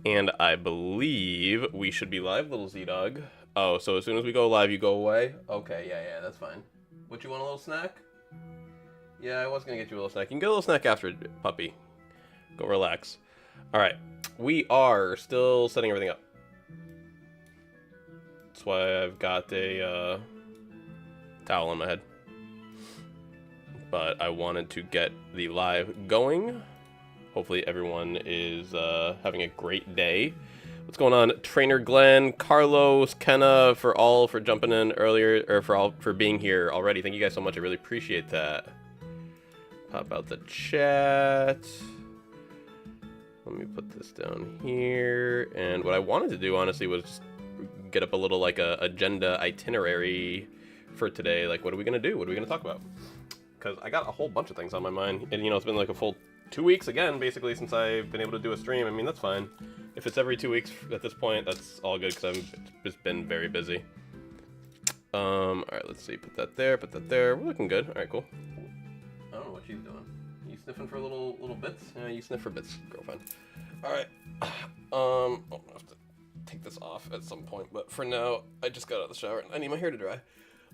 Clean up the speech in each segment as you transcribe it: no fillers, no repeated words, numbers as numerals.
And I believe we should be live, little Z-Dog. Oh, so as soon as we go live, you go away? Okay, yeah, that's fine. Would you want a little snack? Yeah, I was going to get you a little snack. You can get a little snack after, puppy. Go relax. Alright, we are still setting everything up. That's why I've got a towel on my head. But I wanted to get the live going. Hopefully everyone is having a great day. What's going on? Trainer Glenn, Carlos, Kenna, for jumping in earlier, or for being here already. Thank you guys so much. I really appreciate that. Pop out the chat. Let me put this down here. And what I wanted to do, honestly, was just get up a little like a agenda itinerary for today. Like, what are we gonna do? What are we gonna talk about? Because I got a whole bunch of things on my mind, and it's been like a full 2 weeks again, basically, since I've been able to do a stream. I mean, that's fine. If it's every 2 weeks at this point, that's all good, because I've just been very busy. Alright, let's see. Put that there, put that there. We're looking good. Alright, cool. I don't know what she's doing. You sniffing for little bits? Yeah, you sniff for bits, girlfriend. Alright. Oh, I have to take this off at some point, but for now, I just got out of the shower, and I need my hair to dry.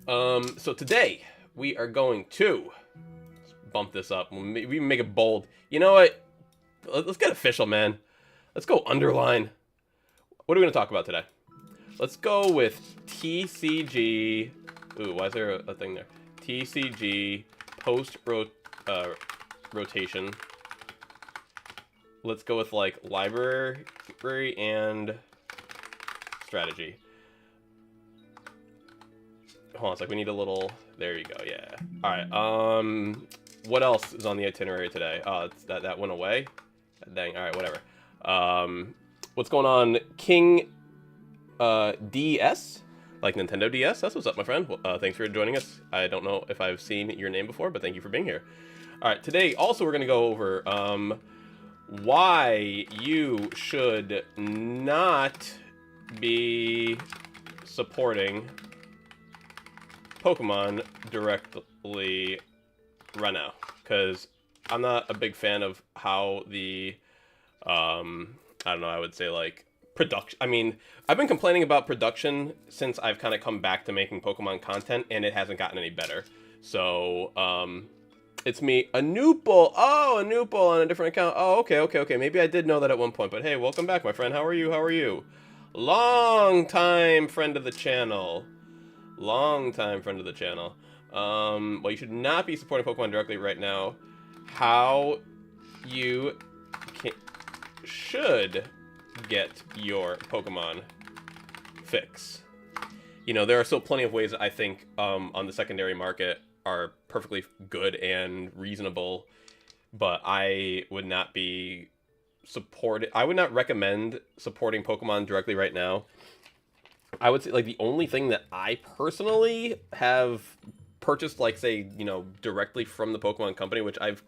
So today, we are going to bump this up. We make it bold. You know what? Let's get official, man. Let's go underline. What are we going to talk about today? Let's go with TCG. Ooh, why is there a thing there? TCG rotation. Let's go with like library and strategy. Hold on a sec. We need a little. There you go. Yeah. All right. What else is on the itinerary today? Oh, that went away. Dang. All right. Whatever. What's going on, King? DS, like Nintendo DS. That's what's up, my friend. Thanks for joining us. I don't know if I've seen your name before, but thank you for being here. All right. Today, also, we're gonna go over why you should not be supporting Pokemon directly right now, because I'm not a big fan of how the I don't know, I would say like production. I mean, I've been complaining about production since I've kind of come back to making Pokemon content, and it hasn't gotten any better. So it's me, a Noople. Oh, a Noople on a different account. Oh, okay. Maybe I did know that at one point, but hey, welcome back, my friend. How are you? Long time friend of the channel. Well, you should not be supporting Pokemon directly right now. How you should get your Pokemon fix. There are still plenty of ways that I think on the secondary market are perfectly good and reasonable, but I would not recommend supporting Pokemon directly right now. I would say, like, the only thing that I personally have purchased, like, say, directly from the Pokemon company, which I've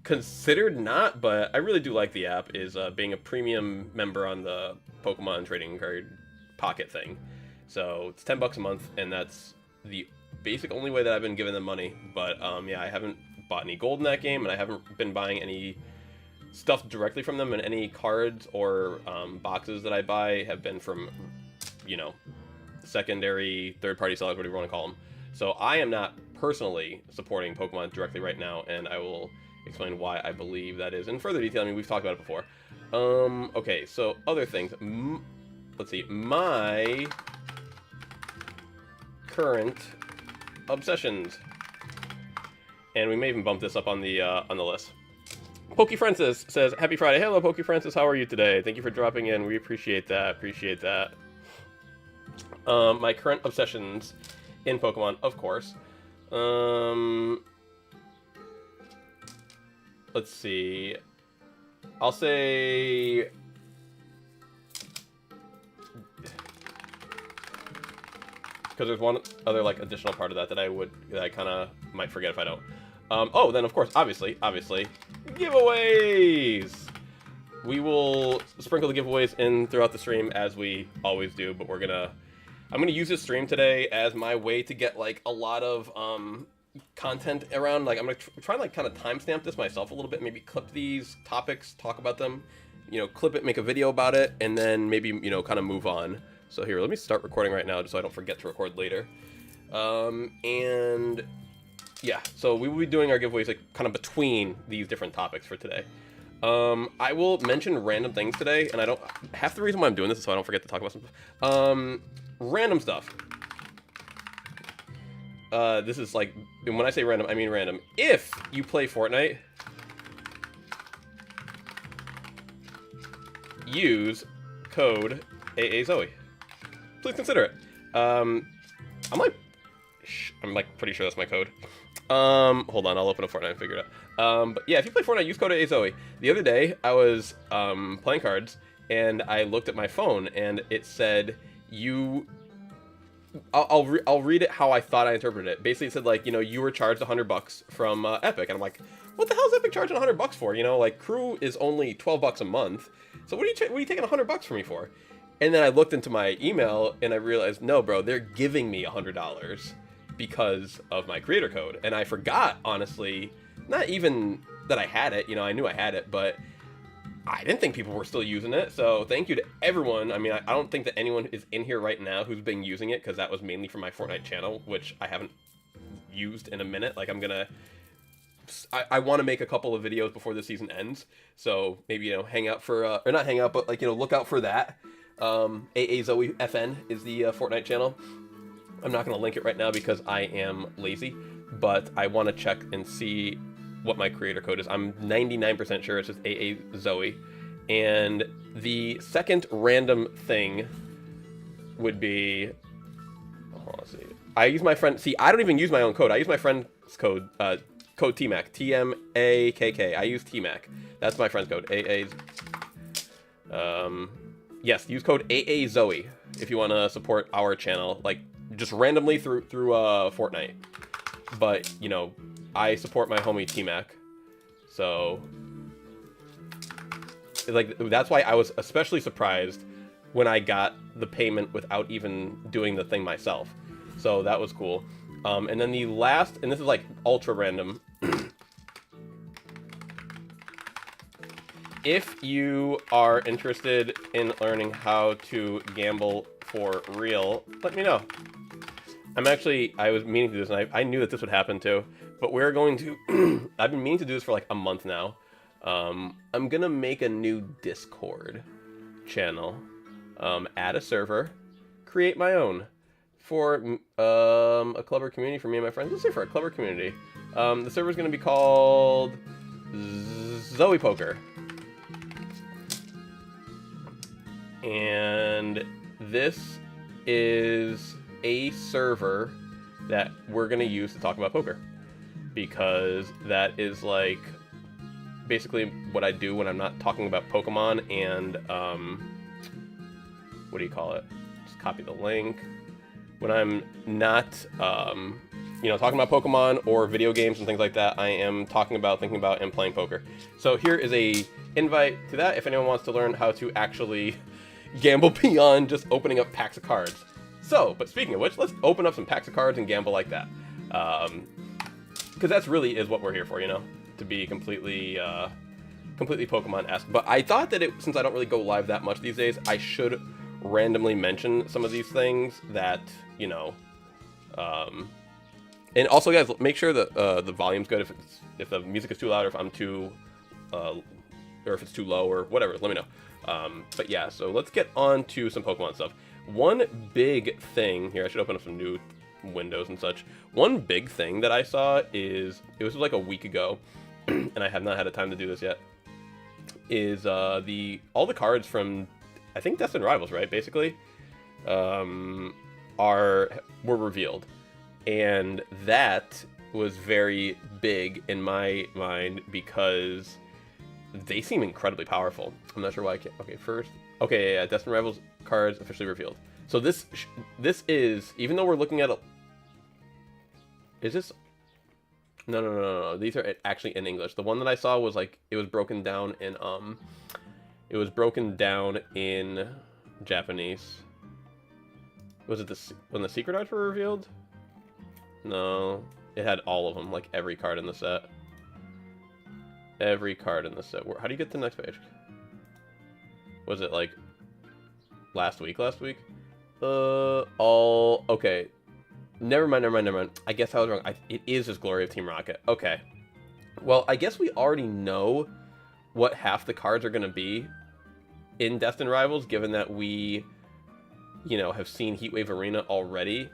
considered not, but I really do like the app, is being a premium member on the Pokemon trading card pocket thing. So it's $10 a month, and that's the basic only way that I've been giving them money. But yeah, I haven't bought any gold in that game, and I haven't been buying any stuff directly from them, and any cards or boxes that I buy have been from secondary, third-party sellers, whatever you want to call them. So I am not personally supporting Pokemon directly right now, and I will explain why I believe that is in further detail. I mean, we've talked about it before. Okay, so other things. Let's see. My current obsessions, and we may even bump this up on the list. Pokey Francis says, "Happy Friday." Hello, Pokey Francis. How are you today? Thank you for dropping in. We appreciate that. My current obsessions in Pokemon, of course. Let's see. I'll say because there's one other like additional part of that that I kind of might forget if I don't. Oh, then of course, obviously, giveaways. We will sprinkle the giveaways in throughout the stream as we always do, but I'm gonna use this stream today as my way to get like a lot of content around. Like I'm gonna try and like kind of timestamp this myself a little bit, maybe clip these topics, talk about them, you know, clip it, make a video about it, and then maybe, you know, kind of move on. So here, let me start recording right now just so I don't forget to record later. And yeah, so we will be doing our giveaways like kind of between these different topics for today. I will mention random things today, and I don't, half the reason why I'm doing this is so I don't forget to talk about some random stuff. This is like, and when I say random, I mean random. If you play Fortnite, use code AAZoe. Please consider it. I'm like pretty sure that's my code. Hold on, I'll open up Fortnite and figure it out. But yeah, if you play Fortnite, use code AAZoe. The other day, I was playing cards, and I looked at my phone, and it said, I'll read it how I thought I interpreted it. Basically, it said, like, you know, you were charged $100 from Epic, and I'm like, what the hell is Epic charging $100 for? You know, like, Crew is only $12 a month, so what are you taking $100 from me for? And then I looked into my email, and I realized, no, bro, they're giving me $100 because of my creator code. And I forgot, honestly, not even that I had it, you know, I knew I had it, but I didn't think people were still using it. So thank you to everyone. I mean, I don't think that anyone is in here right now who's been using it, because that was mainly for my Fortnite channel, which I haven't used in a minute. Like, I want to make a couple of videos before the season ends, so maybe, you know, hang out for, or not hang out, but, like, you know, look out for that. AAZoe FN is the Fortnite channel. I'm not going to link it right now because I am lazy, but I want to check and see what my creator code is. I'm 99% sure it's just AAZoe. And the second random thing would be, let's see. I use my friend, see, I don't even use my own code. I use my friend's code, code TMAC, TMAKK. I use TMAC. That's my friend's code, yes, use code AAZoe if you want to support our channel, like, just randomly through Fortnite. But, you know, I support my homie T-Mac, so, like, that's why I was especially surprised when I got the payment without even doing the thing myself. So that was cool. And then the last, and this is like ultra random. If you are interested in learning how to gamble for real, let me know. I was meaning to do this, and I knew that this would happen too, but we're going to, I've been meaning to do this for like a month now. I'm gonna make a new Discord channel, add a server, create my own for a clever community for me and my friends. Let's say for a clever community. The server is gonna be called Zoe Poker. And this is a server that we're going to use to talk about poker, because that is like basically what I do when I'm not talking about Pokemon and what do you call it? Just copy the link. When I'm not you know, talking about Pokemon or video games and things like that, I am talking about, thinking about, and playing poker. So here is a invite to that if anyone wants to learn how to actually gamble beyond just opening up packs of cards. So, but speaking of which, let's open up some packs of cards and gamble like that. Because that's really is what we're here for, you know, to be completely Pokemon-esque. But I thought that since I don't really go live that much these days, I should randomly mention some of these things that, you know, and also, guys, make sure that the volume's good. If the music is too loud, or if I'm too, or if it's too low, or whatever, let me know. But yeah, so let's get on to some Pokemon stuff. One big thing here, I should open up some new windows and such. One big thing that I saw is, it was like a week ago, and I have not had a time to do this yet, is all the cards from, I think, Destined Rivals, right, basically, were revealed. And that was very big in my mind because they seem incredibly powerful. I'm not sure why I can't. Okay, first. Okay, yeah, Destined Rivals cards officially revealed. So this is, even though we're looking at a... Is this... No. These are actually in English. The one that I saw was like, it was broken down in, Japanese. Was it when the secret cards were revealed? No, it had all of them, like every card in the set. Every card in the set. How do you get to the next page? Was it like last week? All okay. Never mind. I guess I was wrong. It is just Glory of Team Rocket. Okay. Well, I guess we already know what half the cards are going to be in Destined Rivals, given that we, have seen Heatwave Arena already.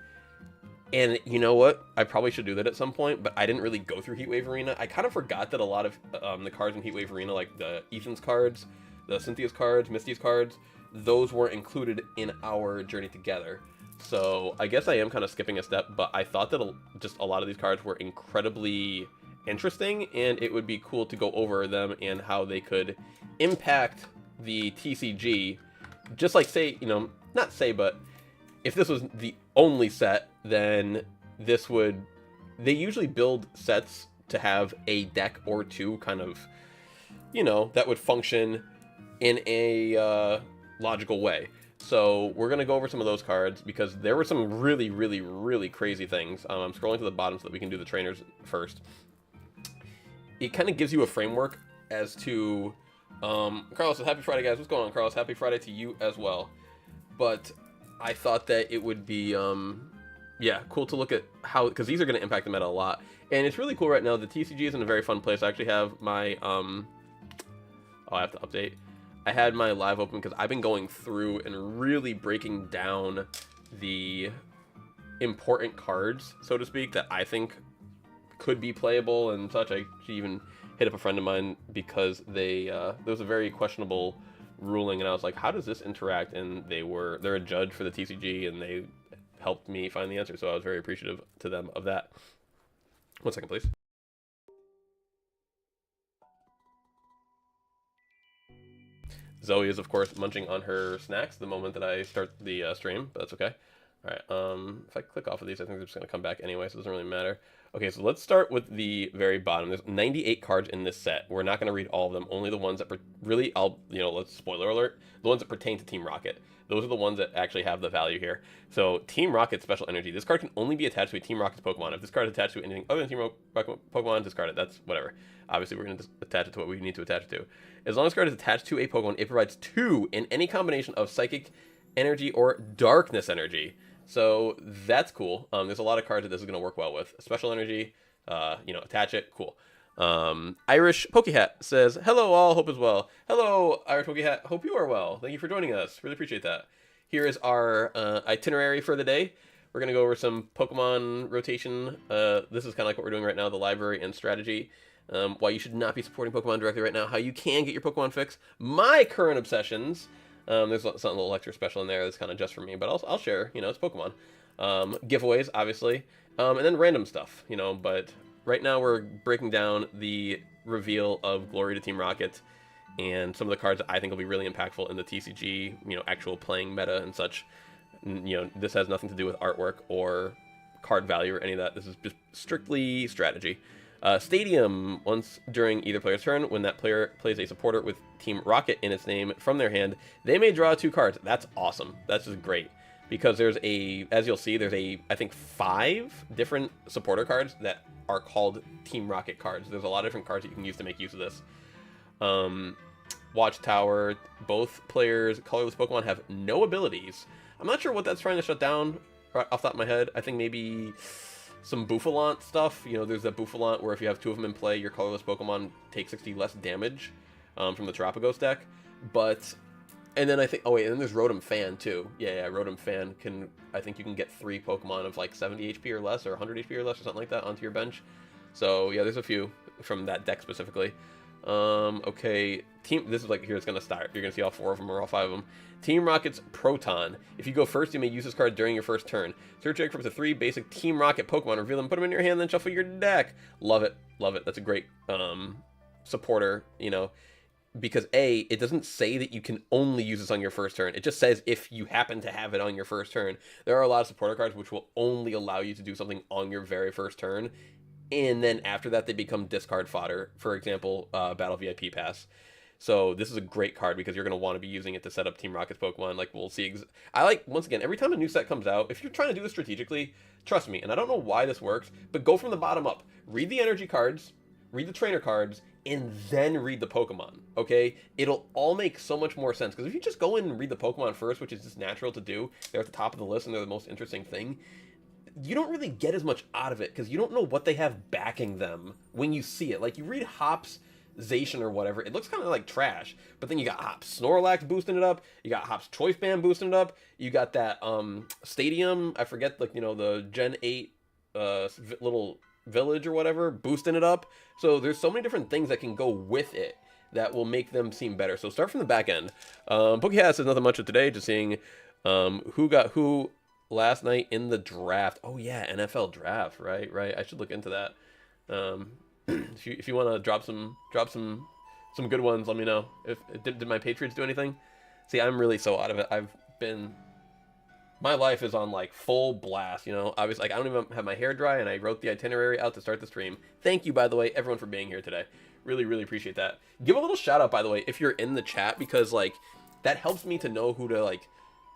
And you know what? I probably should do that at some point, but I didn't really go through Heatwave Arena. I kind of forgot that a lot of the cards in Heatwave Arena, like the Ethan's cards, the Cynthia's cards, Misty's cards, those weren't included in our journey together. So I guess I am kind of skipping a step, but I thought that just a lot of these cards were incredibly interesting, and it would be cool to go over them and how they could impact the TCG. Just like but if this was the only set, then they usually build sets to have a deck or two kind of, that would function in a logical way. So we're going to go over some of those cards because there were some really, really, really crazy things. I'm scrolling to the bottom so that we can do the trainers first. It kind of gives you a framework as to... Carlos says, happy Friday, guys. What's going on, Carlos? Happy Friday to you as well. But I thought that it would be, cool to look at how... Because these are going to impact the meta a lot. And it's really cool right now. The TCG is in a very fun place. I actually have my... I have to update. I had my live open because I've been going through and really breaking down the important cards, so to speak, that I think could be playable and such. I even hit up a friend of mine because there was a very questionable ruling, and I was like, how does this interact? And they're a judge for the TCG, and they helped me find the answer, so I was very appreciative to them of that. 1 second, please. Zoe is, of course, munching on her snacks the moment that I start the stream, but that's okay. All right, if I click off of these, I think they're just going to come back anyway, so it doesn't really matter. Okay, so let's start with the very bottom. There's 98 cards in this set. We're not going to read all of them, only the ones that really, let's spoiler alert, the ones that pertain to Team Rocket. Those are the ones that actually have the value here. So Team Rocket Special Energy. This card can only be attached to a Team Rocket's Pokemon. If this card is attached to anything other than Team Rocket Pokemon, discard it. That's whatever. Obviously, we're going to attach it to what we need to attach it to. As long as the card is attached to a Pokemon, it provides 2 in any combination of Psychic Energy or Darkness Energy. So that's cool. There's a lot of cards that this is going to work well with. Special Energy, attach it. Cool. Irish Pokehat says, hello all, hope as well. Hello, Irish Pokehat, hope you are well. Thank you for joining us. Really appreciate that. Here is our itinerary for the day. We're going to go over some Pokemon rotation. This is kind of like what we're doing right now, the library and strategy. Why you should not be supporting Pokemon directly right now, how you can get your Pokemon fix, my current obsessions. There's something a little extra special in there that's kind of just for me, but I'll share, it's Pokemon. Giveaways, obviously, and then random stuff, but right now we're breaking down the reveal of Glory to Team Rocket and some of the cards that I think will be really impactful in the TCG, actual playing meta and such. This has nothing to do with artwork or card value or any of that. This is just strictly strategy. Stadium, once during either player's turn, when that player plays a supporter with Team Rocket in its name from their hand, they may draw 2 cards. That's awesome. That's just great. Because there's as you'll see, there's I think 5 different supporter cards that are called Team Rocket cards. There's a lot of different cards that you can use to make use of this. Watchtower, both players, colorless Pokemon have no abilities. I'm not sure what that's trying to shut down right off the top of my head. I think maybe some Bouffalant stuff. There's that Bouffalant where if you have 2 of them in play, your colorless Pokemon take 60 less damage from the Terapagos deck. And then I think, and then there's Rotom Fan too. Yeah, Rotom Fan I think you can get 3 Pokemon of like 70 HP or less, or 100 HP or less, or something like that onto your bench. So yeah, there's a few from that deck specifically. Okay, this is like, here it's going to start. You're going to see all 4 of them or all 5 of them. Team Rocket's Proton. If you go first, you may use this card during your first turn. Search your deck for up to 3 basic Team Rocket Pokemon, reveal them, put them in your hand, then shuffle your deck. Love it. Love it. That's a great supporter, because it doesn't say that you can only use this on your first turn. It just says if you happen to have it on your first turn. There are a lot of supporter cards which will only allow you to do something on your very first turn, and then after that they become discard fodder. For example, Battle VIP Pass. So this is a great card because you're going to want to be using it to set up Team Rocket's Pokemon. Like, we'll see. Once again, every time a new set comes out, if you're trying to do this strategically, trust me, and I don't know why this works, but go from the bottom up. Read the energy cards, read the trainer cards, and then read the Pokemon, okay? It'll all make so much more sense, because if you just go in and read the Pokemon first, which is just natural to do, they're at the top of the list and they're the most interesting thing, you don't really get as much out of it, because you don't know what they have backing them when you see it. Like, you read Hop's Zation or whatever, it looks kind of like trash, but then you got Hop's Snorlax boosting it up, you got Hop's Choice Band boosting it up, you got that Stadium, I forget, like, you know, the Gen 8 little village or whatever, boosting it up. So there's so many different things that can go with it that will make them seem better. So start from the back end. Pokecast is nothing much of today, just seeing who got who last night in the draft. Oh yeah, NFL draft, right? I should look into that. If you want to drop some good ones, let me know. If did my Patriots do anything? See, I'm really so out of it. My life is on like full blast, you know. Obviously, like, I don't even have my hair dry, and I wrote the itinerary out to start the stream. Thank you, by the way, everyone, for being here today. Really, really appreciate that. Give a little shout out, by the way, if you're in the chat, because like that helps me to know who to, like,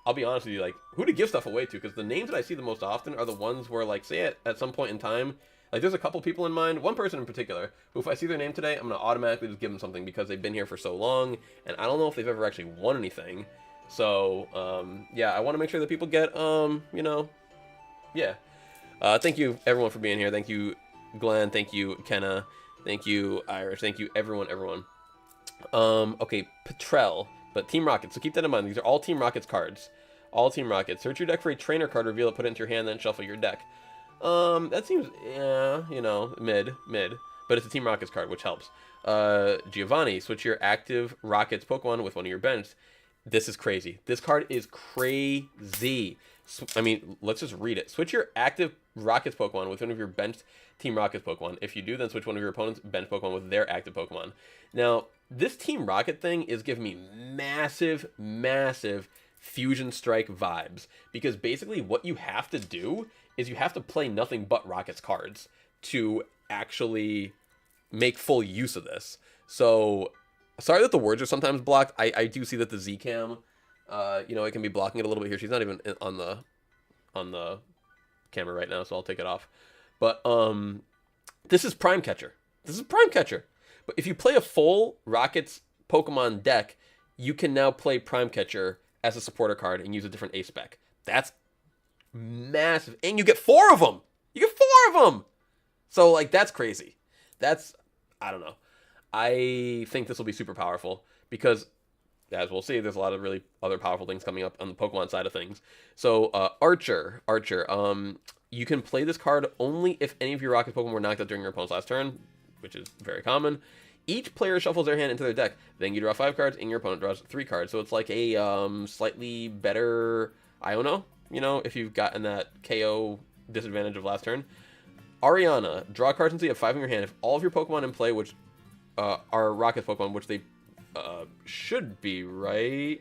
I'll be honest with you, like, who to give stuff away to, because the names that I see the most often are the ones where, like, say at some point in time, like, there's a couple people in mind, one person in particular, who if I see their name today, I'm gonna automatically just give them something because they've been here for so long, and I don't know if they've ever actually won anything. So, yeah, I want to make sure that people get, you know, yeah. Thank you, everyone, for being here. Thank you, Glenn. Thank you, Kenna. Thank you, Irish. Thank you, everyone. Okay, Petrel, but Team Rocket. So keep that in mind. These are all Team Rocket's cards. All Team Rocket. Search your deck for a trainer card, reveal it, put it into your hand, then shuffle your deck. That seems, yeah, you know, mid. But it's a Team Rocket's card, which helps. Giovanni, switch your active Rockets Pokemon with one of your bench. This is crazy. This card is crazy. I mean, let's just read it. Switch your active Rockets Pokemon with one of your benched Team Rockets Pokemon. If you do, then switch one of your opponent's bench Pokemon with their active Pokemon. Now, this Team Rocket thing is giving me massive Fusion Strike vibes. Because basically what you have to do is you have to play nothing but Rockets cards to actually make full use of this. So, sorry that the words are sometimes blocked. I do see that the Z-Cam, you know, it can be blocking it a little bit here. She's not even on the camera right now, so I'll take it off. But this is Prime Catcher. But if you play a full Rockets Pokemon deck, you can now play Prime Catcher as a supporter card and use a different A spec. That's massive. And you get 4 of them! So, like, that's crazy. That's, I don't know. I think this will be super powerful because, as we'll see, there's a lot of really other powerful things coming up on the Pokemon side of things. So, Archer, you can play this card only if any of your Rocket Pokemon were knocked out during your opponent's last turn, which is very common. Each player shuffles their hand into their deck. Then you draw 5 cards, and your opponent draws 3 cards. So it's like a slightly better Iono, you know, if you've gotten that KO disadvantage of last turn. Ariana, draw cards until you have 5 in your hand. If all of your Pokemon in play, which are Rocket Pokemon, which they should be, right?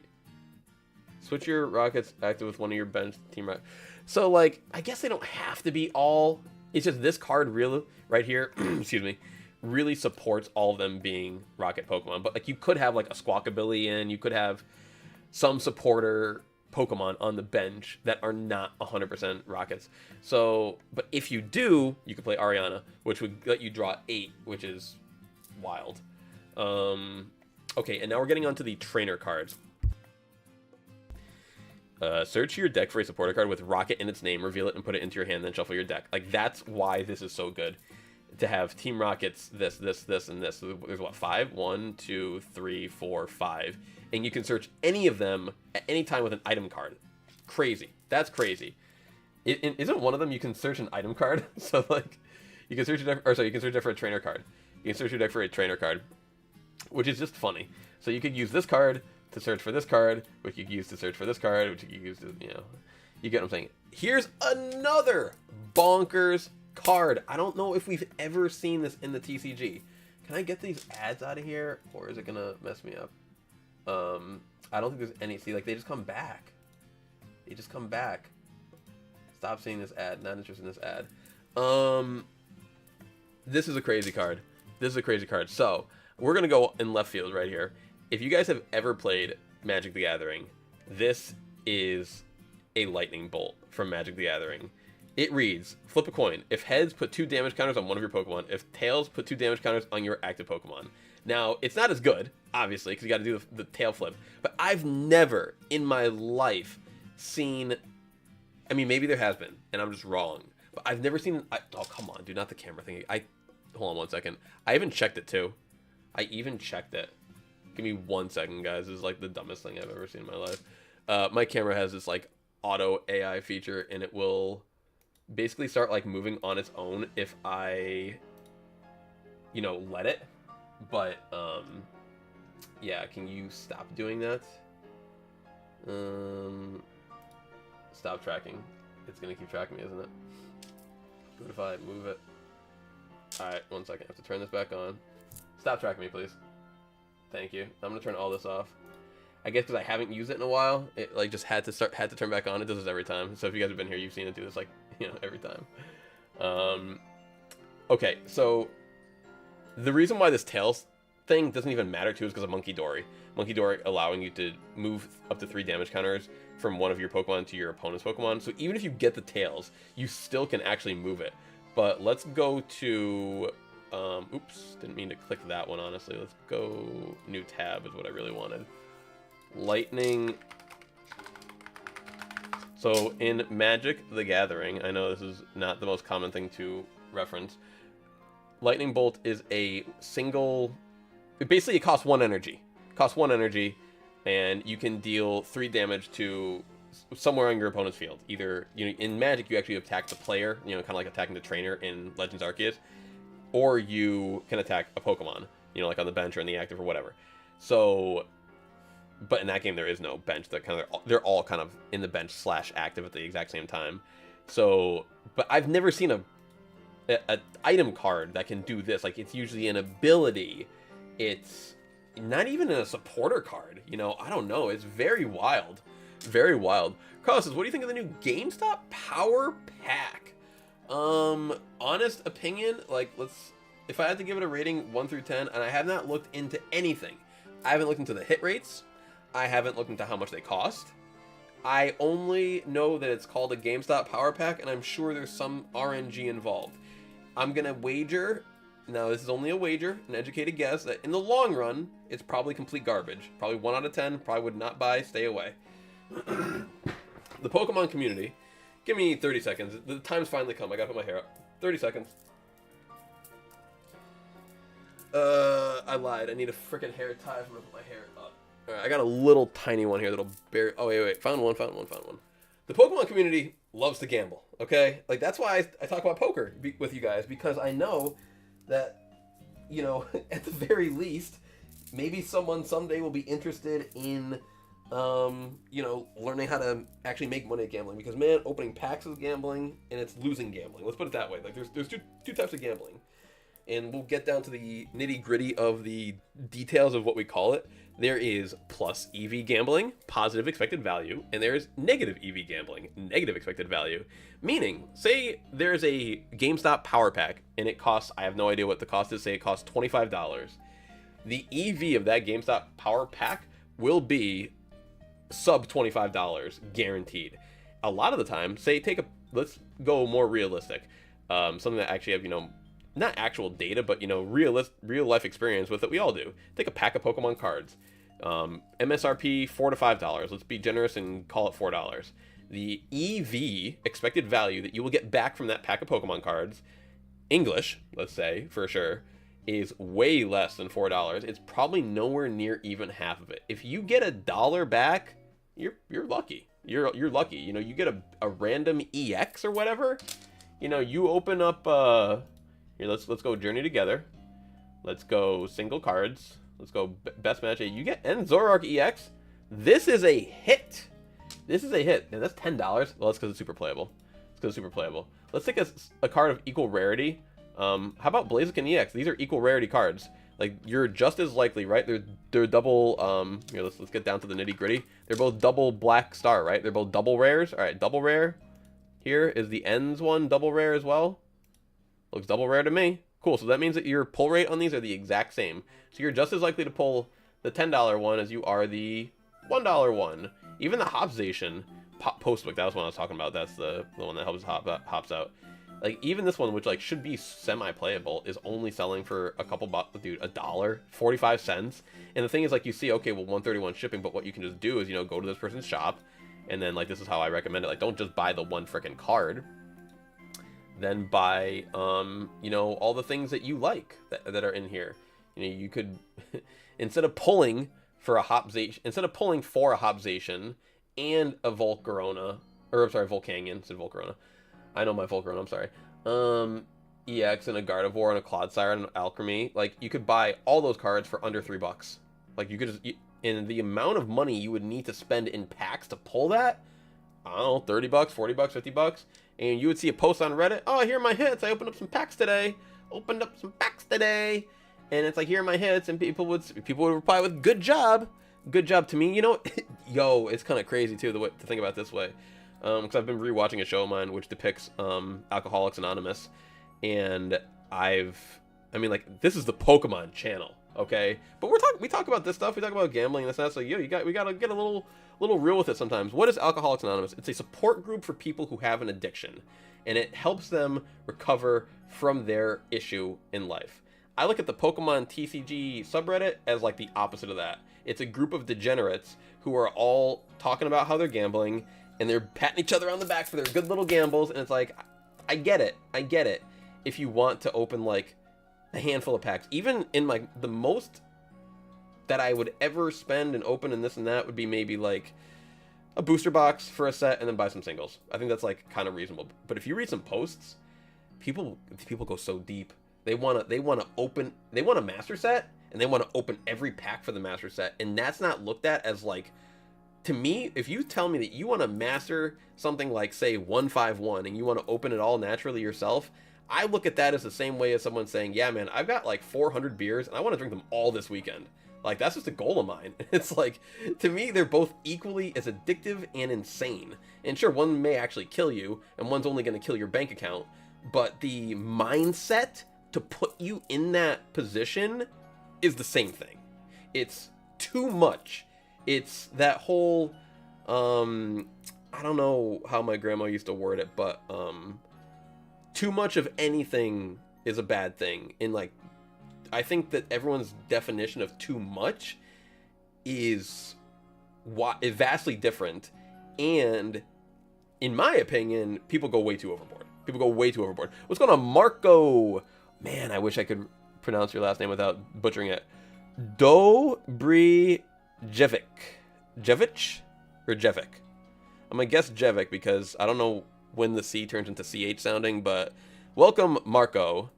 Switch your Rockets active with one of your bench Team Rocket. So, like, I guess they don't have to be all. It's just this card really, right here, excuse me, really supports all of them being Rocket Pokemon. But, like, you could have, like, a Squawkabilly in. You could have some supporter Pokemon on the bench that are not 100% Rockets. So, but if you do, you could play Ariana, which would let you draw 8, which is wild. Okay, and now we're getting onto the trainer cards. Search your deck for a supporter card with Rocket in its name, reveal it, and put it into your hand, then shuffle your deck. Like, that's why this is so good. To have Team Rockets, this, and this. So there's what, 5? 1, 2, 3, 4, 5. And you can search any of them at any time with an item card. Crazy. That's crazy. Isn't one of them you can search an item card? So, like, you can search your deck, or sorry, you can search your deck for a trainer card. You can search your deck for a trainer card, which is just funny. So you could use this card to search for this card, which you could use to search for this card, which you could use to, you know, you get what I'm saying. Here's another bonkers card. I don't know if we've ever seen this in the TCG. Can I get these ads out of here, or is it gonna mess me up? I don't think there's any. See, like, they just come back. They just come back. Stop seeing this ad. Not interested in this ad. This is a crazy card. This is a crazy card. So, we're going to go in left field right here. If you guys have ever played Magic the Gathering, this is a lightning bolt from Magic the Gathering. It reads, flip a coin. If heads, put 2 damage counters on one of your Pokemon. If tails, put 2 damage counters on your active Pokemon. Now, it's not as good, obviously, because you got to do the tail flip. But I've never in my life seen... I mean, maybe there has been, and I'm just wrong. But I've never seen... oh, come on, dude, not the camera thing. Hold on one second. I even checked it, too. I even checked it. Give me 1 second, guys. This is, like, the dumbest thing I've ever seen in my life. My camera has this, like, auto AI feature, and it will... basically start like moving on its own if I, you know, let it. But yeah, can you stop doing that? Stop tracking. It's gonna keep tracking me, isn't it? What if I move it? All right, 1 second. I have to turn this back on. Stop tracking me, please. Thank you. I'm gonna turn all this off. I guess because I haven't used it in a while, it like just had to turn back on. It does this every time. So if you guys have been here, you've seen it do this like, you know, every time. Okay, so the reason why this tails thing doesn't even matter too is because of Monkey Dory. Monkey Dory allowing you to move up to 3 damage counters from one of your Pokemon to your opponent's Pokemon. So even if you get the tails, you still can actually move it. But let's go to, oops, didn't mean to click that one, honestly. Let's go, new tab is what I really wanted. Lightning. So in Magic the Gathering, I know this is not the most common thing to reference. Lightning Bolt is a single... basically, it costs 1 energy. It costs 1 energy, and you can deal 3 damage to somewhere on your opponent's field. Either, you know, in Magic, you actually attack the player, you know, kind of like attacking the trainer in Legends Arceus, or you can attack a Pokemon, you know, like on the bench or in the active or whatever. So... but in that game, there is no bench. They're all kind of in the bench / active at the exact same time. So, but I've never seen a item card that can do this. Like, it's usually an ability. It's not even a supporter card. You know, I don't know. It's very wild. Very wild. Carlos says, what do you think of the new GameStop Power Pack? Honest opinion, like, if I had to give it a rating 1 through 10, and I have not looked into anything. I haven't looked into the hit rates. I haven't looked into how much they cost. I only know that it's called a GameStop Power Pack, and I'm sure there's some RNG involved. I'm going to wager, now this is only a wager, an educated guess, that in the long run, it's probably complete garbage. Probably 1 out of 10, probably would not buy, stay away. The Pokemon community, give me 30 seconds. The time's finally come. I got to put my hair up. 30 seconds. I lied. I need a freaking hair tie if I'm going to put my hair up. Alright, I got a little tiny one here that'll bear... oh, wait. Found one. The Pokemon community loves to gamble, okay? Like, that's why I talk about poker with you guys, because I know that, you know, at the very least, maybe someone someday will be interested in, you know, learning how to actually make money at gambling. Because, man, opening packs is gambling, and it's losing gambling. Let's put it that way. Like, there's two types of gambling. And we'll get down to the nitty-gritty of the details of what we call it. There is plus EV gambling, positive expected value, and there's negative EV gambling, negative expected value. Meaning, say there's a GameStop Power Pack, and it costs, I have no idea what the cost is, say it costs $25. The EV of that GameStop Power Pack will be sub $25, guaranteed. A lot of the time, say let's go more realistic. Something that actually have, you know, not actual data, but, you know, real life experience with it. We all do. Take a pack of Pokemon cards. MSRP $4 to $5. Let's be generous and call it $4. The EV, expected value, that you will get back from that pack of Pokemon cards, English, let's say, for sure, is way less than $4. It's probably nowhere near even half of it. If you get $1 back, you're lucky. You're lucky. You know, you get a random EX or whatever. You know, you open up here, let's go Journey Together. Let's go single cards. Let's go best match. You get Zoroark EX. This is a hit. This is a hit. And that's $10. Well, that's because it's super playable. Let's take a card of equal rarity. How about Blaziken EX? These are equal rarity cards. Like, you're just as likely, right? They're double, here, let's get down to the nitty gritty. They're both double black star, right? They're both double rares. All right, double rare. Here is the Ends one, double rare as well. Looks double rare to me. Cool, so that means that your pull rate on these are the exact same. So you're just as likely to pull the $10 one as you are the $1 one. Even the Hopzation Postbook, that was what I was talking about. That's the one that hops out. Like, even this one, which, like, should be semi-playable, is only selling for a couple bucks, dude, $1, 45 cents. And the thing is, like, you see, okay, well, 131 shipping, but what you can just do is, you know, go to this person's shop, and then, like, this is how I recommend it. Like, don't just buy the one frickin' card. Then buy, you know, all the things that you like that are in here. You know, you could, instead of pulling for a Hopzation, and a Volcarona, or, I'm sorry, Volcanion, instead of Volcarona. I know my Volcarona, I'm sorry. EX and a Gardevoir and a Clodsire and an Alchemy. Like, you could buy all those cards for under $3. Like, you could just, and the amount of money you would need to spend in packs to pull that, I don't know, $30, $40, $50, and you would see a post on Reddit, oh, here are my hits, I opened up some packs today, and it's like, here are my hits, and people would reply with, good job to me, you know. Yo, it's kind of crazy, too, to think about it this way, because I've been rewatching a show of mine which depicts Alcoholics Anonymous, and I mean, like, this is the Pokemon channel, okay, but we talk about this stuff, we talk about gambling and this and that, so yo, we gotta get a little real with it sometimes. What is Alcoholics Anonymous? It's a support group for people who have an addiction, and it helps them recover from their issue in life. I look at the Pokemon TCG subreddit as like the opposite of that. It's a group of degenerates who are all talking about how they're gambling, and they're patting each other on the back for their good little gambles, and it's like, I get it. If you want to open like a handful of packs, even in like the most that I would ever spend and open and this and that would be maybe like a booster box for a set and then buy some singles. I think that's like kind of reasonable. But if you read some posts, people go so deep. They want a master set, and they want to open every pack for the master set, and that's not looked at as like, to me, if you tell me that you want to master something like, say, 151 and you want to open it all naturally yourself, I look at that as the same way as someone saying, yeah, man, I've got like 400 beers and I want to drink them all this weekend. Like, that's just a goal of mine. It's like, to me, they're both equally as addictive and insane. And sure, one may actually kill you, and one's only going to kill your bank account, but the mindset to put you in that position is the same thing. It's too much. It's that whole, I don't know how my grandma used to word it, but too much of anything is a bad thing. And like, I think that everyone's definition of too much is vastly different. And in my opinion, people go way too overboard. What's going on, Marco? Man, I wish I could pronounce your last name without butchering it. Dobrjevic. Jevic? Or Jevic? I'm going to guess Jevic because I don't know when the C turns into CH sounding, but welcome, Marco.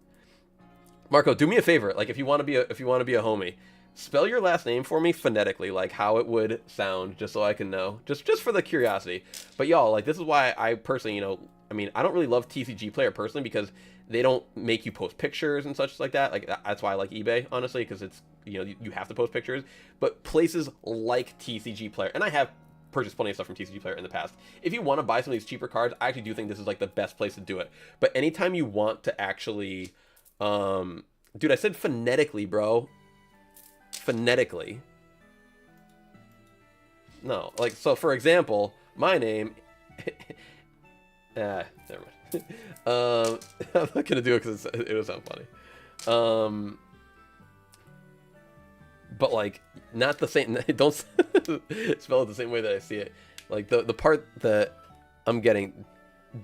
Marco, do me a favor. Like, if you want to be a homie, spell your last name for me phonetically, like how it would sound, just so I can know. Just for the curiosity. But y'all, like, this is why I personally, you know, I mean, I don't really love TCGPlayer personally because they don't make you post pictures and such like that. Like, that's why I like eBay, honestly, because it's, you know, you have to post pictures. But places like TCGPlayer, and I have purchased plenty of stuff from TCGPlayer in the past. If you want to buy some of these cheaper cards, I actually do think this is like the best place to do it. But anytime you want to actually, dude, I said phonetically, bro. Phonetically. No, like, so for example, my name. Never mind. I'm not gonna do it because it would sound funny. But like, not the same. Don't spell it the same way that I see it. Like the part that I'm getting,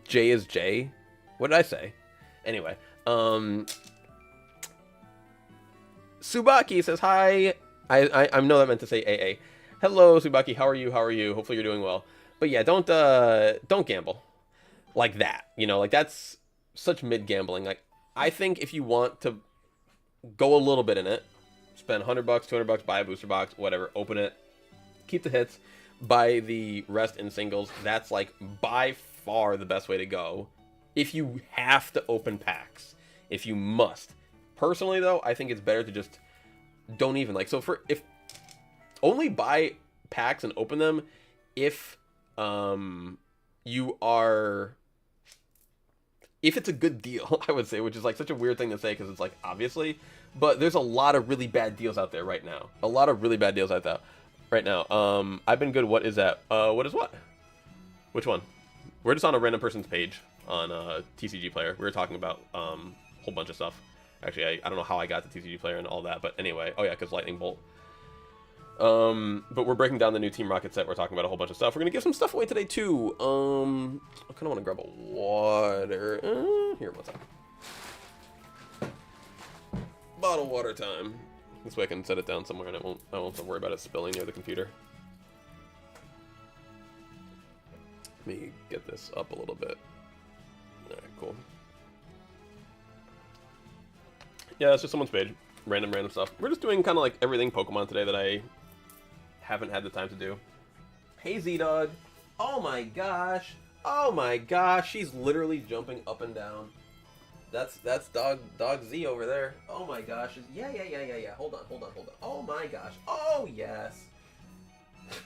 J is J. What did I say? Anyway, Subaki says hi. I know that meant to say AA. Hello, Subaki. How are you? Hopefully you're doing well. But yeah, don't gamble like that. You know, like that's such mid gambling. Like, I think if you want to go a little bit in it, spend $100, $200, buy a booster box, whatever, open it, keep the hits, buy the rest in singles. That's like by far the best way to go. If you have to open packs, if you must. Personally though, I think it's better to just don't even, like, so if only buy packs and open them if if it's a good deal, I would say, which is like such a weird thing to say because it's like, obviously, but there's a lot of really bad deals out there right now. I've been good. What is that? What is what? Which one? We're just on a random person's page on TCGPlayer. We were talking about a whole bunch of stuff. Actually, I don't know how I got the TCGPlayer and all that, but anyway. Oh yeah, because Lightning Bolt. But we're breaking down the new Team Rocket set. We're talking about a whole bunch of stuff. We're gonna give some stuff away today too. I kind of want to grab a water. Here, what's up? Bottled water time. This way I can set it down somewhere and I won't have to worry about it spilling near the computer. Let me get this up a little bit. Alright, cool. Yeah, it's just someone's page. Random stuff. We're just doing kind of like everything Pokemon today that I haven't had the time to do. Hey, Z-Dog. Oh my gosh. Oh my gosh. She's literally jumping up and down. That's Dog Z over there. Oh my gosh. Yeah. Hold on. Oh my gosh. Oh yes.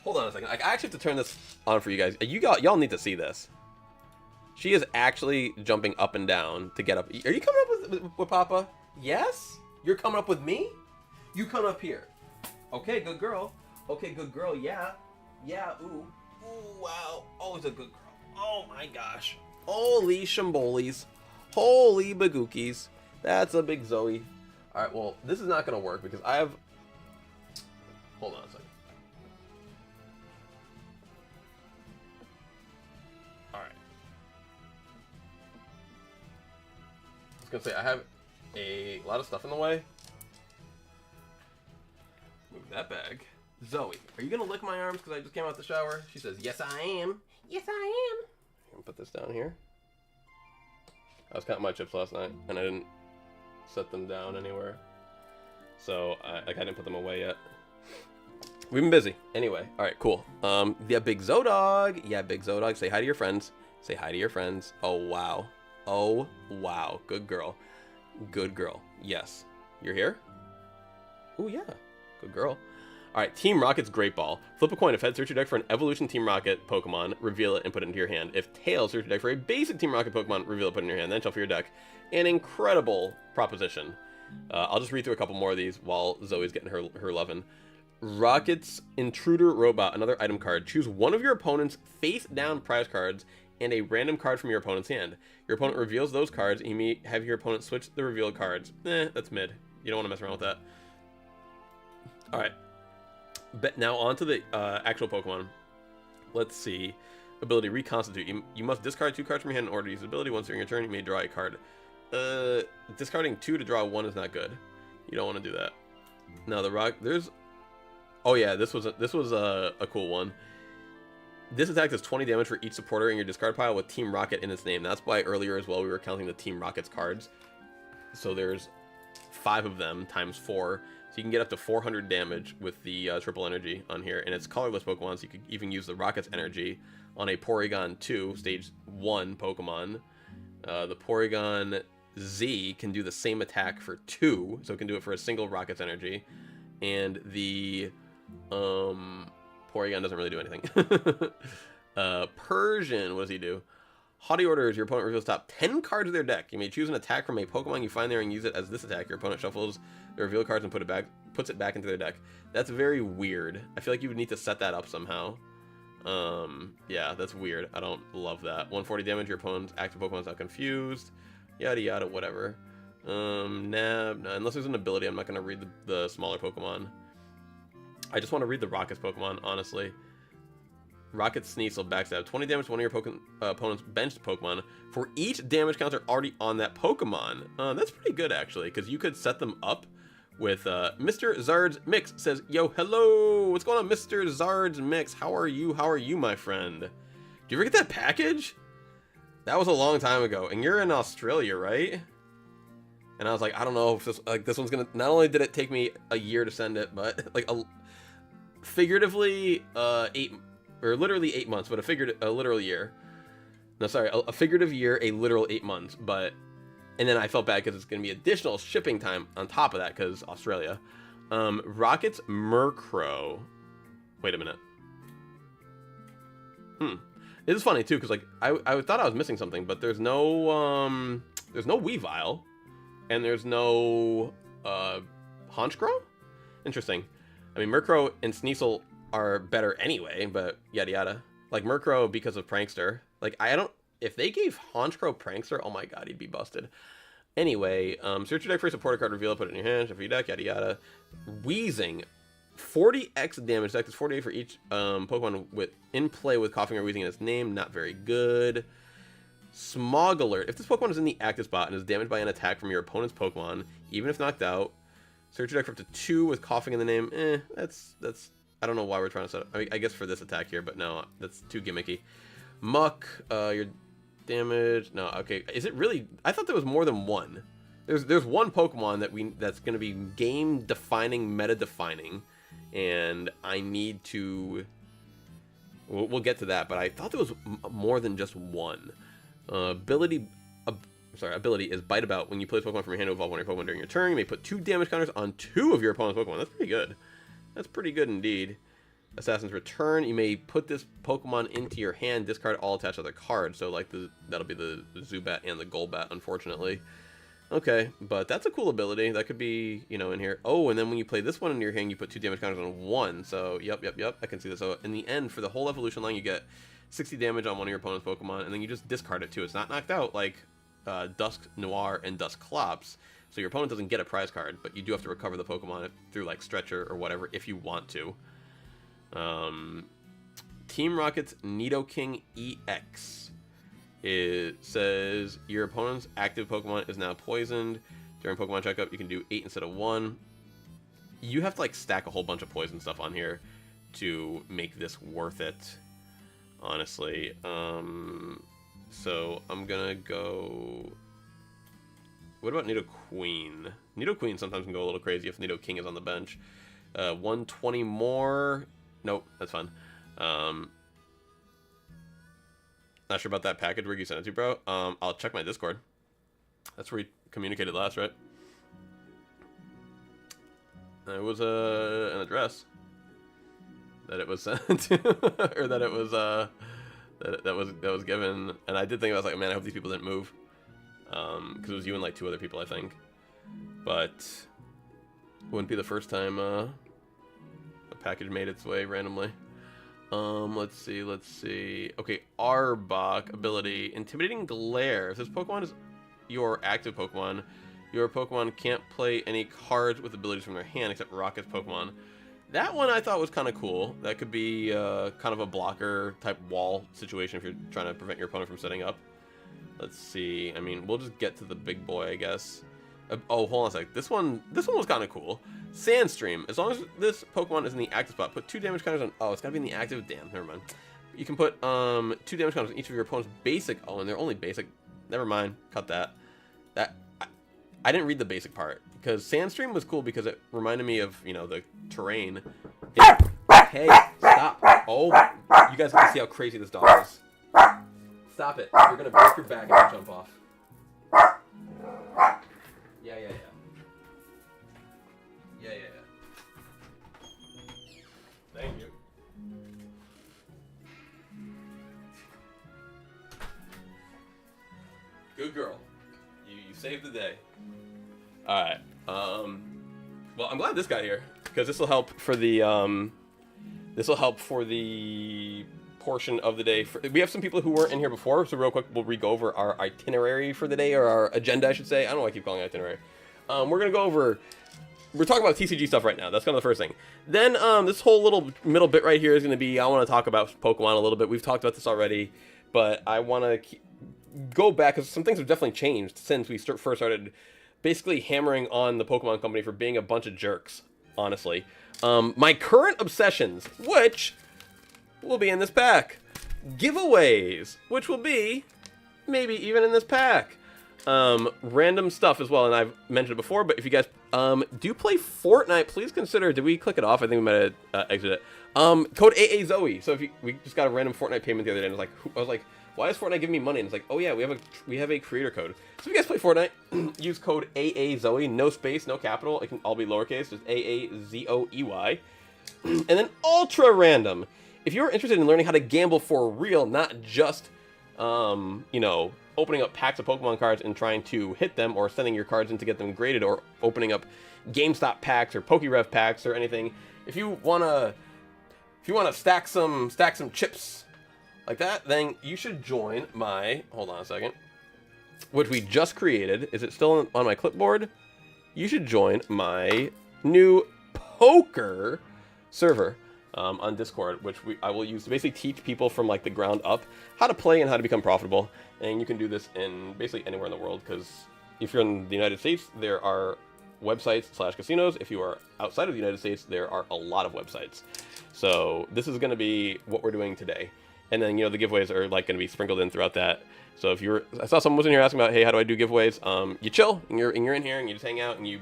Hold on a second. I actually have to turn this on for you guys. Y'all need to see this. She is actually jumping up and down to get up. Are you coming up with Papa? Yes? You're coming up with me? You come up here. Okay, good girl. Okay, good girl. Yeah. Yeah. Ooh. Ooh, wow. Oh, it's a good girl. Oh my gosh. Holy shambolies. Holy bagookies. That's a big Zoe. Alright, well, this is not going to work because I have... Hold on a second. Alright. I was going to say, I have a lot of stuff in the way. Move that bag. Zoe, are you going to lick my arms because I just came out the shower? She says, yes, I am. Yes, I am. I'm going to put this down here. I was counting my chips last night, and I didn't set them down anywhere. So, I didn't put them away yet. We've been busy. Anyway, alright, cool. Yeah, Big Zodog. Yeah, Big Zodog. Say hi to your friends. Say hi to your friends. Oh, wow. Oh, wow. Good girl. Good girl. Yes. You're here? Oh, yeah. Good girl. Alright, Team Rocket's Great Ball. Flip a coin. If head, search your deck for an Evolution Team Rocket Pokemon, reveal it, and put it into your hand. If tails, search your deck for a basic Team Rocket Pokemon, reveal it, put it in your hand, then shuffle your deck. An incredible proposition. I'll just read through a couple more of these while Zoe's getting her lovin'. Rocket's Intruder Robot, another item card. Choose one of your opponent's face-down prize cards and a random card from your opponent's hand. Your opponent reveals those cards, and you may have your opponent switch the revealed cards. That's mid. You don't want to mess around with that. Alright. Now on to the actual Pokemon. Let's see. Ability, Reconstitute. You must discard 2 cards from your hand in order to use the ability. Once during your turn, you may draw a card. Discarding 2 to draw 1 is not good. You don't want to do that. Now there's... Oh yeah, this was a cool one. This attack does 20 damage for each supporter in your discard pile with Team Rocket in its name. That's why earlier as well we were counting the Team Rocket's cards. So there's 5 of them times 4. So you can get up to 400 damage with the triple energy on here. And it's colorless Pokemon, so you could even use the Rocket's energy on a Porygon 2, stage 1 Pokemon. The Porygon Z can do the same attack for 2, so it can do it for a single Rocket's energy. And the Porygon doesn't really do anything. Persian, what does he do? Haughty Orders, your opponent reveals top 10 cards of their deck. You may choose an attack from a Pokemon you find there and use it as this attack. Your opponent shuffles the revealed cards and puts it back into their deck. That's very weird. I feel like you would need to set that up somehow. Yeah, that's weird. I don't love that. 140 damage, your opponent's active Pokemon's not confused. Yada yada, whatever. Nah, unless there's an ability, I'm not going to read the smaller Pokemon. I just want to read the Rocket's Pokemon, honestly. Rocket Sneasel backstab. 20 damage to one of your opponent's benched Pokemon for each damage counter already on that Pokemon. That's pretty good, actually, because you could set them up with Mr. Zard's Mix says, yo, hello. What's going on, Mr. Zard's Mix? How are you? How are you, my friend? Did you ever get that package? That was a long time ago. And you're in Australia, right? And I was like, I don't know if this one's gonna. Not only did it take me a year to send it, but like figuratively literally 8 months, but a literal year. No, sorry, a figurative year, a literal 8 months. But and then I felt bad because it's gonna be additional shipping time on top of that because Australia. Rocket's Murkrow. Wait a minute. This is funny too because like I thought I was missing something, but there's no Weavile. And there's no Honchkrow? Interesting. I mean, Murkrow and Sneasel are better anyway, but yada yada. Like Murkrow because of Prankster. Like, I don't... If they gave Honchkrow Prankster, oh my god, he'd be busted. Anyway, search your deck for a supporter card, reveal it, put it in your hand, shuffle your deck, yada yada. Wheezing. 40x damage. Deck is 48 for each Pokemon with in play with coughing or wheezing in its name. Not very good. Smog Alert. If this Pokemon is in the active spot and is damaged by an attack from your opponent's Pokemon, even if knocked out, search your deck for up to 2 with coughing in the name. That's I don't know why we're trying to set up. I mean, I guess for this attack here, but no, that's too gimmicky. Muck. Your damage. No, okay. Is it really? I thought there was more than one. There's one Pokemon that's going to be game defining, meta defining, and I need to. We'll get to that, but I thought there was more than just one. Ability is Bite About. When you play Pokemon from your hand to evolve one of your Pokemon during your turn, you may put 2 damage counters on 2 of your opponent's Pokemon. That's pretty good. That's pretty good indeed. Assassin's Return. You may put this Pokemon into your hand, discard all attached other cards. So like that'll be the Zubat and the Golbat, unfortunately. Okay, but that's a cool ability. That could be, you know, in here. Oh, and then when you play this one in your hand, you put 2 damage counters on 1. So, yep. I can see this. So, in the end, for the whole evolution line, you get 60 damage on one of your opponent's Pokemon, and then you just discard it too. It's not knocked out like Dusk Noir and Dusk Clops. So, your opponent doesn't get a prize card, but you do have to recover the Pokemon through like Stretcher or whatever if you want to. Team Rocket's Nidoking EX. It says your opponent's active Pokemon is now poisoned. During Pokemon checkup, you can do 8 instead of 1. You have to like stack a whole bunch of poison stuff on here to make this worth it, honestly. So I'm gonna go. What about Nidoqueen? Nidoqueen sometimes can go a little crazy if Nidoking is on the bench. 120 more. Nope, that's fine. Not sure about that package where you sent it to, bro. I'll check my Discord. That's where we communicated last, right? There was an address that it was sent to, or that it was that was given. And I did think, I was like, man, I hope these people didn't move, because it was you and like 2 other people, I think. But it wouldn't be the first time a package made its way randomly. Let's see. Okay, Arbok ability. Intimidating Glare. If this Pokemon is your active Pokemon, your Pokemon can't play any cards with abilities from their hand except Rocket's Pokemon. That one I thought was kind of cool. That could be kind of a blocker type wall situation if you're trying to prevent your opponent from setting up. Let's see. I mean, we'll just get to the big boy, I guess. Oh, hold on a sec. This one was kind of cool. Sandstream. As long as this Pokemon is in the active spot, put 2 damage counters on. Oh, it's gotta be in the active. Damn, never mind. You can put 2 damage counters on each of your opponent's basic. Oh, and they're only basic. Never mind. Cut that. I didn't read the basic part because Sandstream was cool because it reminded me of, you know, the terrain. Hey, stop! Oh, you guys can see how crazy this dog is. Stop it! You're gonna break your back if you jump off. Yeah. Thank you. Good girl. You saved the day. All right. Well, I'm glad this got here because this will help for the portion of the day. We have some people who weren't in here before, so real quick, we'll re-go over our itinerary for the day, or our agenda, I should say. I don't know why I keep calling it itinerary. We're gonna go over. We're talking about TCG stuff right now. That's kind of the first thing. Then this whole little middle bit right here is going to be, I want to talk about Pokemon a little bit. We've talked about this already, but I want to go back because some things have definitely changed since we first started basically hammering on the Pokemon Company for being a bunch of jerks, honestly. My current obsessions, which will be in this pack. Giveaways, which will be maybe even in this pack. Random stuff as well, and I've mentioned it before, but if you guys do play Fortnite, please consider, did we click it off? I think we might have exited it. Code AA Zoe. So if we just got a random Fortnite payment the other day, and I was like, why is Fortnite giving me money? And it's like, oh yeah, we have a creator code. So if you guys play Fortnite, use code AA Zoe, no space, no capital. It can all be lowercase, just AAZOEY. And then ultra random. If you're interested in learning how to gamble for real, not just you know, opening up packs of Pokemon cards and trying to hit them, or sending your cards in to get them graded, or opening up GameStop packs or PokeRev packs or anything. If you wanna stack some chips like that, then you should join my, hold on a second, which we just created. Is it still on my clipboard? You should join my new poker server on Discord, which I will use to basically teach people from like the ground up how to play and how to become profitable. And you can do this in basically anywhere in the world, because if you're in the United States, there are websites / casinos. If you are outside of the United States, there are a lot of websites. So this is going to be what we're doing today. And then, you know, the giveaways are like going to be sprinkled in throughout that. So if you're, I saw someone was in here asking about, hey, how do I do giveaways? You chill, and you're in here, and you just hang out, and you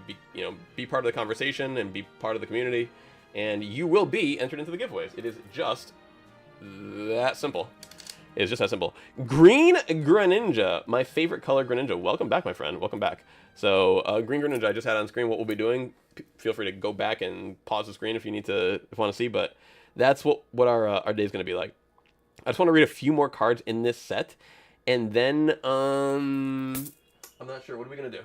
be part of the conversation and be part of the community, and you will be entered into the giveaways. It is just that simple. It's just that simple. Green Greninja, my favorite color Greninja. Welcome back, my friend. Welcome back. So Green Greninja, I just had on screen what we'll be doing. Feel free to go back and pause the screen if you need to, if you want to see. But that's what our day is going to be like. I just want to read a few more cards in this set, and then I'm not sure. What are we gonna do?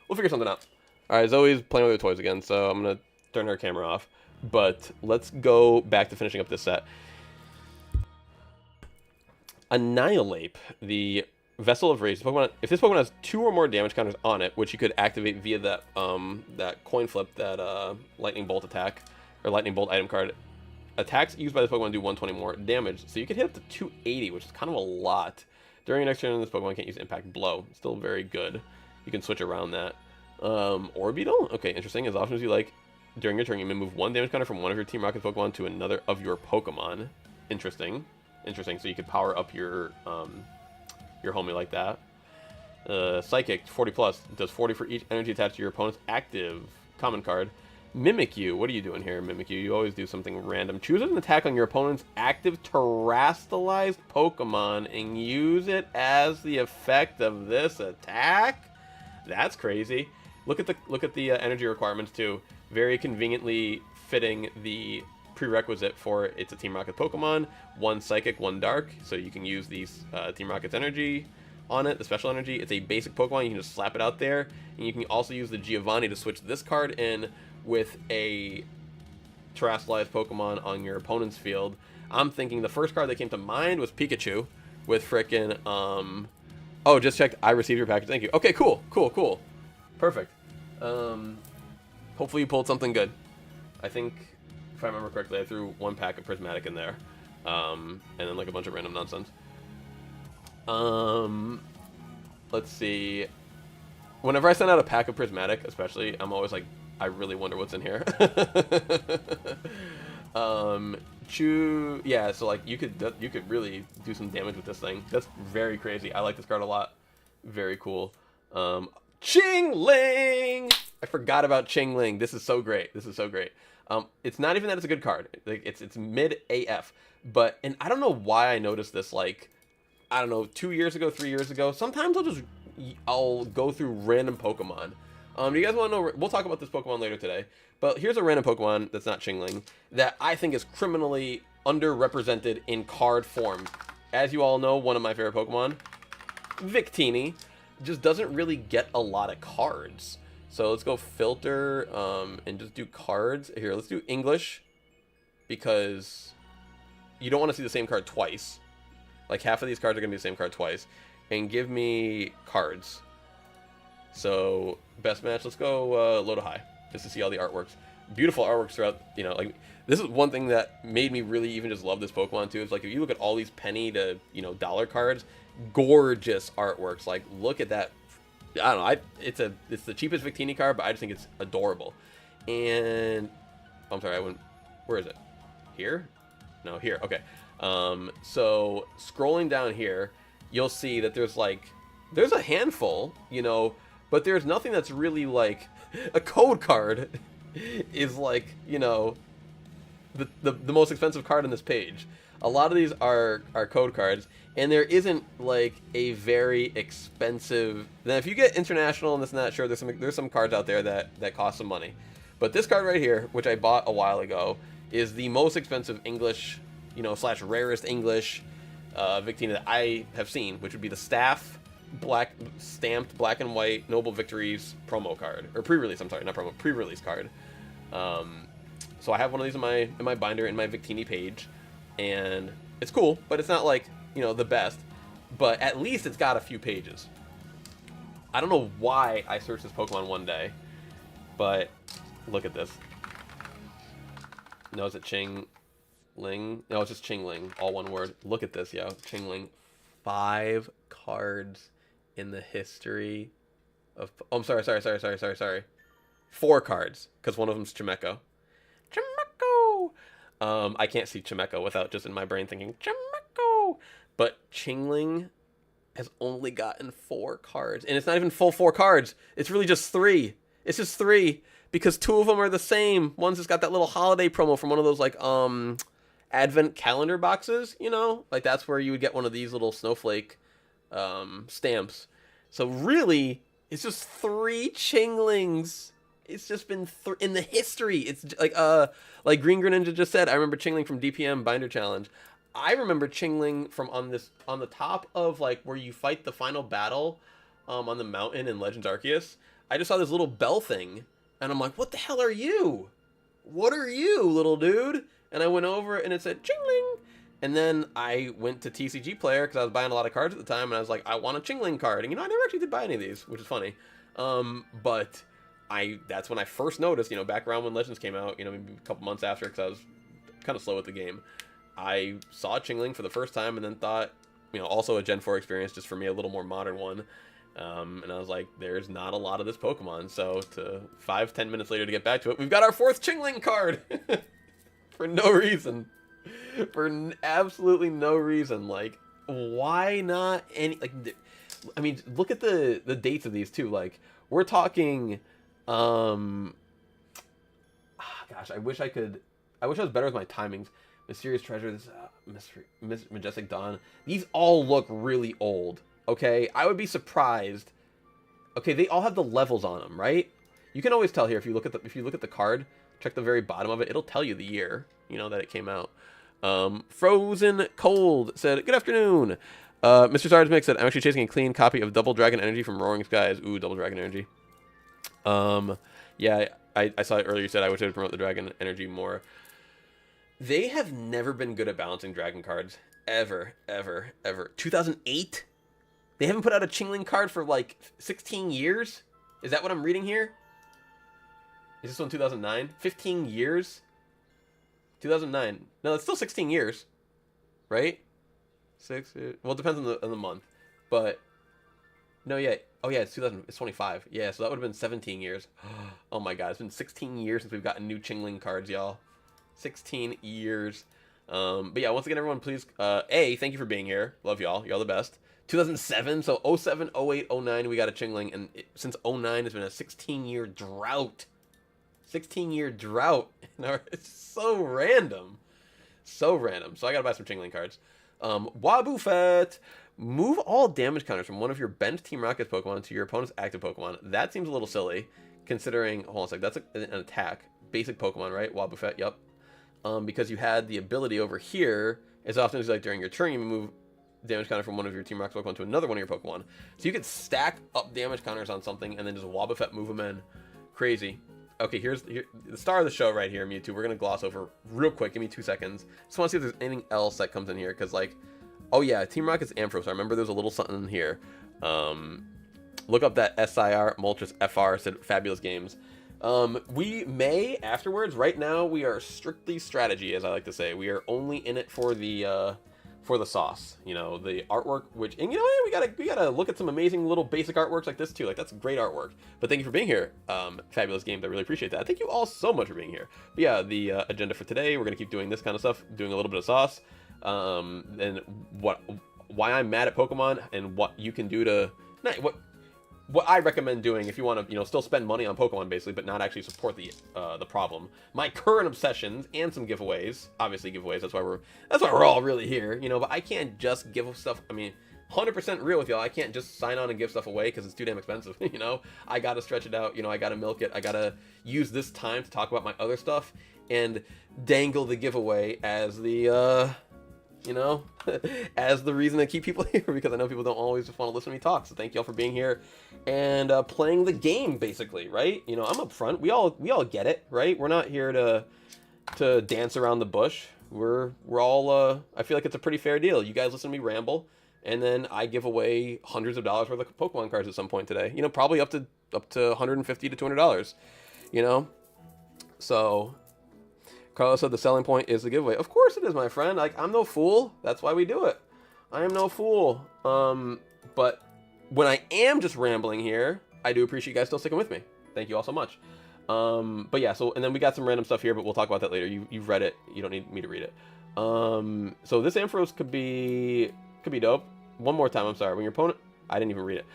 We'll figure something out. All right, Zoe's playing with her toys again, so I'm gonna turn her camera off. But let's go back to finishing up this set. Annihilate, the Vessel of Rage. Pokemon, if this Pokemon has 2 or more damage counters on it, which you could activate via that that coin flip, that Lightning Bolt attack or Lightning Bolt item card. Attacks used by this Pokemon do 120 more damage, so you can hit up to 280, which is kind of a lot. During your next turn, this Pokemon can't use Impact Blow. Still very good. You can switch around that. Orbeetle? Okay, interesting. As often as you like, during your turn, you may move 1 damage counter from one of your Team Rocket Pokemon to another of your Pokemon. Interesting. Interesting. So you could power up your homie like that. Psychic, 40 plus. It does 40 for each energy attached to your opponent's active common card. Mimikyu, what are you doing here, Mimikyu? You always do something random. Choose an attack on your opponent's active terastallized Pokemon and use it as the effect of this attack? That's crazy. Look at the energy requirements too. Very conveniently fitting the prerequisite for it's a Team Rocket Pokemon. 1 Psychic, 1 Dark, so you can use these Team Rocket's energy on it, the special energy. It's a basic Pokemon. You can just slap it out there, and you can also use the Giovanni to switch this card in with a terastallized Pokemon on your opponent's field. I'm thinking the first card that came to mind was Pikachu with frickin' oh, just checked. I received your package. Thank you. Okay, cool. Perfect. Hopefully you pulled something good. I think, if I remember correctly, I threw 1 pack of Prismatic in there. And then like a bunch of random nonsense. Let's see. Whenever I send out a pack of Prismatic, especially, I'm always like, I really wonder what's in here. Yeah, so like you could really do some damage with this thing. That's very crazy. I like this card a lot. Very cool. Chingling! I forgot about Chingling. This is so great. It's not even that it's a good card. Like it's mid AF. But and I don't know why I noticed this, like, I don't know, 2 years ago, 3 years ago. Sometimes I'll go through random Pokemon. Do you guys want to know? We'll talk about this Pokemon later today. But here's a random Pokemon that's not Chingling that I think is criminally underrepresented in card form. As you all know, one of my favorite Pokemon, Victini, just doesn't really get a lot of cards. So let's go filter and just do cards. Here, let's do English, because you don't want to see the same card twice. Like half of these cards are going to be the same card twice. And give me cards. So best match, let's go low to high, just to see all the artworks. Beautiful artworks throughout, you know, like this is one thing that made me really even just love this Pokemon too. It's like if you look at all these penny to, you know, dollar cards, gorgeous artworks. Like look at that. I don't know, it's the cheapest Victini card, but I just think it's adorable. And I'm sorry, where is it? Here? No, here. Okay. So scrolling down here, you'll see that there's a handful, you know, but there's nothing that's really like a code card is like, you know, the most expensive card on this page. A lot of these are code cards, and there isn't like a very expensive. Then if you get international and this and that, sure, there's some cards out there that cost some money. But this card right here, which I bought a while ago, is the most expensive English, you know, / rarest English Victini that I have seen, which would be the Staff stamped black and white Noble Victories promo card, or pre-release. I'm sorry, not promo, pre-release card. So I have one of these in my binder in my Victini page, and it's cool, but it's not like you know, the best, but at least it's got a few pages. I don't know why I searched this Pokemon one day, but look at this. No, is it Ching Ling? No, it's just Ching Ling, all one word. Look at this, yo. Ching Ling. 5 cards in the history of... Oh, I'm sorry. 4 cards, because one of them's Chimecho. Chimecho! I can't see Chimecho without just in my brain thinking, Chimecho! But Ching Ling has only gotten 4 cards. And it's not even full 4 cards. It's really just 3. It's just 3. Because 2 of them are the same. One's just got that little holiday promo from one of those, like, advent calendar boxes, you know? Like, that's where you would get one of these little snowflake stamps. So really, it's just 3 Chinglings. It's just been in the history. It's like Green Greninja just said, I remember Chingling from DPM Binder Challenge. I remember Chingling from on the top of, like, where you fight the final battle on the mountain in Legends Arceus. I just saw this little bell thing, and I'm like, what the hell are you? What are you, little dude? And I went over, and it said, Chingling! And then I went to TCGPlayer, because I was buying a lot of cards at the time, and I was like, I want a Chingling card. And, you know, I never actually did buy any of these, which is funny. But that's when I first noticed, you know, back around when Legends came out, you know, maybe a couple months after, because I was kind of slow at the game. I saw Chingling for the first time, and then thought, you know, also a Gen 4 experience, just for me, a little more modern one. And I was like, there's not a lot of this Pokemon, so to 5-10 minutes later to get back to it, we've got our 4th Chingling card! For no reason. For absolutely no reason. Like, why not any... Like, I mean, look at the dates of these, too. Like, we're talking... gosh, I wish I was better with my timings. Mysterious Treasures, Majestic Dawn. These all look really old. Okay, I would be surprised. Okay, they all have the levels on them, right? You can always tell here if you look at the card, check the very bottom of it. It'll tell you the year, you know, that it came out. Frozen Cold said, "Good afternoon." Mr. Sarge Mix said, "I'm actually chasing a clean copy of Double Dragon Energy from Roaring Skies." Ooh, Double Dragon Energy. Yeah, I saw it earlier. You said I wish I would promote the Dragon Energy more. They have never been good at balancing Dragon cards. Ever. 2008? They haven't put out a Chingling card for, like, 16 years? Is that what I'm reading here? Is this one 2009? 15 years? 2009. No, it's still 16 years. Right? 6 years. Well, it depends on the month. But, no, yeah. Oh, yeah, it's 2000. It's 25. Yeah, so that would have been 17 years. Oh, my God. It's been 16 years since we've gotten new Chingling cards, y'all. 16 years. But yeah, once again, everyone, please, thank you for being here. Love y'all. Y'all the best. 2007, so 07, 08, 09, we got a Chingling, and since 09, it's been a 16-year drought. 16-year drought. It's so random. So random. So I gotta buy some Chingling cards. Wabufet. Move all damage counters from one of your bench Team Rocket's Pokemon to your opponent's active Pokemon. That seems a little silly, considering, hold on a sec, that's an attack. Basic Pokemon, right? Wabufet, yep. Because you had the ability over here, as often as like during your turn, you move damage counter from one of your Team Rocket's Pokemon to another one of your Pokemon. So you could stack up damage counters on something and then just Wabufet move them in. Crazy. Okay, here's the star of the show right here, Mewtwo. We're going to gloss over real quick. Give me 2 seconds. Just want to see if there's anything else that comes in here. Because, like, oh, yeah, Team Rocket's Ampharos. I remember there's a little something in here. Look up that SIR, Moltres FR, said fabulous games. We may, afterwards, right now, we are strictly strategy, as I like to say. We are only in it for the sauce, you know, the artwork, which, and you know what, we gotta look at some amazing little basic artworks like this too. Like, that's great artwork. But thank you for being here. Fabulous games. I really appreciate that. Thank you all so much for being here. But yeah, the agenda for today, we're gonna keep doing this kind of stuff, doing a little bit of sauce, and why I'm mad at Pokemon, and what you can do to, what I recommend doing if you want to, you know, still spend money on Pokemon basically, but not actually support the problem. My current obsessions and some giveaways, obviously giveaways. That's why we're all really here, you know. But I can't just give stuff. I mean, 100% real with y'all. I can't just sign on and give stuff away because it's too damn expensive. You know, I gotta stretch it out. You know, I gotta milk it. I gotta use this time to talk about my other stuff and dangle the giveaway as the you know, as the reason to keep people here, because I know people don't always just want to listen to me talk. So thank y'all for being here and playing the game, basically, right? You know, I'm up front. We all get it, right? We're not here to dance around the bush. we're all, I feel like it's a pretty fair deal. You guys listen to me ramble, and then I give away hundreds of dollars worth of Pokemon cards at some point today. You know, probably up to $150 to $200, you know? So, Carlos said the selling point is the giveaway. Of course it is, my friend. Like, I'm no fool. That's why we do it. I am no fool. But when I am just rambling here, I do appreciate you guys still sticking with me. Thank you all so much. But yeah, so, and then we got some random stuff here, but we'll talk about that later. You've read it. You don't need me to read it. So this Ampharos could be dope. One more time, I'm sorry. When your opponent... I didn't even read it.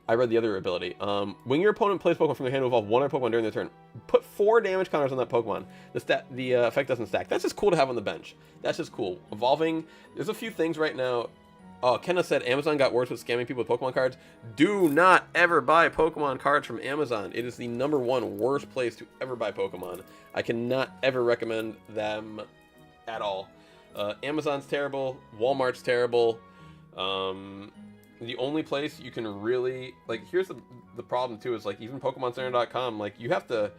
I read the other ability. When your opponent plays Pokemon from your hand to evolve one other Pokemon during their turn, put 4 damage counters on that Pokemon. The effect doesn't stack. That's just cool to have on the bench. That's just cool. Evolving... There's a few things right now... Oh, Kenna said Amazon got worse with scamming people with Pokemon cards. Do not ever buy Pokemon cards from Amazon. It is the #1 worst place to ever buy Pokemon. I cannot ever recommend them at all. Amazon's terrible. Walmart's terrible. The only place you can really... Like, here's the problem, too, is, like, even PokemonCenter.com, like, you have to...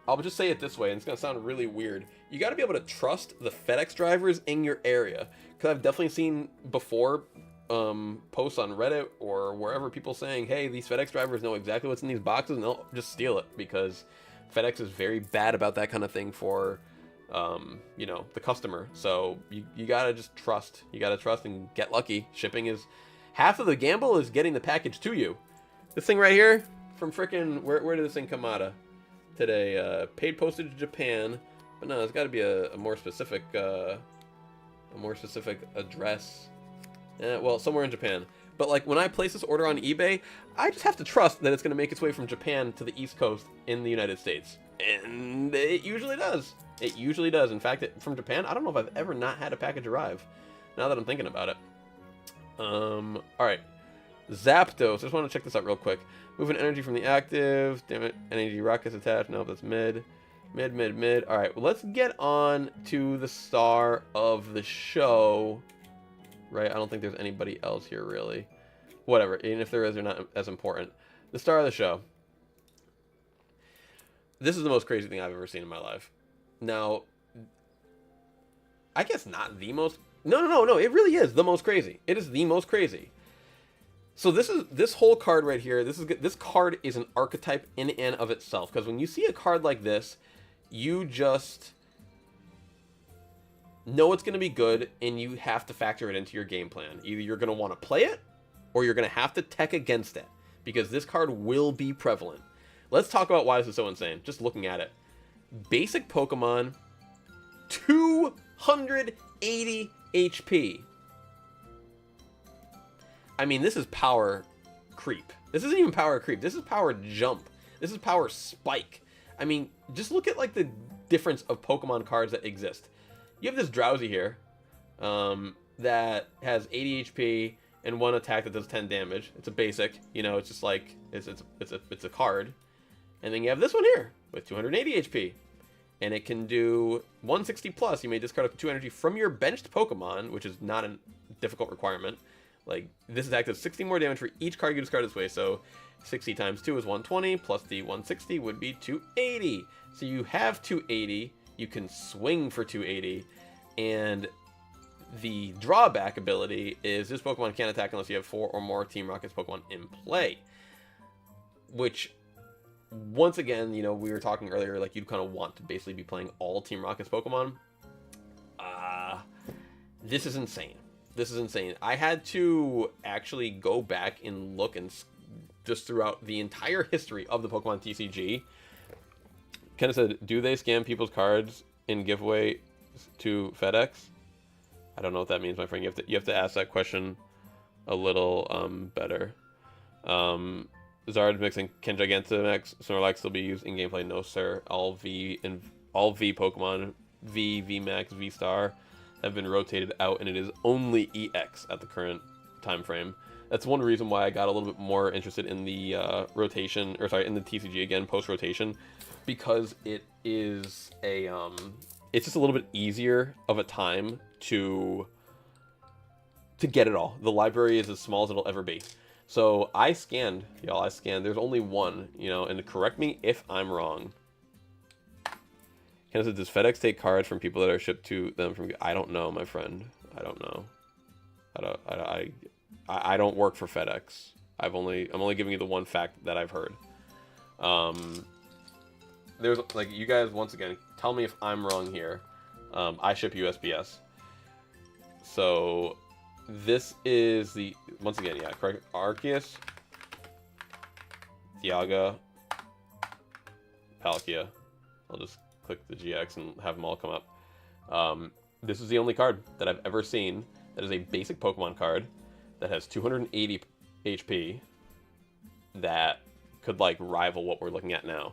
I'll just say it this way, and it's going to sound really weird. You got to be able to trust the FedEx drivers in your area. Because I've definitely seen before posts on Reddit or wherever people saying, hey, these FedEx drivers know exactly what's in these boxes, and they'll just steal it. Because FedEx is very bad about that kind of thing for, you know, the customer. So you got to just trust. You got to trust and get lucky. Shipping is... Half of the gamble is getting the package to you. This thing right here, from frickin'... Where did this thing come out of? Today, paid postage to Japan, but no, it's got to be a more specific address. Well, somewhere in Japan. But like when I place this order on eBay, I just have to trust that it's going to make its way from Japan to the East Coast in the United States, and it usually does. It usually does. In fact, from Japan, I don't know if I've ever not had a package arrive. Now that I'm thinking about it. All right. Zapdos. I just want to check this out real quick. Moving energy from the active. Damn it. Energy rockets attached. No, that's mid. Mid. All right. Well, let's get on to the star of the show. Right? I don't think there's anybody else here, really. Whatever. Even if there is, they're not as important. The star of the show. This is the most crazy thing I've ever seen in my life. Now, I guess not the most... No. It really is the most crazy. It is the most crazy. So this whole card right here. This card is an archetype in and of itself. Because when you see a card like this, you just know it's going to be good, and you have to factor it into your game plan. Either you're going to want to play it, or you're going to have to tech against it, because this card will be prevalent. Let's talk about why this is so insane. Just looking at it, basic Pokemon, 280 HP. I mean, this is power creep. This isn't even power creep. This is power jump. This is power spike. I mean, just look at like the difference of Pokemon cards that exist. You have this Drowsy here that has 80 HP and 1 attack that does 10 damage. It's a basic, you know, it's just like it's a card. And then you have this one here with 280 HP. And it can do 160 plus. You may discard up to 2 energy from your benched Pokemon, which is not a difficult requirement. Like, this attack does 60 more damage for each card you discard this way. So 60 times 2 is 120, plus the 160 would be 280. So you have 280, you can swing for 280, and the drawback ability is this Pokemon can't attack unless you have 4 or more Team Rocket's Pokemon in play. Which, once again, you know, we were talking earlier, like, you'd kind of want to basically be playing all Team Rocket's Pokemon. This is insane. This is insane. I had to actually go back and look and just throughout the entire history of the Pokemon TCG. Ken said, do they scam people's cards in giveaway to FedEx? I don't know what that means, my friend. You have to ask that question a little better. Zard mixing Ken Gigantamax Snorlax still be used in gameplay? No, sir. All V Pokemon, V Max, V Star have been rotated out, and it is only EX at the current time frame. That's one reason why I got a little bit more interested in the rotation, or sorry, in the TCG again post rotation, because it is a it's just a little bit easier of a time to get it all. The library is as small as it'll ever be. So I scanned, y'all. I scanned. There's only one, you know, and correct me if I'm wrong. Ken says, does FedEx take cards from people that are shipped to them from? I don't know, my friend. I don't know. I don't work for FedEx. I'm only giving you the one fact that I've heard. There's like, you guys, once again, tell me if I'm wrong here. I ship USPS. So this is the, once again, yeah, correct. Arceus, Thiaga, Palkia. I'll just click the GX and have them all come up. This is the only card that I've ever seen that is a basic Pokemon card that has 280 HP that could like rival what we're looking at now.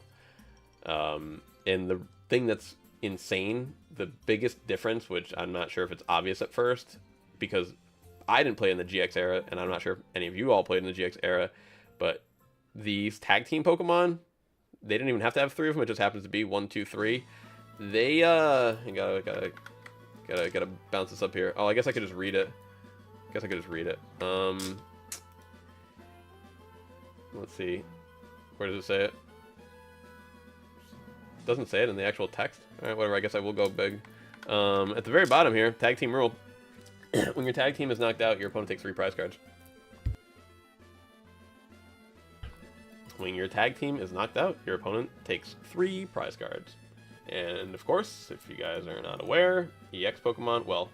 And the thing that's insane, the biggest difference, which I'm not sure if it's obvious at first, because I didn't play in the GX era, and I'm not sure if any of you all played in the GX era, but these tag team Pokemon, they didn't even have to have 3 of them. It just happens to be 1, 2, 3. They gotta bounce this up here. Oh, I guess I could just read it. Let's see. Where does it say it? Doesn't say it in the actual text. All right, whatever. I guess I will go big. At the very bottom here, tag team rule. When your tag team is knocked out, your opponent takes 3 prize cards. When your tag team is knocked out, your opponent takes 3 prize cards. And of course, if you guys are not aware, EX Pokemon, well,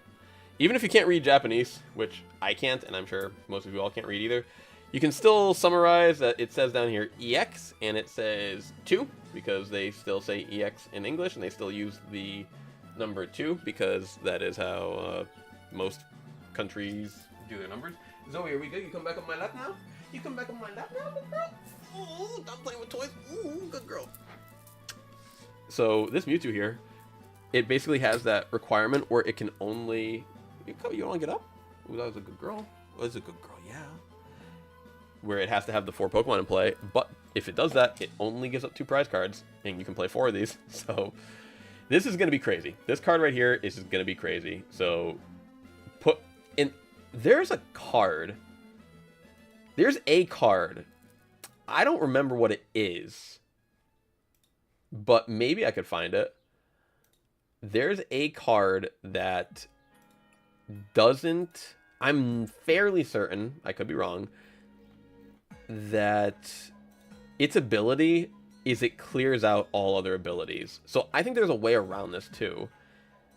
even if you can't read Japanese, which I can't, and I'm sure most of you all can't read either, you can still summarize that it says down here EX, and it says 2, because they still say EX in English, and they still use the number 2, because that is how most countries do their numbers. Zoe, are we good? You come back on my lap now? You come back on my lap now, good girl? Ooh, stop playing with toys. Ooh, good girl. So this Mewtwo here, it basically has that requirement where it can only... You want to get up? Ooh, that was a good girl. That was a good girl, yeah. Where it has to have the 4 Pokemon in play, but if it does that, it only gives up 2 prize cards, and you can play 4 of these. So this is going to be crazy. This card right here is going to be crazy. So put in... There's a card. There's a card. I don't remember what it is, but maybe I could find it. There's a card that doesn't... I'm fairly certain, I could be wrong, that its ability is it clears out all other abilities. So I think there's a way around this too.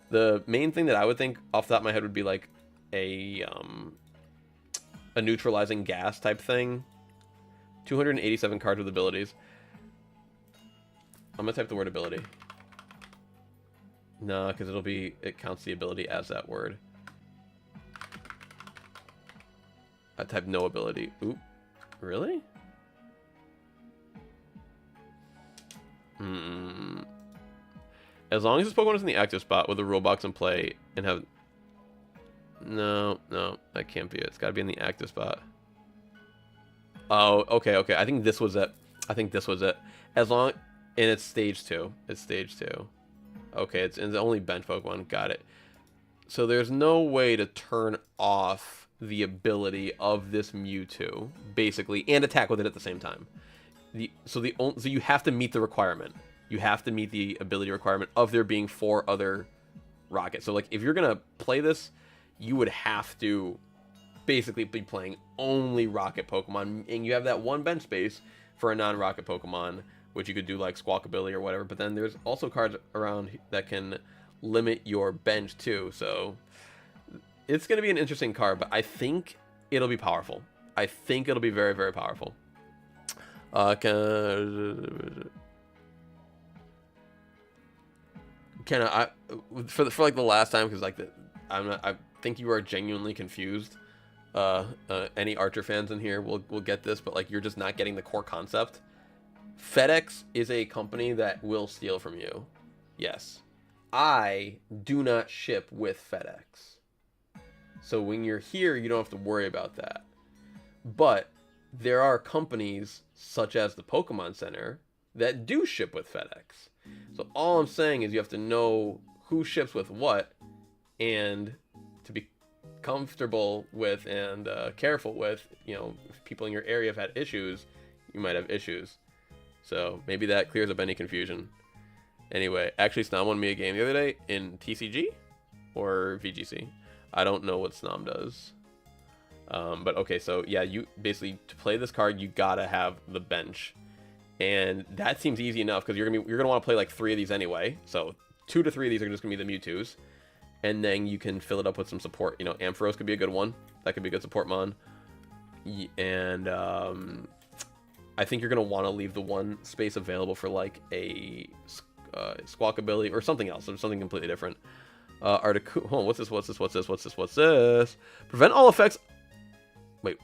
The main thing that I would think off the top of my head would be like a neutralizing gas type thing. 287 cards with abilities. I'm gonna type the word ability. No, because it counts the ability as that word. I type no ability. Oop. Really? As long as this Pokemon is in the active spot with a rule box in play and have... No, that can't be it. It's gotta be in the active spot. Oh, okay. I think this was it. As long... And it's stage 2. Okay, it's only bench Pokemon. Got it. So there's no way to turn off the ability of this Mewtwo, basically, and attack with it at the same time. So you have to meet the requirement. You have to meet the ability requirement of there being 4 other rockets. So like, if you're gonna play this, you would have to basically be playing only rocket Pokemon, and you have that 1 bench space for a non-rocket Pokemon, which you could do like Squawkabilly or whatever. But then there's also cards around that can limit your bench too. So it's going to be an interesting card, but I think it'll be powerful. I think it'll be very, very powerful. For like the last time, because like I think you are genuinely confused. Any Archer fans in here will get this, but like, you're just not getting the core concept. FedEx is a company that will steal from you. Yes. I do not ship with FedEx. So when you're here, you don't have to worry about that. But there are companies such as the Pokemon Center that do ship with FedEx. So all I'm saying is you have to know who ships with what, and to be comfortable with and careful with, you know, if people in your area have had issues, you might have issues. So maybe that clears up any confusion. Anyway, actually, Snom won me a game the other day in TCG or VGC. I don't know what Snom does. But okay, so yeah, you basically, to play this card, you gotta have the bench. And that seems easy enough because you're gonna want to play like 3 of these anyway. So 2 to 3 of these are just gonna be the Mewtwo's. And then you can fill it up with some support. You know, Ampharos could be a good one. That could be a good support mon. And I think you're going to want to leave the one space available for like a Squawk ability or something else. Or something completely different. Articuno. Oh, what's this? Prevent all effects. Wait.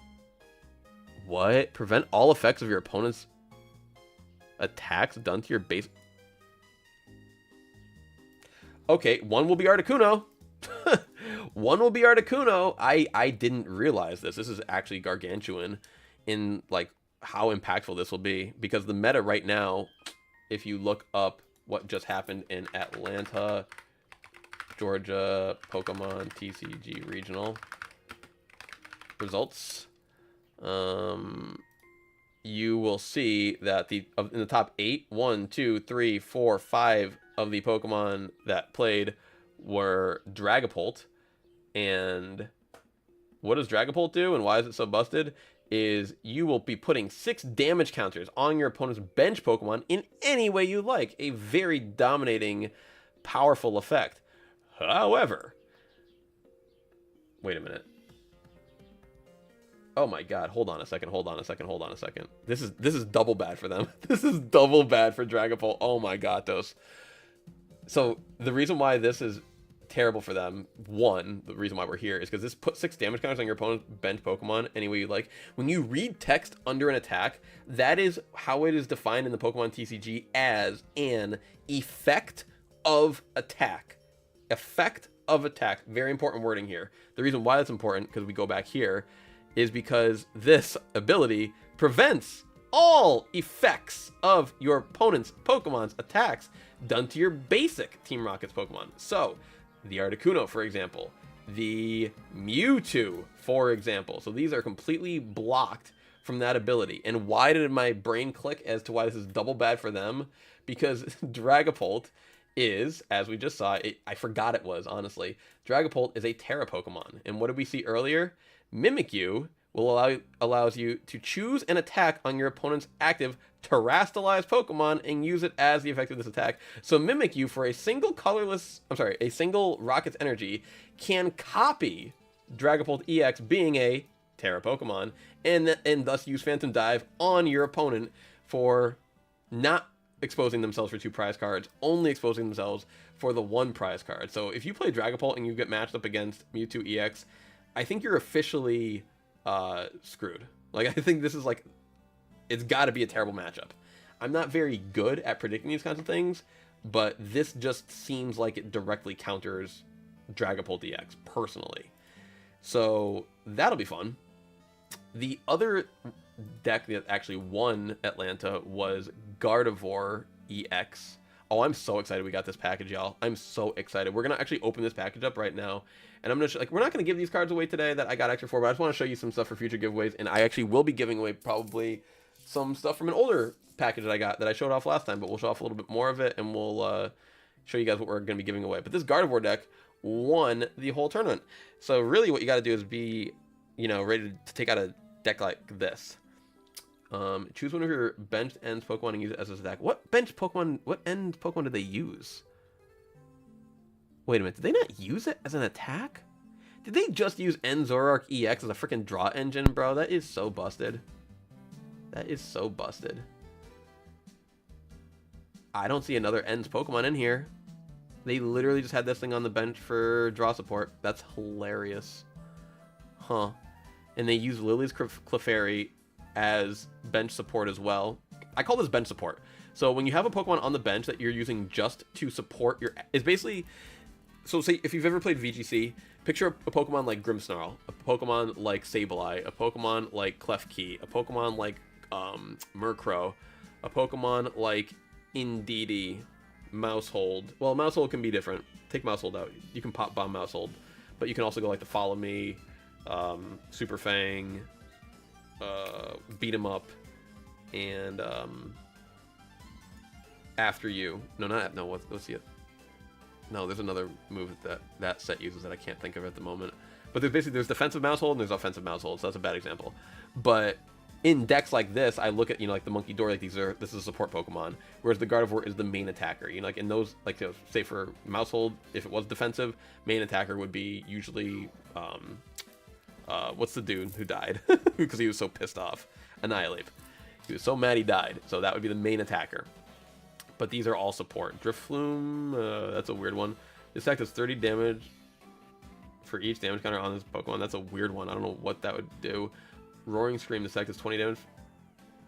What? Prevent all effects of your opponent's attacks done to your base. Okay, one will be Articuno. One will be Articuno. I didn't realize this. This is actually gargantuan in like how impactful this will be, because the meta right now, if you look up what just happened in Atlanta, Georgia, Pokemon TCG regional results, you will see that in the top 8, 1, 2, 3, 4, 5 of the Pokemon that played were Dragapult. And what does Dragapult do and why is it so busted? Is you will be putting 6 damage counters on your opponent's bench Pokemon in any way you like. A very dominating, powerful effect. However, wait a minute. Oh my god, hold on a second. This is double bad for them. This is double bad for Dragapult. Oh my gatos. So the reason why this is terrible for them, the reason why we're here, is because this puts 6 damage counters on your opponent's bench Pokemon any way you like. When you read text under an attack, that is how it is defined in the Pokemon TCG, as an effect of attack. Effect of attack. Very important wording here. The reason why that's important, because we go back here, is because this ability prevents all effects of your opponent's Pokemon's attacks done to your basic Team Rocket's Pokemon. So, the Articuno, for example, the Mewtwo, for example. So these are completely blocked from that ability. And why did my brain click as to why this is double bad for them? Because Dragapult is, as we just saw, I forgot it was, honestly. Dragapult is a Terra Pokemon. And what did we see earlier? Mimikyu will allows you to choose an attack on your opponent's active terrestrialized Pokemon and use it as the effect of this attack. So Mimikyu, for a single Rocket's energy, can copy Dragapult EX being a Terra Pokemon and thus use Phantom Dive on your opponent for not exposing themselves for 2 prize cards, only exposing themselves for the 1 prize card. So if you play Dragapult and you get matched up against Mewtwo EX, I think you're officially screwed. Like, I think this is like, it's got to be a terrible matchup. I'm not very good at predicting these kinds of things, but this just seems like it directly counters Dragapult EX, personally. So that'll be fun. The other deck that actually won Atlanta was Gardevoir EX. Oh, I'm so excited we got this package, y'all. I'm so excited. We're going to actually open this package up right now. And I'm going to, we're not going to give these cards away today that I got extra for, but I just want to show you some stuff for future giveaways. And I actually will be giving away probably some stuff from an older package that I got that I showed off last time, but we'll show off a little bit more of it, and we'll show you guys what we're going to be giving away. But this Gardevoir deck won the whole tournament. So really what you got to do is be, ready to take out a deck like this. Choose one of your benched ends Pokemon and use it as an attack. What end Pokemon did they use? Wait a minute, did they not use it as an attack? Did they just use Zoroark EX as a freaking draw engine, bro? That is so busted. That is so busted. I don't see another Ends Pokemon in here. They literally just had this thing on the bench for draw support. That's hilarious. Huh. And they use Lily's Clefairy as bench support as well. I call this bench support. So when you have a Pokemon on the bench that you're using just to support your... It's basically... So say if you've ever played VGC, picture a Pokemon like Grimmsnarl, a Pokemon like Sableye, a Pokemon like Klefki, a Pokemon like Murkrow, a Pokemon like Indeedee, Mousehold. Well, Mousehold can be different. Take Mousehold out. You can pop bomb Mousehold. But you can also go like the Follow Me, Super Fang, Beat 'em Up, and after you. No, not no. Let's see it. No, there's another move that set uses that I can't think of at the moment. But there's defensive mouse hold and there's offensive mouse hold, so that's a bad example. But in decks like this, I look at, you know, like the Monkey Door, like this is a support Pokemon, whereas the Gardevoir is the main attacker. You know, like in those, like, you know, say for mouse hold, if it was defensive, main attacker would be usually what's the dude who died because he was so pissed off? Annihilate. He was so mad he died, so that would be the main attacker. But these are all support. Drifloon, that's a weird one. This attack does 30 damage for each damage counter on this Pokemon. That's a weird one. I don't know what that would do. Roaring Scream, this attack does 20 damage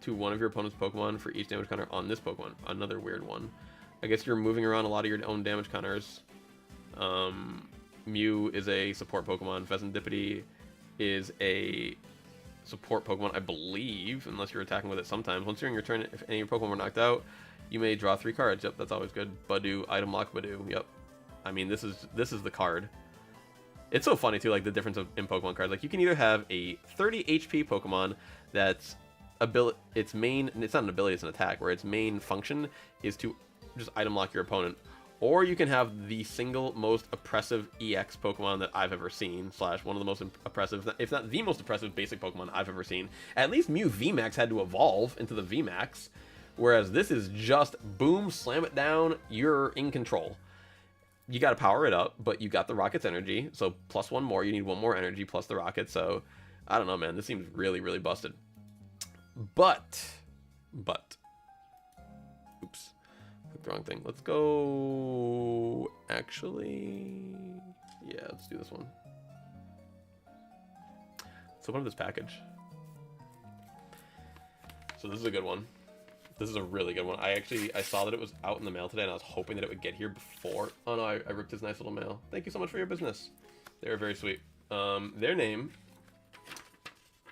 to one of your opponent's Pokemon for each damage counter on this Pokemon. Another weird one. I guess you're moving around a lot of your own damage counters. Mew is a support Pokemon. Pheasantipity is a support Pokemon, I believe, unless you're attacking with it sometimes. Once during your turn, if any of your Pokemon were knocked out, you may draw 3 cards. Yep, that's always good. Badoo, Item Lock Badoo. Yep. I mean, this is the card. It's so funny, too, like, the difference in Pokemon cards. Like, you can either have a 30 HP Pokemon that's its main, it's not an ability, it's an attack, where its main function is to just item lock your opponent. Or you can have the single most oppressive EX Pokemon that I've ever seen, / one of the most oppressive, if not the most oppressive basic Pokemon I've ever seen. At least Mew VMAX had to evolve into the VMAX, whereas this is just boom, slam it down, you're in control. You got to power it up, but you got the Rocket's energy, so plus 1 more. You need 1 more energy plus the Rocket, so I don't know, man. This seems really, really busted. But, oops, clicked the wrong thing. Let's go, actually, yeah, let's do this one. Let's open up this package. So this is a good one. This is a really good one. I saw that it was out in the mail today, and I was hoping that it would get here before. Oh no, I ripped his nice little mail. Thank you so much for your business. They're very sweet. Their name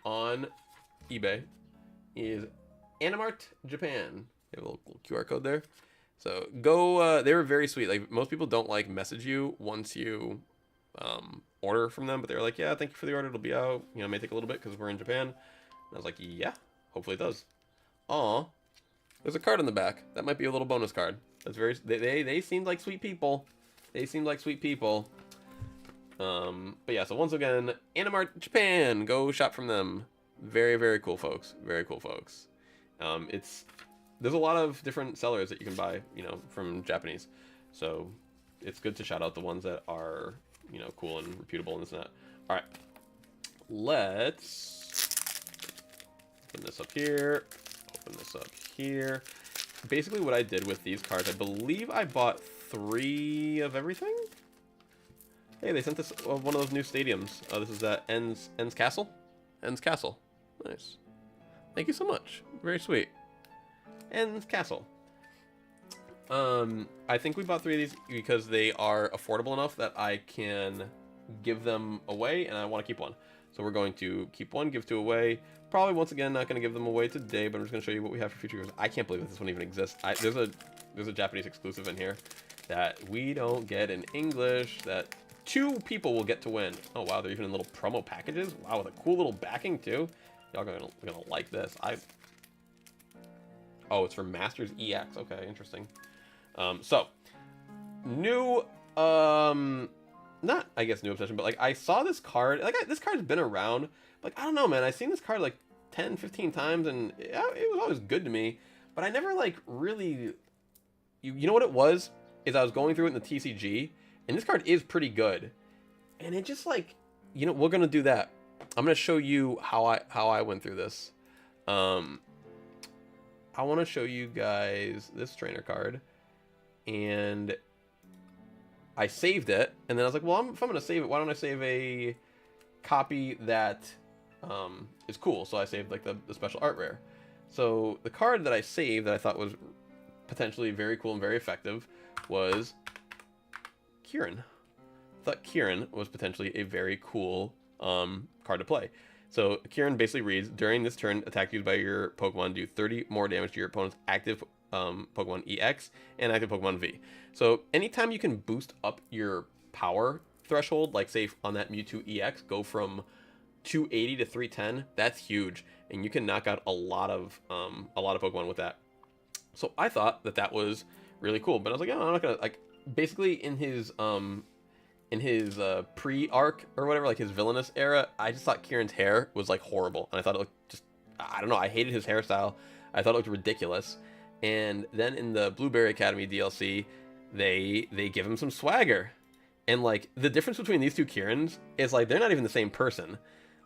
on eBay is Animart Japan. They have a little QR code there. So go, they were very sweet. Like, most people don't like message you once you order from them, but they were like, yeah, thank you for the order. It'll be out. You know, it may take a little bit because we're in Japan. And I was like, yeah, hopefully it does. Aw. There's a card on the back. That might be a little bonus card. That's very. They seemed like sweet people. They seemed like sweet people. But yeah. So once again, Animart Japan. Go shop from them. Very, very cool folks. Very cool folks. There's a lot of different sellers that you can buy, you know, from Japanese. So it's good to shout out the ones that are, you know, cool and reputable and this and that. All right. Let's open this up here. Open this up here. Basically what I did with these cards, I believe I bought 3 of everything. Hey, they sent us one of those new stadiums. This is Ends Castle. Ends Castle. Nice. Thank you so much. Very sweet. Ends Castle. I think we bought 3 of these because they are affordable enough that I can give them away, and I want to keep one. So we're going to keep 1, give 2 away. Probably, once again, not going to give them away today, but I'm just going to show you what we have for future years. I can't believe that this one even exists. There's a Japanese exclusive in here that we don't get in English, that 2 people will get to win. Oh, wow, they're even in little promo packages. Wow, with a cool little backing, too. Y'all gonna like this. Oh, it's for Masters EX. Okay, interesting. So, new, not, I guess, new obsession, but, like, I saw this card. Like, this card's been around. Like, I don't know, man. I've seen this card, like, 10, 15 times, and it was always good to me. But I never, like, really... You know what it was? Is I was going through it in the TCG, and this card is pretty good. And it just, like... You know, we're going to do that. I'm going to show you how I went through this. I want to show you guys this trainer card. And I saved it, and then I was like, well, if I'm going to save it, why don't I save a copy that is cool? So I saved, like, the special art rare. So the card that I saved that I thought was potentially very cool and very effective was Kieran. I thought Kieran was potentially a very cool card to play. So Kieran basically reads, during this turn, attack used by your Pokemon do 30 more damage to your opponent's active Pokemon EX and active Pokemon V. So anytime you can boost up your power threshold, like say on that Mewtwo EX, go from 280 to 310, that's huge, and you can knock out a lot of Pokemon with that. So I thought that that was really cool, but I was like, oh, I'm not gonna like. Basically, in his pre-arc or whatever, like his villainous era, I just thought Kieran's hair was like horrible, and I thought it looked just, I don't know, I hated his hairstyle. I thought it looked ridiculous. And then in the Blueberry Academy DLC, they give him some swagger, and like the difference between these two Kierans is like they're not even the same person.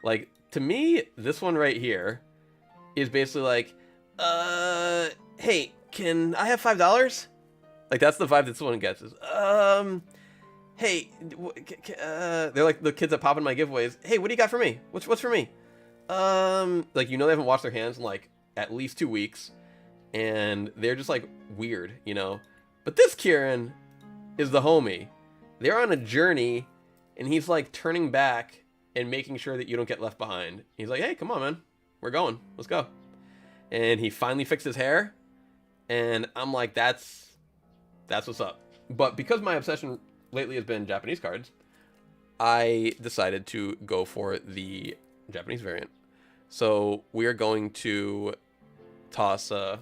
Like to me, this one right here is basically like, hey, can I have $5? Like that's the vibe that this one gets. Is hey, they're like the kids that pop in my giveaways. Hey, what do you got for me? What's for me? Like, you know, they haven't washed their hands in like at least 2 weeks, and they're just like weird, you know. But this Kieran is the homie. They're on a journey, and he's like turning back and making sure that you don't get left behind. He's like, hey, come on, man, we're going, let's go. And he finally fixed his hair, and I'm like, that's what's up. But because my obsession lately has been Japanese cards, I decided to go for the Japanese variant. So we are going to toss. We'll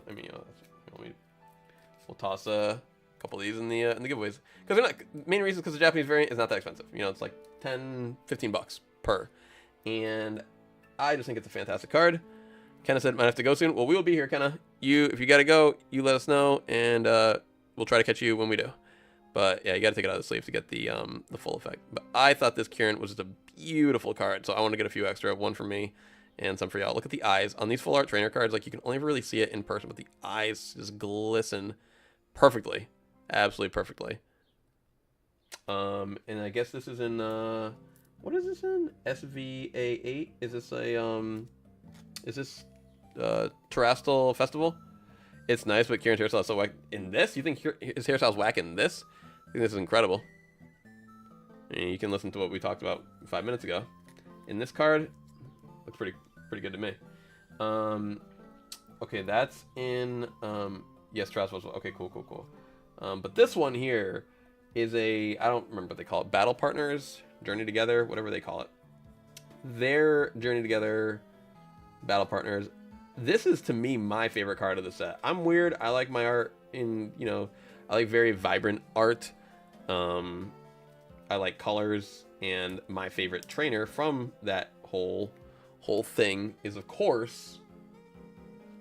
toss a couple of these in the giveaways, because they're not, main reason because the Japanese variant is not that expensive. You know, it's like 10-15 bucks per, and I just think it's a fantastic card. Kenna said might have to go soon. Well, we will be here, Kenna. If you gotta go, you let us know, and we'll try to catch you when we do. But yeah, you gotta take it out of the sleeve to get the full effect. But I thought this Kieran was just a beautiful card, so I want to get a few extra, one for me and some for y'all. Look at the eyes on these full art trainer cards. Like, you can only really see it in person, but the eyes just glisten perfectly, absolutely perfectly. And I guess this is in what is this in? SVA8? Is this a Terrestrial Festival? It's nice, but Kieran's hairstyle is so whack. In this, you think his hairstyle's whack in this? I think this is incredible. And you can listen to what we talked about 5 minutes ago. In this card, looks pretty good to me. Okay, that's in yes, Terrestrial. Okay, cool. But this one here is I don't remember what they call it. Battle Partners, Journey Together, whatever they call it. Their Journey Together, Battle Partners. This is, to me, my favorite card of the set. I'm weird. I like my art in, you know, I like very vibrant art. I like colors, and my favorite trainer from that whole thing is, of course,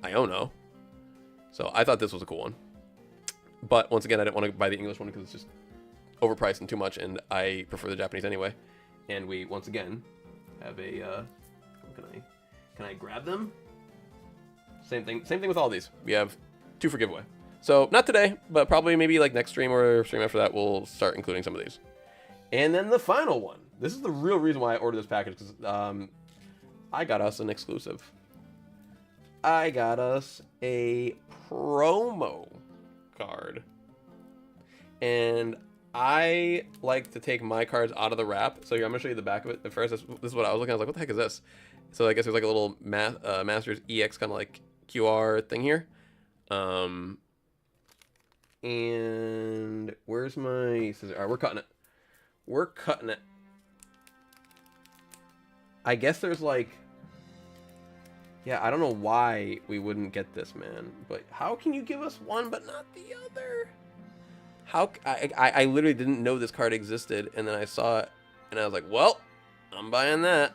Iono. So I thought this was a cool one. But once again, I didn't want to buy the English one because it's just overpriced and too much, and I prefer the Japanese anyway. And we, once again, have a, can I grab them? Same thing with all these. We have 2 for giveaway. So not today, but probably maybe like next stream or stream after that, we'll start including some of these. And then the final one. This is the real reason why I ordered this package, because I got us an exclusive. I got us a promo card. And I like to take my cards out of the wrap. So here, I'm going to show you the back of it. At first, this is what I was looking at. I was like, what the heck is this? So I guess there's like a little Masters EX kind of like QR thing here. And where's my scissors? All right, we're cutting it. I guess there's like, yeah, I don't know why we wouldn't get this, man. But how can you give us one but not the other? I literally didn't know this card existed, and then I saw it, and I was like, well, I'm buying that.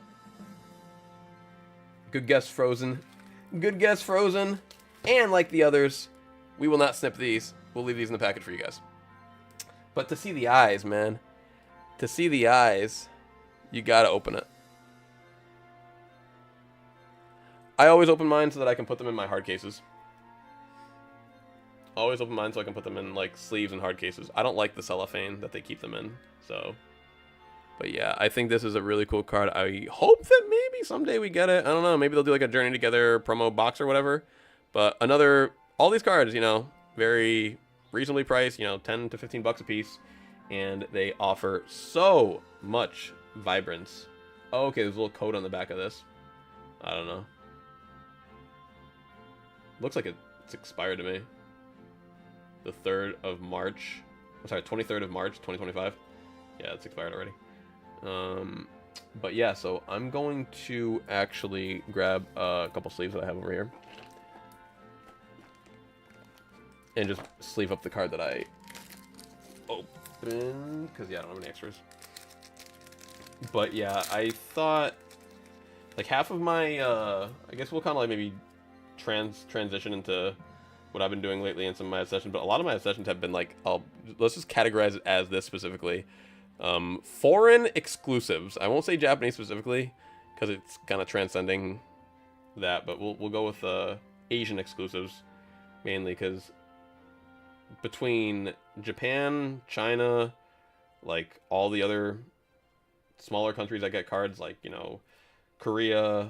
Good guess, Frozen. Good guess, Frozen. And like the others, we will not snip these. We'll leave these in the package for you guys. But to see the eyes, man. To see the eyes, you gotta open it. I always open mine so that I can put them in my hard cases. Always open mine so I can put them in like sleeves and hard cases. I don't like the cellophane that they keep them in, so. But yeah, I think this is a really cool card. I hope that maybe someday we get it. I don't know. Maybe they'll do like a Journey Together promo box or whatever. But all these cards, you know, very reasonably priced, you know, 10 to 15 bucks a piece. And they offer so much vibrance. Oh, okay, there's a little code on the back of this. I don't know. Looks like it's expired to me. The 3rd of March. I'm sorry, 23rd of March, 2025. Yeah, it's expired already. But yeah, so I'm going to actually grab a couple sleeves that I have over here. and just sleeve up the card that I opened, because yeah, I don't have any extras. But yeah, I thought like half of my I guess we'll kind of like maybe transition into what I've been doing lately in some of my sessions, but a lot of my sessions have been like, let's just categorize it as this specifically. Foreign exclusives. I won't say Japanese specifically because it's kind of transcending that, but we'll go with Asian exclusives mainly, because between Japan, China, like all the other smaller countries that get cards, like, you know, Korea,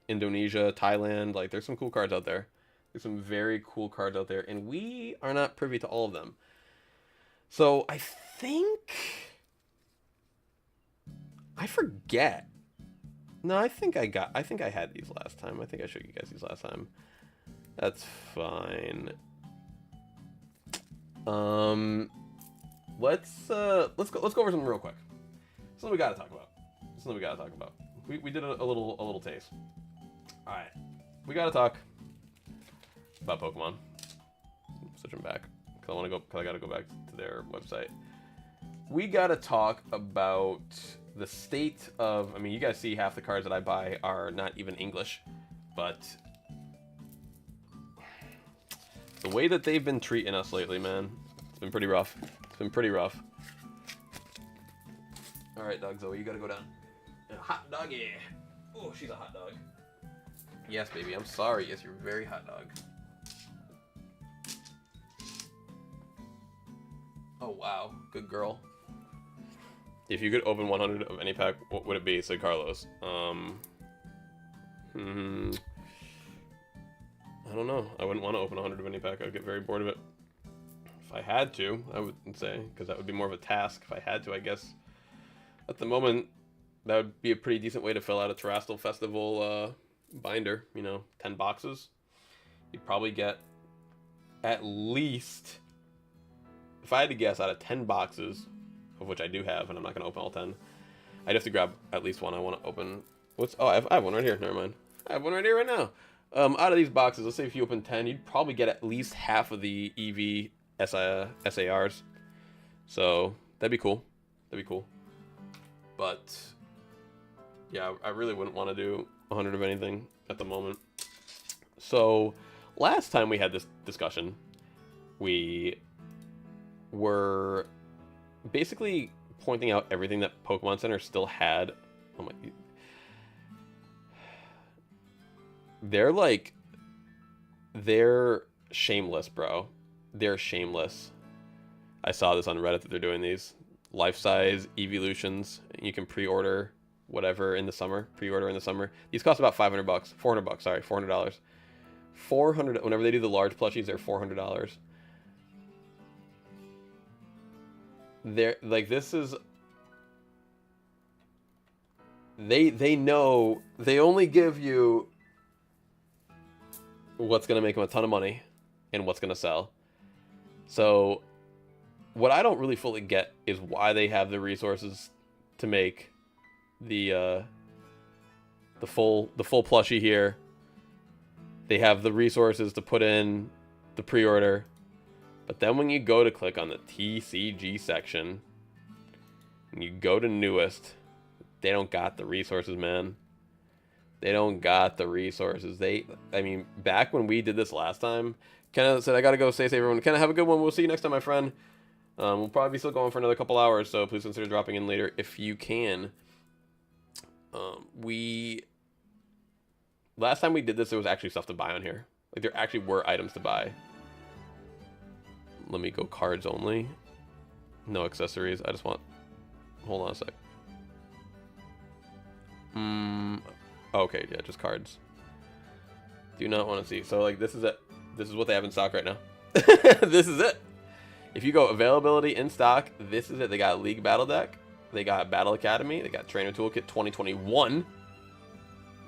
Indonesia, Thailand, like there's some cool cards out there. There's some very cool cards out there, and we are not privy to all of them. So I forget. No, I think I had these last time. I think I showed you guys these last time. That's fine. Let's go over something real quick. Something we gotta talk about. We did a little taste. All right, we gotta talk about Pokemon. Switching back because I gotta go back to their website. We gotta talk about the state of. I mean, you guys see half the cards that I buy are not even English, but the way that they've been treating us lately, man, it's been pretty rough. All right, dog Zoe, you gotta go down. Hot doggy. Oh, she's a hot dog. Yes, baby. I'm sorry. Yes, you're a very hot dog. Oh, wow. Good girl. If you could open 100 of any pack, what would it be? Said Carlos. I don't know. I wouldn't want to open 100 of any pack. I would get very bored of it. If I had to, I would say, because that would be more of a task. If I had to, I guess. At the moment, that would be a pretty decent way to fill out a Terrestrial Festival binder. You know, 10 boxes. You'd probably get at least, if I had to guess, out of 10 boxes, of which I do have, and I'm not going to open all 10, I'd have to grab at least one. I want to open... I have one right here. Never mind. I have one right here right now. Out of these boxes, let's say if you open 10, you'd probably get at least half of the EV SARs. So, that'd be cool. But, yeah, I really wouldn't want to do 100 of anything at the moment. So, last time we had this discussion, we were basically pointing out everything that Pokemon Center still had. Oh my... They're shameless, bro. They're shameless. I saw this on Reddit that they're doing these life-size evolutions. You can pre-order whatever in the summer. These cost about $500. $400, sorry, $400. $400. Whenever they do the large plushies, they're $400. They're like, this is... They know they only give you what's going to make them a ton of money and what's going to sell. So what I don't really fully get is why they have the resources to make the full plushie here. They have the resources to put in the pre-order. But then when you go to click on the TCG section and you go to newest, they don't got the resources, man. They don't got the resources. I mean, back when we did this last time, Kenna said, I gotta go. Stay safe, everyone. Kenna, have a good one. We'll see you next time, my friend. We'll probably be still going for another couple hours, so please consider dropping in later if you can. Last time we did this, there was actually stuff to buy on here. Like, there actually were items to buy. Let me go cards only. No accessories. I just want... Hold on a sec. Okay, yeah, just cards. Do not want to see. So, like, this is it. This is what they have in stock right now. This is it. If you go availability in stock, this is it. They got League Battle Deck. They got Battle Academy. They got Trainer Toolkit 2021.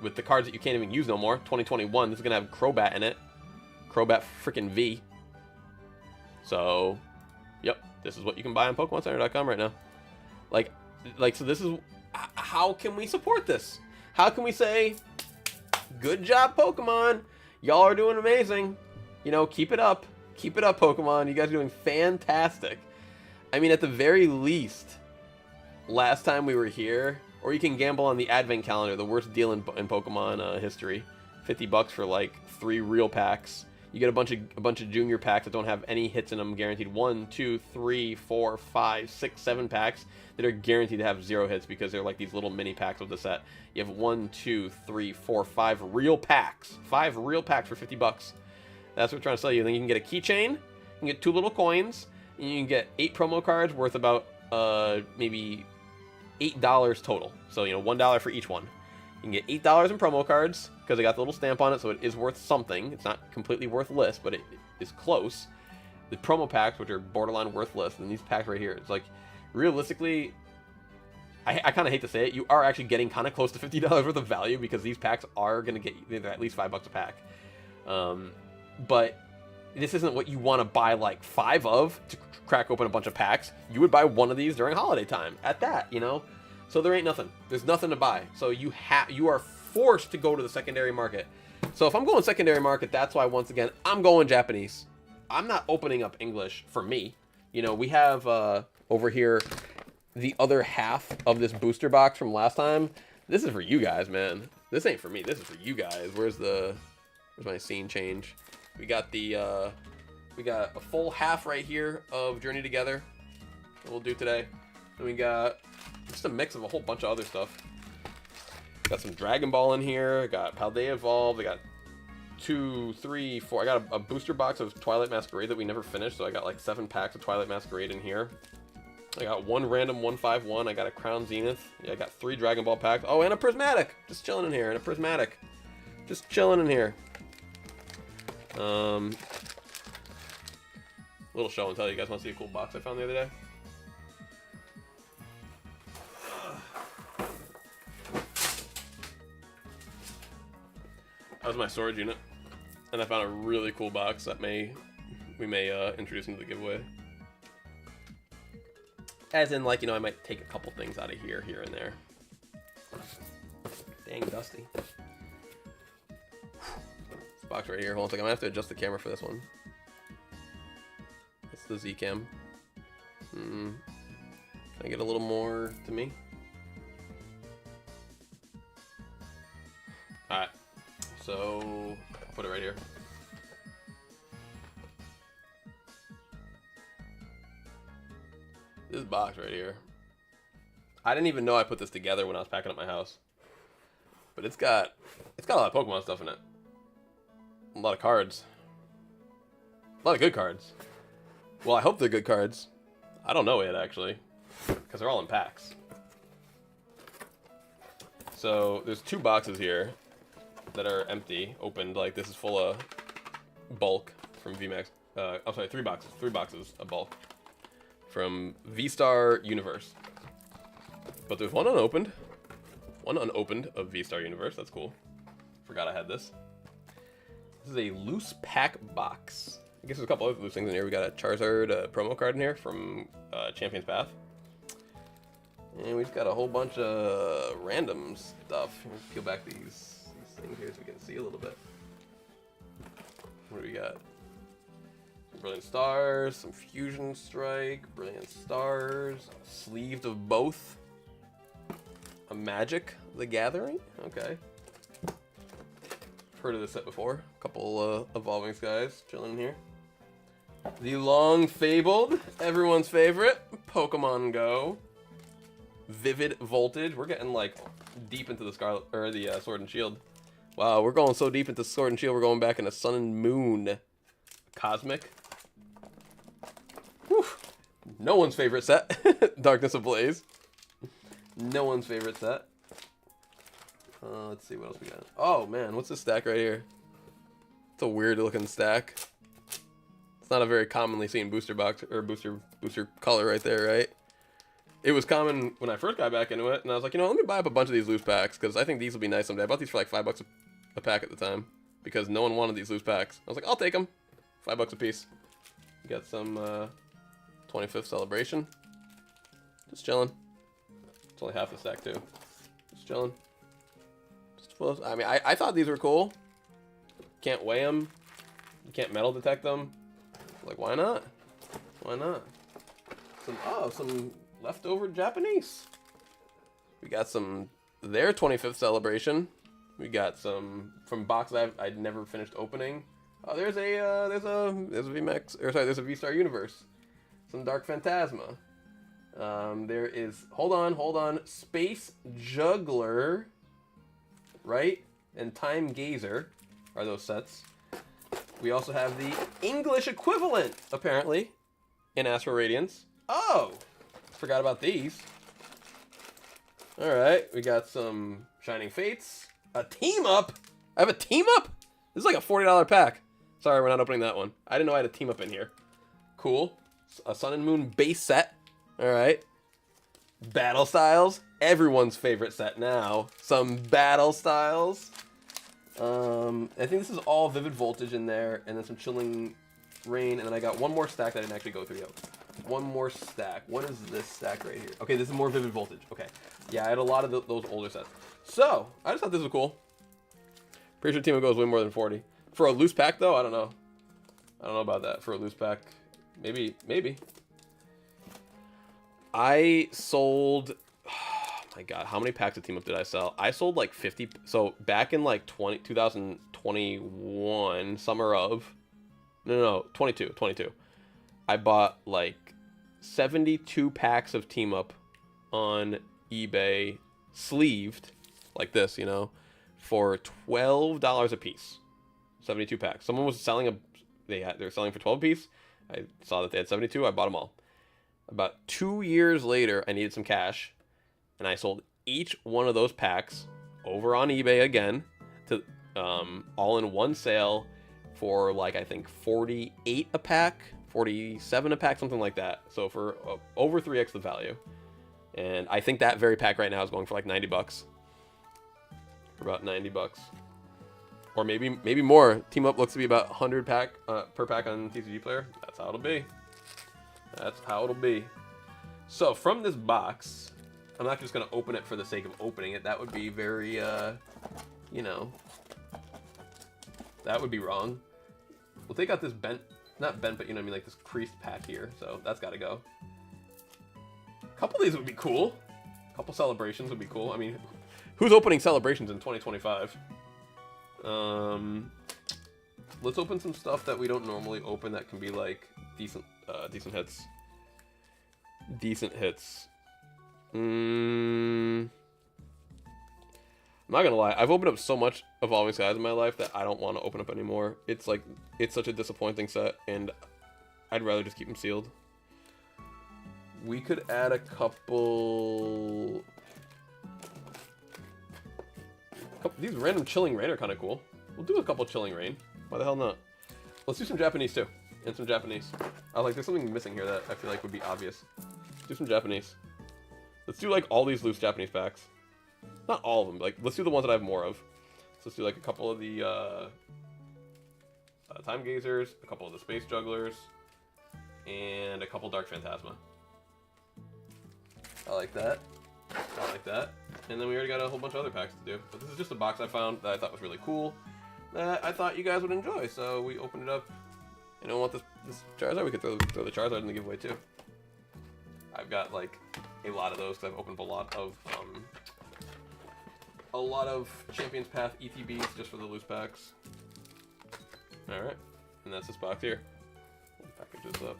With the cards that you can't even use no more. 2021. This is going to have Crobat in it. Crobat freaking V. So, yep. This is what you can buy on PokemonCenter.com right now. Like, so this is... How can we support this? How can we say, good job, Pokemon. Y'all are doing amazing. You know, keep it up. Keep it up, Pokemon. You guys are doing fantastic. I mean, at the very least, last time we were here, or you can gamble on the Advent Calendar, the worst deal in Pokemon history. $50 for like 3 real packs. You get a bunch of junior packs that don't have any hits in them, guaranteed. 1, 2, 3, 4, 5, 6, 7 packs that are guaranteed to have 0 hits because they're like these little mini packs of the set. You have 1, 2, 3, 4, 5 real packs. 5 real packs for $50. That's what we're trying to sell you. And then you can get a keychain, you can get 2 little coins, and you can get 8 promo cards worth about maybe $8 total. So, you know, $1 for each one. You can get $8 in promo cards because they got the little stamp on it, so it is worth something. It's not completely worthless, but it is close. The promo packs, which are borderline worthless, and these packs right here, it's like, realistically, I kind of hate to say it, you are actually getting kind of close to $50 worth of value because these packs are going to get you at least $5 a pack. But this isn't what you want to buy like 5 of to crack open a bunch of packs. You would buy one of these during holiday time at that, you know? So there ain't nothing. There's nothing to buy. So you are forced to go to the secondary market. So if I'm going secondary market, that's why, once again, I'm going Japanese. I'm not opening up English for me. You know, we have over here the other half of this booster box from last time. This is for you guys, man. This ain't for me. This is for you guys. Where's my scene change? We got a full half right here of Journey Together that we'll do today. And we got just a mix of a whole bunch of other stuff. Got some Dragon Ball in here. I got Paldea Evolved. I got 2, 3, 4. I got a booster box of Twilight Masquerade that we never finished, so I got like 7 packs of Twilight Masquerade in here. I got 1 random 151. I got a Crown Zenith. Yeah, I got 3 Dragon Ball packs. Oh, and a Prismatic. Just chilling in here. And a Prismatic. Just chilling in here. Little show and tell. You guys want to see a cool box I found the other day? That was my storage unit, and I found a really cool box that we may introduce into the giveaway. As in, like, you know, I might take a couple things out of here and there. Dang, dusty. This box right here. Hold on a second. I'm gonna have to adjust the camera for this one. It's the Z cam. Can I get a little more to me? All right. So, I'll put it right here. This box right here. I didn't even know I put this together when I was packing up my house. But it's got a lot of Pokemon stuff in it. A lot of cards. A lot of good cards. Well, I hope they're good cards. I don't know yet, actually. Because they're all in packs. So, there's 2 boxes here that are empty, opened. Like, this is full of bulk from VMAX. I'm sorry, 3 boxes. 3 boxes of bulk from V-Star Universe. But there's one unopened. One unopened of V-Star Universe. That's cool. Forgot I had this. This is a loose pack box. I guess there's a couple other loose things in here. We got a Charizard promo card in here from Champion's Path. And we just got a whole bunch of random stuff. Let's peel back these things here so we can see a little bit. What do we got? Some Brilliant Stars, some Fusion Strike, Brilliant Stars, sleeved of both. A Magic the Gathering? Okay. Heard of this set before. A couple Evolving Skies chilling in here. The long fabled, everyone's favorite, Pokemon Go. Vivid Voltage. We're getting like deep into the Scarlet or the Sword and Shield. Wow, we're going so deep into Sword and Shield. We're going back into Sun and Moon. Cosmic. Whew. No one's favorite set. Darkness Ablaze. No one's favorite set. Let's see what else we got. Oh man, what's this stack right here? It's a weird looking stack. It's not a very commonly seen booster box or booster color right there, right? It was common when I first got back into it, and I was like, you know, let me buy up a bunch of these loose packs because I think these will be nice someday. I bought these for like $5 a pack at the time because no one wanted these loose packs. I was like, I'll take them. $5 a piece. We got some 25th celebration. Just chilling. It's only half the stack too. Just chilling. Just full of, I mean, I thought these were cool. Can't weigh them. You can't metal detect them. Like, why not? Why not? Some leftover Japanese. We got some their 25th celebration. We got some from boxes I'd never finished opening. Oh, there's a VMAX, or sorry, there's a V-Star Universe. Some Dark Phantasma. There is, hold on, Space Juggler, right? And Time Gazer are those sets. We also have the English equivalent, apparently, in Astro Radiance. Oh, forgot about these. All right, we got some Shining Fates. A team up. I have a team up. This is like a $40 pack. Sorry, we're not opening that one. I didn't know I had a team up in here. Cool. A Sun and Moon base set. All right. Battle Styles. Everyone's favorite set now. Some Battle Styles. I think this is all Vivid Voltage in there, and then some Chilling Rain, and then I got one more stack that I didn't actually go through yet. One more stack. What is this stack right here? Okay, this is more Vivid Voltage. Okay. Yeah, I had a lot of those older sets. So, I just thought this was cool. Pretty sure Team Up goes way more than 40. For a loose pack, though, I don't know. I don't know about that. For a loose pack, maybe. I sold... Oh my god, how many packs of Team Up did I sell? I sold like 50... So, back in like 2021, summer of... No, 22. I bought like 72 packs of Team Up on eBay, sleeved, like this, you know, for $12 a piece. 72 packs. Someone was selling they were selling for 12 a piece. I saw that they had 72. I bought them all. About 2 years later, I needed some cash, and I sold each one of those packs over on eBay again to all in one sale for like I think 48 a pack, 47 a pack, something like that. So for over 3x the value. And I think that very pack right now is going for like $90. For about $90. Or maybe more. Team Up looks to be about 100 per pack on TCGPlayer. That's how it'll be. That's how it'll be. So from this box, I'm not just going to open it for the sake of opening it. That would be very, you know, that would be wrong. We'll take out this bent, not bent, but you know what I mean, like this creased pack here. So that's got to go. A couple of these would be cool. A couple celebrations would be cool. I mean, who's opening celebrations in 2025? Let's open some stuff that we don't normally open that can be like decent hits. Decent hits. I'm not gonna lie, I've opened up so much Evolving Skies in my life that I don't want to open up anymore. It's like, it's such a disappointing set, and I'd rather just keep them sealed. We could add a couple... These random Chilling Rain are kind of cool. We'll do a couple Chilling Rain. Why the hell not? Let's do some Japanese too. And some Japanese. I was like, there's something missing here that I feel like would be obvious. Let's do some Japanese. Let's do like all these loose Japanese packs. Not all of them, but like let's do the ones that I have more of. So let's do like a couple of the Time Gazers, a couple of the Space Jugglers, and a couple Dark Phantasma. I like that. I like that. And then we already got a whole bunch of other packs to do. But this is just a box I found that I thought was really cool, that I thought you guys would enjoy. So we opened it up. Anyone want this Charizard? We could throw the Charizard in the giveaway too. I've got like a lot of those because I've opened up a lot of Champions Path ETBs just for the loose packs. Alright. And that's this box here. We'll package this up.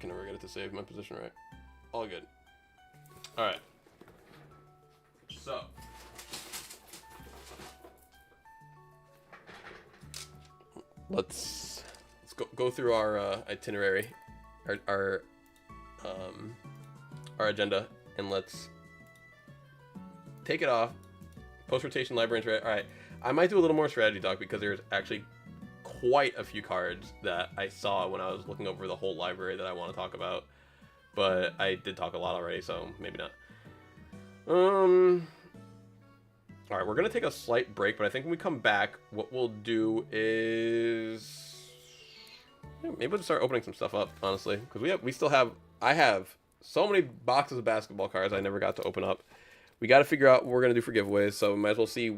Can never get it to save my position right. All good. Alright. So. Let's go through our itinerary, our agenda, and let's take it off. Post-rotation library and strategy. Alright. I might do a little more strategy talk because there's actually quite a few cards that I saw when I was looking over the whole library that I want to talk about. But I did talk a lot already, so maybe not. Alright, we're going to take a slight break, but I think when we come back, what we'll do is... maybe we'll just start opening some stuff up, honestly, because we still have, I have so many boxes of basketball cards I never got to open up. We got to figure out what we're gonna do for giveaways, so we might as well see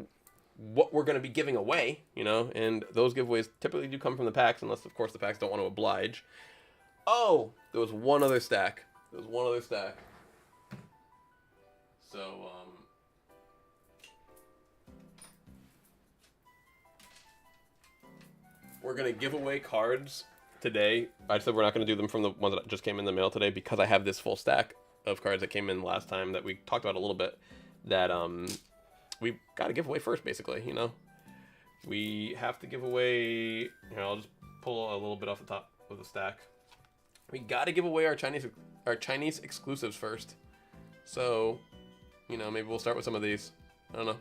what we're gonna be giving away, you know. And those giveaways typically do come from the packs, unless of course the packs don't want to oblige. Oh, there was one other stack. So we're gonna give away cards today. I said we're not gonna do them from the ones that just came in the mail today because I have this full stack of cards that came in last time that we talked about a little bit that we've got to give away first, basically. You know, we have to give away. Here, I'll just pull a little bit off the top of the stack. We got to give away our Chinese exclusives first. So, you know, maybe we'll start with some of these. I don't know.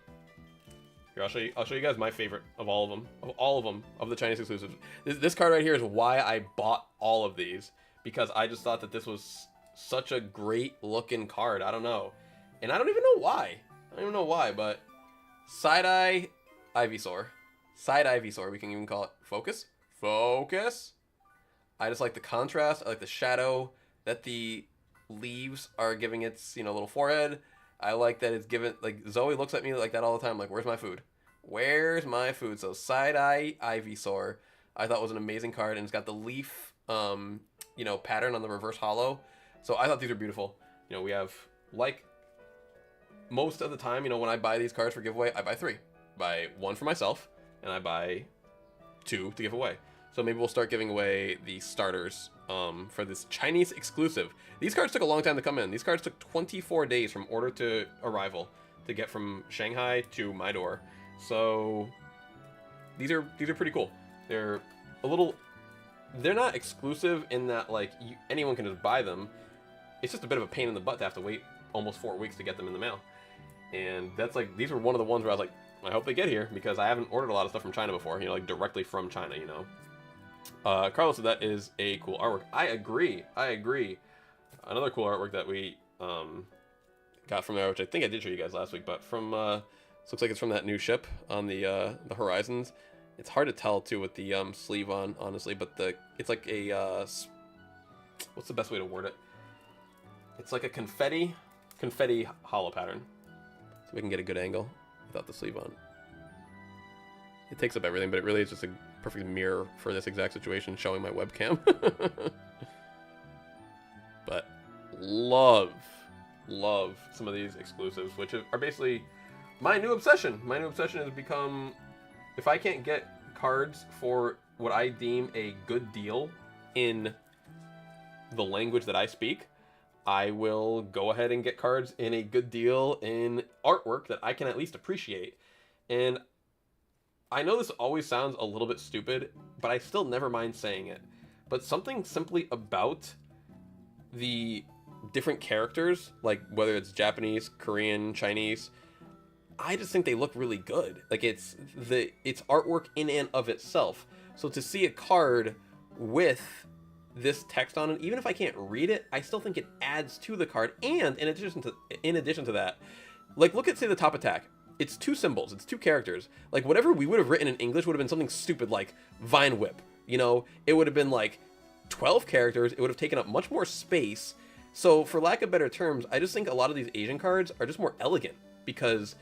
Here, I'll show you guys my favorite of all of them, of the Chinese exclusives. This card right here is why I bought all of these, because I just thought that this was such a great looking card. I don't know. And I don't even know why. But Side-Eye Ivysaur. Side-Eye Ivysaur, we can even call it. Focus. I just like the contrast. I like the shadow that the leaves are giving its, you know, little forehead. I like that it's given, like, Zoe looks at me like that all the time, like, where's my food? So Side-Eye Ivysaur, I thought was an amazing card, and it's got the leaf, you know, pattern on the reverse hollow. So I thought these were beautiful. You know, we have, like, most of the time, you know, when I buy these cards for giveaway, I buy 3. I buy 1 for myself, and I buy 2 to give away. So maybe we'll start giving away the starters for this Chinese exclusive. These cards took a long time to come in. These cards took 24 days from order to arrival to get from Shanghai to my door. So these are pretty cool. They're not exclusive in that, like, anyone can just buy them. It's just a bit of a pain in the butt to have to wait almost 4 weeks to get them in the mail. And that's like, these were one of the ones where I was like, I hope they get here, because I haven't ordered a lot of stuff from China before, you know, like directly from China, you know. Carlos said that is a cool artwork. I agree. Another cool artwork that we got from there, which I think I did show you guys last week, but from looks like it's from that new ship on the Horizons. It's hard to tell too with the sleeve on, honestly, but it's like a what's the best way to word it? It's like a confetti hollow pattern. So we can get a good angle without the sleeve on. It takes up everything, but it really is just a perfect mirror for this exact situation, showing my webcam. But love some of these exclusives, which are basically my new obsession. My new obsession has become, if I can't get cards for what I deem a good deal in the language that I speak, I will go ahead and get cards in a good deal in artwork that I can at least appreciate. And I know this always sounds a little bit stupid, but I still never mind saying it. But something simply about the different characters, like whether it's Japanese, Korean, Chinese, I just think they look really good. Like it's artwork in and of itself. So to see a card with this text on it, even if I can't read it, I still think it adds to the card. And in addition to that, like, look at, say, the top attack. It's 2 symbols, it's 2 characters. Like, whatever we would have written in English would have been something stupid like Vine Whip. You know, it would have been like 12 characters. It would have taken up much more space. So for lack of better terms, I just think a lot of these Asian cards are just more elegant because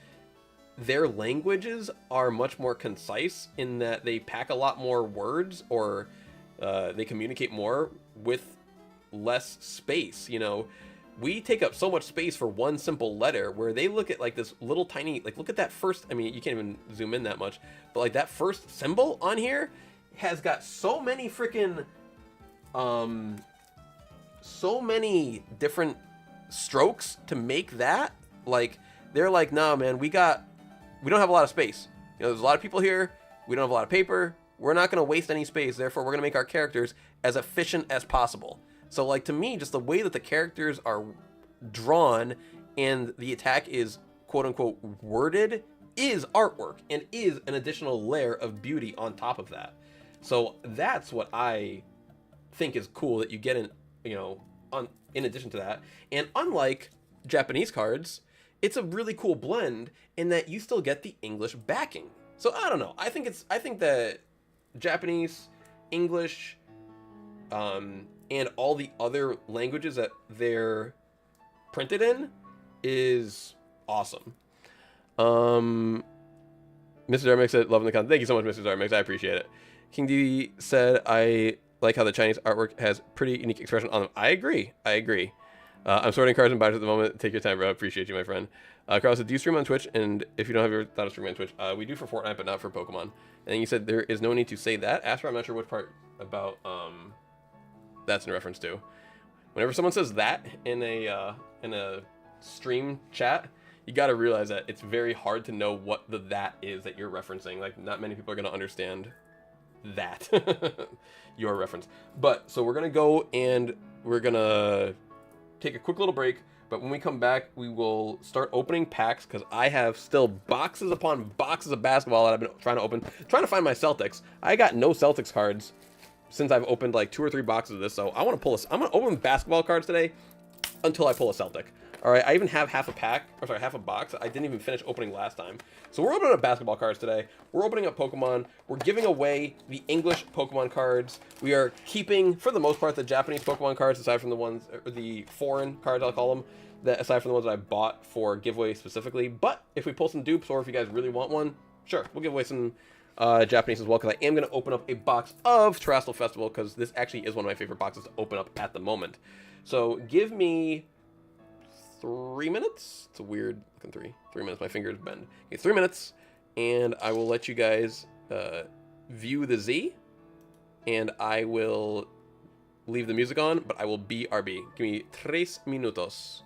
their languages are much more concise in that they pack a lot more words, or they communicate more with less space. You know, we take up so much space for one simple letter, where they look at like this little tiny, like, look at that first, I mean, you can't even zoom in that much, but like that first symbol on here has got so many freaking, so many different strokes to make that. Like, they're like, nah, man, we don't have a lot of space. You know, there's a lot of people here. We don't have a lot of paper. We're not going to waste any space. Therefore, we're going to make our characters as efficient as possible. So, like, to me, just the way that the characters are drawn and the attack is quote-unquote worded is artwork and is an additional layer of beauty on top of that. So that's what I think is cool that you get in, you know, in addition to that. And unlike Japanese cards, it's a really cool blend in that you still get the English backing. So I don't know. I think that Japanese, English, and all the other languages that they're printed in is awesome. Mr. Darmix said, loving the content. Thank you so much, Mr. Darmix. I appreciate it. King D said, I like how the Chinese artwork has pretty unique expression on them. I agree. I'm sorting cards and buyers at the moment. Take your time, bro. Appreciate you, my friend. Carl said, do you stream on Twitch? And if you don't have your thought of streaming on Twitch, we do for Fortnite, but not for Pokemon. And then you said there is no need to say that. Asper, I'm not sure which part about that's in reference to. Whenever someone says that in a stream chat, you got to realize that it's very hard to know what the that is that you're referencing. Like, not many people are going to understand that your reference. But so we're going to go and we're going to take a quick little break. But when we come back, we will start opening packs because I have still boxes upon boxes of basketball that I've been trying to open. Trying to find my Celtics. I got no Celtics cards since I've opened like 2 or 3 boxes of this. So I want to pull this. I'm going to open basketball cards today until I pull a Celtic. All right, I even have half a box. I didn't even finish opening last time. So we're opening up basketball cards today. We're opening up Pokemon. We're giving away the English Pokemon cards. We are keeping, for the most part, the Japanese Pokemon cards, aside from the ones, or the foreign cards, I'll call them, that aside from the ones that I bought for giveaway specifically. But if we pull some dupes, or if you guys really want one, sure, we'll give away some Japanese as well, because I am going to open up a box of Terrestrial Festival, because this actually is one of my favorite boxes to open up at the moment. So give me 3 minutes. It's a weird looking 3 minutes. My fingers bend. Okay, 3 minutes, and I will let you guys view the Z, and I will leave the music on, but I will BRB. Give me 3 minutos.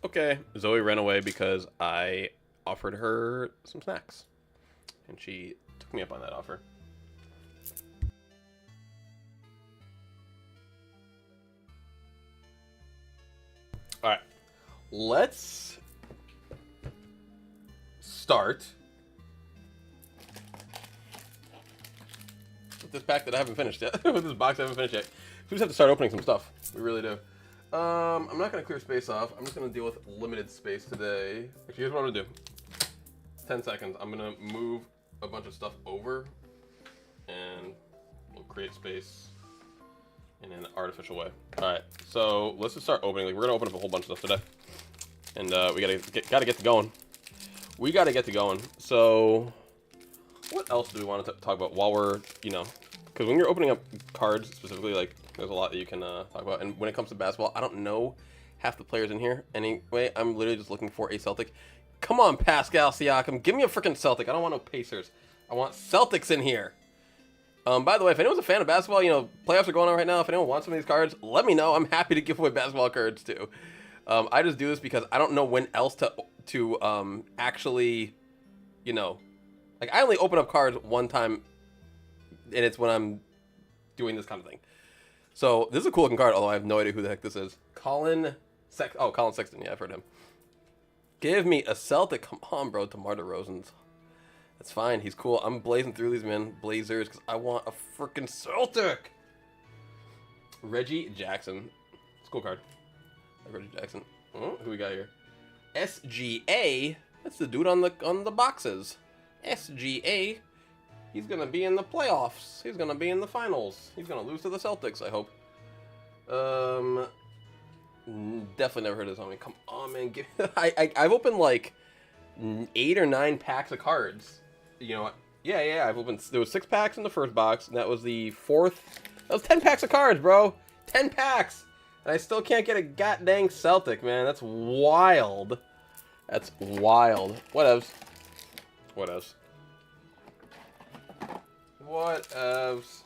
okay. Zoe ran away because I offered her some snacks. And she took me up on that offer. Alright. Let's start with this pack that I haven't finished yet. With this box I haven't finished yet. We just have to start opening some stuff. We really do. I'm not going to clear space off. I'm just going to deal with limited space today. Actually, here's what I'm going to do. 10 seconds. I'm going to move a bunch of stuff over and we'll create space in an artificial way. All right, so let's just start opening. Like, we're going to open up a whole bunch of stuff today. And we gotta get to going. We gotta get to going. So what else do we want to talk about while we're, you know, because when you're opening up cards specifically, like, there's a lot that you can talk about. And when it comes to basketball, I don't know half the players in here. Anyway, I'm literally just looking for a Celtic. Come on, Pascal Siakam. Give me a freaking Celtic. I don't want no Pacers. I want Celtics in here. By the way, if anyone's a fan of basketball, you know, playoffs are going on right now. If anyone wants some of these cards, let me know. I'm happy to give away basketball cards too. I just do this because I don't know when else to actually, you know, like, I only open up cards one time, and it's when I'm doing this kind of thing. So this is a cool looking card, although I have no idea who the heck this is. Colin Sexton. Yeah, I've heard him. Give me a Celtic. Come on, bro. DeMar DeRozan's. That's fine. He's cool. I'm blazing through these, man. Blazers, because I want a freaking Celtic. Reggie Jackson. It's a cool card. Reggie Jackson. Oh, who we got here? SGA. That's the dude on the boxes. SGA. He's gonna be in the playoffs. He's gonna be in the finals. He's gonna lose to the Celtics, I hope. Definitely never heard of this homie. Come on, man. I've opened like 8 or 9 packs of cards. You know what? Yeah. I've opened. There was 6 packs in the first box, and that was the 4th. That was 10 packs of cards, bro. 10 packs. And I still can't get a goddamn Celtic, man. That's wild. That's wild. Whatevs. Whatevs. Whatevs.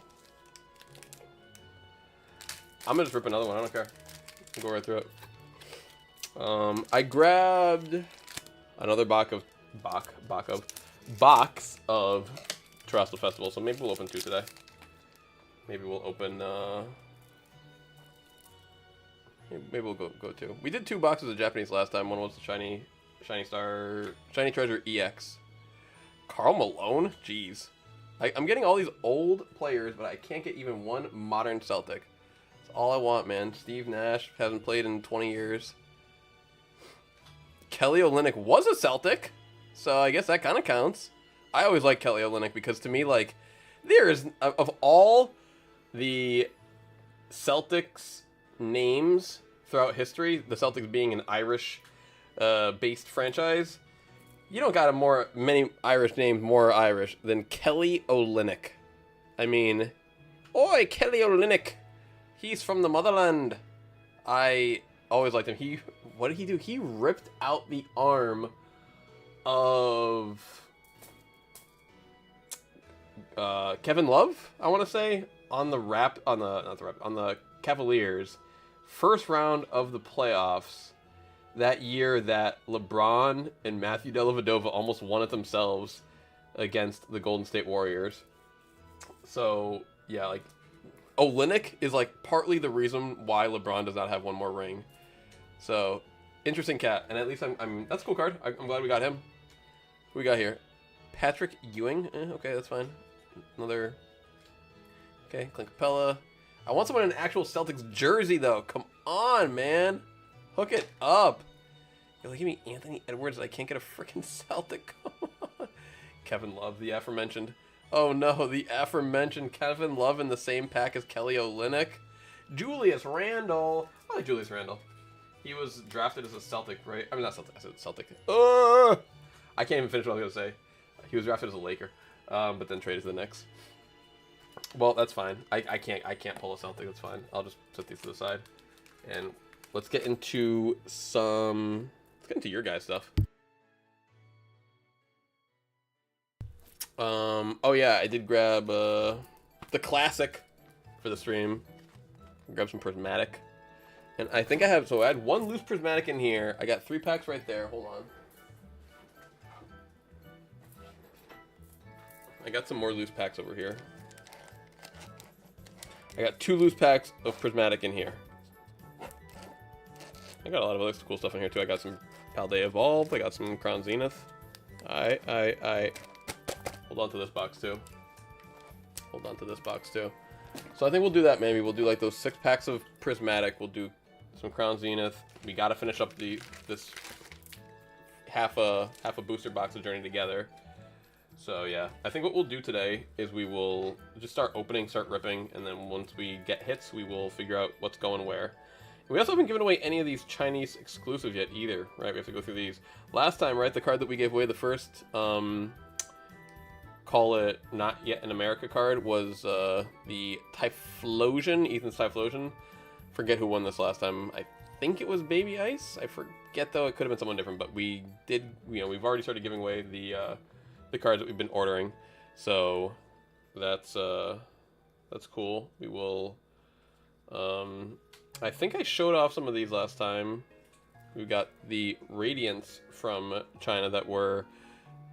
I'm gonna just rip another one. I don't care. I'll go right through it. I grabbed another box of Terrestrial Festival. So maybe we'll open 2 today. Maybe we'll open. Maybe we'll go 2. We did 2 boxes of Japanese last time. One was the Shiny Treasure EX. Karl Malone? Jeez. I'm getting all these old players, but I can't get even one modern Celtic. That's all I want, man. Steve Nash hasn't played in 20 years. Kelly Olynyk was a Celtic, so I guess that kind of counts. I always like Kelly Olynyk because, to me, like, there is, of all the Celtics names throughout history, the Celtics being an Irish based franchise, you don't got many Irish names more Irish than Kelly Olynyk. I mean, oi, Kelly Olynyk. He's from the motherland. I always liked him. What did he do? He ripped out the arm of Kevin Love, I want to say, on the Cavaliers. First round of the playoffs that year that LeBron and Matthew Dellavedova almost won it themselves against the Golden State Warriors. So, yeah, like, Olynyk is, like, partly the reason why LeBron does not have one more ring. So, interesting cat. And at least that's a cool card. I'm glad we got him. Who we got here? Patrick Ewing. Okay, that's fine. Another. Okay, Clint Capella. I want someone in an actual Celtics jersey, though. Come on, man. Hook it up. Yo, give me Anthony Edwards. I can't get a freaking Celtic. Kevin Love, the aforementioned. Oh, no, the aforementioned Kevin Love in the same pack as Kelly Olynyk. Julius Randle. I like Julius Randle. He was drafted as a Celtic, right? I mean, not Celtic. I said Celtic. I can't even finish what I was going to say. He was drafted as a Laker, but then traded to the Knicks. Well, that's fine. I can't pull a Celtic. That's fine. I'll just set these to the side. And let's get into your guys' stuff. Oh yeah, I did grab the classic for the stream. Grab some Prismatic. And I think I have, so I had 1 loose Prismatic in here. I got 3 packs right there. Hold on. I got some more loose packs over here. I got 2 loose packs of Prismatic in here. I got a lot of other cool stuff in here too. I got some Paldea Evolved. I got some Crown Zenith. I hold on to this box too. Hold on to this box too. So I think we'll do that maybe. We'll do like those 6 packs of Prismatic. We'll do some Crown Zenith. We gotta finish up this half a booster box of Journey Together. So yeah, I think what we'll do today is we will just start opening, start ripping, and then once we get hits, we will figure out what's going where. We also haven't given away any of these Chinese exclusives yet either, right? We have to go through these. Last time, right, the card that we gave away, the first, call it Not Yet in America card, was the Typhlosion, Ethan's Typhlosion. Forget who won this last time. I think it was Baby Ice. I forget though, it could have been someone different, but we did, you know, we've already started giving away the cards that we've been ordering. So that's cool. We will, I think I showed off some of these last time. We got the Radiants from China that were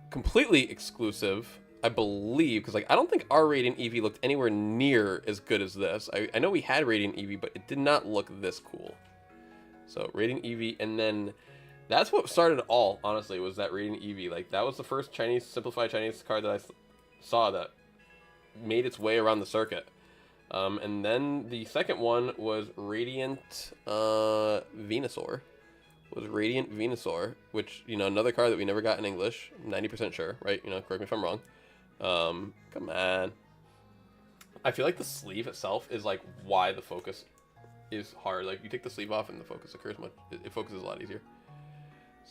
completely exclusive, I believe, because like I don't think our Radiant Eevee looked anywhere near as good as this. I know we had Radiant Eevee, but it did not look this cool. So Radiant Eevee, and then that's what started it all, honestly, was that Radiant Eevee. Like that was the first Chinese, simplified Chinese card that I saw that made its way around the circuit. And then the second one was Radiant Venusaur. Was Radiant Venusaur, which, you know, another card that we never got in English. 90% sure, right? You know, correct me if I'm wrong. Come on. I feel like the sleeve itself is like why the focus is hard. Like you take the sleeve off and the focus occurs much. It focuses a lot easier.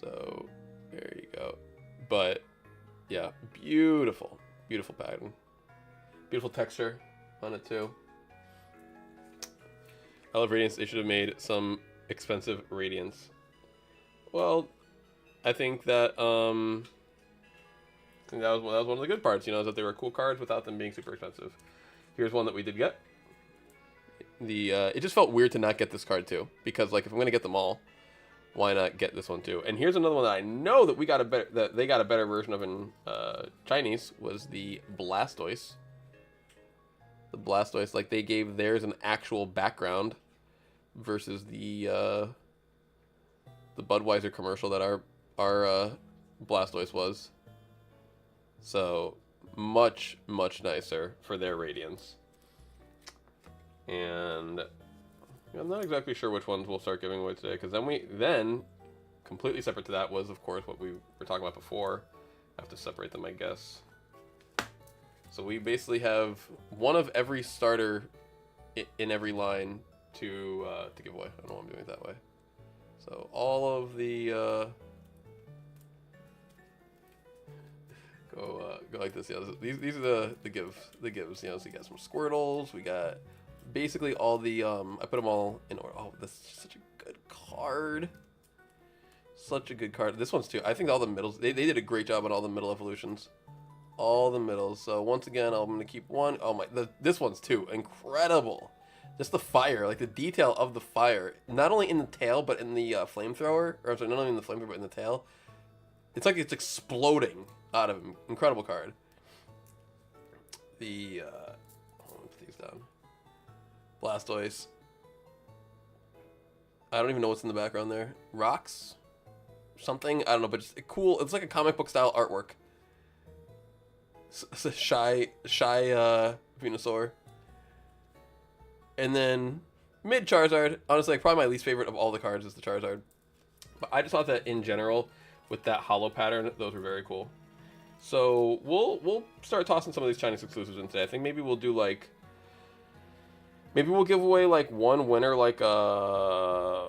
So there you go. But yeah, beautiful, beautiful pattern, beautiful texture on it too. I love Radiance. They should have made some expensive Radiance. Well, I think that that was one of the good parts, you know, is that they were cool cards without them being super expensive. Here's one that we did get. It just felt weird to not get this card too, because like if I'm gonna get them all, why not get this one too? And here's another one that I know that they got a better version of in Chinese, was the Blastoise. The Blastoise, like they gave theirs an actual background versus the Budweiser commercial that our Blastoise was. So much nicer for their Radiance. And I'm not exactly sure which ones we'll start giving away today, because then completely separate to that was, of course, what we were talking about before. I have to separate them, I guess. So we basically have one of every starter in every line to give away. I don't know why I'm doing it that way. So all of the go like this. Yeah, these are the gives. You know, so you got some Squirtles. We got basically all the I put them all in order. Oh, this is such a good card. Such a good card. This one's too. I think all the middles. They did a great job on all the middle evolutions. All the middles. So once again, I'm gonna keep one. Oh my, this one's too incredible. Just the fire, like the detail of the fire, not only in the tail but in the flamethrower, or I'm sorry, not only in the flamethrower but in the tail. It's like it's exploding out of him. Incredible card. Hold on, put these down. Blastoise. I don't even know what's in the background there. Rocks, something, I don't know, but just cool. It's like a comic book style artwork. It's a shy Venusaur. And then mid Charizard. Honestly, like, probably my least favorite of all the cards is the Charizard. But I just thought that in general, with that hollow pattern, those were very cool. So we'll start tossing some of these Chinese exclusives in today. I think maybe we'll do like, maybe we'll give away like one winner, like I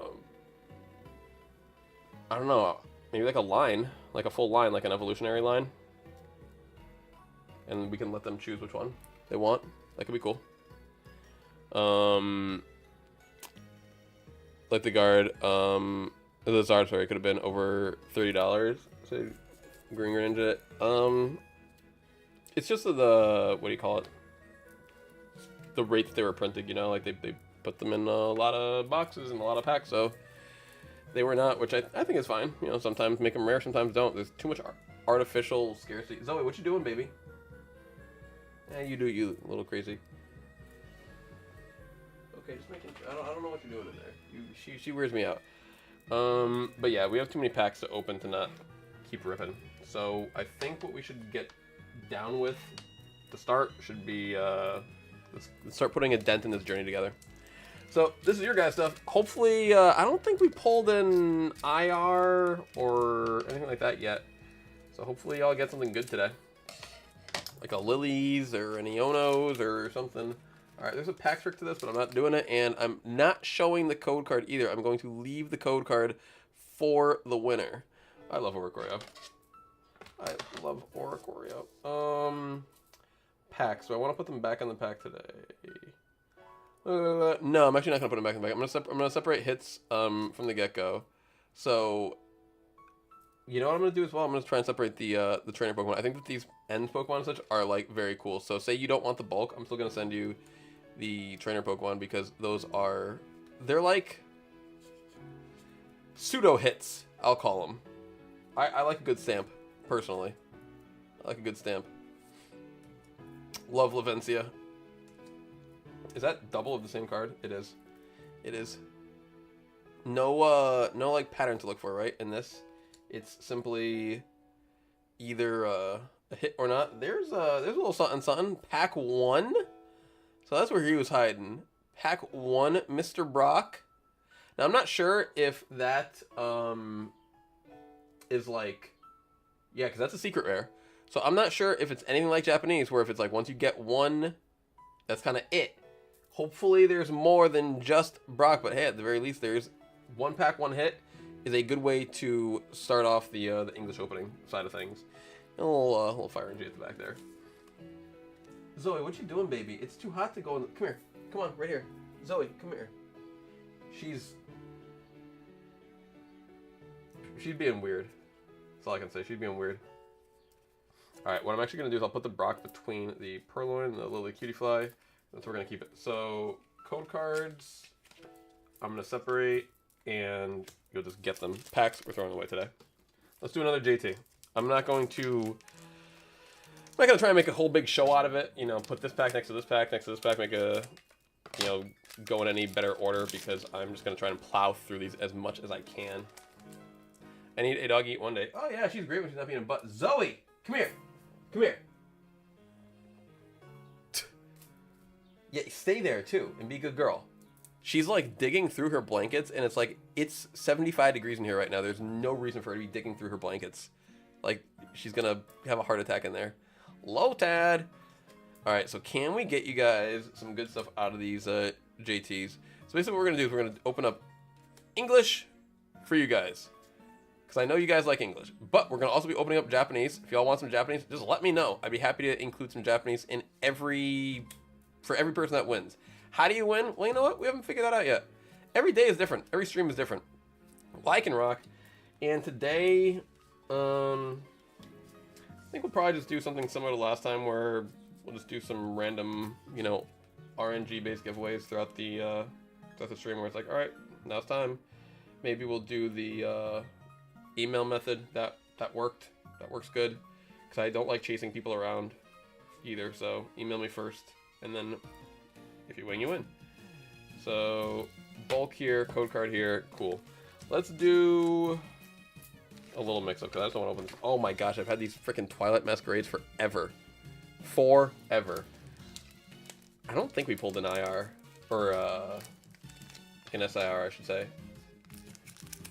don't know, maybe like a line, like a full line, like an evolutionary line. And we can let them choose which one they want. That could be cool. Like the guard, the Zard, sorry, could have been over $30. So Green Ninja. It's just the, what do you call it? The rate that they were printed, you know, like they put them in a lot of boxes and a lot of packs, so they were not, which I think is fine. You know, sometimes make them rare, sometimes don't. There's too much artificial scarcity. Zoe, what you doing, baby? Yeah, you do you, a little crazy. Okay, just making sure. I don't know what you're doing in there. She wears me out. But yeah, we have too many packs to open to not keep ripping. So I think what we should get down with to start should be let's start putting a dent in this journey together. So this is your guys' stuff. Hopefully, I don't think we pulled in IR or anything like that yet. So hopefully y'all get something good today. Like a Lilies or an Ionos or something. Alright, there's a pack trick to this, but I'm not doing it. And I'm not showing the code card either. I'm going to leave the code card for the winner. I love Oricorio. I love Oricorio. Packs. Do I want to put them back on the pack today? No, I'm actually not going to put them back in the pack. I'm gonna separate hits from the get-go. So, you know what I'm going to do as well? I'm going to try and separate the trainer Pokemon. I think that these ends Pokemon and such are, like, very cool. So, say you don't want the bulk, I'm still going to send you the trainer Pokemon because those are... They're, like, pseudo-hits, I'll call them. I like a good stamp, personally. I like a good stamp. Love Lavencia. Is that double of the same card? It is. It is. No, no, like, pattern to look for, right? In this, it's simply either a hit or not. There's a little something, something. Pack 1. So that's where he was hiding. Pack 1, Mr. Brock. Now, I'm not sure if that, is like... Yeah, because that's a secret rare. So I'm not sure if it's anything like Japanese, where if it's like once you get one, that's kind of it. Hopefully there's more than just Brock, but hey, at the very least, there's one pack, one hit is a good way to start off the English opening side of things. And a little fire energy at the back there. Zoe, what you doing, baby? It's too hot to go in the... Come here. Come on, right here. Zoe, come here. She's being weird. That's all I can say. She's being weird. Alright, what I'm actually going to do is I'll put the Brock between the Purloin and the Lily Cutie Fly. That's where we're going to keep it. So, code cards, I'm going to separate, and you'll just get them. Packs, we're throwing away today. Let's do another JT. I'm not going to try and make a whole big show out of it. You know, put this pack next to this pack, next to this pack, make a, you know, go in any better order, because I'm just going to try and plow through these as much as I can. I need a dog eat one day. Oh yeah, she's great when she's not being a butt. Zoe, come here. Come here. Yeah, stay there too and be a good girl. She's like digging through her blankets, and it's like, it's 75 degrees in here right now. There's no reason for her to be digging through her blankets. Like, she's gonna have a heart attack in there. Lotad. Alright, so can we get you guys some good stuff out of these JTs? So basically what we're gonna do is we're gonna open up English for you guys, because I know you guys like English. But we're going to also be opening up Japanese. If y'all want some Japanese, just let me know. I'd be happy to include some Japanese in for every person that wins. How do you win? Well, you know what? We haven't figured that out yet. Every day is different. Every stream is different. Well, I can rock. And today, I think we'll probably just do something similar to last time, where we'll just do some random, you know, RNG-based giveaways throughout the stream, where it's like, all right, now it's time. Maybe we'll do the email method. That worked. That works good, because I don't like chasing people around either. So email me first, and then if you win, you win. So bulk here, code card here, cool. Let's do a little mix up, because I just don't want to open this. Oh my gosh, I've had these freaking Twilight Masquerades forever. Forever. I don't think we pulled an IR, or an SIR, I should say.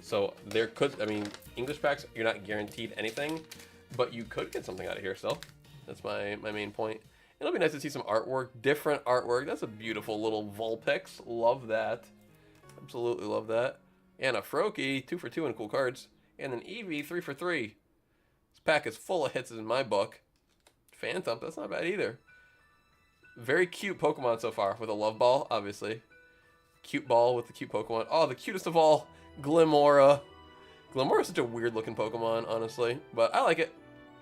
So there could, I mean, English packs, you're not guaranteed anything, but you could get something out of here still. That's my main point. It'll be nice to see some artwork, different artwork. That's a beautiful little Vulpix. Love that. Absolutely love that. And a Froakie, 2 for 2 in cool cards. And an Eevee, 3 for 3. This pack is full of hits in my book. Phantom, that's not bad either. Very cute Pokemon so far, with a Love Ball, obviously. Cute ball with the cute Pokemon. Oh, the cutest of all, Glimora. Glimora is such a weird looking Pokemon, honestly, but I like it.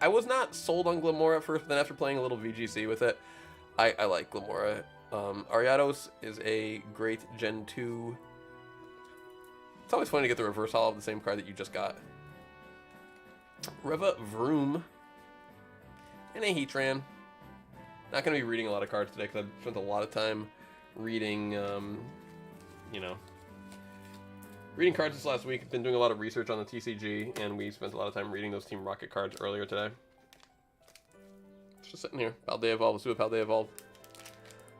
I was not sold on Glimora at first, but then after playing a little VGC with it, I like Glimora. Ariados is a great Gen 2. It's always funny to get the reverse holo of the same card that you just got. Reva Vroom. And a Heatran. Not going to be reading a lot of cards today because I've spent a lot of time reading, you know, reading cards this last week. I've been doing a lot of research on the TCG, and we spent a lot of time reading those Team Rocket cards earlier today. It's just sitting here. Paldea Evolve. Let's do a Paldea Evolve.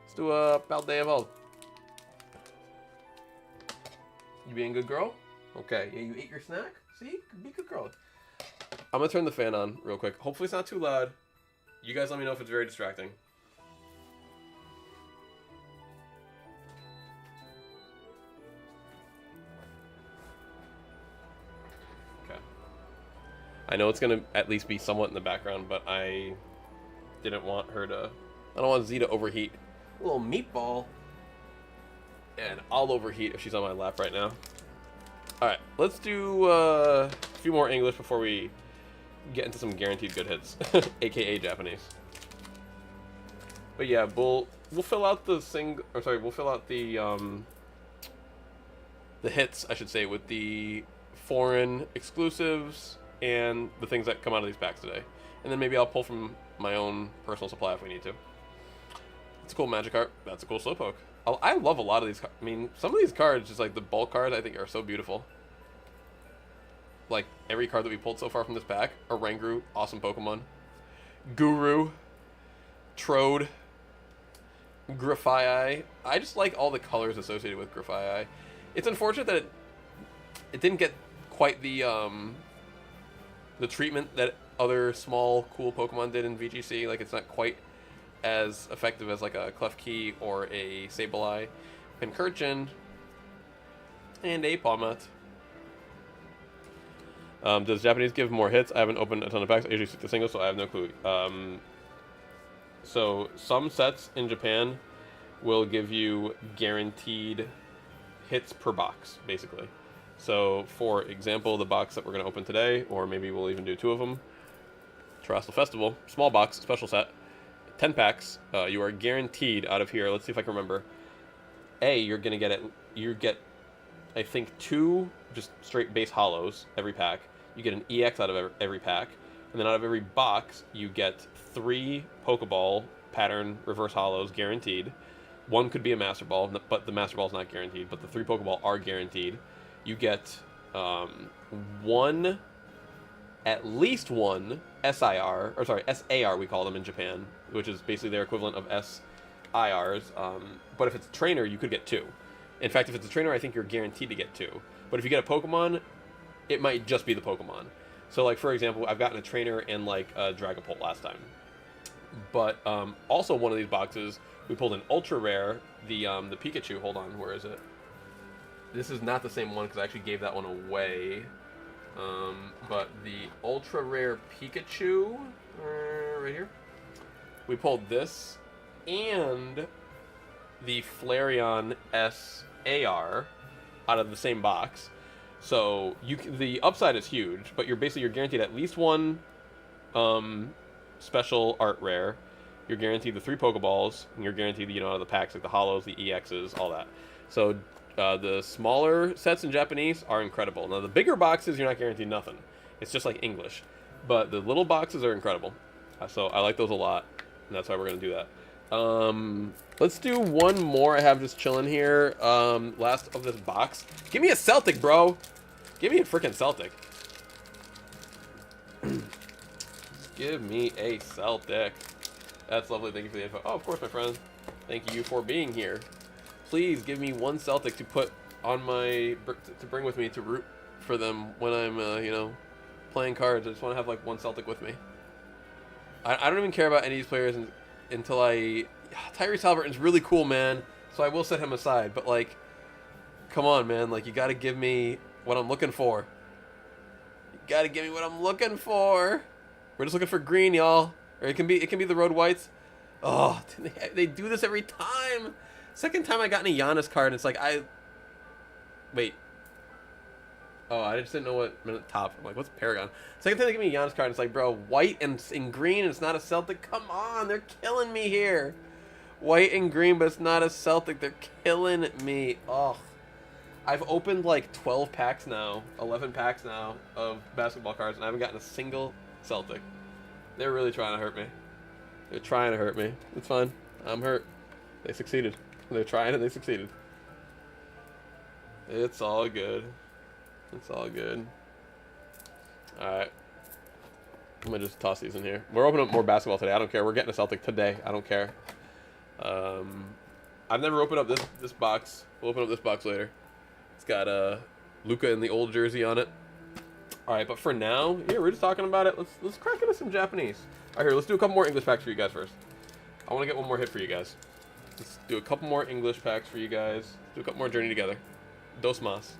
Let's do a Paldea Evolve. You being a good girl? Okay. Yeah, you ate your snack? See? Be a good girl. I'm going to turn the fan on real quick. Hopefully it's not too loud. You guys let me know if it's very distracting. Okay. I know it's going to at least be somewhat in the background, but I didn't want her to... I don't want Z to overheat. A little meatball. And I'll overheat if she's on my lap right now. Alright, let's do a few more English before we get into some guaranteed good hits, aka Japanese. But yeah, we'll fill out the we'll fill out the hits, I should say, with the foreign exclusives and the things that come out of these packs today. And then maybe I'll pull from my own personal supply if we need to. It's a cool Magikarp. That's a cool Slowpoke. I love a lot of these cards. I mean, some of these cards, just like the bulk cards, I think are so beautiful. Like, every card that we pulled so far from this pack. Oranguru, awesome Pokemon. Guru. Trode. Grafaiai. I just like all the colors associated with Grafaiai. It's unfortunate that it didn't get quite the treatment that other small, cool Pokemon did in VGC. Like, it's not quite as effective as like a Klefki or a Sableye, Pincurchin, and a Palmot. Does Japanese give more hits? I haven't opened a ton of packs. I usually stick to singles, so I have no clue. So some sets in Japan will give you guaranteed hits per box, basically. So, for example, the box that we're going to open today, or maybe we'll even do 2 of them, Terrestrial Festival, small box, special set, 10 packs, you are guaranteed out of here. Let's see if I can remember. You're going to get it. You get, I think, 2 just straight base holos every pack. You get an EX out of every pack. And then out of every box, you get 3 Pokeball pattern reverse holos guaranteed. 1 could be a Master Ball, but the Master Ball is not guaranteed. But the 3 Pokeball are guaranteed. You get at least one SAR, we call them in Japan, which is basically their equivalent of SIRs. But if it's a trainer, you could get 2. In fact, if it's a trainer, I think you're guaranteed to get 2. But if you get a Pokemon, it might just be the Pokemon. So, like, for example, I've gotten a trainer and, like, a Dragapult last time. But also one of these boxes, we pulled an ultra rare, the Pikachu. Hold on, where is it? This is not the same one because I actually gave that one away. But the ultra rare Pikachu, right here. We pulled this and the Flareon SAR out of the same box. So the upside is huge, but you're guaranteed at least one special art rare. You're guaranteed the 3 Pokeballs, and you're guaranteed out of the packs, like the Holos, the EXs, all that. So the smaller sets in Japanese are incredible. Now the bigger boxes, you're not guaranteed nothing. It's just like English. But the little boxes are incredible. So I like those a lot, and that's why we're going to do that. Let's do one more I have just chilling here. Last of this box. Give me a Celtic, bro. Give me a freaking Celtic. Give me a Celtic. That's lovely. Thank you for the info. Oh, of course, my friend. Thank you for being here. Please give me one Celtic to put on to bring with me to root for them when I'm, playing cards. I just want to have, like, one Celtic with me. I don't even care about any of these players until Tyrese Halliburton's really cool, man, so I will set him aside, but, like, come on, man, like, you gotta give me what I'm looking for. You gotta give me what I'm looking for. We're just looking for green, y'all. Or it can be the Road Whites. Oh, they do this every time. Second time I got a Giannis card, and it's like, wait. Oh, I just didn't know what minute top. I'm like, what's Paragon? Second time they give me a Giannis card, and it's like, bro, white and in green, and it's not a Celtic. Come on, they're killing me here. White and green, but it's not a Celtic. They're killing me. Oh. I've opened like 12 packs now, 11 packs now of basketball cards, and I haven't gotten a single Celtic. They're really trying to hurt me. They're trying to hurt me. It's fine. I'm hurt. They succeeded. They're trying and they succeeded. It's all good. It's all good. Alright. I'm going to just toss these in here. We're opening up more basketball today. I don't care. We're getting a Celtic today. I don't care. I've never opened up this box. We'll open up this box later. It's got Luka in the old jersey on it. All right, but for now, yeah, we're just talking about it. Let's crack into some Japanese. All right, here, let's do a couple more English packs for you guys first. I want to get one more hit for you guys. Let's do a couple more English packs for you guys. Do a couple more Journey Together. Dos mas.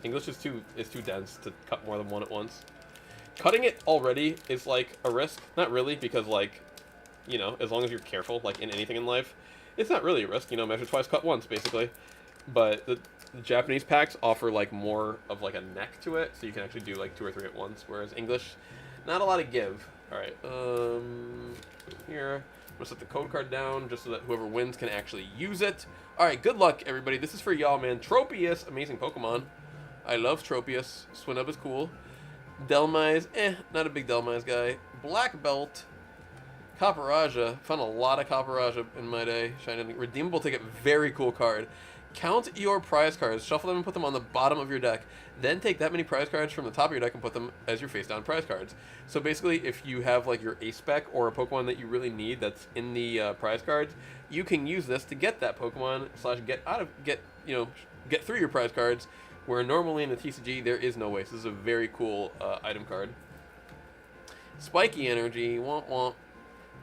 English is too dense to cut more than one at once. Cutting it already is like a risk. Not really, because like, you know, as long as you're careful, like in anything in life, it's not really a risk. You know, measure twice, cut once, basically. But the Japanese packs offer like more of like a neck to it, so you can actually do like 2 or 3 at once. Whereas English, not a lot of give. All right, here I'm gonna set the code card down just so that whoever wins can actually use it. All right, good luck, everybody. This is for y'all, man. Tropius, amazing Pokemon. I love Tropius. Swinub is cool. Delmise, not a big Delmise guy. Black Belt. Caporaja. Found a lot of Caporaja in my day. Shiny redeemable ticket. Very cool card. Count your prize cards. Shuffle them and put them on the bottom of your deck. Then take that many prize cards from the top of your deck and put them as your face down prize cards. So basically, if you have like your ace spec or a Pokemon that you really need that's in the prize cards, you can use this to get that Pokemon / get through your prize cards. Where normally in the TCG there is no way. So this is a very cool item card. Spiky Energy. Womp womp.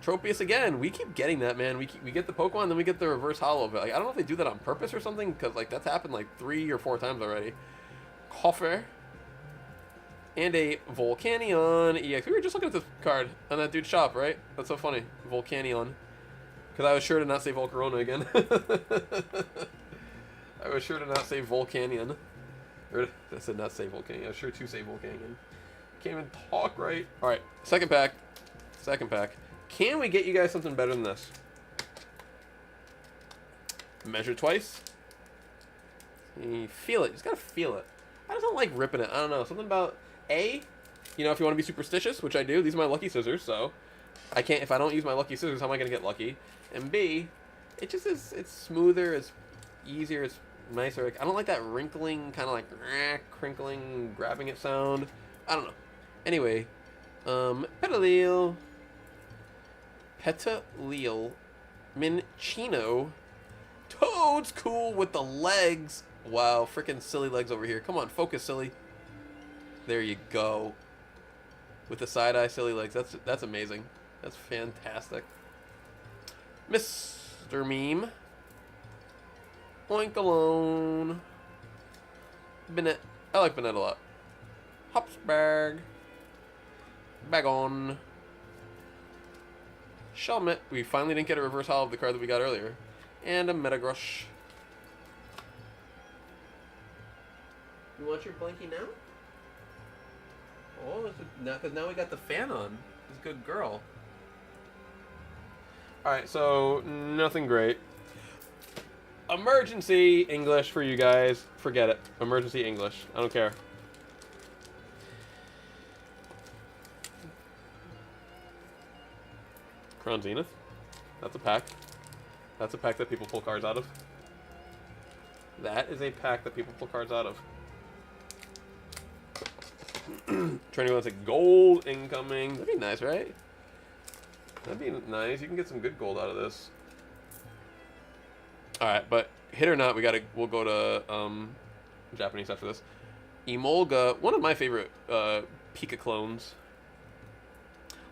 Tropius again. We keep getting that, man. We get the Pokemon, then we get the reverse holo of it. Like, I don't know if they do that on purpose or something, because like that's happened like 3 or 4 times already. Coffer. And a Volcanion EX. We were just looking at this card on that dude's shop, right? That's so funny. Volcanion. Because I was sure to not say Volcarona again. I was sure to not say Volcanion. Or I said not say Volcanion. I was sure to say Volcanion. Can't even talk right. Alright, second pack. Second pack. Can we get you guys something better than this? Measure twice. You feel it. You just gotta feel it. I just don't like ripping it. I don't know. Something about A, you know, if you want to be superstitious, which I do. These are my lucky scissors, so I can't. If I don't use my lucky scissors, how am I gonna get lucky? And B, it just is. It's smoother. It's easier. It's nicer. Like, I don't like that wrinkling, kind of like crinkling, grabbing it sound. I don't know. Anyway, Petalil, Minchino, Toad's cool with the legs. Wow, freaking silly legs over here. Come on, focus, silly. There you go. With the side eye silly legs. That's amazing. That's fantastic. Mr. Meme. Oinkalone. Bennett. I like Bennett a lot. Hopsbag. Bagon. Shelmet. We finally didn't get a reverse holo of the card that we got earlier. And a Metagrush. You want your blankie now? Oh, because now we got the fan on. It's a good girl. Alright, so nothing great. Emergency English for you guys. Forget it. Emergency English. I don't care. Crown Zenith. That's a pack. That's a pack that people pull cards out of. That is a pack that people pull cards out of. Training wants a gold incoming. That'd be nice, right? That'd be nice. You can get some good gold out of this. Alright, but hit or not, we'll go to Japanese after this. Emolga, one of my favorite Pika clones.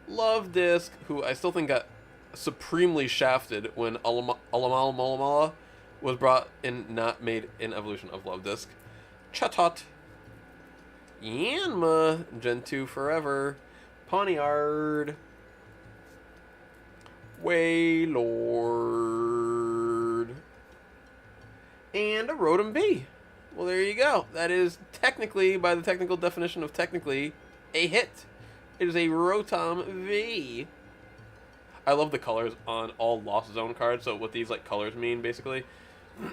Love Disc, who I still think got supremely shafted when Alamala was brought in, not made in evolution of Love Disc. Chatot. Yanma, Gen 2 forever. Pawniard. Wailord. And a Rotom B. Well, there you go. That is technically, by the technical definition of technically, a hit. It is a Rotom V. I love the colors on all Lost Zone cards. So what these like colors mean, basically,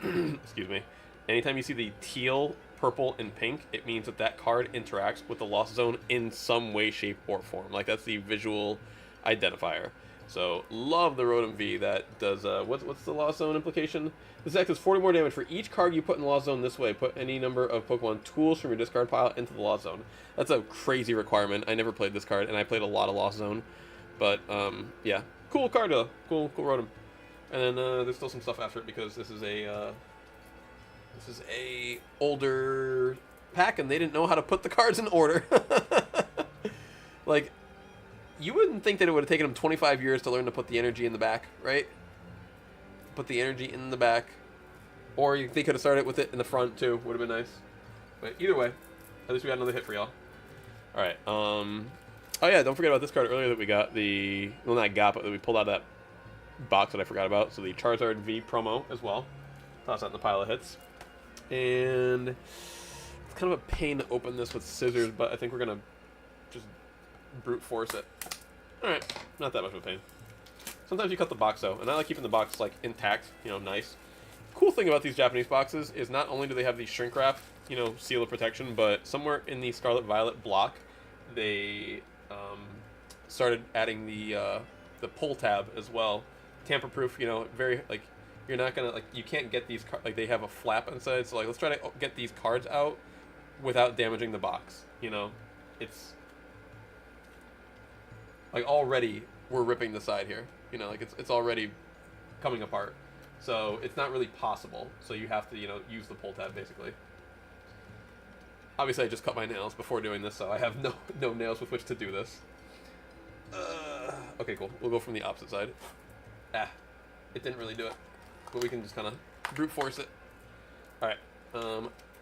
excuse me, anytime you see the teal, purple, and pink, it means that that card interacts with the Lost Zone in some way, shape, or form. Like, that's the visual identifier. So, love the Rotom V that does, what's the Lost Zone implication? This deck does 40 more damage for each card you put in the Lost Zone this way. Put any number of Pokemon tools from your discard pile into the Lost Zone. That's a crazy requirement. I never played this card, and I played a lot of Lost Zone. But, yeah. Cool card, though. Cool Rotom. And then, there's still some stuff after it, because this is a older pack, and they didn't know how to put the cards in order. Like, you wouldn't think that it would have taken them 25 years to learn to put the energy in the back, right? Put the energy in the back. Or they could have started with it in the front, too. Would have been nice. But either way, at least we got another hit for y'all. Alright, oh yeah, don't forget about this card earlier that we got. Well, not got, but that we pulled out of that box that I forgot about. So the Charizard V promo as well. Toss that in the pile of hits. And it's kind of a pain to open this with scissors, but I think we're going to just brute force it. Alright, not that much of a pain. Sometimes you cut the box, though, and I like keeping the box, like, intact, you know, nice. Cool thing about these Japanese boxes is not only do they have the shrink wrap, you know, seal of protection, but somewhere in the Scarlet Violet block, they started adding the pull tab as well. Tamper-proof, you know, very, like, you're not gonna, like, you can't get these cards, like, they have a flap inside, so, like, let's try to get these cards out without damaging the box, you know? It's, like, already we're ripping the side here, you know, like, it's already coming apart, so it's not really possible, so you have to, you know, use the pull tab, basically. Obviously, I just cut my nails before doing this, so I have no nails with which to do this. Okay, cool, we'll go from the opposite side. It didn't really do it. But we can just kind of brute force it. Alright.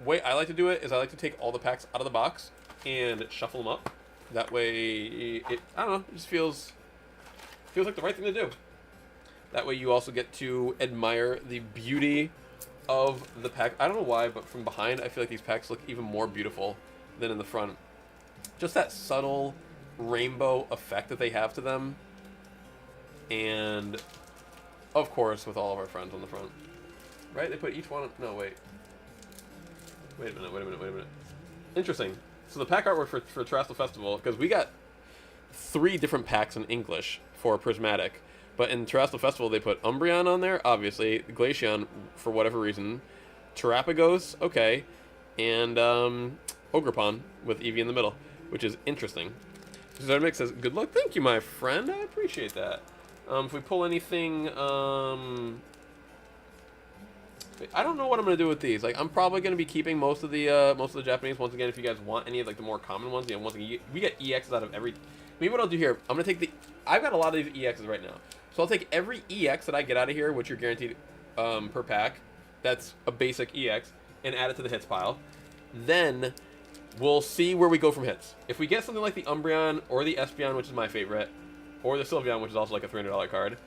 Way I like to do it is I like to take all the packs out of the box and shuffle them up. That way, I don't know, it just feels like the right thing to do. That way you also get to admire the beauty of the pack. I don't know why, but from behind, I feel like these packs look even more beautiful than in the front. Just that subtle rainbow effect that they have to them. And of course, with all of our friends on the front. Right? They put each one... No, wait. Wait a minute. Interesting. So the pack artwork for Terrestrial Festival, because we got 3 different packs in English for Prismatic, but in Terrestrial Festival they put Umbreon on there, obviously, Glaceon for whatever reason, Terrapagos, okay, and Ogerpon with Eevee in the middle, which is interesting. Zermix says, good luck, thank you, my friend, I appreciate that. If we pull anything, I don't know what I'm gonna do with these. Like, I'm probably gonna be keeping most of the Japanese. Once again, if you guys want any of like the more common ones, you know, once again, we get EXs out of every. Maybe what I'll do here, I'm gonna take I've got a lot of these EXs right now, so I'll take every EX that I get out of here, which you're guaranteed per pack. That's a basic EX, and add it to the hits pile. Then we'll see where we go from hits. If we get something like the Umbreon or the Espeon, which is my favorite, or the Sylveon, which is also like a $300 card,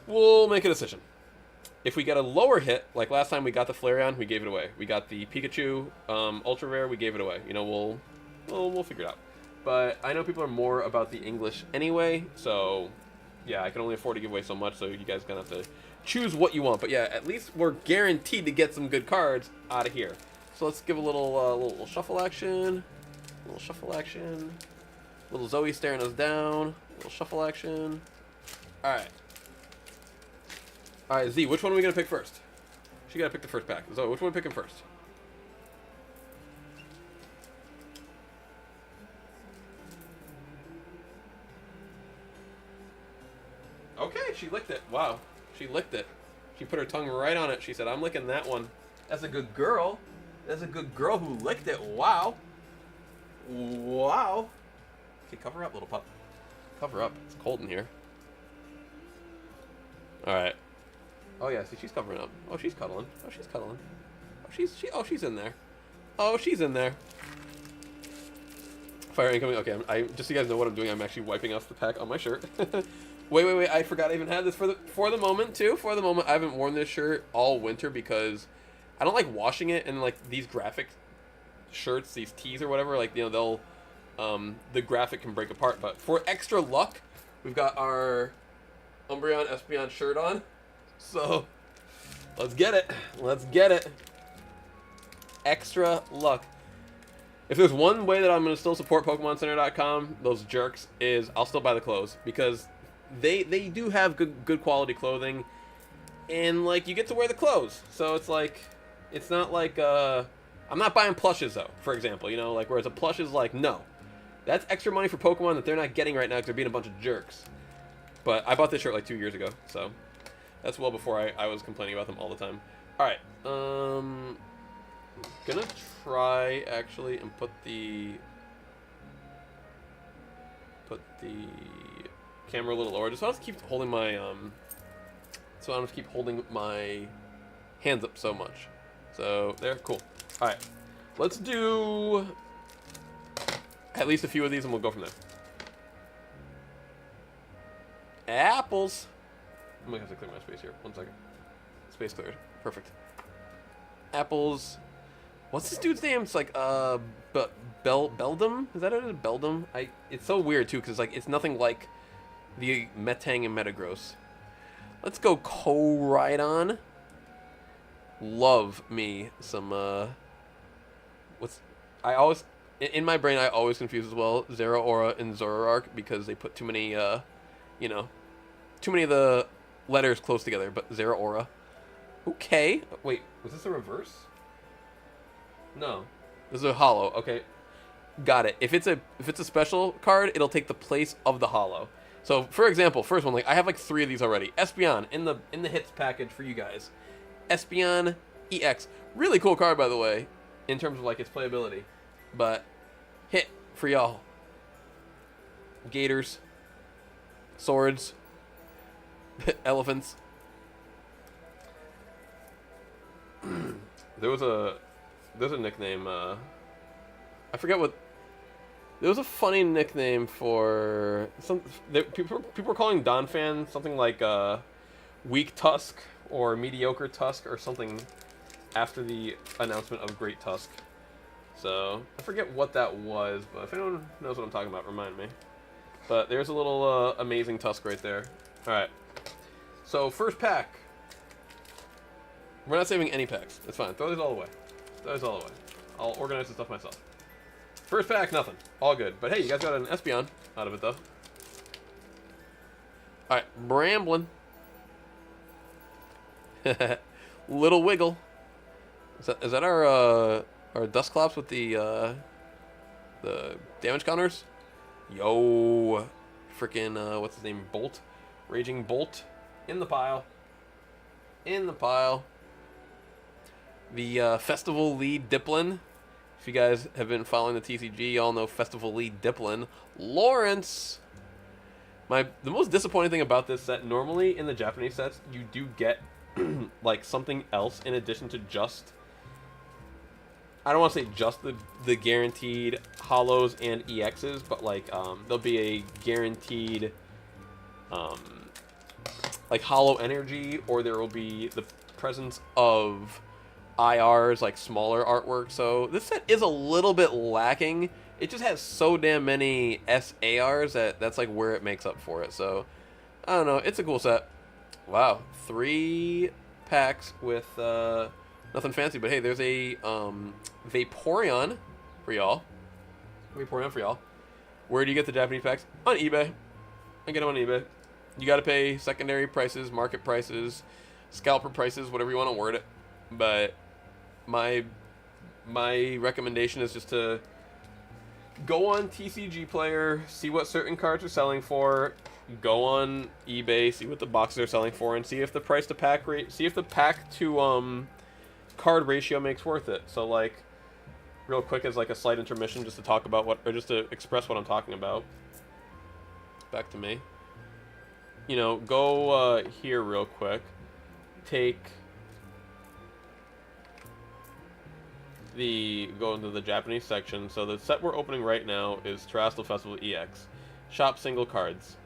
we'll make a decision. If we get a lower hit, like last time we got the Flareon, we gave it away. We got the Pikachu Ultra Rare, we gave it away. You know, we'll figure it out. But I know people are more about the English anyway, so yeah, I can only afford to give away so much, so you guys gonna have to choose what you want. But yeah, at least we're guaranteed to get some good cards out of here. So let's give a little shuffle action, Little Zoe staring us down. Little shuffle action. Alright. Alright, Z, which one are we going to pick first? She got to pick the first pack. Zoe, which one are we picking first? Okay, she licked it. Wow. She licked it. She put her tongue right on it. She said, I'm licking that one. That's a good girl. That's a good girl who licked it. Wow. Wow. Okay, cover up, little pup. Cover up. It's cold in here. Alright. Oh yeah, see, she's covering up. Oh, she's cuddling. Oh, she's cuddling. Oh, she's in there. Oh, she's in there. Fire incoming. Okay, I just so you guys know what I'm doing, I'm actually wiping off the pack on my shirt. wait. I forgot I even had this for the moment too. For the moment, I haven't worn this shirt all winter because I don't like washing it, and like these graphic shirts, these tees or whatever, like, you know, they'll the graphic can break apart. But for extra luck, We've got our Umbreon Espeon shirt on. So, let's get it. Let's get it. Extra luck. If there's one way that I'm going to still support PokemonCenter.com, those jerks, is I'll still buy the clothes. Because they do have good quality clothing. And, like, you get to wear the clothes. So it's like, it's not like, I'm not buying plushes, though, for example. You know, like, whereas a plush is like, no. That's extra money for Pokemon that they're not getting right now because they're being a bunch of jerks. But I bought this shirt like 2 years ago, so that's well before I was complaining about them all the time. Alright, gonna try, actually, and put the camera a little lower, just so I don't keep holding my, so I don't keep holding my hands up so much. So, there, cool. Alright, let's do at least a few of these and we'll go from there. Apples. I'm gonna have to clear my space here. 1 second. Space cleared. Perfect. Apples. What's this dude's name? It's like Beldum. Is that it? Beldum. It's so weird too because like it's nothing like the Metang and Metagross. Let's go Koraidon. Love me some in my brain I always confuse as well Zeraora and Zoroark because they put too many you know, too many of the letters close together, but Zeraora. Okay. Wait, was this a reverse? No. This is a holo. Okay. Got it. If it's a special card, it'll take the place of the holo. So, for example, first one, like I have like 3 of these already. Espeon in the hits package for you guys. Espeon EX. Really cool card, by the way, in terms of like its playability. But hit for y'all. Gators. Swords. Elephants. There's a nickname, I forget what, there was a funny nickname for people were calling Donphan something like Weak Tusk or Mediocre Tusk or something after the announcement of Great Tusk. So I forget what that was, but if anyone knows what I'm talking about, remind me. But there's a little amazing Tusk right there. Alright. So first pack. We're not saving any packs. It's fine. Throw these all away. Throw these all away. I'll organize the stuff myself. First pack, nothing. All good. But hey, you guys got an Espeon out of it, though. Alright, Bramblin. Little Wiggle. Is that our Dusclops with the damage counters? Yo. Frickin', what's his name? Bolt. Raging Bolt. In the pile. In the pile. The Festival Lead Dipplin. If you guys have been following the TCG, y'all know Festival Lead Dipplin. Lawrence! The most disappointing thing about this set, normally in the Japanese sets, you do get like something else in addition to just, I don't want to say just the guaranteed holos and EXs, but like there'll be a guaranteed like holo energy, or there will be the presence of IRs, like smaller artwork. So this set is a little bit lacking. It just has so damn many SARs that's like where it makes up for it. So I don't know, it's a cool set. Wow, 3 packs with nothing fancy, but hey, there's a Vaporeon for y'all. Vaporeon for y'all. Where do you get the Japanese packs? On eBay. I get them on eBay. You gotta pay secondary prices, market prices, scalper prices, whatever you want to word it. But my recommendation is just to go on TCGPlayer, see what certain cards are selling for, go on eBay, see what the boxes are selling for, and see if the price to pack rate, see if the pack to card ratio makes worth it. So like, real quick as like a slight intermission, just to talk about what, or just to express what I'm talking about. Back to me. You know, go here real quick. Go into the Japanese section. So the set we're opening right now is Terrestrial Festival EX. Shop single cards.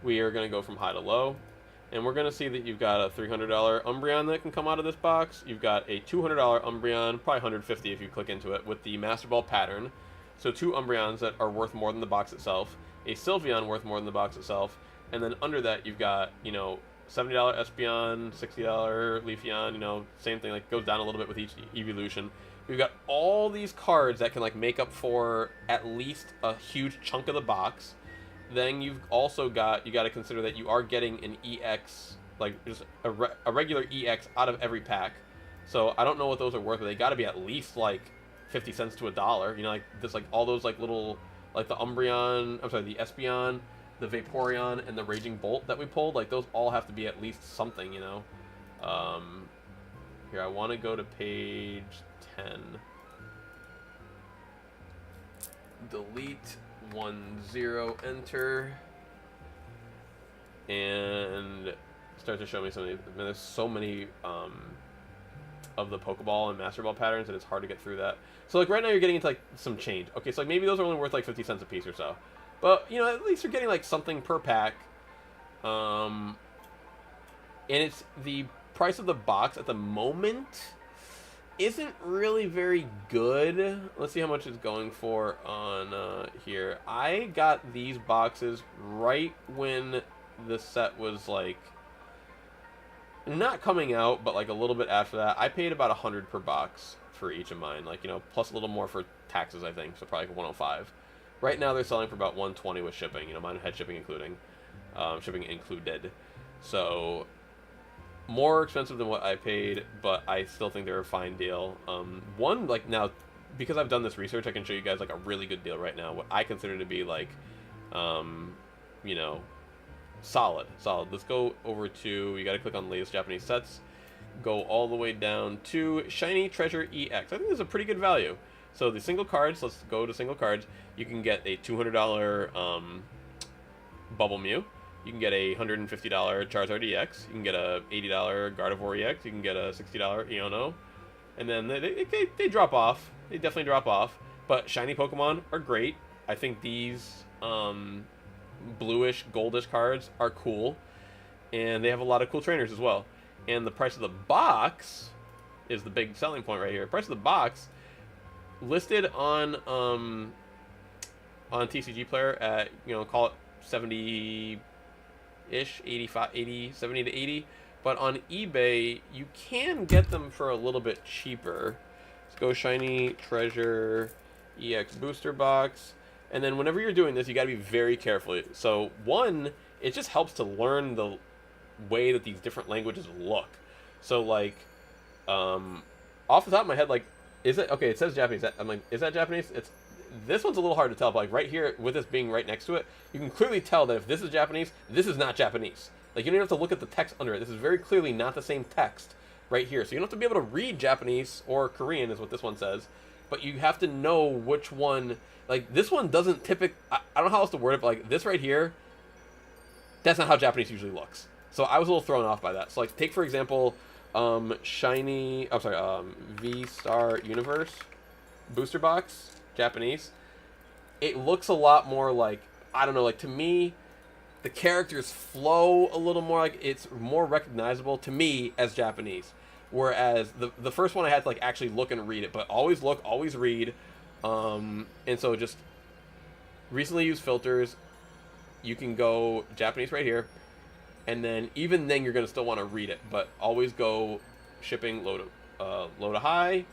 We are going to go from high to low. And we're going to see that you've got a $300 Umbreon that can come out of this box. You've got a $200 Umbreon, probably $150 if you click into it, with the Master Ball pattern. So 2 Umbreons that are worth more than the box itself. A Sylveon worth more than the box itself. and then under that you've got, you know, $70 Espeon, $60 Leafeon, you know, same thing, like goes down a little bit with each evolution. We've got all these cards that can like make up for at least a huge chunk of the box. Then you've also got, you got to consider that you are getting an EX, like just a regular EX out of every pack. So I don't know what those are worth, but they got to be at least like 50 cents to $1. You know, like this, like all those like little, like the Umbreon, I'm sorry, the Espeon, the Vaporeon, and the Raging Bolt that we pulled, like those all have to be at least something, you know. Here, I want to go to page 10. Delete 10, enter, and start to show me some of these. I mean, there's so many of the Pokeball and Master Ball patterns that it's hard to get through that. So like right now you're getting into like some change. Okay, so like maybe those are only worth like 50 cents a piece or so. But, you know, at least you're getting, like, something per pack. And it's the price of the box at the moment isn't really very good. Let's see how much it's going for on here. I got these boxes right when the set was, like, not coming out, but, like, a little bit after that. I paid about $100 per box for each of mine. Like, you know, plus a little more for taxes, I think. So probably like $105. Right now they're selling for about $120 with shipping. You know, mine had shipping shipping included. So more expensive than what I paid, but I still think they're a fine deal. One, like now, because I've done this research, I can show you guys like a really good deal right now. What I consider to be like, you know, solid. Let's go over to, you got to click on latest Japanese sets. Go all the way down to Shiny Treasure EX. I think this is a pretty good value. So the single cards, let's go to single cards. You can get a $200 Bubble Mew. You can get a $150 Charizard EX. You can get a $80 Gardevoir EX. You can get a $60 Eono. And then they drop off. They definitely drop off. But shiny Pokemon are great. I think these bluish, goldish cards are cool. And they have a lot of cool trainers as well. And the price of the box is the big selling point right here. Price of the box listed on TCGPlayer at, you know, call it 70-ish, 85, 80, 70 to 80. But on eBay, you can get them for a little bit cheaper. Let's go Shiny Treasure EX Booster Box. And then whenever you're doing this, you got to be very careful. So one, it just helps to learn the way that these different languages look. So like, off the top of my head, like, is it okay? It says Japanese. I'm like, is that Japanese? This one's a little hard to tell. But like right here, with this being right next to it, you can clearly tell that if this is Japanese, this is not Japanese. Like, you don't even have to look at the text under it. This is very clearly not the same text right here. So you don't have to be able to read Japanese or Korean, is what this one says. But you have to know which one. Like, this one doesn't typically. I don't know how else to word it, but like this right here, that's not how Japanese usually looks. So I was a little thrown off by that. So like, take for example, Shiny, V-Star Universe Booster Box, Japanese. It looks a lot more like, I don't know, like to me, the characters flow a little more, like it's more recognizable to me as Japanese. Whereas the first one I had to like actually look and read it, but always look, always read. And so just recently used filters, you can go Japanese right here. And then even then you're going to still want to read it, but always go shipping low to high,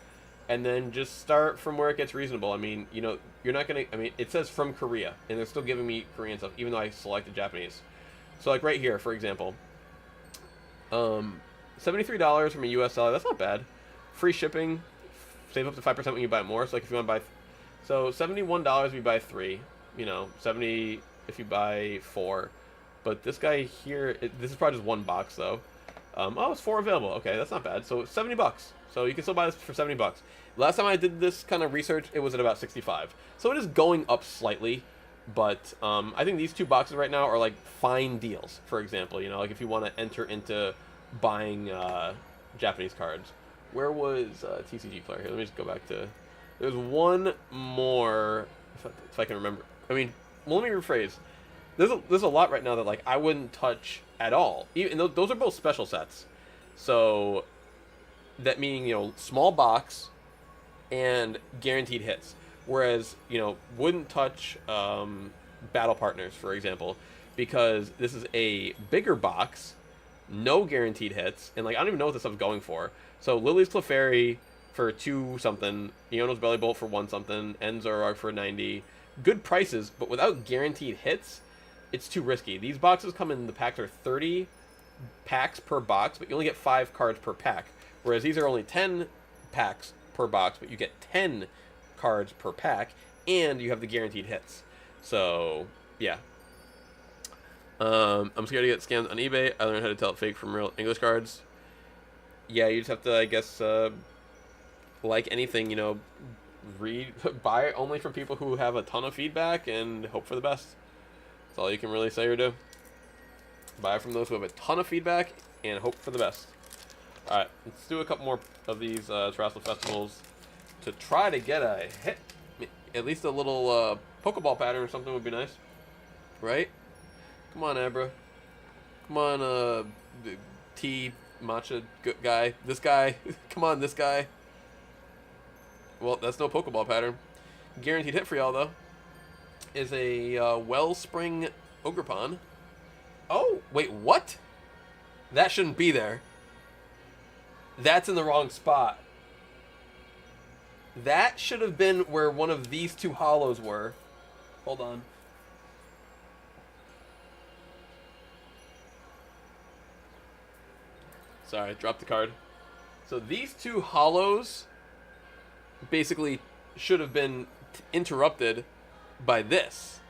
and then just start from where it gets reasonable. I mean, you know, you're not going to, I mean, it says from Korea, and they're still giving me Korean stuff, even though I selected Japanese. So like right here, for example, $73 from a US seller, that's not bad. Free shipping, save up to 5% when you buy more. So like if you want to buy, so $71 if you buy 3, you know, 70 if you buy 4. But this guy here, this is probably just one box though. Oh, it's 4 available. Okay, that's not bad. So it's $70. So you can still buy this for $70. Last time I did this kind of research, it was at about 65. So it is going up slightly, but I think these two boxes right now are like fine deals. For example, you know, like if you want to enter into buying Japanese cards. Where was TCGPlayer? Here, let me just go back to. There's one more, if I can remember. I mean, well, let me rephrase. There's a lot right now that like I wouldn't touch at all. Even those are both special sets, so that meaning, you know, small box and guaranteed hits. Whereas, you know, wouldn't touch battle partners, for example. because this is a bigger box, no guaranteed hits, and like I don't even know what this stuff's going for. So Lily's Clefairy for 2 something, Iono's Belly Bolt for 1 something, Enzorark for 90. Good prices, but without guaranteed hits, it's too risky. These boxes come in, the packs are 30 packs per box, but you only get 5 cards per pack. Whereas these are only 10 packs per box, but you get 10 cards per pack, and you have the guaranteed hits. So, yeah. I'm scared to get scammed on eBay. I learned how to tell it fake from real English cards. Yeah, you just have to, I guess, like anything, you know, buy it only from people who have a ton of feedback and hope for the best. That's all you can really say or do. Buy from those who have a ton of feedback and hope for the best. Alright, let's do a couple more of these Terrestrial Festivals to try to get a hit. At least a little Pokeball pattern or something would be nice. Right? Come on, Abra. Come on, T Matcha guy. This guy. Come on, this guy. Well, that's no Pokeball pattern. Guaranteed hit for y'all, though, is a Wellspring Ogerpon. Oh, wait, what? That shouldn't be there. That's in the wrong spot. That should have been where one of these 2 hollows were. Hold on. Sorry, dropped the card. So these 2 hollows basically should have been interrupted by this.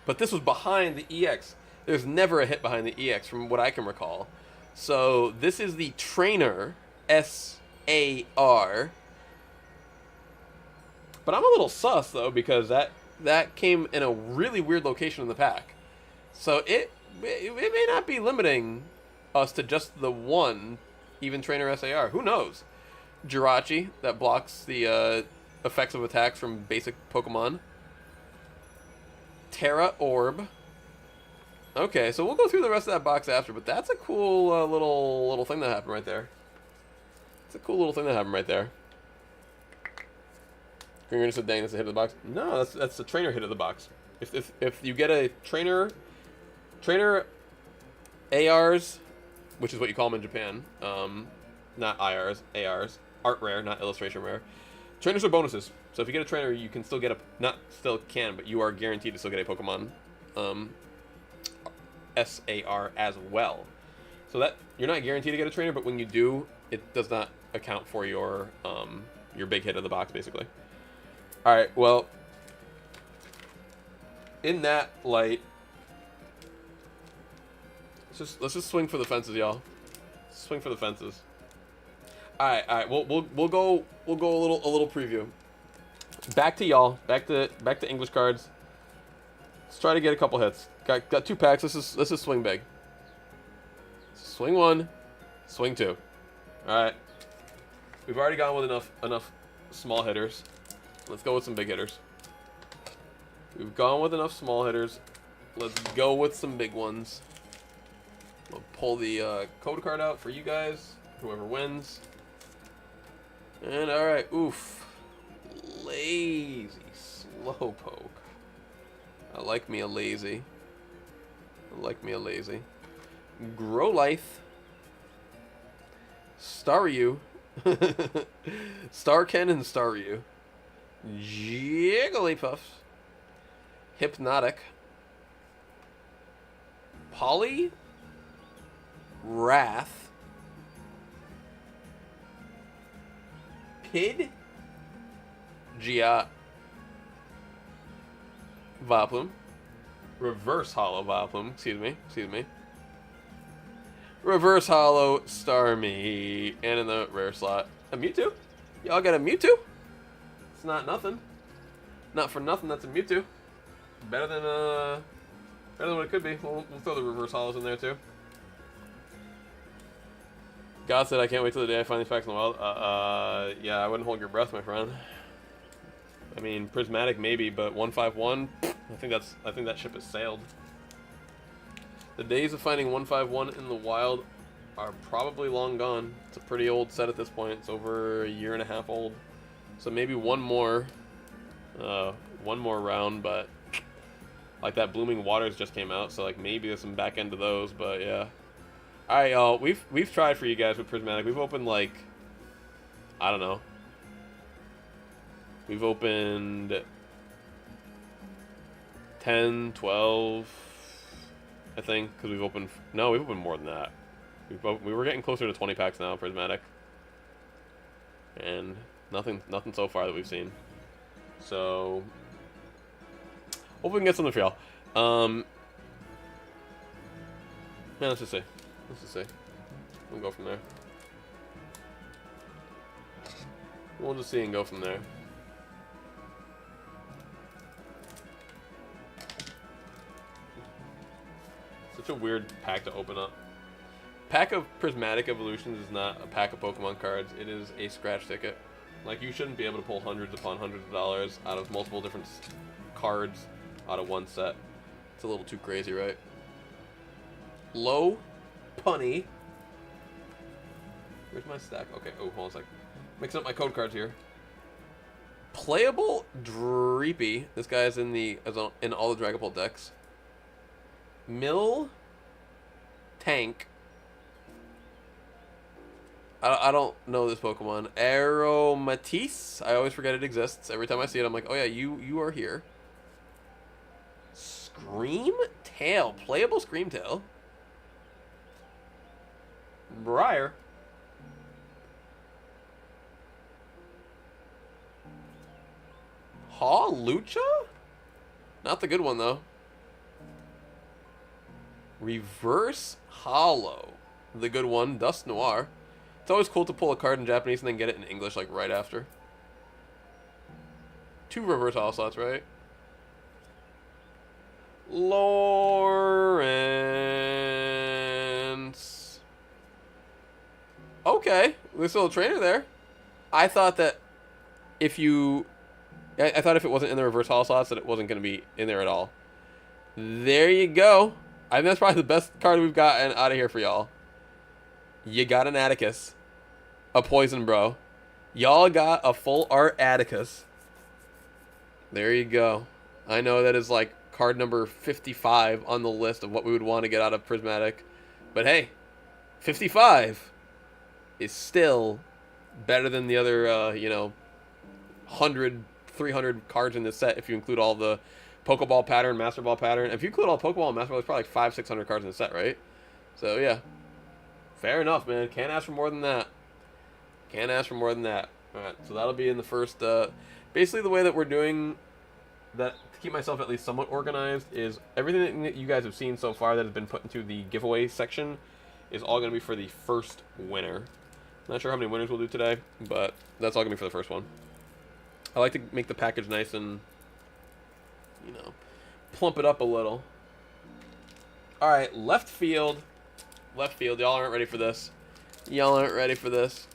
But this was behind the EX. There's never a hit behind the EX from what I can recall. So this is the Trainer SAR. But I'm a little sus though, because that came in a really weird location in the pack. So it may not be limiting us to just the one even Trainer SAR. Who knows? Jirachi, that blocks the effects of attacks from basic Pokemon. Terra Orb. Okay, so we'll go through the rest of that box after, but that's a cool little thing that happened right there. It's a cool little thing that happened right there. You're gonna say, dang, that's a hit of the box. No, that's the trainer hit of the box. If you get a trainer ARs, which is what you call them in Japan, not IRs, ARs, art rare, not illustration rare. Trainers are bonuses. So if you get a trainer, you can still get but you are guaranteed to still get a Pokemon SAR as well. So that you're not guaranteed to get a trainer, but when you do, it does not account for your big hit of the box, basically. All right, well, in that light, let's just swing for the fences, y'all. Swing for the fences. All right. We'll go a little preview. Back to y'all. Back to English cards. Let's try to get a couple hits. Got 2 packs. Let's just swing big. Swing 1, swing 2. All right. We've already gone with enough small hitters. Let's go with some big hitters. We've gone with enough small hitters. Let's go with some big ones. We'll pull the code card out for you guys, whoever wins. And alright, oof. Lazy Slowpoke. I like me a lazy. Growlithe. Staryu. Starken and Staryu. Jigglypuff. Hypnotic. Polly. Wrath. Pid. Gia. Vileplume. Reverse Hollow Vileplume. Excuse me. Reverse Hollow Starmie. And in the rare slot, a Mewtwo. Y'all got a Mewtwo? It's not nothing. Not for nothing, that's a Mewtwo. Better than what it could be. We'll throw the reverse hollows in there too. God said I can't wait till the day I find these packs in the wild. Yeah, I wouldn't hold your breath, my friend. I mean, Prismatic maybe, but 151, I think that ship has sailed. The days of finding 151 in the wild are probably long gone. It's a pretty old set at this point. It's over a year and a half old. So maybe one more round, but Like that Blooming Waters just came out, so like maybe there's some back end to those, but yeah. All right, y'all. We've tried for you guys with Prismatic. We've opened like, I don't know. We've opened 10, 12, I think, because we've opened. No, we've opened more than that. We were getting closer to 20 packs now, Prismatic, and nothing so far that we've seen. So hopefully we can get something for y'all. Yeah, let's just see. We'll go from there. We'll just see and go from there. Such a weird pack to open up. Pack of Prismatic Evolutions is not a pack of Pokemon cards. It is a scratch ticket. Like, you shouldn't be able to pull hundreds upon hundreds of dollars out of multiple different cards out of one set. It's a little too crazy, right? Low punny. Where's my stack? Okay, oh, hold on a sec. Mixing up my code cards here. Playable Dreepy. This guy's in all the Dragon Ball decks. Mill Tank. I don't know this Pokemon. Aromatisse. I always forget it exists. Every time I see it, I'm like, oh yeah, you are here. Scream Tail. Playable Scream Tail. Briar. Lucha? Not the good one, though. Reverse Hollow. The good one, Dust Noir. It's always cool to pull a card in Japanese and then get it in English, like, right after. 2 reverse hollow slots, right? Lawrence. Okay. There's still a trainer there. I thought that if you... I thought if it wasn't in the reverse hollow slots that it wasn't going to be in there at all. There you go. I think that's probably the best card we've gotten out of here for y'all. You got an Atticus. A Poison Bro. Y'all got a full art Atticus. There you go. I know that is like card number 55 on the list of what we would want to get out of Prismatic. But hey, 55 is still better than the other, 100, 300 cards in this set if you include all the Pokeball pattern, Master Ball pattern. If you include all Pokeball and Master Ball, it's probably like 500, 600 cards in the set, right? So, yeah. Fair enough, man. Can't ask for more than that. Can't ask for more than that. Alright, so that'll be in the first... basically, the way that we're doing that, to keep myself at least somewhat organized, is everything that you guys have seen so far that has been put into the giveaway section is all going to be for the first winner. Not sure how many winners we'll do today, but that's all going to be for the first one. I like to make the package nice and, plump it up a little. Alright, left field. Left field. Y'all aren't ready for this. Y'all aren't ready for this.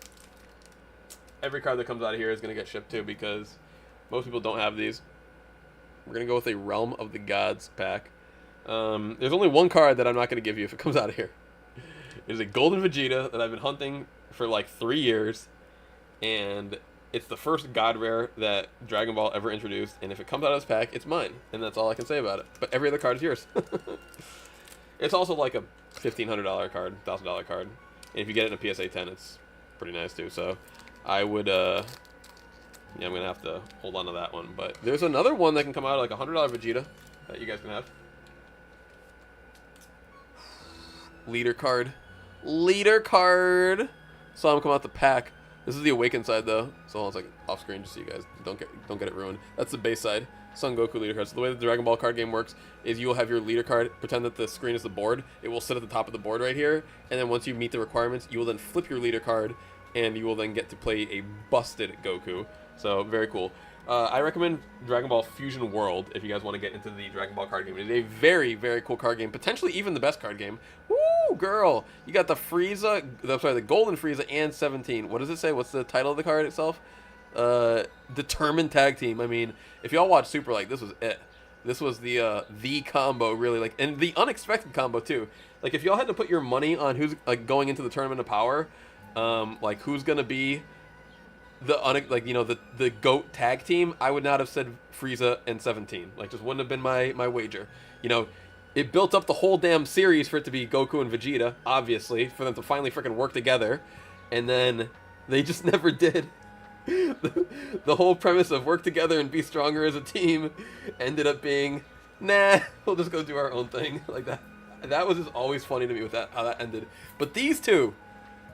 Every card that comes out of here is going to get shipped too because most people don't have these. We're going to go with a Realm of the Gods pack. There's only one card that I'm not going to give you if it comes out of here. It is a Golden Vegeta that I've been hunting for like 3 years. And it's the first God Rare that Dragon Ball ever introduced. And if it comes out of this pack, it's mine. And that's all I can say about it. But every other card is yours. It's also like a $1,500 card, $1,000 card. And if you get it in a PSA 10, it's pretty nice too. So I would, yeah, I'm going to have to hold on to that one. But there's another one that can come out like a $100 Vegeta that you guys can have. Leader card. Leader card. Saw him come out the pack. This is the Awakened side though. So hold on a second, off screen just so you guys don't get it ruined. That's the base side. Son Goku leader card. So the way the Dragon Ball card game works is you will have your leader card, pretend that the screen is the board. It will sit at the top of the board right here. And then once you meet the requirements, you will then flip your leader card and you will then get to play a busted Goku. So very cool. I recommend Dragon Ball Fusion World if you guys want to get into the Dragon Ball card game. It is a very, very cool card game. Potentially even the best card game. Woo, girl! You got the Frieza, the Golden Frieza and 17. What does it say? What's the title of the card itself? Determined Tag Team. I mean, if y'all watch Super, like, this was it. This was the combo, really, like, and the unexpected combo too. Like, if y'all had to put your money on who's like going into the Tournament of Power, like who's gonna be like, you know, the GOAT tag team, I would not have said Frieza and 17. Like, just wouldn't have been my wager. You know, it built up the whole damn series for it to be Goku and Vegeta, obviously, for them to finally freaking work together, and then they just never did. The whole premise of work together and be stronger as a team ended up being, nah, we'll just go do our own thing. Like that. That was just always funny to me with that, how that ended. But these two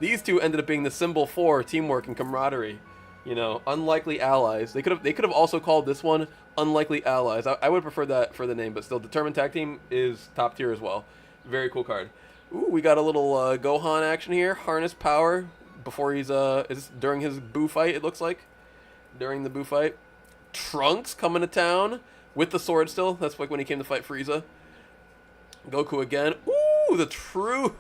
ended up being the symbol for teamwork and camaraderie. You know, unlikely allies. They could have also called this one Unlikely Allies. I would prefer that for the name, but still, Determined Tag Team is top tier as well. Very cool card. Ooh, we got a little Gohan action here. Harness power before he's is during his Boo fight. It looks like during the Boo fight. Trunks coming to town with the sword still. That's like when he came to fight Frieza. Goku again. Ooh, the true.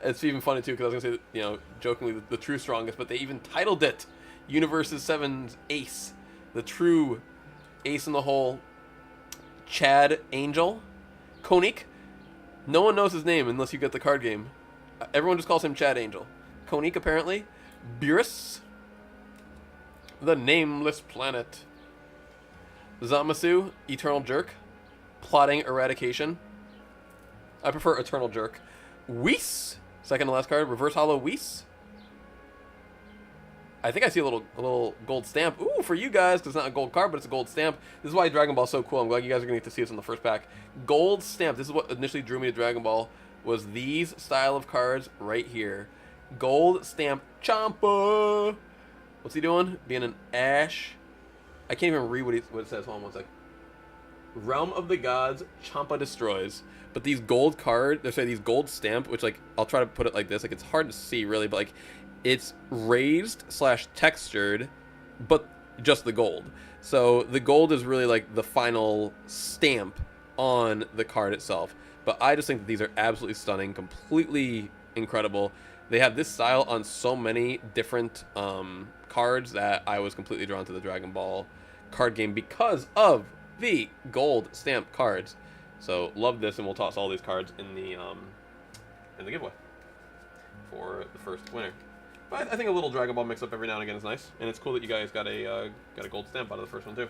It's even funny too because I was gonna say, you know, jokingly the true strongest, but they even titled it Universes 7's Ace, the true ace in the hole. Chad Angel, Konik. No one knows his name unless you get the card game. Everyone just calls him Chad Angel. Konik apparently. Beerus, the Nameless Planet. Zamasu, Eternal Jerk. Plotting Eradication. I prefer Eternal Jerk. Whis, second to last card. Reverse Hollow Whis. I think I see a little gold stamp. Ooh, for you guys, because it's not a gold card, but it's a gold stamp. This is why Dragon Ball's so cool. I'm glad you guys are going to get to see this in the first pack. Gold stamp. This is what initially drew me to Dragon Ball, was these style of cards right here. Gold stamp Champa. What's he doing? Being an Ash. I can't even read what it says. Hold on one sec. Realm of the Gods, Champa destroys. But these gold these gold stamp, which, like, I'll try to put it like this. Like, it's hard to see, really, but, like, it's raised / textured, but just the gold. So the gold is really, like, the final stamp on the card itself. But I just think that these are absolutely stunning, completely incredible. They have this style on so many different cards that I was completely drawn to the Dragon Ball card game because of the gold stamp cards. So love this, and we'll toss all these cards in the giveaway for the first winner. But I think a little Dragon Ball mix up every now and again is nice, and it's cool that you guys got a gold stamp out of the first one too.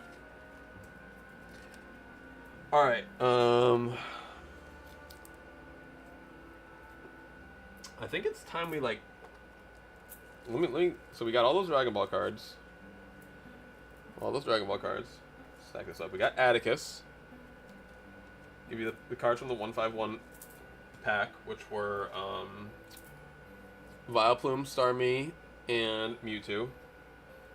All right, I think it's time we let me. So we got all those Dragon Ball cards. Stack this up. We got Atticus. Give you the cards from the 151 pack, which were Vileplume, Starmie, and Mewtwo.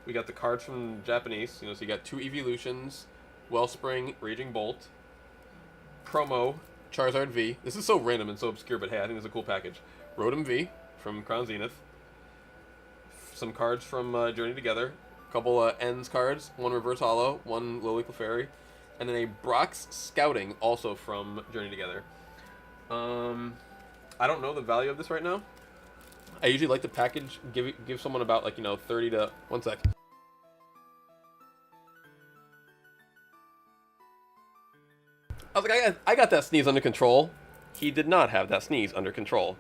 We got the cards from Japanese, you know, so you got 2 Evolutions, Wellspring, Raging Bolt, Promo, Charizard V. This is so random and so obscure, but hey, I think it's a cool package. Rotom V from Crown Zenith. Some cards from Journey Together. A couple Ends cards, 1 Reverse Hollow, 1 Lily Clefairy, and then a Brock's Scouting, also from Journey Together. I don't know the value of this right now. I usually like to package, give someone about, like, you know, 30 to... One sec. I was like, I got that sneeze under control. He did not have that sneeze under control.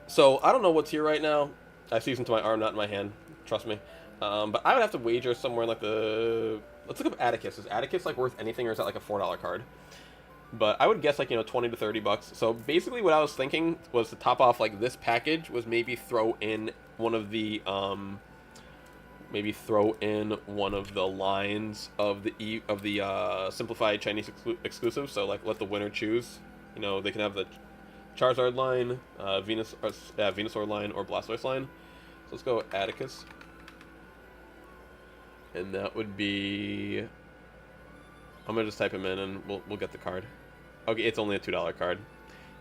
So, I don't know what's here right now. I see into my arm, not in my hand. Trust me. But I would have to wager somewhere in, like, the... Let's look up Atticus. Is Atticus, like, worth anything, or is that, like, a $4 card? But I would guess, like, you know, 20 to 30 bucks. So basically what I was thinking was to top off, like, this package was maybe throw in one of the lines of the simplified Chinese exclusive. So, like, let the winner choose. You know, they can have the Charizard line, Venusaur line, or Blastoise line. So let's go Atticus. And that would be... I'm going to just type him in and we'll get the card. Okay, it's only a $2 card.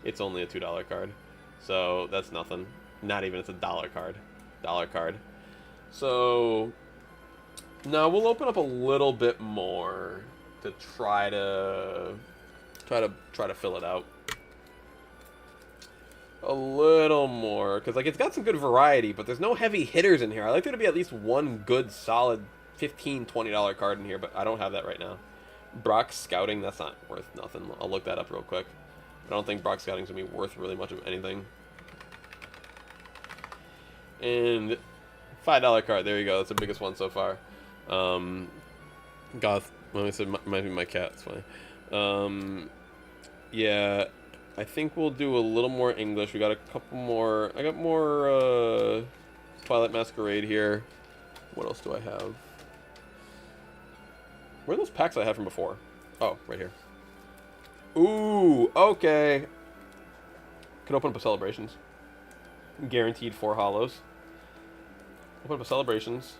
It's only a $2 card. So that's nothing. Not even, it's a $1 card. $1 card. So now we'll open up a little bit more to try to fill it out. A little more, because, like, it's got some good variety, but there's no heavy hitters in here. I like there to be at least one good solid $15, $20 card in here, but I don't have that right now. Brock's Scouting, that's not worth nothing. I'll look that up real quick. I don't think Brock's Scouting's gonna be worth really much of anything. And $5 card. There you go. That's the biggest one so far. Goth. Let me say, might be my cat. It's funny. Yeah, I think we'll do a little more English. We got a couple more. I got more Twilight Masquerade here. What else do I have? Where are those packs I had from before? Oh, right here. Ooh, okay. Can open up a Celebrations. Guaranteed 4 hollows. Open up a Celebrations.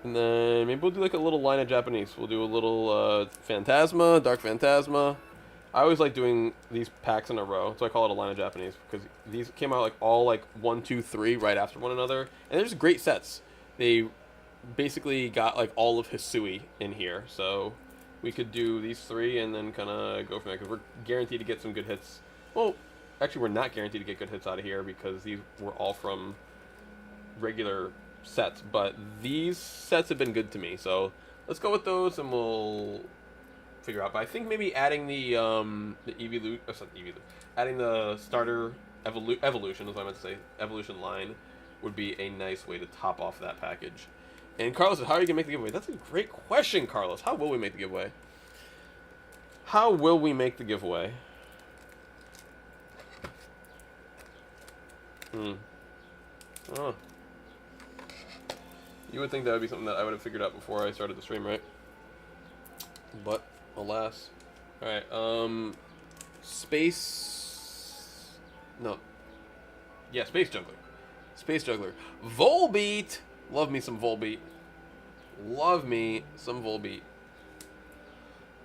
And then maybe we'll do like a little line of Japanese. We'll do a little Phantasma, Dark Phantasma. I always like doing these packs in a row, so I call it a line of Japanese, because these came out like all like 1, 2, 3 right after one another. And they're just great sets. They basically got like all of Hisui in here, so we could do these 3 and then kind of go from there, because we're guaranteed to get some good hits. Well, actually we're not guaranteed to get good hits out of here, because these were all from regular sets, but these sets have been good to me, so let's go with those and we'll figure out. But I think maybe adding the adding the starter evolution is what I meant to say, evolution line, would be a nice way to top off that package. And Carlos said, how are you gonna make the giveaway? That's a great question, Carlos. How will we make the giveaway? How will we make the giveaway? Oh. You would think that would be something that I would have figured out before I started the stream, right? But, alas. Alright, Space... No. Yeah, Space Juggler. Space Juggler. Volbeat! Love me some Volbeat. Love me some Volbeat.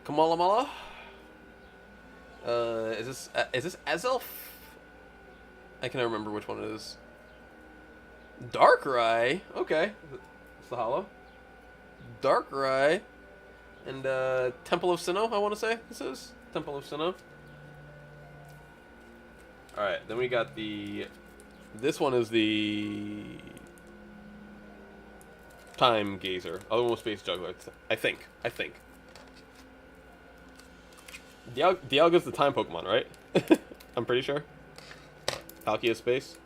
Kamala Mala? Is this Azelf? I can't remember which one it is. Darkrai? Okay. It's the hollow. Darkrai. And Temple of Sinnoh, I want to say this is. Temple of Sinnoh. Alright, then we got the... This one is the... Time Gazer. Other one was Space Juggler, I think. Dialga's the time Pokemon, right? I'm pretty sure. Palkia is Space?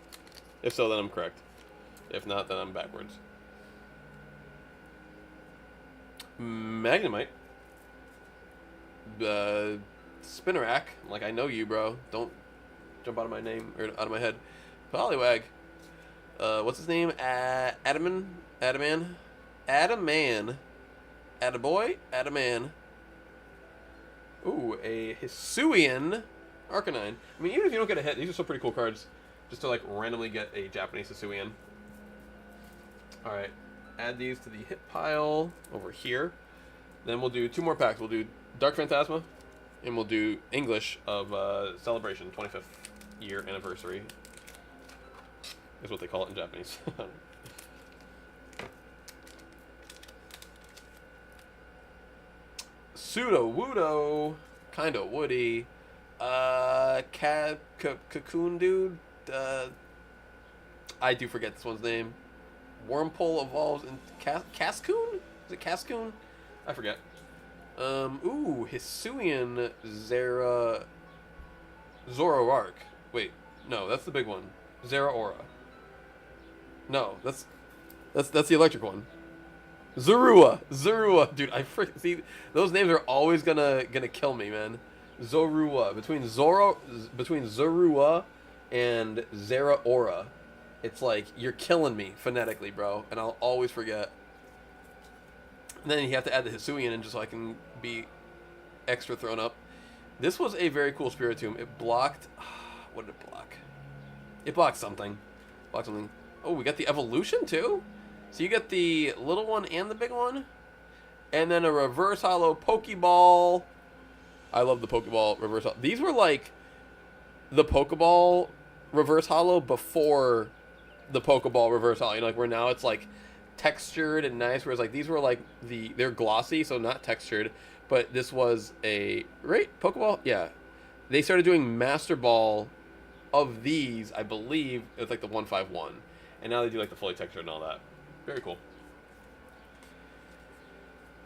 If so, then I'm correct. If not, then I'm backwards. Magnemite. Spinnerack. Like, I know you, bro. Don't jump out of my name, or out of my head. Poliwag. What's his name? Adaman? Adaman? Adaman. Adaboy? Adaman. Ooh, a Hisuian Arcanine. I mean, even if you don't get a hit, these are still pretty cool cards. Just to, like, randomly get a Japanese Hisuian. Alright. Add these to the hit pile over here. Then we'll do 2 more packs. We'll do Dark Phantasma, and we'll do English of Celebration 25th year anniversary. Is what they call it in Japanese. Pseudo-Wudo. Kinda woody. Cocoon dude. I do forget this one's name. Wormpole evolves in Cascoon? Is it Cascoon? I forget. Ooh, Hisuian Zoroark. Wait, no, that's the big one. Zeraora. No, that's the electric one. Zorua, dude. See, those names are always gonna kill me, man. Zorua, between Zorua and Zeraora, it's like you're killing me phonetically, bro, and I'll always forget. And then you have to add the Hisuian in just so I can be extra thrown up. This was a very cool Spiritomb. It blocked. What did it block? It blocked something. Blocked something. Oh, we got the evolution too? So you get the little one and the big one? And then a reverse hollow Pokeball. I love the Pokeball reverse hollow. These were like the Pokeball reverse hollow before the Pokeball reverse hollow. You know, like where now it's like textured and nice, whereas like these were like they're glossy, so not textured. But this was a Pokeball? Yeah. They started doing Master Ball of these, I believe, it's like the 151. And now they do like the fully textured and all that. Very cool.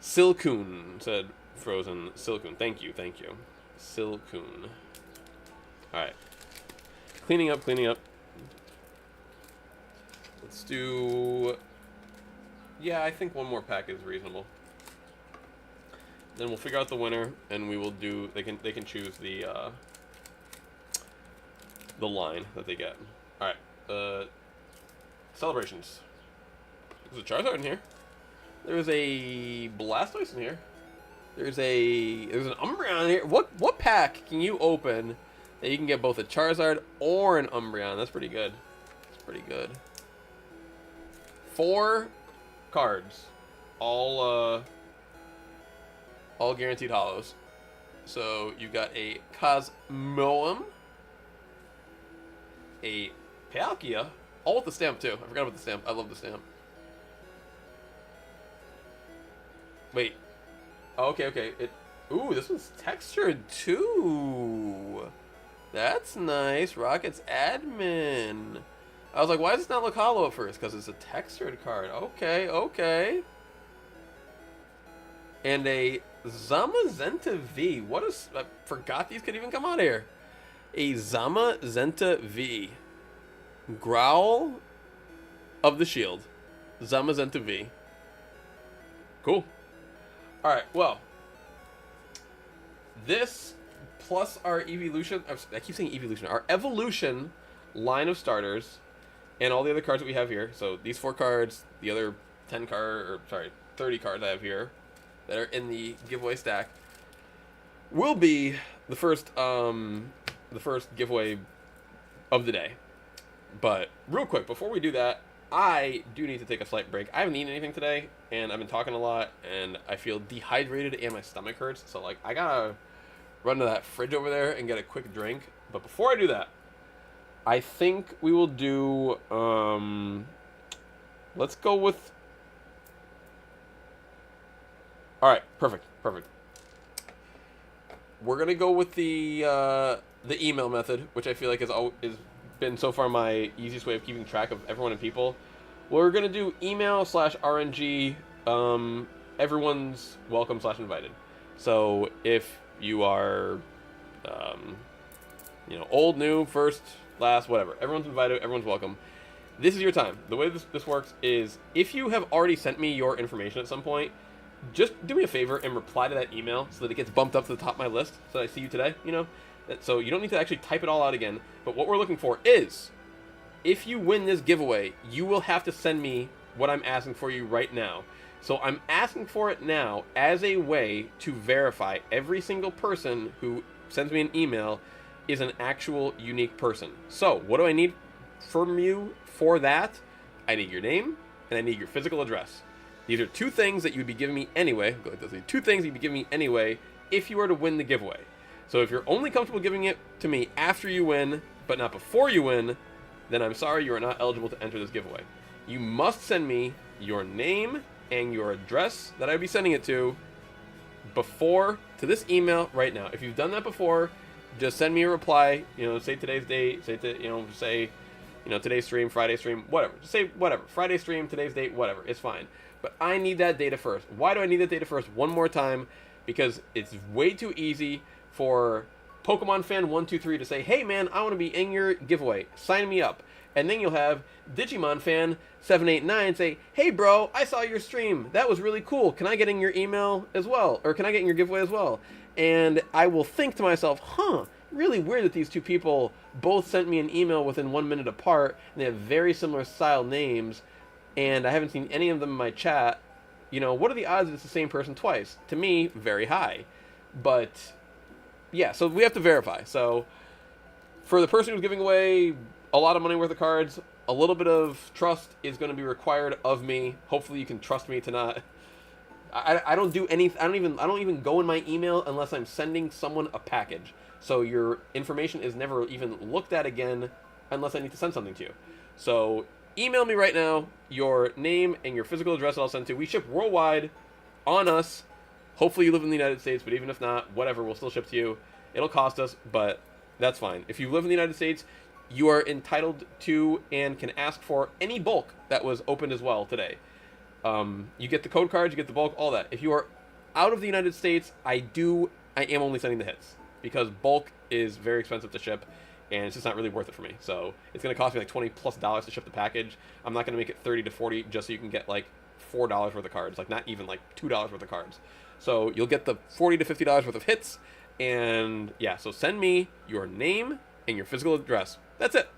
Silcoon, said Frozen. Silcoon. Thank you. Silcoon. Alright. Cleaning up. Let's do... Yeah, I think one more pack is reasonable. Then we'll figure out the winner, and we will do... They can choose the line that they get. All right. Celebrations. There's a Charizard in here. There's a Blastoise in here. There's an Umbreon in here. What pack can you open that you can get both a Charizard or an Umbreon? That's pretty good. That's pretty good. 4 cards, all guaranteed hollows. So you got a Cosmoem, a Palkia, all with the stamp too. I forgot about the stamp. I love the stamp. Wait. Oh, okay. Ooh, this one's textured too. That's nice. Rocket's admin. I was like, why does this not look hollow at first? Because it's a textured card. Okay. And a Zamazenta V. I forgot these could even come out here. A Zamazenta V. Growl of the Shield. Zamazenta V. Cool. Alright, well. This plus our evolution. I keep saying evolution. Our evolution line of starters. And all the other cards that we have here. So these 4 cards, the other 30 cards I have here that are in the giveaway stack will be the first giveaway of the day. But real quick, before we do that, I do need to take a slight break. I haven't eaten anything today, and I've been talking a lot, and I feel dehydrated and my stomach hurts. So like I gotta run to that fridge over there and get a quick drink. But before I do that, I think we will do, let's go with, all right, perfect. We're going to go with the email method, which I feel like has been so far my easiest way of keeping track of everyone and people. We're going to do email/RNG, everyone's welcome/invited. So if you are, old, new, first, last, whatever. Everyone's invited. Everyone's welcome. This is your time. The way this works is if you have already sent me your information at some point, just do me a favor and reply to that email so that it gets bumped up to the top of my list so that I see you today, So you don't need to actually type it all out again. But what we're looking for is if you win this giveaway, you will have to send me what I'm asking for you right now. So I'm asking for it now as a way to verify every single person who sends me an email is an actual unique person. So what do I need from you for that? I need your name and I need your physical address. These are 2 things that you'd be giving me anyway. Those are 2 things you'd be giving me anyway if you were to win the giveaway. So if you're only comfortable giving it to me after you win, but not before you win, then I'm sorry, you are not eligible to enter this giveaway. You must send me your name and your address that I'd be sending it to this email right now. If you've done that before, just send me a reply, say today's date, say today's stream, Friday stream, whatever. Just say whatever. Friday stream, today's date, whatever. It's fine. But I need that data first. Why do I need that data first? One more time, because it's way too easy for Pokemon Fan 123 to say, hey man, I want to be in your giveaway. Sign me up. And then you'll have Digimon Fan 789 say, hey bro, I saw your stream. That was really cool. Can I get in your email as well? Or can I get in your giveaway as well? And I will think to myself, really weird that these 2 people both sent me an email within 1 minute apart, and they have very similar style names, and I haven't seen any of them in my chat. What are the odds that it's the same person twice? To me, very high. But, yeah, so we have to verify. So, for the person who's giving away a lot of money worth of cards, a little bit of trust is going to be required of me. Hopefully you can trust me to not... I don't do anything. I don't even go in my email unless I'm sending someone a package. So your information is never even looked at again unless I need to send something to you. So email me right now your name and your physical address that I'll send to. We ship worldwide on us. Hopefully you live in the United States, but even if not, whatever, we'll still ship to you. It'll cost us, but that's fine. If you live in the United States, you are entitled to and can ask for any bulk that was opened as well today. You get the code cards, you get the bulk, all that. If you are out of the United States, I am only sending the hits because bulk is very expensive to ship, and it's just not really worth it for me. So it's going to cost me like $20+ to ship the package. I'm not going to make it 30 to 40 just so you can get like $4 worth of cards, like not even like $2 worth of cards. So you'll get the $40 to $50 worth of hits, and yeah, so send me your name and your physical address. That's it.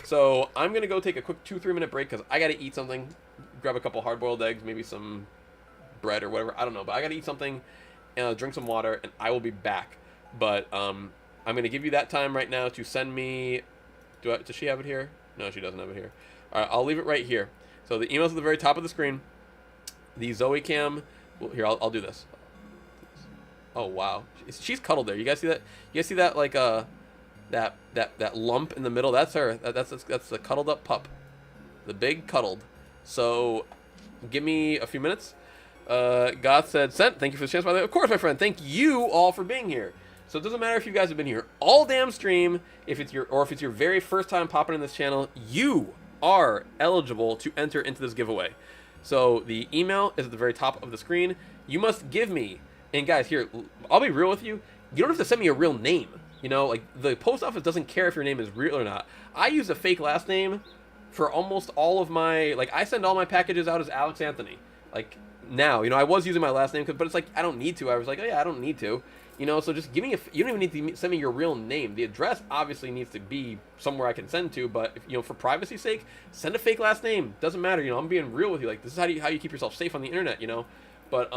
So I'm going to go take a quick 2-3 minute break because I got to eat something, grab a couple hard-boiled eggs, maybe some bread or whatever, I don't know, but I got to eat something, drink some water, and I will be back. But I'm going to give you that time right now to send me, does she have it here? No, she doesn't have it here. All right, I'll leave it right here. So the email's at the very top of the screen. The Zoe Cam, well, here, I'll do this. Oh, wow. She's cuddled there. You guys see that? You guys see that, like, that lump in the middle? That's her. That's the cuddled up pup. The big cuddled. So give me a few minutes. Goth said, sent. Thank you for the chance, by the way. Of course, my friend. Thank you all for being here. So it doesn't matter if you guys have been here all damn stream, if it's your very first time popping in this channel, you are eligible to enter into this giveaway. So the email is at the very top of the screen. You must give me, and guys, here, I'll be real with you. You don't have to send me a real name. You know, like, the post office doesn't care if your name is real or not. I use a fake last name for almost all of my, like, I send all my packages out as Alex Anthony. Like, now, you know, I was using my last name, but it's like, I don't need to. I was like, oh yeah, I don't need to. You know, so just give me you don't even need to send me your real name. The address obviously needs to be somewhere I can send to, but, if, you know, for privacy's sake, send a fake last name. Doesn't matter, you know, I'm being real with you. Like, this is how you keep yourself safe on the internet, you know. But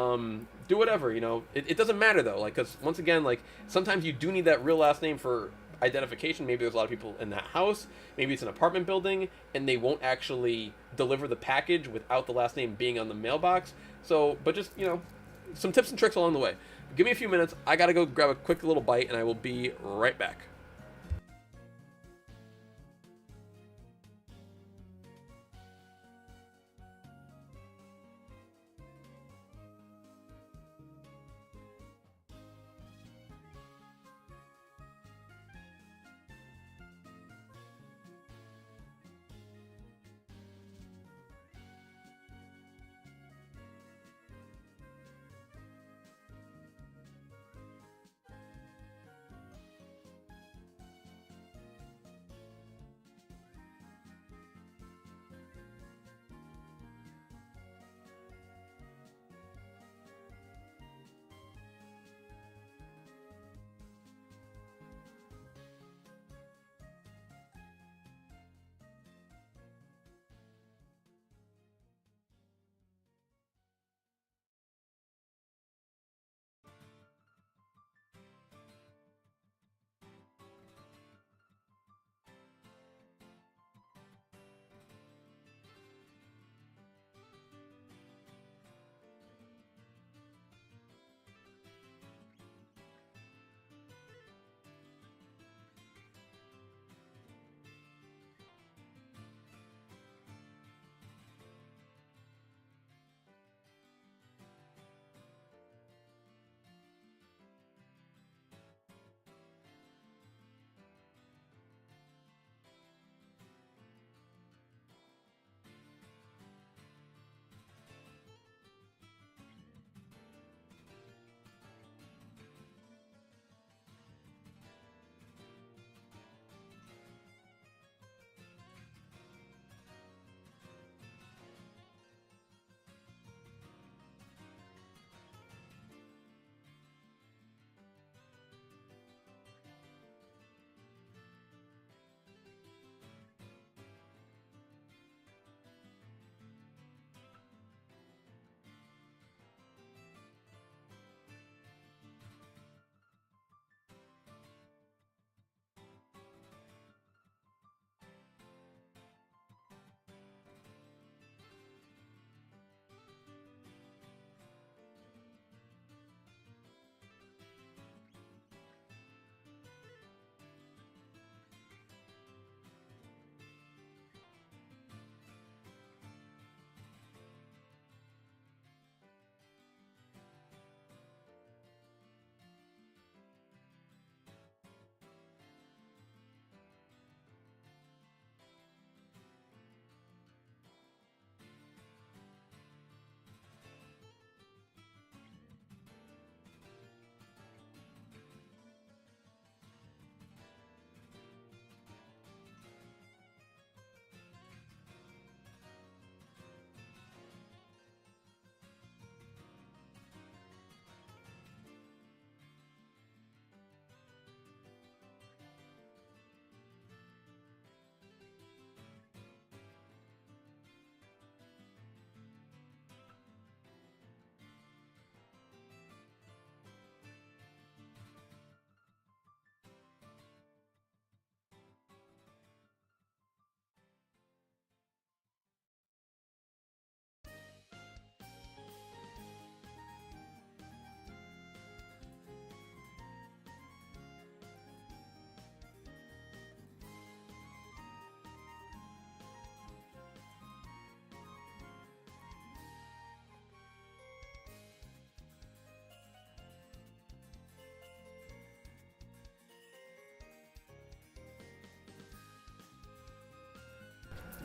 do whatever, you know. It doesn't matter though, like, because once again, like, sometimes you do need that real last name for identification. Maybe there's a lot of people in that house, maybe it's an apartment building, and they won't actually deliver the package without the last name being on the mailbox. So, but just, you know, some tips and tricks along the way. Give me a few minutes. I gotta go grab a quick little bite, and I will be right back.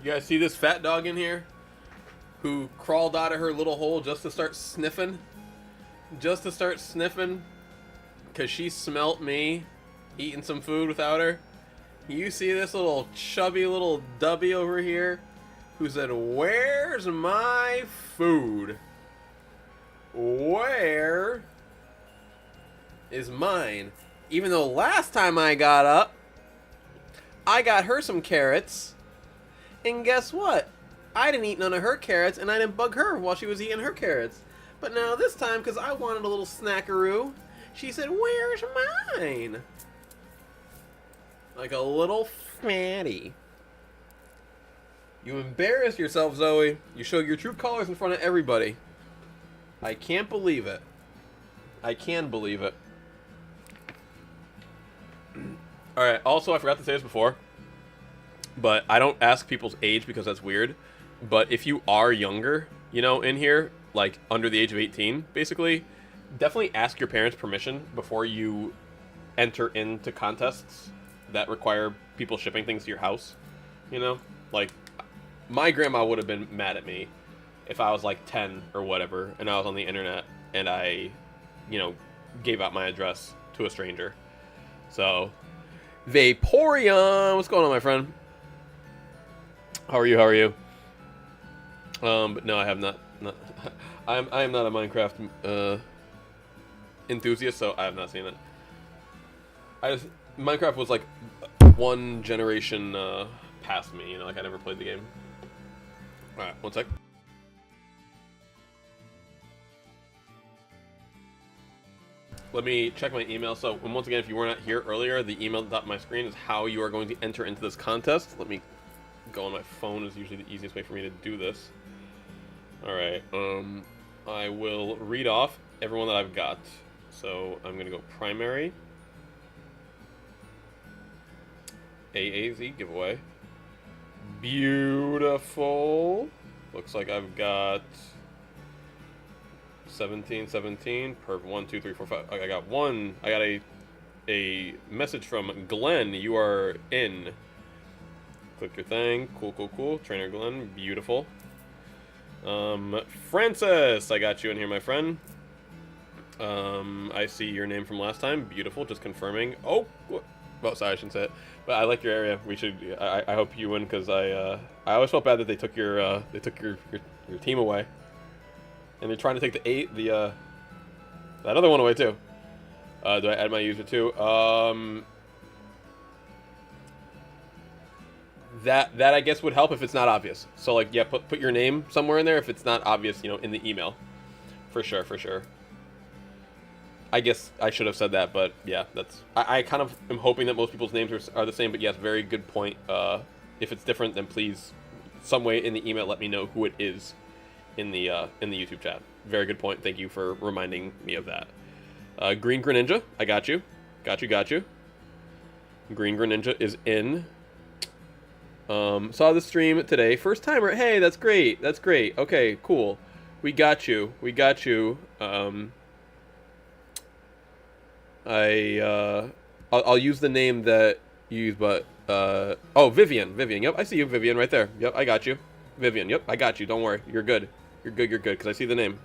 You guys see this fat dog in here? Who crawled out of her little hole just to start sniffing? Just to start sniffing? Because she smelt me eating some food without her? You see this little chubby little dubby over here? Who said, "Where's my food? Where is mine?" Even though last time I got up, I got her some carrots. And guess what? I didn't eat none of her carrots, and I didn't bug her while she was eating her carrots. But now this time, because I wanted a little snackaroo, she said, "Where's mine?" Like a little fatty. You embarrass yourself, Zoe. You show your true colors in front of everybody. I can't believe it. I can believe it. Alright, also I forgot to say this before, but I don't ask people's age because that's weird. But if you are younger, you know, in here, like under the age of 18, basically, definitely ask your parents' permission before you enter into contests that require people shipping things to your house. You know? Like, my grandma would have been mad at me if I was like 10 or whatever, and I was on the internet, and I, you know, gave out my address to a stranger. So, Vaporeon, what's going on, my friend? How are you? How are you? But no, I have not. I am not a Minecraft enthusiast, so I have not seen it. Minecraft was like one generation past me. You know, like I never played the game. All right, one sec. Let me check my email. So, once again, if you were not here earlier, the email at the top of my screen is how you are going to enter into this contest. Let me go on my phone. Is usually the easiest way for me to do this. All right. I will read off everyone that I've got. So I'm gonna go primary. AAZ giveaway. Beautiful. Looks like I've got 17 per 1 2 3 4 5. I got one. I got a message from Glenn. You are in. Click your thing. Cool. Trainer Glenn. Beautiful. Francis, I got you in here, my friend. I see your name from last time. Beautiful. Just confirming. Oh, well, sorry, I shouldn't say it. But I like your area. We should. I hope you win because I always felt bad that they took your team away, and they're trying to take that other one away too. Do I add my user too? That I guess would help if it's not obvious. So like, yeah, put your name somewhere in there if it's not obvious, you know, in the email. For sure. I guess I should have said that, but yeah, that's. I kind of am hoping that most people's names are the same, but yes, very good point. If it's different, then please, some way in the email, let me know who it is in the YouTube chat. Very good point. Thank you for reminding me of that. Green Greninja, I got you. Got you. Green Greninja is in. Saw the stream today. First timer. Hey, that's great. Okay, cool. We got you. I'll use the name that you use, but oh, Vivian. Yep, I see you, Vivian, right there. Yep, I got you. Vivian. Yep, I got you. Don't worry. You're good. You're good. Because I see the name.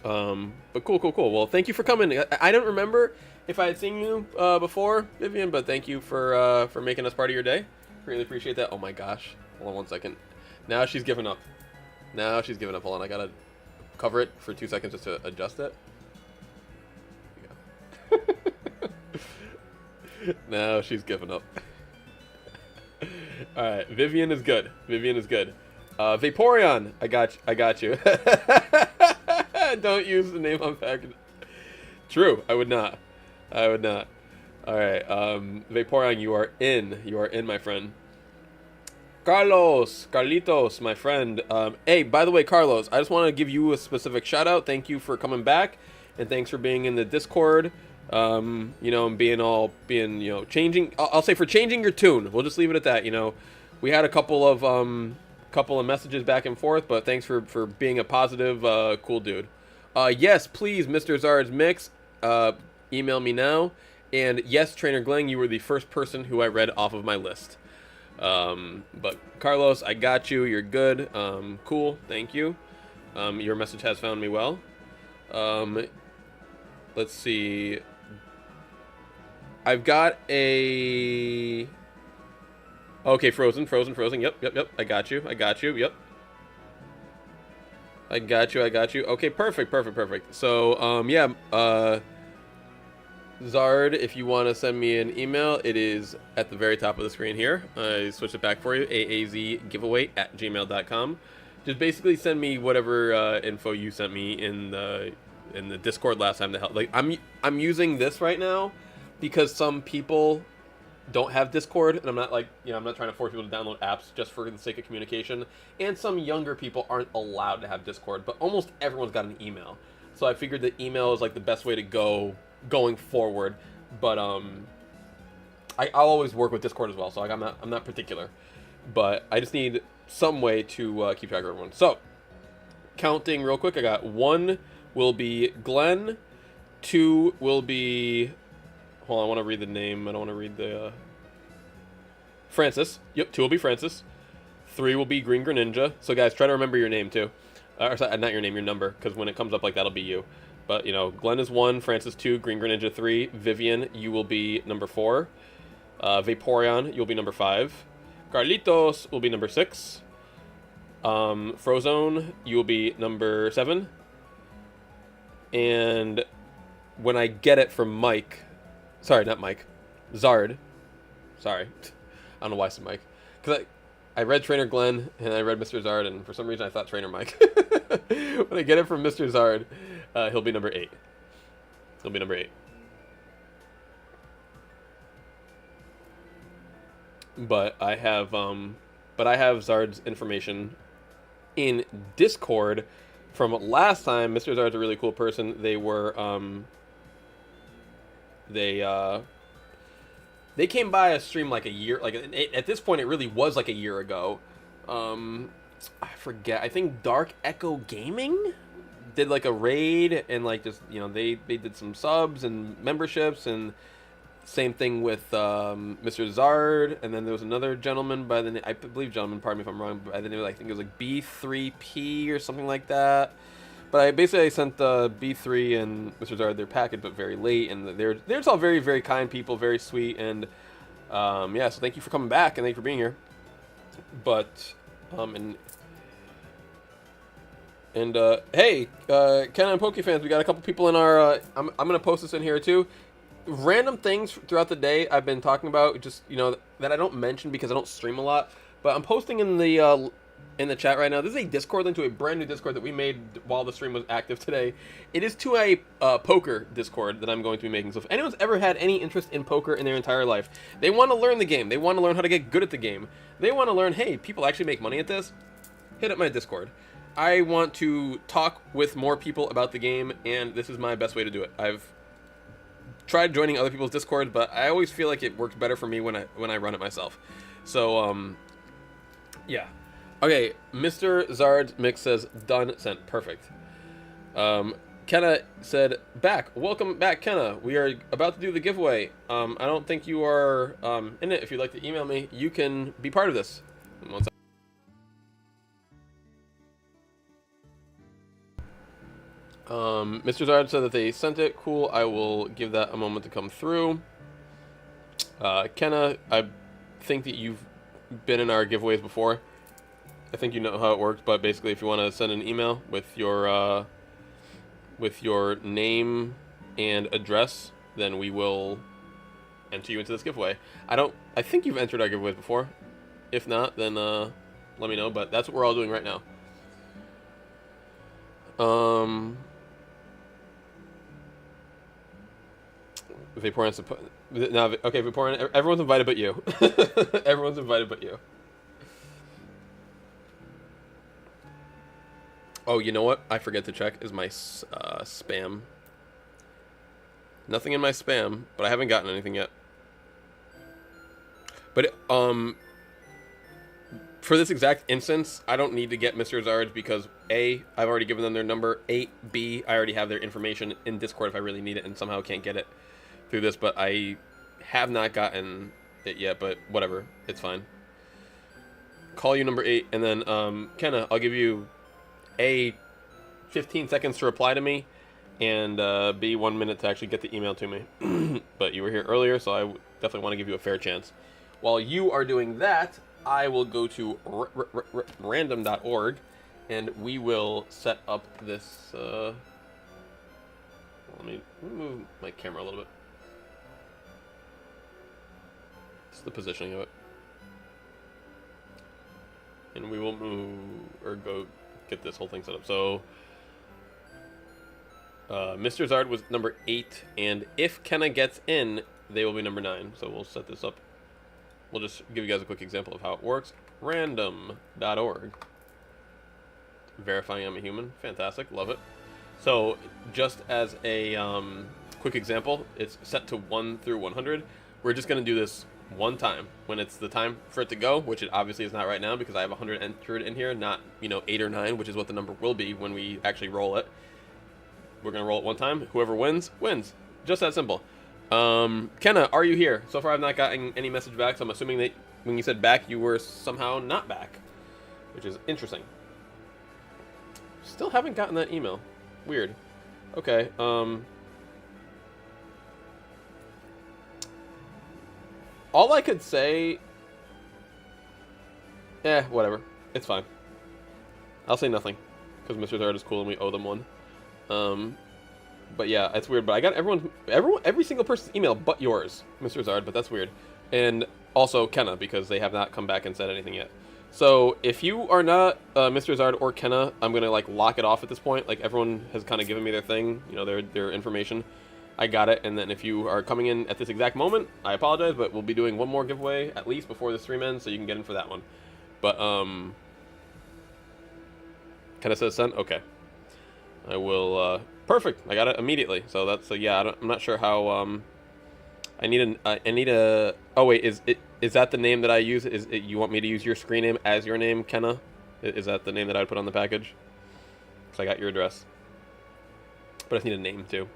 But cool. Well, thank you for coming. I don't remember if I had seen you before, Vivian, but thank you for making us part of your day. Really appreciate that. Oh my gosh. Hold on 1 second. Now she's giving up. Hold on, I gotta cover it for 2 seconds just to adjust it. There you go. Now she's giving up. Alright, Vivian is good. Vaporeon, I got you. Don't use the name on package. True, I would not. Alright, Vaporeon, you are in, my friend. Carlitos, my friend. Hey, by the way, Carlos, I just want to give you a specific shout out. Thank you for coming back, and thanks for being in the Discord. You know, and being, you know, changing. I'll say for changing your tune. We'll just leave it at that. You know, we had a couple of messages back and forth, but thanks for being a positive, cool dude. Yes, please, Mr. Zard's Mix. Email me now. And yes, Trainer Glenn, you were the first person who I read off of my list. But Carlos, I got you. You're good. Cool. Thank you. Your message has found me well. Let's see. I've got a... Okay, frozen. Yep. I got you. Yep. I got you. Okay, perfect. So, yeah, Zard, if you want to send me an email, it is at the very top of the screen here. I switched it back for you, aazgiveaway@gmail.com. Just basically send me whatever info you sent me in the Discord last time to help. Like, I'm using this right now because some people don't have Discord, and I'm not like, I'm not trying to force people to download apps just for the sake of communication. And some younger people aren't allowed to have Discord, but almost everyone's got an email. So I figured that email is like the best way to go going forward. But I'll always work with Discord as well, so like I'm not particular. But I just need some way to keep track of everyone. So counting real quick, I got 1 will be Glenn, 2 will be... Hold on, I want to read the name. I don't want to read the... Francis. Yep, 2 will be Francis. 3 will be Green Greninja. So, guys, try to remember your name, too. Or, sorry, not your name, your number. Because when it comes up like that, it'll be you. But, Glenn is 1, Francis 2, Green Greninja 3. Vivian, you will be number 4. Vaporeon, you'll be number 5. Carlitos will be number 6. Frozone, you will be number 7. And when I get it from Mike... Sorry, not Mike. Zard. Sorry. I don't know why I said Mike. Because I read Trainer Glenn, and I read Mr. Zard, and for some reason I thought Trainer Mike. When I get it from Mr. Zard, he'll be number 8. He'll be number 8. But I have Zard's information in Discord from last time. Mr. Zard's a really cool person. They were... They came by a stream like a year, like at this point it really was like a year ago. I forget. I think Dark Echo Gaming did like a raid, and like just they did some subs and memberships, and same thing with Mr. Zard, and then there was another gentleman by the name, I believe gentleman, pardon me if I'm wrong, but I think it was like B3P or something like that. But I basically sent B3 and Mr. Zard their package, but very late, and they're just all very, very kind people, very sweet, and yeah, so thank you for coming back, and thank you for being here. But, hey, Ken and Poke fans, we got a couple people in our, I'm going to post this in here too. Random things throughout the day I've been talking about, just, that I don't mention because I don't stream a lot, but I'm posting in the chat right now. This is a Discord link to a brand new Discord that we made while the stream was active today. It is to a poker Discord that I'm going to be making. So if anyone's ever had any interest in poker in their entire life, they want to learn the game, they want to learn how to get good at the game, they want to learn, hey, people actually make money at this, hit up my Discord. I want to talk with more people about the game, and this is my best way to do it. I've tried joining other people's Discord, but I always feel like it works better for me when I run it myself. So yeah. Okay, Mr. Zard's mix says done, sent. Perfect. Kenna said, back. Welcome back, Kenna. We are about to do the giveaway. I don't think you are in it. If you'd like to email me, you can be part of this. One second. Mr. Zard said that they sent it. Cool. I will give that a moment to come through. Kenna, I think that you've been in our giveaways before. I think you know how it works, but basically if you want to send an email with your name and address, then we will enter you into this giveaway. I think you've entered our giveaways before. If not, then let me know, but that's what we're all doing right now. Vaporeon, now, okay, Vaporeon, everyone's invited but you. Everyone's invited but you. Oh, you know what? I forget to check is my spam. Nothing in my spam, but I haven't gotten anything yet. But for this exact instance, I don't need to get Mr. Zard's because A, I've already given them their number. B, I already have their information in Discord if I really need it and somehow can't get it through this. But I have not gotten it yet. But whatever, it's fine. call you number 8, and then Kenna, I'll give you A, 15 seconds to reply to me, and B, 1 minute to actually get the email to me. But you were here earlier, so I definitely want to give you a fair chance. While you are doing that, I will go to random.org, and we will set up this. Let me move my camera a little bit. It's the positioning of it. And we will move, or go get this whole thing set up. So, Mr. Zard was number 8, and if Kenna gets in, they will be number 9. So we'll set this up. We'll just give you guys a quick example of how it works. Random.org. Verifying I'm a human. Fantastic. Love it. So, just as a quick example, it's set to 1 through 100. We're just going to do this one time when it's the time for it to go, which it obviously is not right now because I have 100 entered in here, not 8 or 9, which is what the number will be when we actually roll it. We're gonna roll it one time. Whoever wins just that simple. Kenna, are you here? So far I've not gotten any message back, so I'm assuming that when you said back you were somehow not back, which is interesting. Still haven't gotten that email. Weird. Okay. All I could say... whatever. It's fine. I'll say nothing. Because Mr. Zard is cool and we owe them one. But yeah, it's weird. But I got every single person's email but yours, Mr. Zard, but that's weird. And also Kenna, because they have not come back and said anything yet. So if you are not Mr. Zard or Kenna, I'm going to like lock it off at this point. Like everyone has kind of given me their thing, their information. I got it, and then if you are coming in at this exact moment, I apologize, but we'll be doing one more giveaway at least before the stream ends, so you can get in for that one. But Kenna says send. Okay, I will. Perfect. I got it immediately. So that's yeah. I'm not sure how. I need a. Oh wait, is that the name that I use? You want me to use your screen name as your name, Kenna? Is that the name that I would put on the package? Because I got your address, but I just need a name too.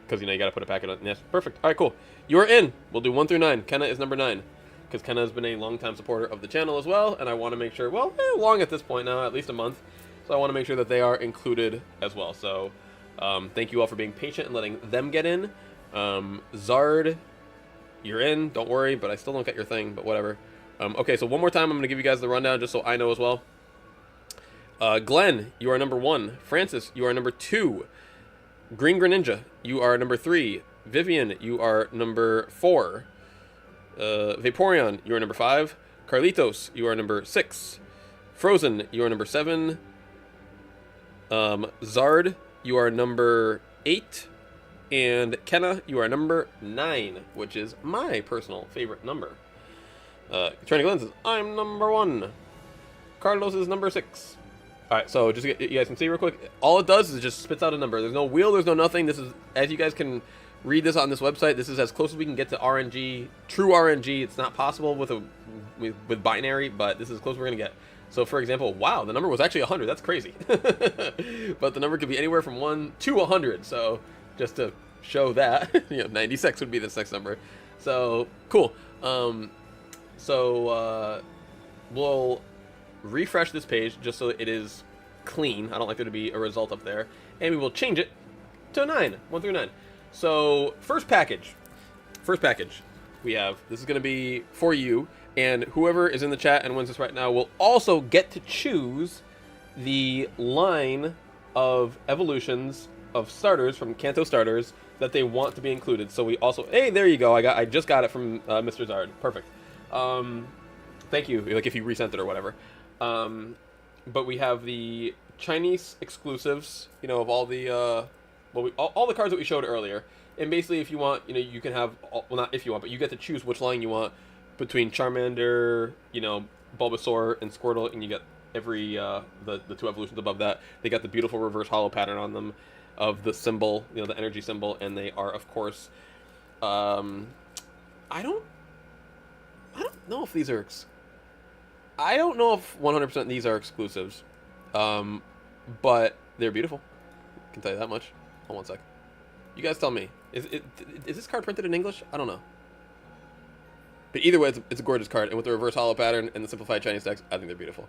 Because, you got to put a packet on. Yes, perfect. All right, cool. You are in. We'll do 1 through 9. Kenna is number 9. Because Kenna has been a long-time supporter of the channel as well. And I want to make sure, well, long at this point now, at least a month. So I want to make sure that they are included as well. So thank you all for being patient and letting them get in. Zard, you're in. Don't worry, but I still don't get your thing, but whatever. Okay, so one more time, I'm going to give you guys the rundown just so I know as well. Glenn, you are number 1. Francis, you are number 2. Ninja, you are number 3. Vivian, you are number 4. Vaporeon, you are number 5. Carlitos, you are number 6. Frozen, you are number 7. Zard, you are number 8. And Kenna, you are number 9, which is my personal favorite number. Training Glenn says, I'm number 1. Carlos is number 6. Alright, so just you guys can see real quick, all it does is it just spits out a number. There's no wheel, there's no nothing. This is, as you guys can read this on this website, this is as close as we can get to RNG, true RNG. It's not possible with with binary, but this is as close as we're going to get. So for example, wow, the number was actually 100. That's crazy. But the number could be anywhere from 1 to 100. So just to show that, 96 would be the next number. So cool. We'll refresh this page just so it is clean. I don't like there to be a result up there. And we will change it to 9, 1 through 9. So first package we have, this is going to be for you, and whoever is in the chat and wins this right now will also get to choose the line of evolutions of starters from Kanto starters that they want to be included. So we also, hey, there you go. I just got it from Mr. Zard. Perfect. Thank you. Like if you resent it or whatever. But we have the Chinese exclusives, of all the all the cards that we showed earlier. And basically, if you want, you can have, well, not if you want, but you get to choose which line you want between Charmander, Bulbasaur, and Squirtle, and you get every the 2 evolutions above that. They got the beautiful reverse hollow pattern on them of the symbol, the energy symbol, and they are, of course, I don't know if these are. I don't know if 100% these are exclusives, but they're beautiful. I can tell you that much. Hold on 1 sec. You guys tell me. Is this card printed in English? I don't know. But either way, it's a gorgeous card. And with the reverse holo pattern and the simplified Chinese decks, I think they're beautiful.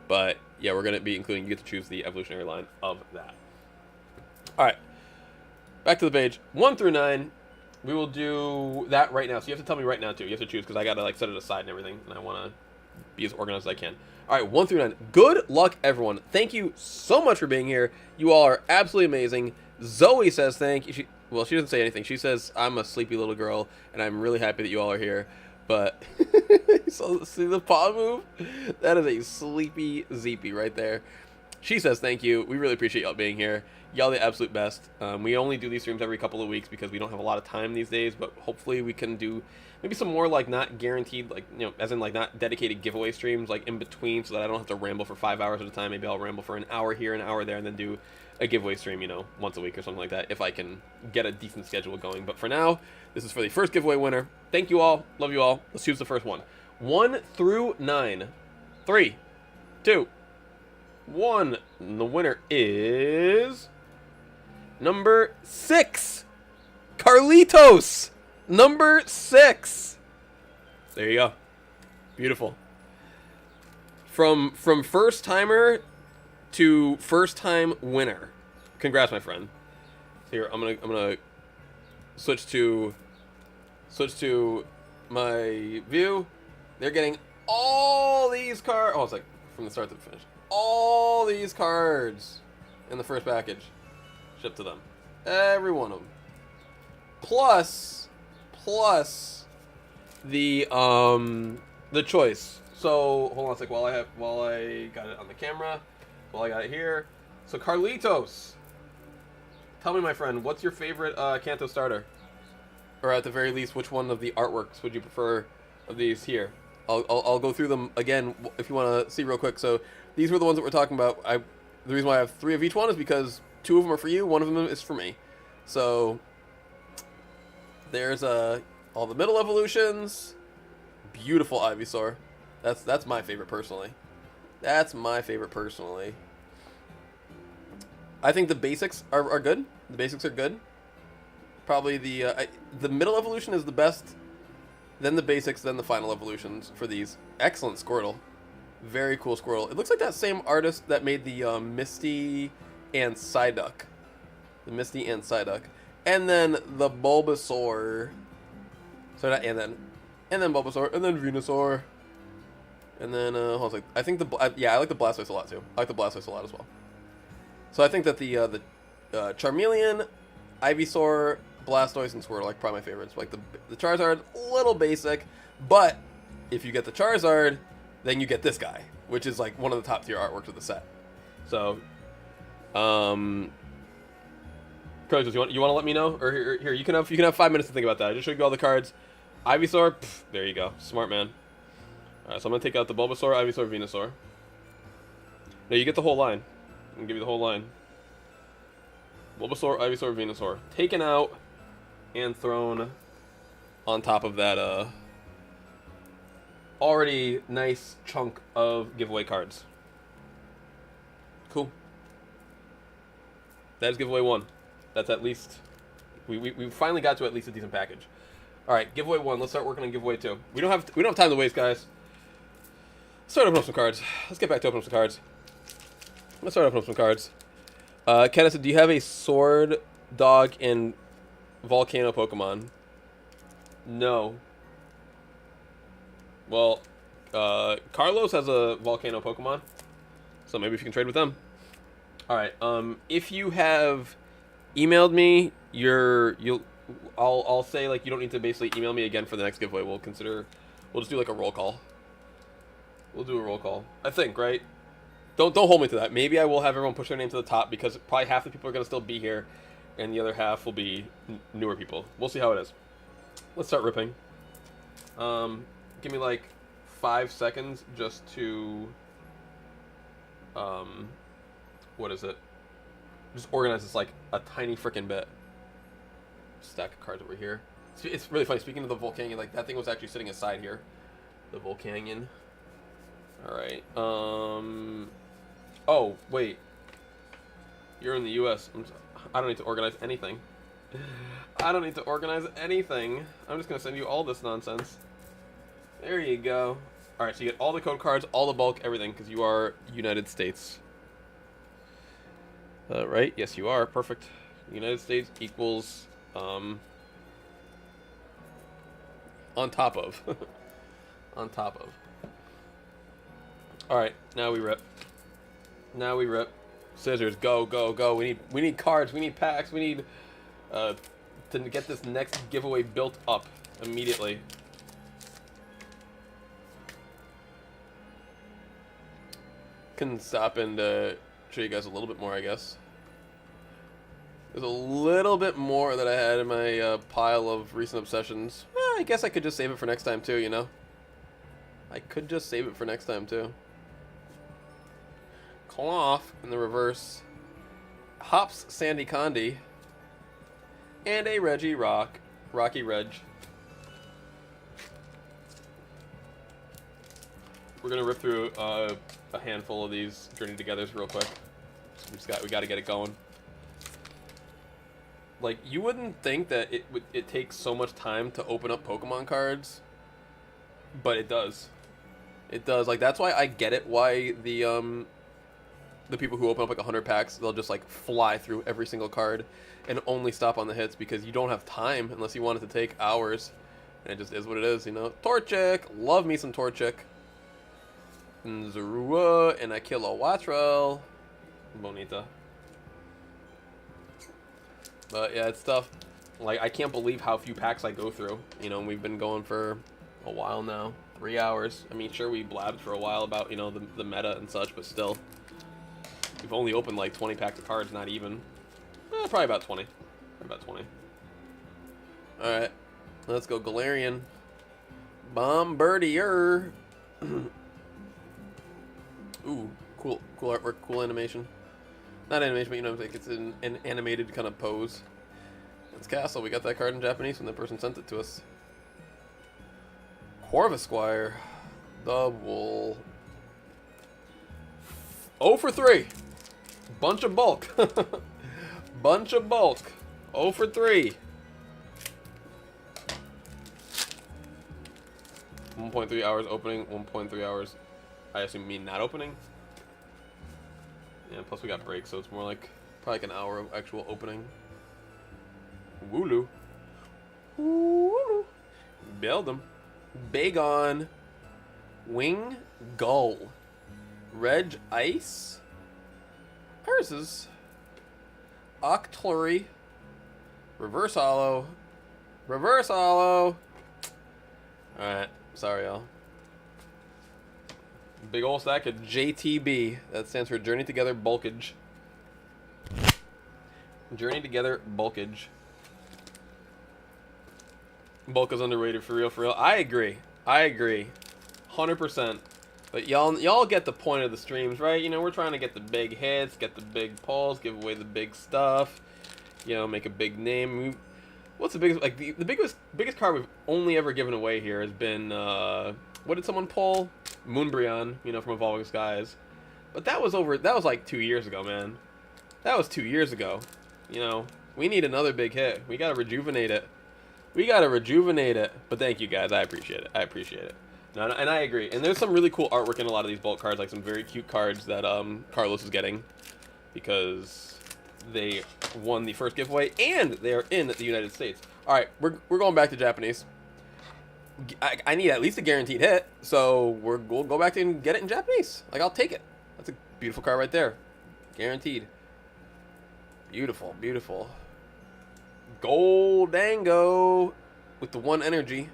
But yeah, we're going to be including, you get to choose the evolutionary line of that. All right. Back to the page. 1 through 9. We will do that right now. So you have to tell me right now, too. You have to choose because I got to like set it aside and everything. And I want to be as organized as I can. All right, 1 through 9. Good luck, everyone. Thank you so much for being here. You all are absolutely amazing. Zoe says thank you. Well, she doesn't say anything. She says, I'm a sleepy little girl, and I'm really happy that you all are here. But, so see the paw move? That is a sleepy Zeepy right there. She says thank you. We really appreciate y'all being here. Y'all the absolute best. We only do these streams every couple of weeks because we don't have a lot of time these days, but hopefully we can do maybe some more like not guaranteed, like, you know, as in like not dedicated giveaway streams like in between so that I don't have to ramble for 5 hours at a time. Maybe I'll ramble for an hour here, an hour there, and then do a giveaway stream, you know, once a week or something like that if I can get a decent schedule going. But for now, this is for the first giveaway winner. Thank you all. Love you all. Let's choose the first one. 1 through 9. 3, 2, 1. And the winner is number 6. Carlitos. Number 6. There you go. Beautiful. From first timer to first time winner. Congrats, my friend. Here, I'm gonna switch to my view. They're getting all these cards. Oh, it's like from the start to the finish. All these cards in the first package shipped to them. Every one of them. Plus the choice. So hold on a sec while I got it on the camera. While I got it here. So Carlitos, tell me, my friend, what's your favorite Kanto starter? Or at the very least, which one of the artworks would you prefer of these here? I'll go through them again if you want to see real quick. So these were the ones that we're talking about. The reason why I have 3 of each one is because 2 of them are for you, 1 of them is for me. So there's all the middle evolutions. Beautiful Ivysaur. That's my favorite personally. That's my favorite personally. I think the basics are good. The basics are good. Probably the middle evolution is the best. Then the basics, then the final evolutions for these. Excellent Squirtle. Very cool Squirtle. It looks like that same artist that made the Misty and Psyduck. The Misty and Psyduck. And then the Bulbasaur. So that, and then Bulbasaur, and then Venusaur. And then, hold on a second. I think I like the Blastoise a lot too. I like the Blastoise a lot as well. So I think that the Charmeleon, Ivysaur, Blastoise, and Squirtle are like probably my favorites. Like the Charizard, a little basic, but if you get the Charizard, then you get this guy, which is like one of the top tier artworks of the set. So, Carlos, you want to let me know, or here you can have 5 minutes to think about that. I just showed you all the cards. Ivysaur, there you go, smart man. All right, so I'm gonna take out the Bulbasaur, Ivysaur, Venusaur. Now you get the whole line. I'm gonna give you the whole line. Bulbasaur, Ivysaur, Venusaur. Taken out and thrown on top of that already nice chunk of giveaway cards. Cool. That is giveaway 1. That's at least... We finally got to at least a decent package. Alright, giveaway 1. Let's start working on giveaway 2. We don't have time to waste, guys. Let's start opening up some cards. Let's get back to opening up some cards. Let's start opening up some cards. Kenna said, do you have a sword, dog, and volcano Pokemon? No. Well, Carlos has a volcano Pokemon, so maybe if you can trade with them. Alright, if you have emailed me, I'll say, like, you don't need to basically email me again for the next giveaway. We'll just do, like, a roll call. We'll do a roll call. I think, right? Don't hold me to that. Maybe I will have everyone push their name to the top because probably half the people are going to still be here and the other half will be newer people. We'll see how it is. Let's start ripping. Give me like 5 seconds just to what is it? Just organize this like a tiny freaking bit. Stack of cards over here. It's really funny. Speaking of the Volcanion, like that thing was actually sitting aside here. The Volcanion. All right. Oh wait. You're in the U.S. I don't need to organize anything. I don't need to organize anything. I'm just gonna send you all this nonsense. There you go. All right, so you get all the code cards, all the bulk, everything, because you are United States. Right? Yes, you are. Perfect. United States equals on top of. On top of. All right, now we rip. Now we rip. Scissors, go, go, go. We need cards. We need packs. We need to get this next giveaway built up immediately. Can stop and show you guys a little bit more, I guess. There's a little bit more that I had in my pile of recent obsessions. I guess I could just save it for next time too, you know? I could just save it for next time too. Cloth in the reverse. Hops Sandy Condi. And a Reggie Rocky Reg. We're gonna rip through a handful of these Journey Togethers real quick. We got to get it going. Like, you wouldn't think that it takes so much time to open up Pokemon cards, but it does. It does. Like, that's why I get it. Why the people who open up like 100 packs, they'll just like fly through every single card and only stop on the hits, because you don't have time unless you want it to take hours, and it just is what it is, you know. Torchic, love me some Torchic. Zorua and a Kilowattrel. Bonita. But yeah, it's tough. Like, I can't believe how few packs I go through. You know, we've been going for a while now. 3 hours. I mean, sure, we blabbed for a while about, you know, the meta and such, but still. We've only opened like 20 packs of cards, not even. Probably about 20. Probably about 20. Alright. Let's go Galarian. Bombardier. Ooh, cool artwork, cool animation. Not animation, but you know, like it's an animated kind of pose. It's Castle. We got that card in Japanese when the person sent it to us. Corvisquire. Double. 0 for 3. Bunch of bulk. Bunch of bulk. 0 for 3. 1.3 hours opening, 1.3 hours, I assume mean not opening. Yeah, plus we got breaks, so it's more like probably like an hour of actual opening. Wooloo. Wooloo. Build them. Bagon. Wing Gull. Reg Ice. Ursus. Octory. Reverse Hollow. Reverse Hollow. Alright, sorry y'all. Big ol' stack of JTB. That stands for Journey Together Bulkage. Journey Together Bulkage. Bulk is underrated, for real, for real. I agree. I agree. 100%. But y'all get the point of the streams, right? You know, we're trying to get the big hits, get the big pulls, give away the big stuff. You know, make a big name. What's the biggest, like, the biggest card we've only ever given away here has been, what did someone pull? Moonbryon, you know, from Evolving Skies. But that was like 2 years ago, man. That was 2 years ago. You know, we need another big hit. We gotta rejuvenate it. We gotta rejuvenate it. But thank you guys, I appreciate it. I appreciate it. No, and I agree. And there's some really cool artwork in a lot of these bulk cards, like some very cute cards that Carlos is getting, because they won the first giveaway and they are in the United States. All right, we're going back to Japanese. I need at least a guaranteed hit, so we'll go back and get it in Japanese. Like, I'll take it. That's a beautiful card right there. Guaranteed. Beautiful, beautiful. Goldango with the 1 energy.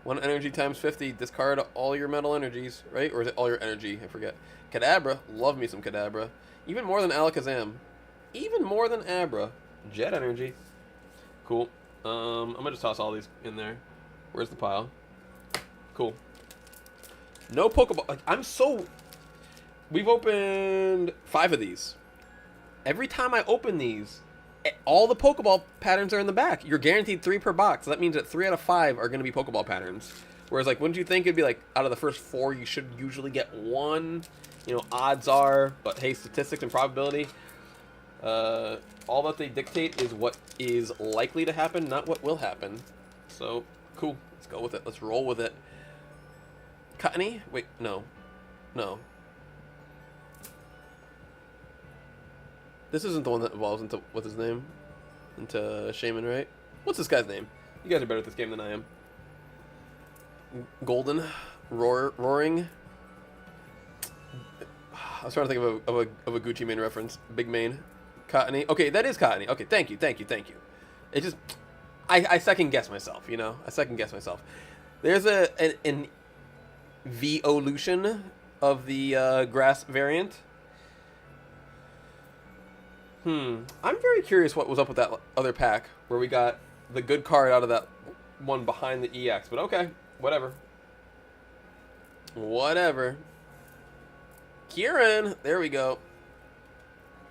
1 energy times 50. Discard all your metal energies, right? Or is it all your energy? I forget. Kadabra. Love me some Kadabra. Even more than Alakazam. Even more than Abra. Jet energy. Cool. I'm going to just toss all these in there. Where's the pile? Cool. No Pokeball. Like, I'm so... We've opened 5 of these. Every time I open these, all the Pokeball patterns are in the back. You're guaranteed 3 per box. So that means that 3 out of 5 are going to be Pokeball patterns. Whereas, like, wouldn't you think it'd be like, out of the first 4, you should usually get 1? You know, odds are, but hey, statistics and probability. All that they dictate is what is likely to happen, not what will happen. So, cool. Let's go with it. Let's roll with it. Cottony? Wait, no. No. This isn't the one that evolves into, what's his name? Into Shaman, right? What's this guy's name? You guys are better at this game than I am. Golden? Roaring? I was trying to think of a Gucci Mane reference. Big Mane. Cottony. Okay, that is Cottony. Okay, thank you. It just... I second guess myself, you know? I second guess myself. There's an V-olution of the grass variant. I'm very curious what was up with that other pack where we got the good card out of that one behind the EX. But okay, whatever. Whatever. Kieran, there we go.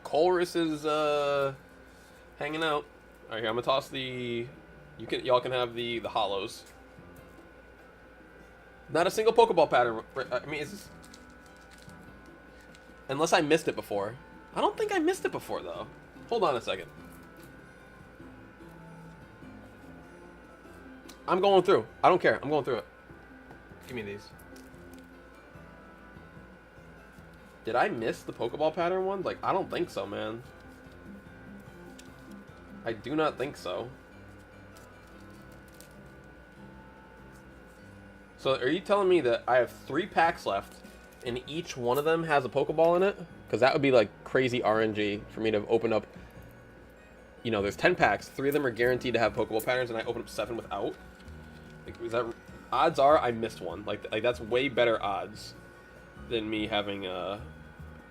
Colress is hanging out. All right, here I'm gonna toss the. Y'all can have the hollows. Not a single Pokeball pattern. I mean, is this? Unless I missed it before. I don't think I missed it before, though. Hold on a second. I'm going through. I don't care. I'm going through it. Give me these. Did I miss the Pokeball pattern one? Like, I don't think so, man. I do not think so. So, are you telling me that I have 3 packs left, and each one of them has a Pokeball in it? Because that would be like crazy RNG for me to open up. You know, there's 10 packs. 3 of them are guaranteed to have Pokeball patterns, and I open up 7 without. Like, is that? Odds are I missed one. Like that's way better odds than me having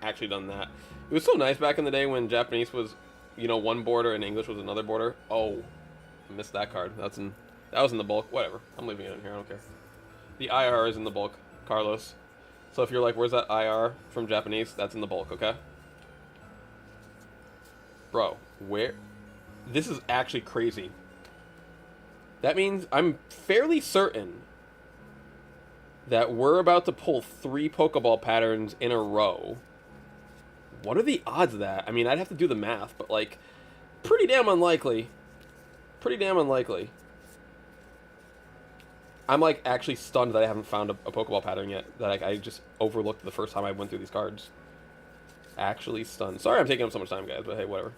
actually done that. It was so nice back in the day when Japanese was, you know, one border and English was another border. Oh, I missed that card. That was in the bulk. Whatever. I'm leaving it in here. I don't care. The IR is in the bulk, Carlos. So if you're like, where's that IR from Japanese? That's in the bulk, okay? Bro, where? This is actually crazy. That means I'm fairly certain that we're about to pull 3 Pokeball patterns in a row. What are the odds of that? I mean, I'd have to do the math, but like, pretty damn unlikely. Pretty damn unlikely. I'm like actually stunned that I haven't found a Pokeball pattern yet. That I just overlooked the first time I went through these cards. Actually stunned. Sorry I'm taking up so much time, guys, but hey, whatever.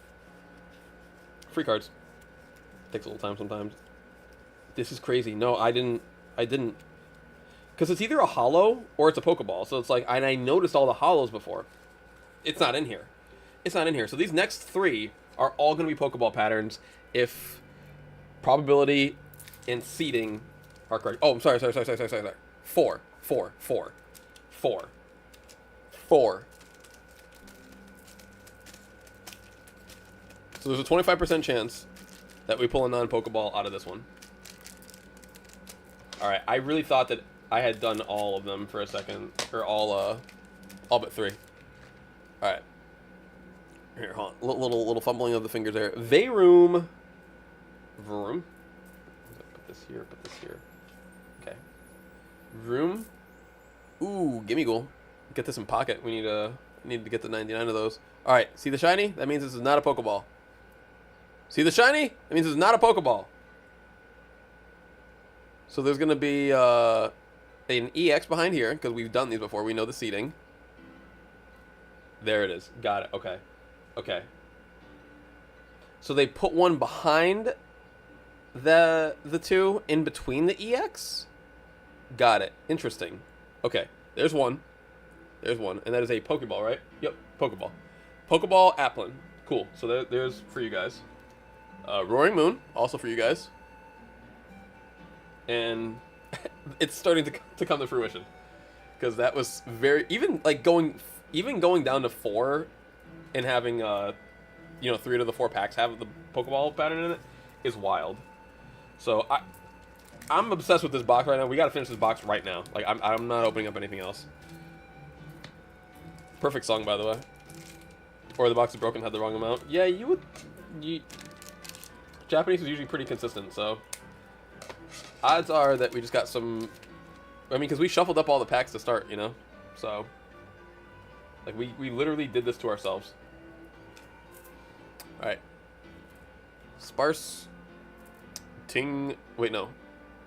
Free cards. Takes a little time sometimes. This is crazy. No, I didn't. Because it's either a holo or it's a Pokeball. So it's like, and I noticed all the holos before. It's not in here. It's not in here. So these next 3 are all going to be Pokeball patterns if probability and seeding are correct. Oh, I'm sorry. 4. So there's a 25% chance that we pull a non-Pokeball out of this one. Alright, I really thought that I had done all of them for a second. Or all but 3. Alright. Here, hold on. Little fumbling of the fingers there. Vroom. Put this here, Okay. Vroom. Ooh, gimme ghoul. Get this in pocket. We need to get the 99 of those. Alright, see the shiny? That means this is not a Pokeball. See the shiny? That means this is not a Pokeball. So there's going to be an EX behind here, because we've done these before. We know the seating. There it is. Got it. Okay. Okay. So they put one behind the 2 in between the EX? Got it. Interesting. Okay. There's one. There's one. And that is a Pokeball, right? Yep. Pokeball. Pokeball Applin. Cool. So there's for you guys. Roaring Moon, also for you guys. And it's starting to come to fruition. Because that was very... Even going down to 4 and having, 3 out of the 4 packs have the Pokeball pattern in it is wild. So I'm obsessed with this box right now. We got to finish this box right now. Like, I'm not opening up anything else. Perfect song, by the way. Or the box is broken, had the wrong amount. Yeah, Japanese is usually pretty consistent, so... Odds are that we just got some... I mean, because we shuffled up all the packs to start, you know? So... Like, we literally did this to ourselves. Alright. Sparse... Ting... Wait, no.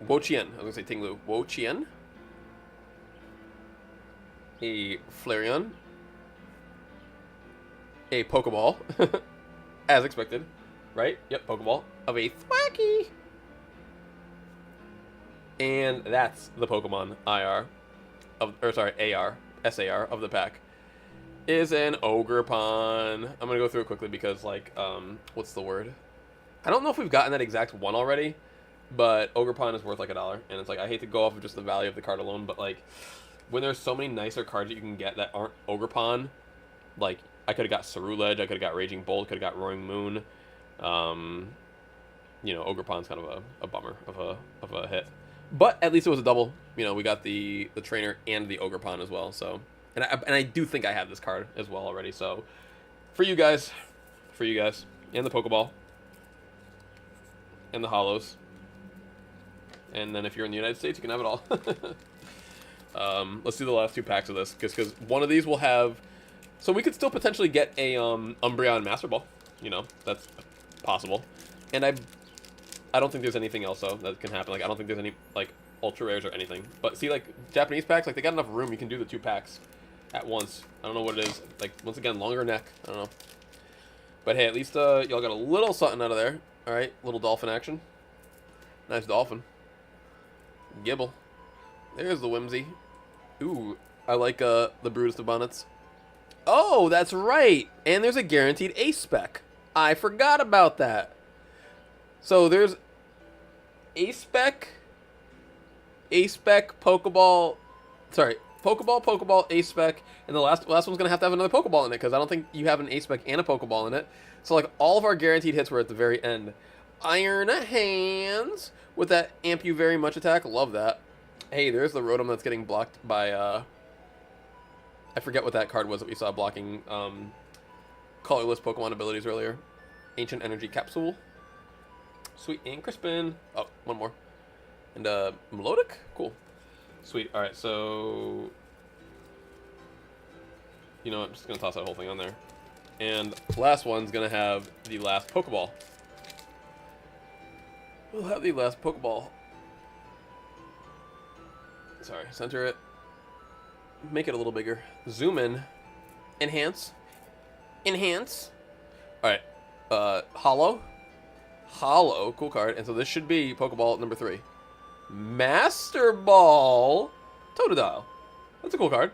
Wo-Chien. I was going to say Ting Lu. Wo-Chien? a Flareon, a Pokeball, as expected, right? Yep, Pokeball of a Thwacky. And that's the Pokemon IR of, or sorry, AR, SAR of the pack. Is an Ogerpon. I'm gonna go through it quickly because, like, what's the word? I don't know if we've gotten that exact one already, but Ogerpon is worth like $1, and it's like I hate to go off of just the value of the card alone, but like when there's so many nicer cards that you can get that aren't Ogerpon, like I could have got Ceruledge, I could have got Raging Bolt, could have got Roaring Moon. You know, Ogerpon's kind of a bummer of a hit, but at least it was a double. You know, we got the trainer and the Ogerpon as well. So, and I do think I have this card as well already. So, for you guys, and the Pokeball, and the Hollows, and then if you're in the United States, you can have it all. Let's do the last 2 packs of this, because one of these will have. So we could still potentially get a Umbreon Master Ball. You know, that's possible. And I don't think there's anything else though that can happen. Like I don't think there's any like ultra rares or anything. But see, like Japanese packs, like they got enough room. You can do the 2 packs at once. I don't know what it is. Like once again, longer neck. I don't know. But hey, at least y'all got a little something out of there. All right, little dolphin action. Nice dolphin. Gibble. There's the Whimsy. Ooh, I like the Brutist of Bonnets. Oh, that's right. And there's a guaranteed ace spec. I forgot about that. So there's ace spec, Pokeball. Sorry, Pokeball, ace spec, and the last one's gonna have to have another Pokeball in it because I don't think you have an ace spec and a Pokeball in it. So like all of our guaranteed hits were at the very end. Iron Hands with that Amp You Very Much attack. Love that. Hey, there's the Rotom that's getting blocked by I forget what that card was that we saw blocking colorless Pokemon abilities earlier. Ancient Energy Capsule. Sweet, and Crispin. Oh, one more. And Melodic? Cool. Sweet. Alright, so you know what, I'm just gonna toss that whole thing on there. And last one's gonna have the last Pokeball. We'll have the last Pokeball. Sorry, center it. Make it a little bigger. Zoom in. Enhance. Enhance. Alright. Hollow. Hollow. Cool card. And so this should be Pokeball number 3. Master Ball. Totodile. That's a cool card.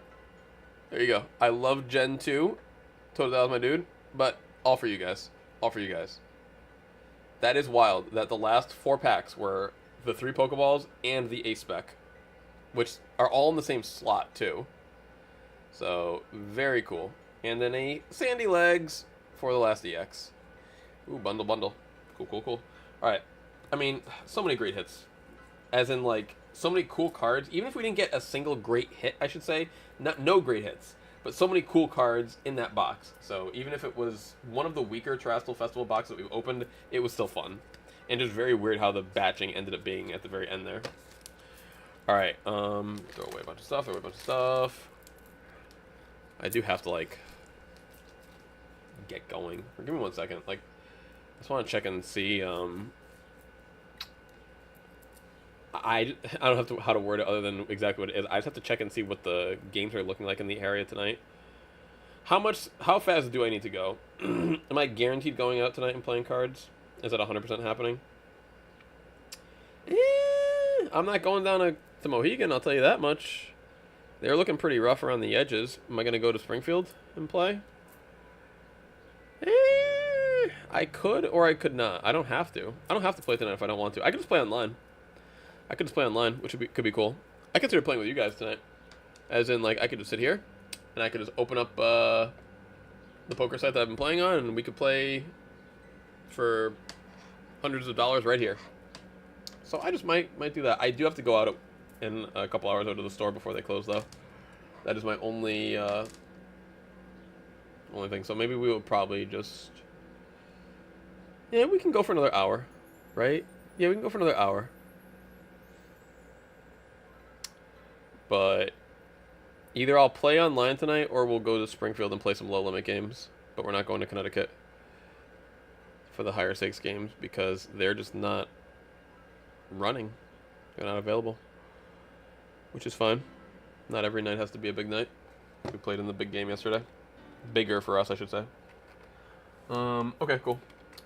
There you go. I love Gen 2. Totodile's my dude. But all for you guys. All for you guys. That is wild that the last 4 packs were the 3 Pokeballs and the Ace Spec, which are all in the same slot too. So very cool. And then a Sandy Legs for the last EX. Ooh, bundle. Cool. Alright. I mean, so many great hits. As in, like, so many cool cards. Even if we didn't get a single great hit, I should say. No great hits. But so many cool cards in that box. So even if it was one of the weaker Terrestrial Festival boxes that we opened, it was still fun. And just very weird how the batching ended up being at the very end there. Alright, throw away a bunch of stuff, I do have to, like, get going. Give me 1 second. Like, I just want to check and see, I don't have to how to word it other than exactly what it is. I just have to check and see what the games are looking like in the area tonight. How fast do I need to go? Am I guaranteed going out tonight and playing cards? Is that 100% happening? I'm not going down to Mohegan, I'll tell you that much. They're looking pretty rough around the edges. Am I going to go to Springfield and play? I could or I could not. I don't have to. I don't have to play tonight if I don't want to. I could just play online. Which could be cool. I consider playing with you guys tonight. As in, like, I could just sit here, and I could just open up the poker site that I've been playing on, and we could play for hundreds of dollars right here. So I just might do that. I do have to go out in a couple hours out to the store before they close, though. That is my only thing. So maybe we will probably just... Yeah, we can go for another hour, right? Yeah, we can go for another hour. But either I'll play online tonight or we'll go to Springfield and play some low-limit games. But we're not going to Connecticut for the higher stakes games because they're just not running. They're not available, which is fine. Not every night has to be a big night. We played in the big game yesterday. Bigger for us, I should say. Okay, cool.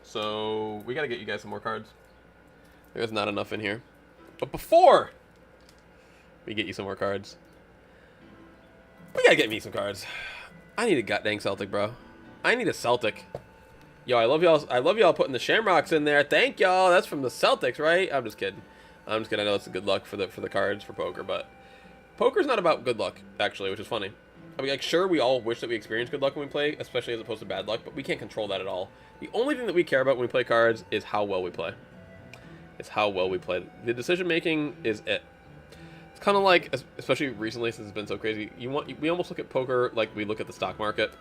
So we gotta get you guys some more cards. There's not enough in here. But before we get you some more cards, we gotta get me some cards. I need a goddamn Celtic, bro. I need a Celtic. Yo, I love y'all. I love y'all putting the Shamrocks in there. Thank y'all. That's from the Celtics, right? I'm just kidding. I'm just kidding. I know it's a good luck for the cards for poker, but poker's not about good luck, actually, which is funny. I mean, like, sure, we all wish that we experienced good luck when we play, especially as opposed to bad luck, but we can't control that at all. The only thing that we care about when we play cards is how well we play. It's how well we play. The decision making is it. It's kind of like, especially recently since it's been so crazy, we almost look at poker like we look at the stock market.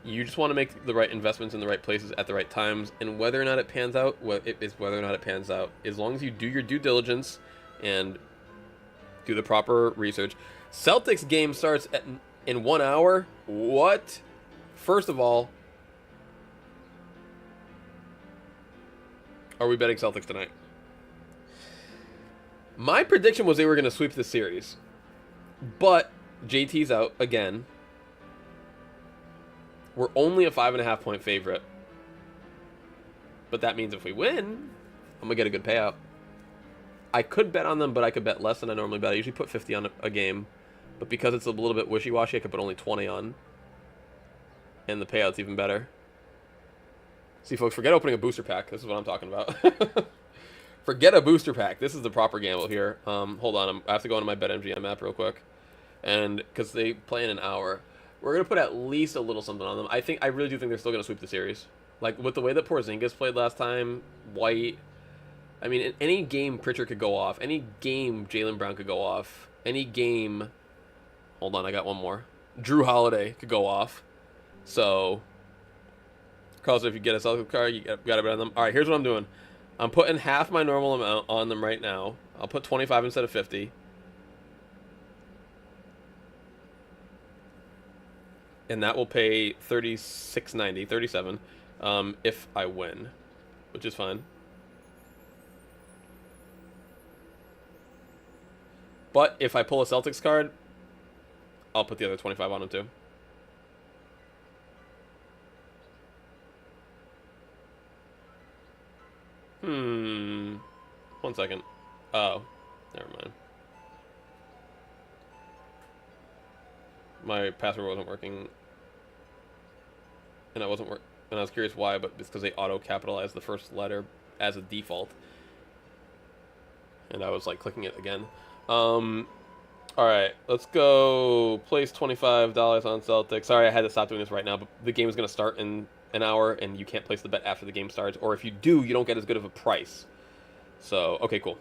You just want to make the right investments in the right places at the right times, and whether or not it pans out, whether or not it pans out. As long as you do your due diligence and do the proper research. Celtics game starts in 1 hour. What? First of all, are we betting Celtics tonight? My prediction was they were going to sweep the series, but JT's out again. We're only a 5.5 point favorite. But that means if we win, I'm going to get a good payout. I could bet on them, but I could bet less than I normally bet. I usually put 50 on a game. But because it's a little bit wishy-washy, I could put only 20 on. And the payout's even better. See, folks, forget opening a booster pack. This is what I'm talking about. Forget a booster pack. This is the proper gamble here. Hold on. I have to go into my BetMGM app real quick. And because they play in an hour. We're going to put at least a little something on them. I really do think they're still going to sweep the series. Like, with the way that Porzingis played last time, White. I mean, in any game, Pritchard could go off. Any game, Jaylen Brown could go off. Any game... Hold on, I got one more. Drew Holiday could go off. So... Carlos, if you get a Celtics card, you got to bet on them. Alright, here's what I'm doing. I'm putting half my normal amount on them right now. I'll put 25 instead of 50. And that will pay $36.90, 37, if I win, which is fine. But if I pull a Celtics card, I'll put the other 25 on them too. 1 second. Oh, never mind. My password wasn't working, and I was curious why, but it's because they auto-capitalized the first letter as a default, and I was like clicking it again. All right, let's go. Place $25 on Celtics. Sorry, I had to stop doing this right now, but the game is going to start in an hour, and you can't place the bet after the game starts, or if you do, you don't get as good of a price. So, okay, cool.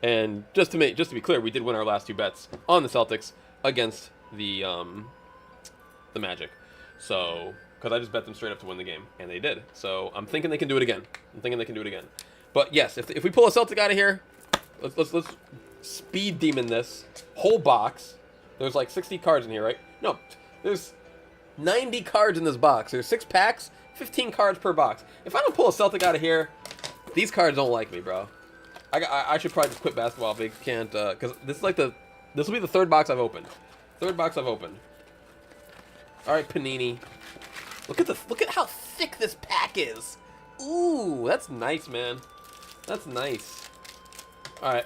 And just to be clear, we did win our last 2 bets on the Celtics against the Magic. So, because I just bet them straight up to win the game, and they did. So, I'm thinking they can do it again. But yes, if we pull a Celtic out of here, let's speed demon this whole box. There's like 60 cards in here, right? No, there's 90 cards in this box. There's 6 packs, 15 cards per box. If I don't pull a Celtic out of here, these cards don't like me, bro. I should probably just quit basketball if they can't, because this is like this will be the 3rd box I've opened. All right, Panini. Look at how thick this pack is. Ooh, that's nice, man. That's nice. All right.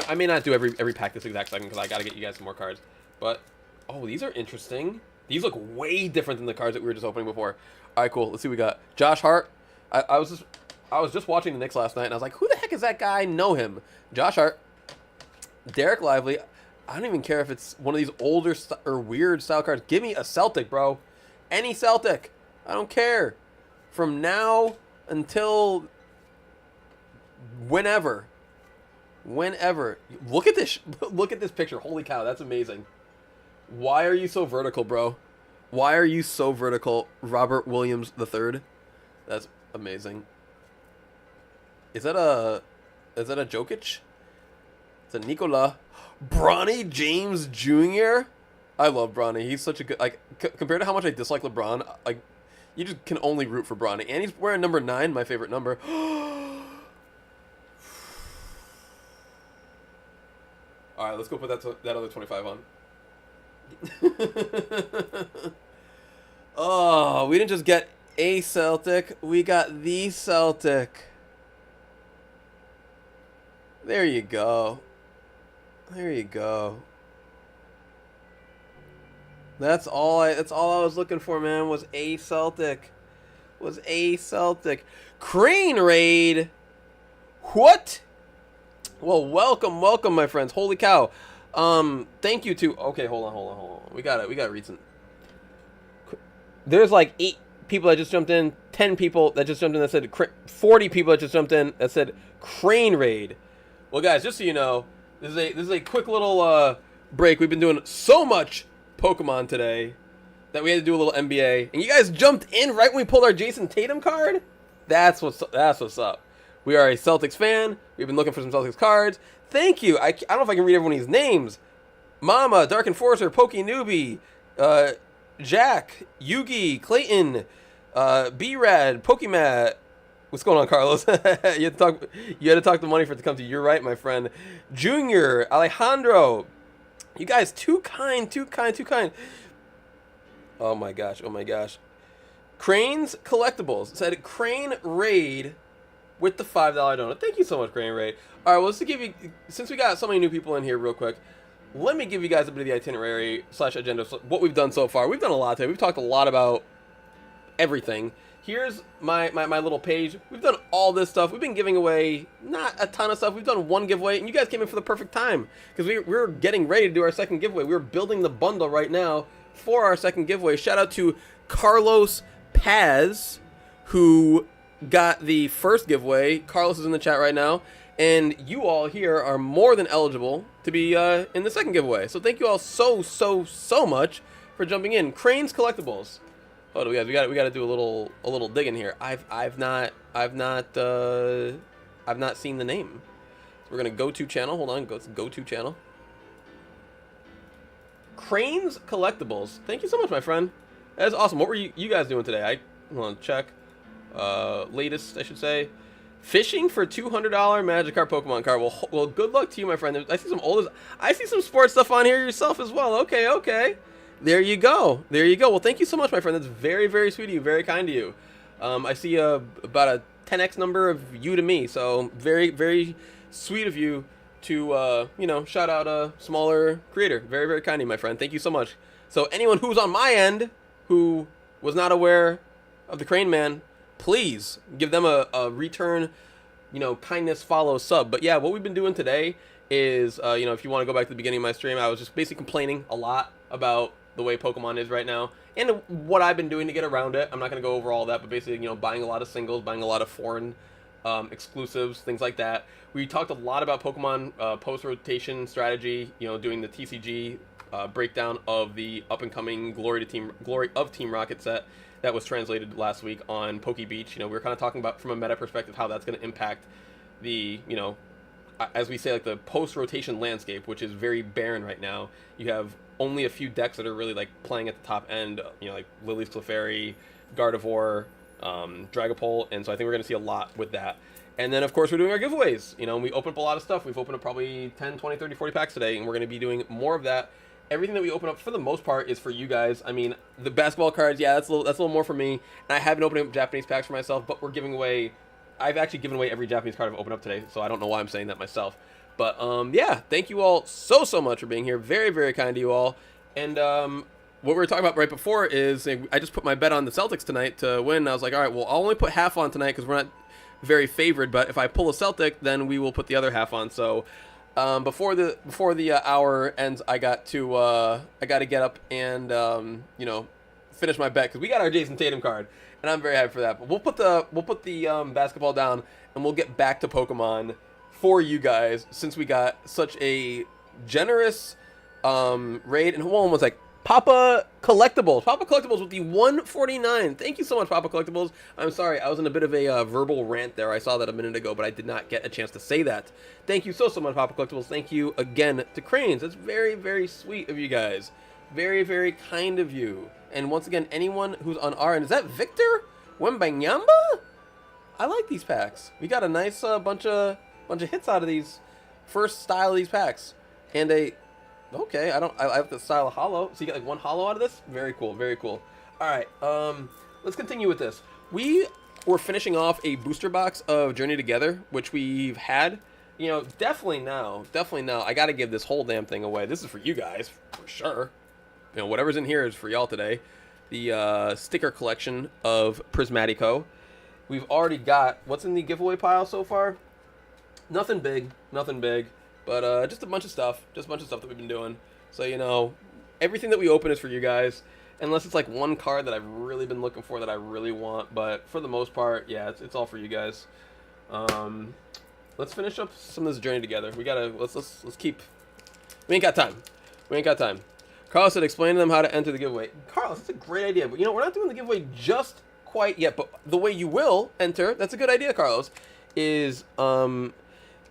I may not do every pack this exact second because I got to get you guys some more cards. But, oh, these are interesting. These look way different than the cards that we were just opening before. All right, cool. Let's see what we got. Josh Hart. I was just watching the Knicks last night, and I was like, who the heck is that guy? I know him. Josh Hart. Derek Lively. I don't even care if it's one of these older or weird style cards. Give me a Celtic, bro. Any Celtic. I don't care. From now until whenever. Look at this. Look at this picture. Holy cow, that's amazing. Why are you so vertical, bro? Why are you so vertical? Robert Williams III. That's amazing. Is that a Jokic? It's a Nikola. Bronny James Jr. I love Bronny. He's such a good, like, compared to how much I dislike LeBron, like, you just can only root for Bronny. And he's wearing number 9, my favorite number. All right, let's go put that other 25 on. Oh, we didn't just get a Celtic. We got the Celtic. There you go. There you go. That's all I was looking for, man, was a Celtic. Was a Celtic. Crane Raid. What? Well, welcome, my friends. Holy cow. Thank you to... Okay, hold on. We gotta read some... There's like 8 people that just jumped in, 10 people that just jumped in that said... 40 people that just jumped in that said Crane Raid. Well, guys, just so you know, this is a quick little break. We've been doing so much Pokemon today that we had to do a little NBA. And you guys jumped in right when we pulled our Jason Tatum card? That's what's up. We are a Celtics fan. We've been looking for some Celtics cards. Thank you. I don't know if I can read everyone of these names. Mama, Dark Enforcer, Pokey Newbie, Jack, Yugi, Clayton, B-Rad, Pokemat. What's going on, Carlos? you had to talk the money for it to come to you. You're right, my friend. Junior, Alejandro. You guys, too kind. Oh my gosh. Crane's Collectibles said Crane Raid with the $5 donut. Thank you so much, Crane Raid. All right, well, let's give you, since we got so many new people in here real quick, let me give you guys a bit of the itinerary / agenda, what we've done so far. We've done a lot today. We've talked a lot about everything. Here's my little page. We've done all this stuff. We've been giving away not a ton of stuff. We've done one giveaway, and you guys came in for the perfect time because we were getting ready to do our second giveaway. We were building the bundle right now for our second giveaway. Shout out to Carlos Paz, who got the first giveaway. Carlos is in the chat right now, and you all here are more than eligible to be in the second giveaway. So thank you all so much for jumping in. Crane's Collectibles. Hold on, guys, we got to do a little digging here. I've not seen the name. So we're gonna go to channel. Hold on, go to channel. Crane's Collectibles. Thank you so much, my friend. That is awesome. What were you guys doing today? I want to check. Latest, I should say. Fishing for $200 Magikarp Pokemon card. Well, good luck to you, my friend. I see some sports stuff on here yourself as well. Okay. There you go. Well, thank you so much, my friend. That's very, very sweet of you. Very kind of you. I see about a 10x number of you to me. So very, very sweet of you to, shout out a smaller creator. Very, very kind of you, my friend. Thank you so much. So anyone who's on my end who was not aware of the Crane Man, please give them a return, kindness follow sub. But yeah, what we've been doing today is, if you want to go back to the beginning of my stream, I was just basically complaining a lot about the way Pokemon is right now and what I've been doing to get around it. I'm not going to go over all that, but basically, buying a lot of singles, buying a lot of foreign exclusives, things like that. We talked a lot about Pokemon post-rotation strategy, doing the TCG breakdown of the up-and-coming Glory of Team Rocket set that was translated last week on Poke Beach. We were kind of talking about from a meta perspective how that's going to impact the, as we say, like the post-rotation landscape, which is very barren right now. You have only a few decks that are really like playing at the top end, like Lily's Clefairy, Gardevoir, Dragapult, and so I think we're going to see a lot with that. And then, of course, we're doing our giveaways. We open up a lot of stuff. We've opened up probably 10, 20, 30, 40 packs today, and we're going to be doing more of that. Everything that we open up, for the most part, is for you guys. I mean, the basketball cards, yeah, that's a little more for me. And I have been opening up Japanese packs for myself, but we're giving away... I've actually given away every Japanese card I've opened up today, so I don't know why I'm saying that myself. But, yeah, thank you all so much for being here. Very, very kind to you all. And what we were talking about right before is I just put my bet on the Celtics tonight to win. I was like, all right, well, I'll only put half on tonight because we're not very favored. But if I pull a Celtic, then we will put the other half on. So before the hour ends, I got to get up and finish my bet because we got our Jason Tatum card, and I'm very happy for that. But we'll put the basketball down, and we'll get back to Pokemon for you guys since we got such a generous raid. And one was like Papa Collectibles with the 149. Thank you so much, Papa Collectibles. I'm sorry, I was in a bit of a verbal rant there. I saw that a minute ago, but I did not get a chance to say that. Thank you so much, Papa Collectibles. Thank you again to Cranes. That's very, very sweet of you guys. Very, very kind of you. And once again, anyone who's on our end, is that Victor Wembanyama? I like these packs. We got a nice bunch of hits out of these first style of these packs, and Okay, I have the style of hollow. So you get like one hollow out of this? Very cool, very cool. All right, let's continue with this. We were finishing off a booster box of Journey Together, which we've had. You know, definitely now, I got to give this whole damn thing away. This is for you guys, for sure. You know, whatever's in here is for y'all today. The sticker collection of Prismatico. We've already got, what's in the giveaway pile so far? Nothing big, but just a bunch of stuff, that we've been doing. So, you know, everything that we open is for you guys, unless it's like one card that I've really been looking for that I really want, but for the most part, yeah, it's all for you guys. Let's finish up some of this Journey Together. We gotta, let's keep, we ain't got time. Carlos said, explain to them how to enter the giveaway. Carlos, that's a great idea, but you know, we're not doing the giveaway just quite yet, but the way you will enter, that's a good idea, Carlos, is,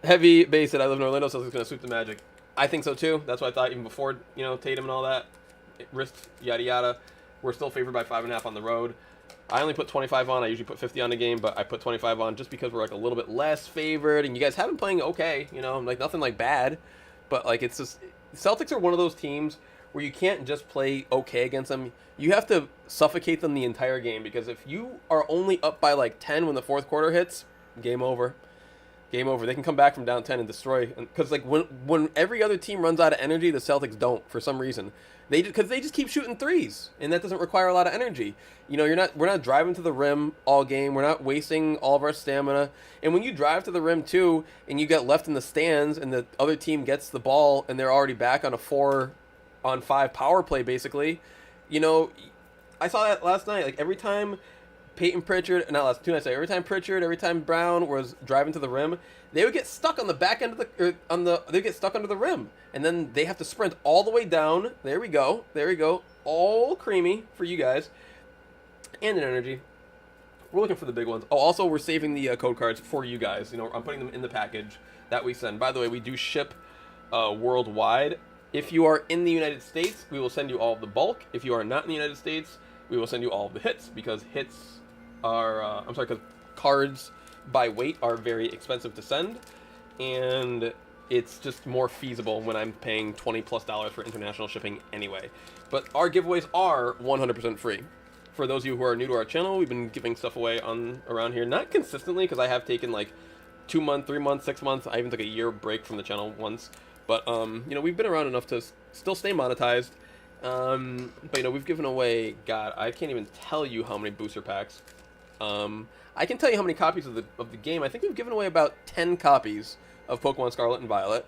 Heavy Base said, I live in Orlando, so it's going to sweep the Magic. I think so too. That's what I thought even before, you know, Tatum and all that. Risks, yada yada. We're still favored by 5.5 on the road. I only put 25 on. I usually put 50 on the game, but I put 25 on just because we're like a little bit less favored. And you guys have been playing okay, you know, like nothing like bad. But like it's just, Celtics are one of those teams where you can't just play okay against them. You have to suffocate them the entire game, because if you are only up by like 10 when the fourth quarter hits, game over. Game over. They can come back from down 10 and destroy. Because like when every other team runs out of energy, the Celtics don't for some reason. Because they just keep shooting threes, and that doesn't require a lot of energy. You know, we're not driving to the rim all game. We're not wasting all of our stamina. And when you drive to the rim too, and you get left in the stands, and the other team gets the ball, and they're already back on a 4-on-5 power play, basically. You know, I saw that last night. Like every time Peyton Pritchard, not last 2 nights ago, every time Brown was driving to the rim, they would get stuck on the back end of they get stuck under the rim, and then they have to sprint all the way down. There we go, all creamy for you guys, and in energy. We're looking for the big ones. Oh, also we're saving the code cards for you guys. You know, I'm putting them in the package that we send. By the way, we do ship worldwide. If you are in the United States, we will send you all of the bulk. If you are not in the United States, we will send you all of the hits, because hits are, because cards by weight are very expensive to send, and it's just more feasible when I'm paying $20+ for international shipping anyway. But our giveaways are 100% free. For those of you who are new to our channel, we've been giving stuff away around here, not consistently, because I have taken like 2 months, 3 months, 6 months. I even took a year break from the channel once. But, you know, we've been around enough to still stay monetized. But, you know, we've given away, God, I can't even tell you how many booster packs. I can tell you how many copies of the game. I think we've given away about 10 copies of Pokemon Scarlet and Violet.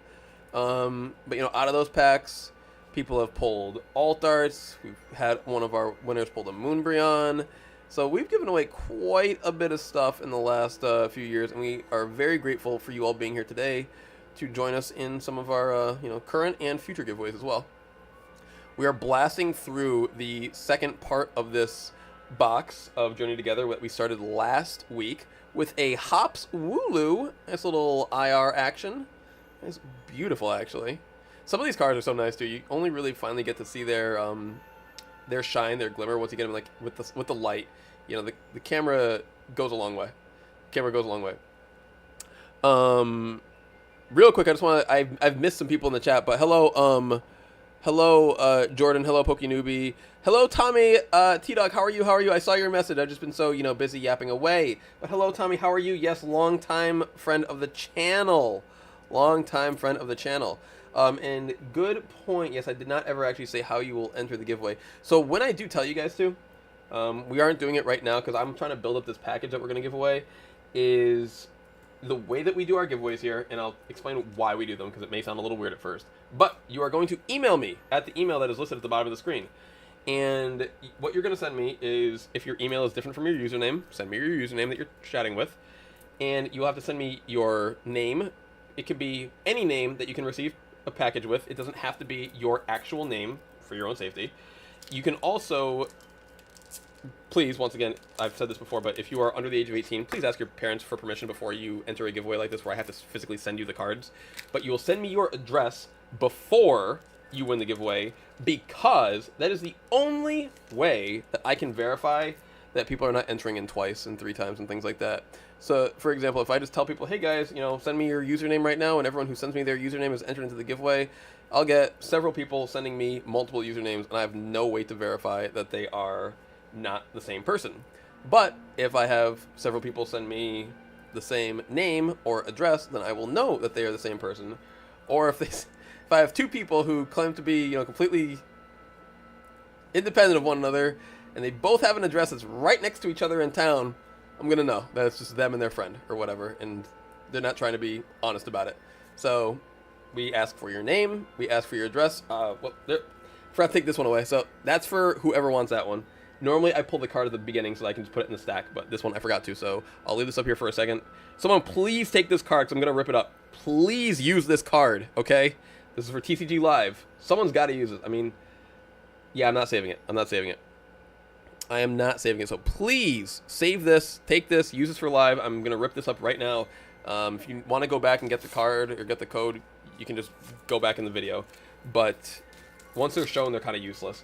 But, you know, out of those packs, people have pulled Alt-Arts. We've had one of our winners pulled a Moonbreon. So we've given away quite a bit of stuff in the last few years, and we are very grateful for you all being here today to join us in some of our, you know, current and future giveaways as well. We are blasting through the second part of this box of Journey Together that we started last week with a Hops Wooloo. Nice little IR action. It's beautiful, actually. Some of these cards are so nice too. You only really finally get to see their shine, their glimmer once you get them like with the light. You know, the camera goes a long way. Real quick, I just want to. I've missed some people in the chat, but hello, Jordan. Hello, Pokenewbie. Hello, Tommy. T-Dog, how are you? I saw your message. I've just been so, you know, busy yapping away. But hello, Tommy. How are you? Yes, long-time friend of the channel. And good point. Yes, I did not ever actually say how you will enter the giveaway. So when I do tell you guys to, we aren't doing it right now because I'm trying to build up this package that we're going to give away. Is the way that we do our giveaways here, and I'll explain why we do them because it may sound a little weird at first. But you are going to email me at the email that is listed at the bottom of the screen. And what you're going to send me is, if your email is different from your username, send me your username that you're chatting with. And you'll have to send me your name. It could be any name that you can receive a package with. It doesn't have to be your actual name for your own safety. You can also, please, once again, I've said this before, but if you are under the age of 18, please ask your parents for permission before you enter a giveaway like this where I have to physically send you the cards. But you will send me your address before you win the giveaway, because that is the only way that I can verify that people are not entering in twice and 3 times and things like that. So, for example, if I just tell people, hey guys, you know, send me your username right now, and everyone who sends me their username is entered into the giveaway, I'll get several people sending me multiple usernames, and I have no way to verify that they are not the same person. But if I have several people send me the same name or address, then I will know that they are the same person. Or if I have two people who claim to be, completely independent of one another, and they both have an address that's right next to each other in town, I'm gonna know that it's just them and their friend or whatever, and they're not trying to be honest about it. So we ask for your name, we ask for your address. Forgot to take this one away. So that's for whoever wants that one. Normally I pull the card at the beginning so I can just put it in the stack, but this one I forgot to, so I'll leave this up here for a second. Someone please take this card, because I'm gonna rip it up. Please use this card, okay? This is for TCG Live. Someone's got to use it. I mean, yeah, I'm not saving it. I'm not saving it. I am not saving it. So please save this, take this, use this for live. I'm going to rip this up right now. If you want to go back and get the card or get the code, you can just go back in the video. But once they're shown, they're kind of useless.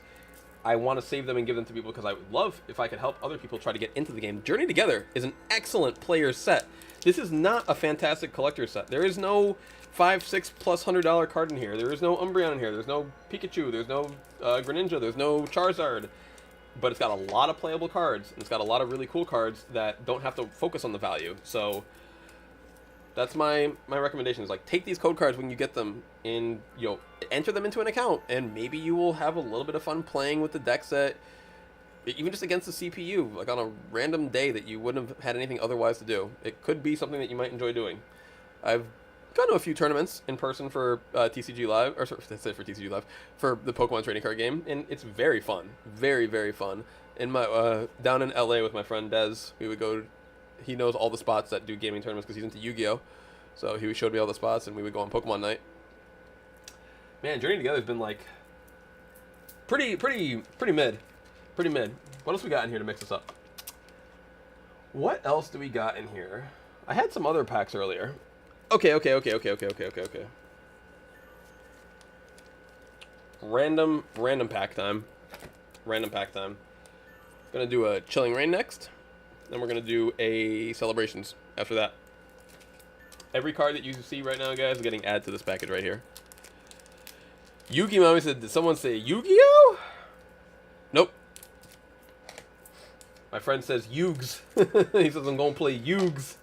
I want to save them and give them to people because I would love if I could help other people try to get into the game. Journey Together is an excellent player set. This is not a fantastic collector set. There is no $5, $6 plus $100 card in here. There is no Umbreon in here. There's no Pikachu. There's no Greninja. There's no Charizard. But it's got a lot of playable cards, and it's got a lot of really cool cards that don't have to focus on the value. So that's my recommendation is, like, take these code cards when you get them and, enter them into an account, and maybe you will have a little bit of fun playing with the deck set, even just against the CPU, like on a random day that you wouldn't have had anything otherwise to do. It could be something that you might enjoy doing. I've gone to a few tournaments in person for TCG Live, or sorry, let's say for TCG Live, for the Pokemon trading card game, and it's very fun, very, very fun. In my down in LA with my friend Dez, we would go. He knows all the spots that do gaming tournaments because he's into Yu-Gi-Oh, so he showed me all the spots, and we would go on Pokemon night. Man, Journey Together has been like pretty mid, pretty mid. What else we got in here to mix this up? What else do we got in here? I had some other packs earlier. Okay. Random pack time. Random pack time. Gonna do a Chilling Reign next. Then we're gonna do a Celebrations after that. Every card that you see right now, guys, is getting added to this package right here. Yugi Mommy said, did someone say Yu-Gi-Oh? Nope. My friend says Yugs. He says I'm gonna play Yugs.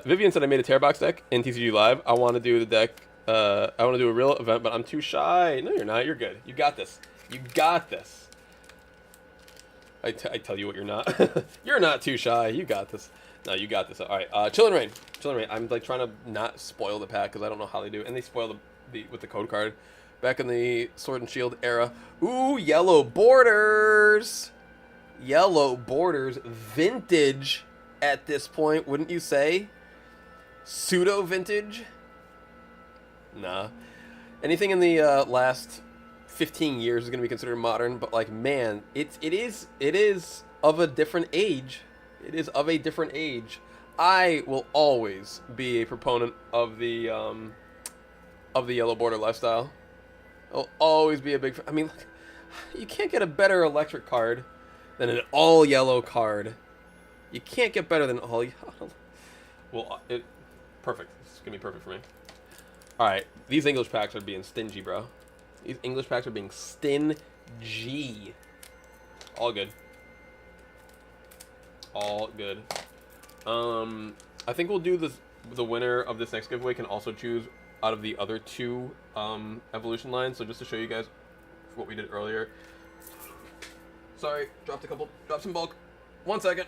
Vivian said I made a Terrorbox deck in TCG Live. I want to do the deck. I want to do a real event, but I'm too shy. No, you're not. You're good. You got this. You got this. I tell you what, you're not. You're not too shy. You got this. No, you got this. All right. Chilling Reign. Chilling Reign. I'm like trying to not spoil the pack because I don't know how they do, and they spoil the with the code card. Back in the Sword and Shield era. Ooh, yellow borders. Yellow borders. Vintage. At this point, wouldn't you say? Pseudo vintage? Nah. Anything in the last 15 years is going to be considered modern, but like, man, it is of a different age. It is of a different age. I will always be a proponent of the yellow border lifestyle. I'll always be a big fan. I mean, look, you can't get a better electric card than an all yellow card. You can't get better than all yellow. Well, perfect. It's gonna be perfect for me. All right, these English packs are being stingy, bro. These English packs are being stingy. All good. All good. I think we'll do this. The winner of this next giveaway can also choose out of the other two evolution lines. So just to show you guys what we did earlier. Sorry, dropped some bulk. 1 second.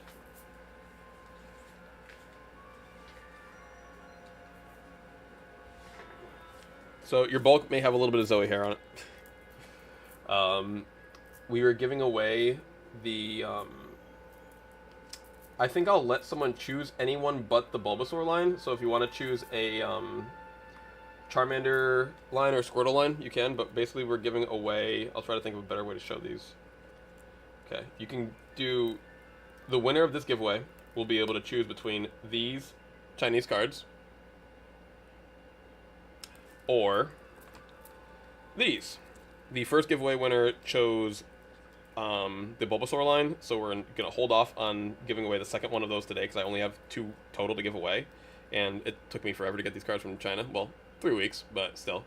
So your bulk may have a little bit of Zoe hair on it. We were giving away the... I think I'll let someone choose anyone but the Bulbasaur line. So if you want to choose a Charmander line or Squirtle line, you can. But basically we're giving away... I'll try to think of a better way to show these. Okay, you can do... The winner of this giveaway will be able to choose between these Chinese cards or these. The first giveaway winner chose the Bulbasaur line, so we're going to hold off on giving away the second one of those today because I only have 2 total to give away. and it took me forever to get these cards from China. Well, 3 weeks, but still.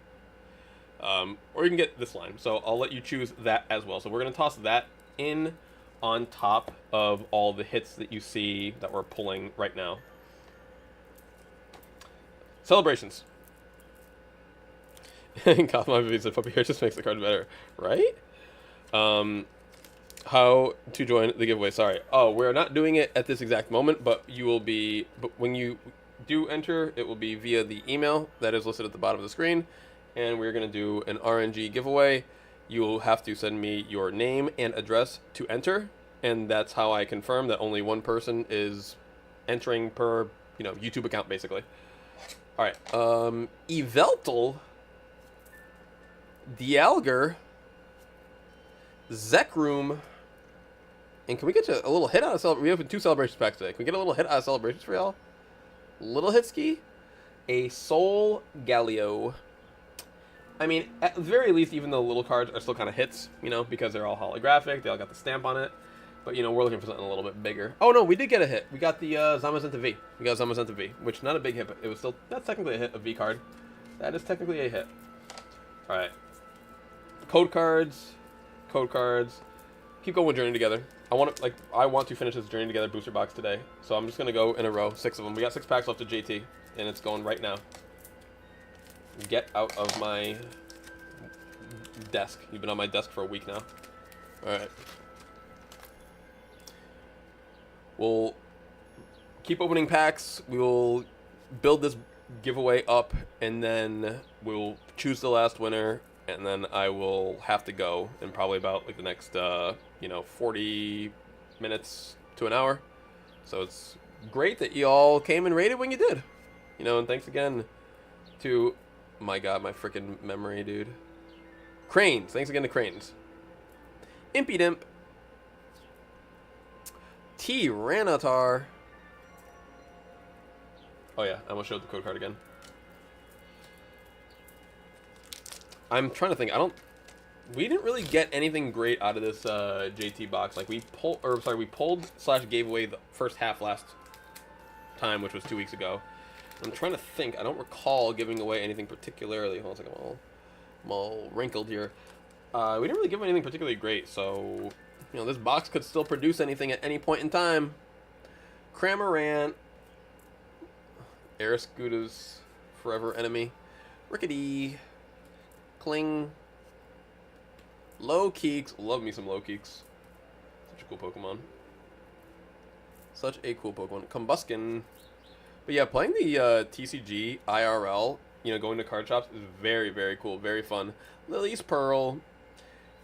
Or you can get this line. So I'll let you choose that as well. So we're going to toss that in on top of all the hits that you see that we're pulling right now. Celebrations. Cosmo said puppy hair just makes the card better, right? How to join the giveaway? Sorry. Oh, we're not doing it at this exact moment, but you will be. But when you do enter, it will be via the email that is listed at the bottom of the screen, and we're going to do an RNG giveaway. You will have to send me your name and address to enter, and that's how I confirm that only one person is entering per, YouTube account, basically. All right. Eveltal, Dialgar, Zekroom, and can we get a little hit out of we have 2 celebrations packs today. Can we get a little hit out of celebrations for y'all? Little hit ski, a Soul Galio. I mean, at the very least, even though little cards are still kind of hits, because they're all holographic, they all got the stamp on it. But, we're looking for something a little bit bigger. Oh, no, we did get a hit. We got the Zamazenta V. We got Zamazenta V, which not a big hit, but it was still, that's technically a hit, a V card. That is technically a hit. All right. Code cards. Keep going with Journey Together. I want to finish this Journey Together booster box today. So I'm just going to go in a row, 6 of them. We got 6 packs left of JT, and it's going right now. Get out of my desk. You've been on my desk for a week now. Alright. We'll keep opening packs. We will build this giveaway up, and then we'll choose the last winner, and then I will have to go in probably about the next 40 minutes to an hour. So it's great that you all came and rated when you did. And thanks again to, my god, my freaking memory, dude. Cranes. Thanks again to Cranes. Impidimp. Tyranitar. Oh yeah, I almost showed the code card again. I'm trying to think. We didn't really get anything great out of this JT box. We pulled / gave away the first half last time, which was 2 weeks ago. I'm trying to think. I don't recall giving away anything particularly. Hold on a second. I'm all wrinkled here. We didn't really give anything particularly great, so this box could still produce anything at any point in time. Cramorant, Aeroscuda's forever enemy, Rickety, Kling, Low-Keeks. Love me some Low-Keeks. Such a cool Pokemon. Combuskin. But yeah, playing the TCG IRL, going to card shops is very, very cool, very fun. Lily's Pearl.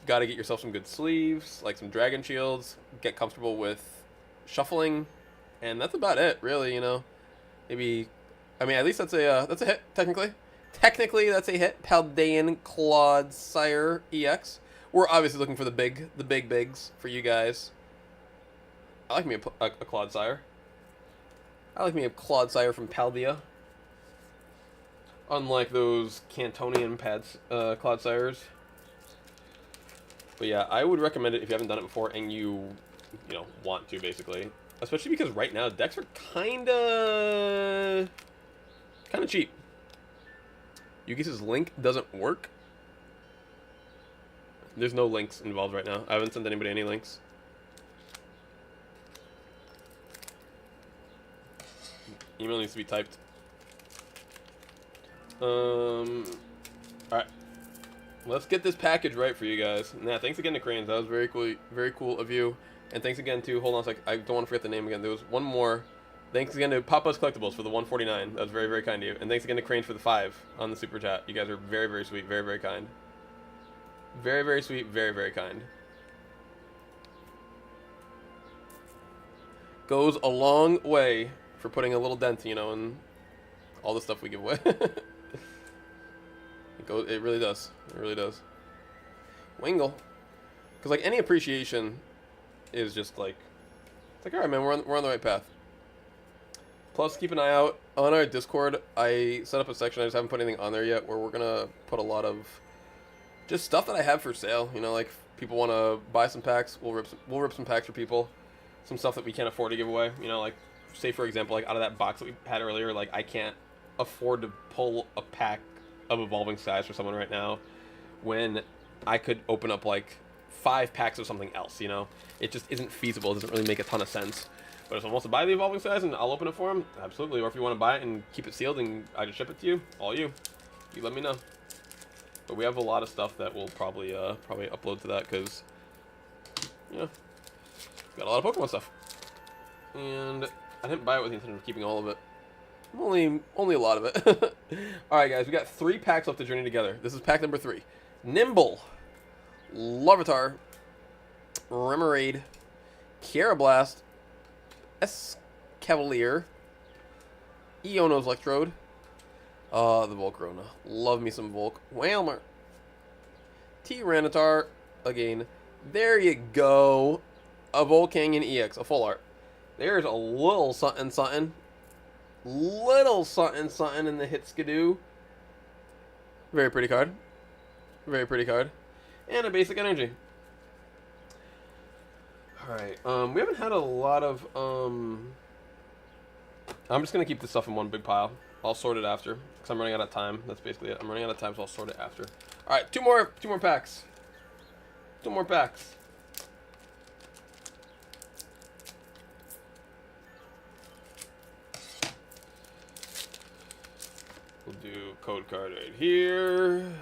Got to get yourself some good sleeves, like some Dragon Shields. Get comfortable with shuffling, and that's about it, really. Maybe, at least that's a hit technically. Technically, that's a hit. Paldean Clodsire EX. We're obviously looking for the big bigs for you guys. I like me a Clodsire. I like me a Clodsire from Paldea. Unlike those Cantonian Clodsires. But yeah, I would recommend it if you haven't done it before and you want to, basically. Especially because right now, decks are kinda cheap. Yugis's link doesn't work. There's no links involved right now. I haven't sent anybody any links. Email needs to be typed. Alright. Let's get this package right for you guys. Nah, thanks again to Cranes. That was very cool of you. And thanks again to, hold on a sec, I don't want to forget the name again. There was one more. Thanks again to Papa's Collectibles for the 149. That was very, very kind of you. And thanks again to Cranes for the 5 on the super chat. You guys are very, very sweet. Very, very kind. Very, very sweet. Very, very kind. Goes a long way for putting a little dent, in all the stuff we give away. It really does. It really does. Wingle. Because, any appreciation is just, it's alright, man, we're on the right path. Plus, keep an eye out on our Discord. I set up a section, I just haven't put anything on there yet, where we're going to put a lot of just stuff that I have for sale. People want to buy some packs, we'll rip some packs for people. Some stuff that we can't afford to give away, say for example, like out of that box that we had earlier, like I can't afford to pull a pack of Evolving Skies for someone right now when I could open up like 5 packs of something else, you know? It just isn't feasible. It doesn't really make a ton of sense. But if someone wants to buy the Evolving Skies and I'll open it for them, absolutely. Or if you want to buy it and keep it sealed and I just ship it to you, all you. You let me know. But we have a lot of stuff that we'll probably upload to that because, you know, got a lot of Pokemon stuff. And I didn't buy it with the intention of keeping all of it. Only a lot of it. Alright guys, we got 3 packs left to journey together. This is pack number 3. Nimble, Larvitar, Remoraid, Blast, Escavalier, Eono's Electrode, the Volcarona. Love me some Volk. Whalmer, Tyranitar, again. There you go. A Volcanyon EX, a full art. There's a little something something. Little something something in the hit skidoo. Very pretty card. Very pretty card. And a basic energy. Alright, we haven't had a lot of, I'm just going to keep this stuff in one big pile. I'll sort it after, because I'm running out of time. That's basically it. I'm running out of time, so I'll sort it after. Alright, two more packs. 2 more packs. We'll do code card right here.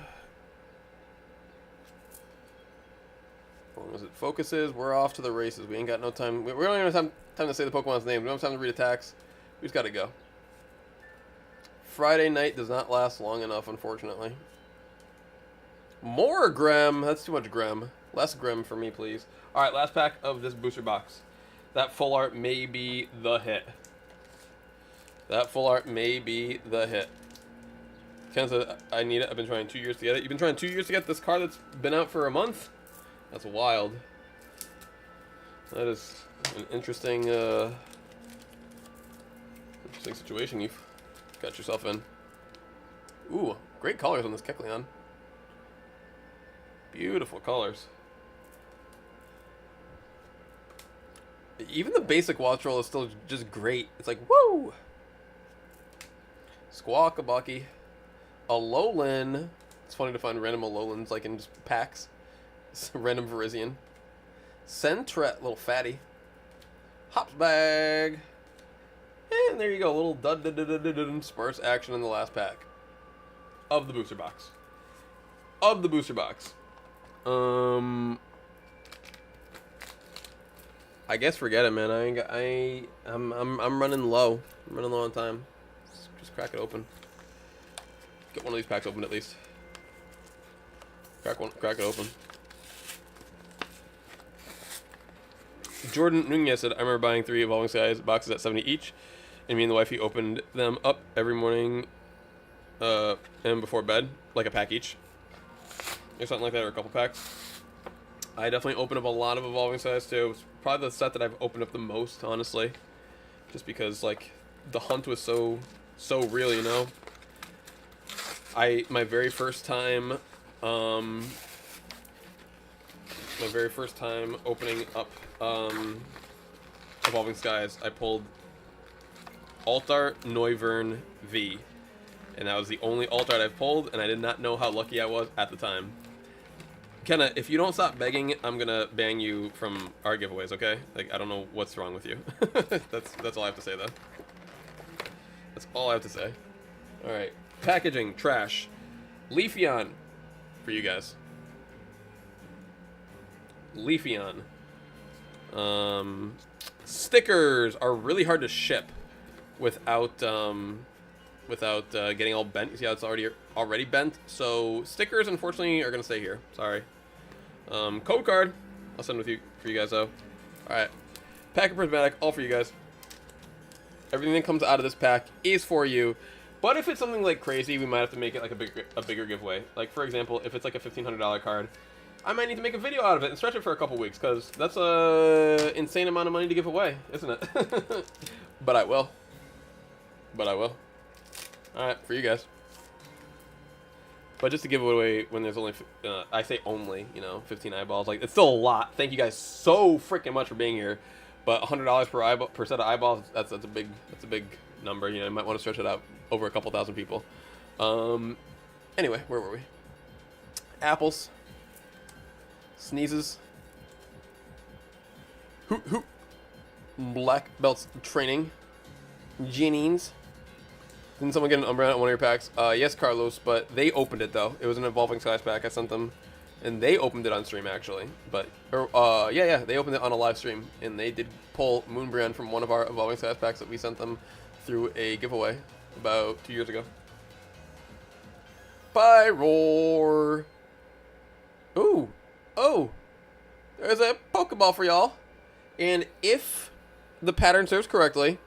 As long as it focuses, we're off to the races. We ain't got no time. We don't even have time to say the Pokemon's name. We don't have time to read attacks. We just gotta go. Friday night does not last long enough, unfortunately. More Grem. That's too much Grem. Less Grem for me, please. Alright, last pack of this booster box. That full art may be the hit. That full art may be the hit. Ken said, I need it. I've been trying 2 years to get it. You've been trying 2 years to get this card that's been out for a month? That's wild. That is an interesting, interesting situation you've got yourself in. Ooh, great colors on this Kecleon. Beautiful colors. Even the basic Wattrel is still just great. It's like, woo! Squawkabucky. Alolan. It's funny to find random Alolans like in just packs. Random Virizion. Sentret, little fatty. Hops bag. And there you go, a little sparse action in the last pack of the booster box. Of the booster box. I guess forget it, man. I'm running low. I'm running low on time. Just crack it open. Get one of these packs open at least. Crack it open. Jordan Nunez said, I remember buying 3 Evolving Skies boxes at 70 each, and me and the wifey opened them up every morning and before bed, like a pack each. Or something like that, or a couple packs. I definitely opened up a lot of Evolving Skies too. It's probably the set that I've opened up the most, honestly. Just because, the hunt was so real, you know? My very first time opening up Evolving Skies, I pulled Altart Noivern V. And that was the only Altart I've pulled, and I did not know how lucky I was at the time. Kenna, if you don't stop begging, I'm gonna ban you from our giveaways, okay? I don't know what's wrong with you. That's all I have to say, though. That's all I have to say. Alright. Packaging, trash. Leafeon for you guys. Leafeon. Stickers are really hard to ship without getting all bent. You see how it's already bent? So stickers, unfortunately, are gonna stay here. Sorry. Code card, I'll send with you for you guys though. All right, pack of Prismatic, all for you guys. Everything that comes out of this pack is for you. But if it's something like crazy, we might have to make it like a bigger giveaway. Like for example, if it's like a $1,500 card, I might need to make a video out of it and stretch it for a couple weeks because that's a insane amount of money to give away, isn't it? But I will. All right, for you guys. But just to give it away when there's only, I say only, 15 eyeballs. Like, it's still a lot. Thank you guys so freaking much for being here. But $100 per set of eyeballs, that's a big number. You know, you might want to stretch it out over a couple thousand people. Anyway, where were we? Apples. Sneezes. Hoot hoot. Black belts training. Janines. Didn't someone get an umbrella on one of your packs? Yes, Carlos, but they opened it though. It was an Evolving Skies pack. I sent them, and they opened it on stream actually. But yeah, they opened it on a live stream, and they did pull Moonbrand from one of our Evolving Skies packs that we sent them through a giveaway about 2 years ago. Pyroar. Ooh, oh, there's a Pokeball for y'all, and if the pattern serves correctly.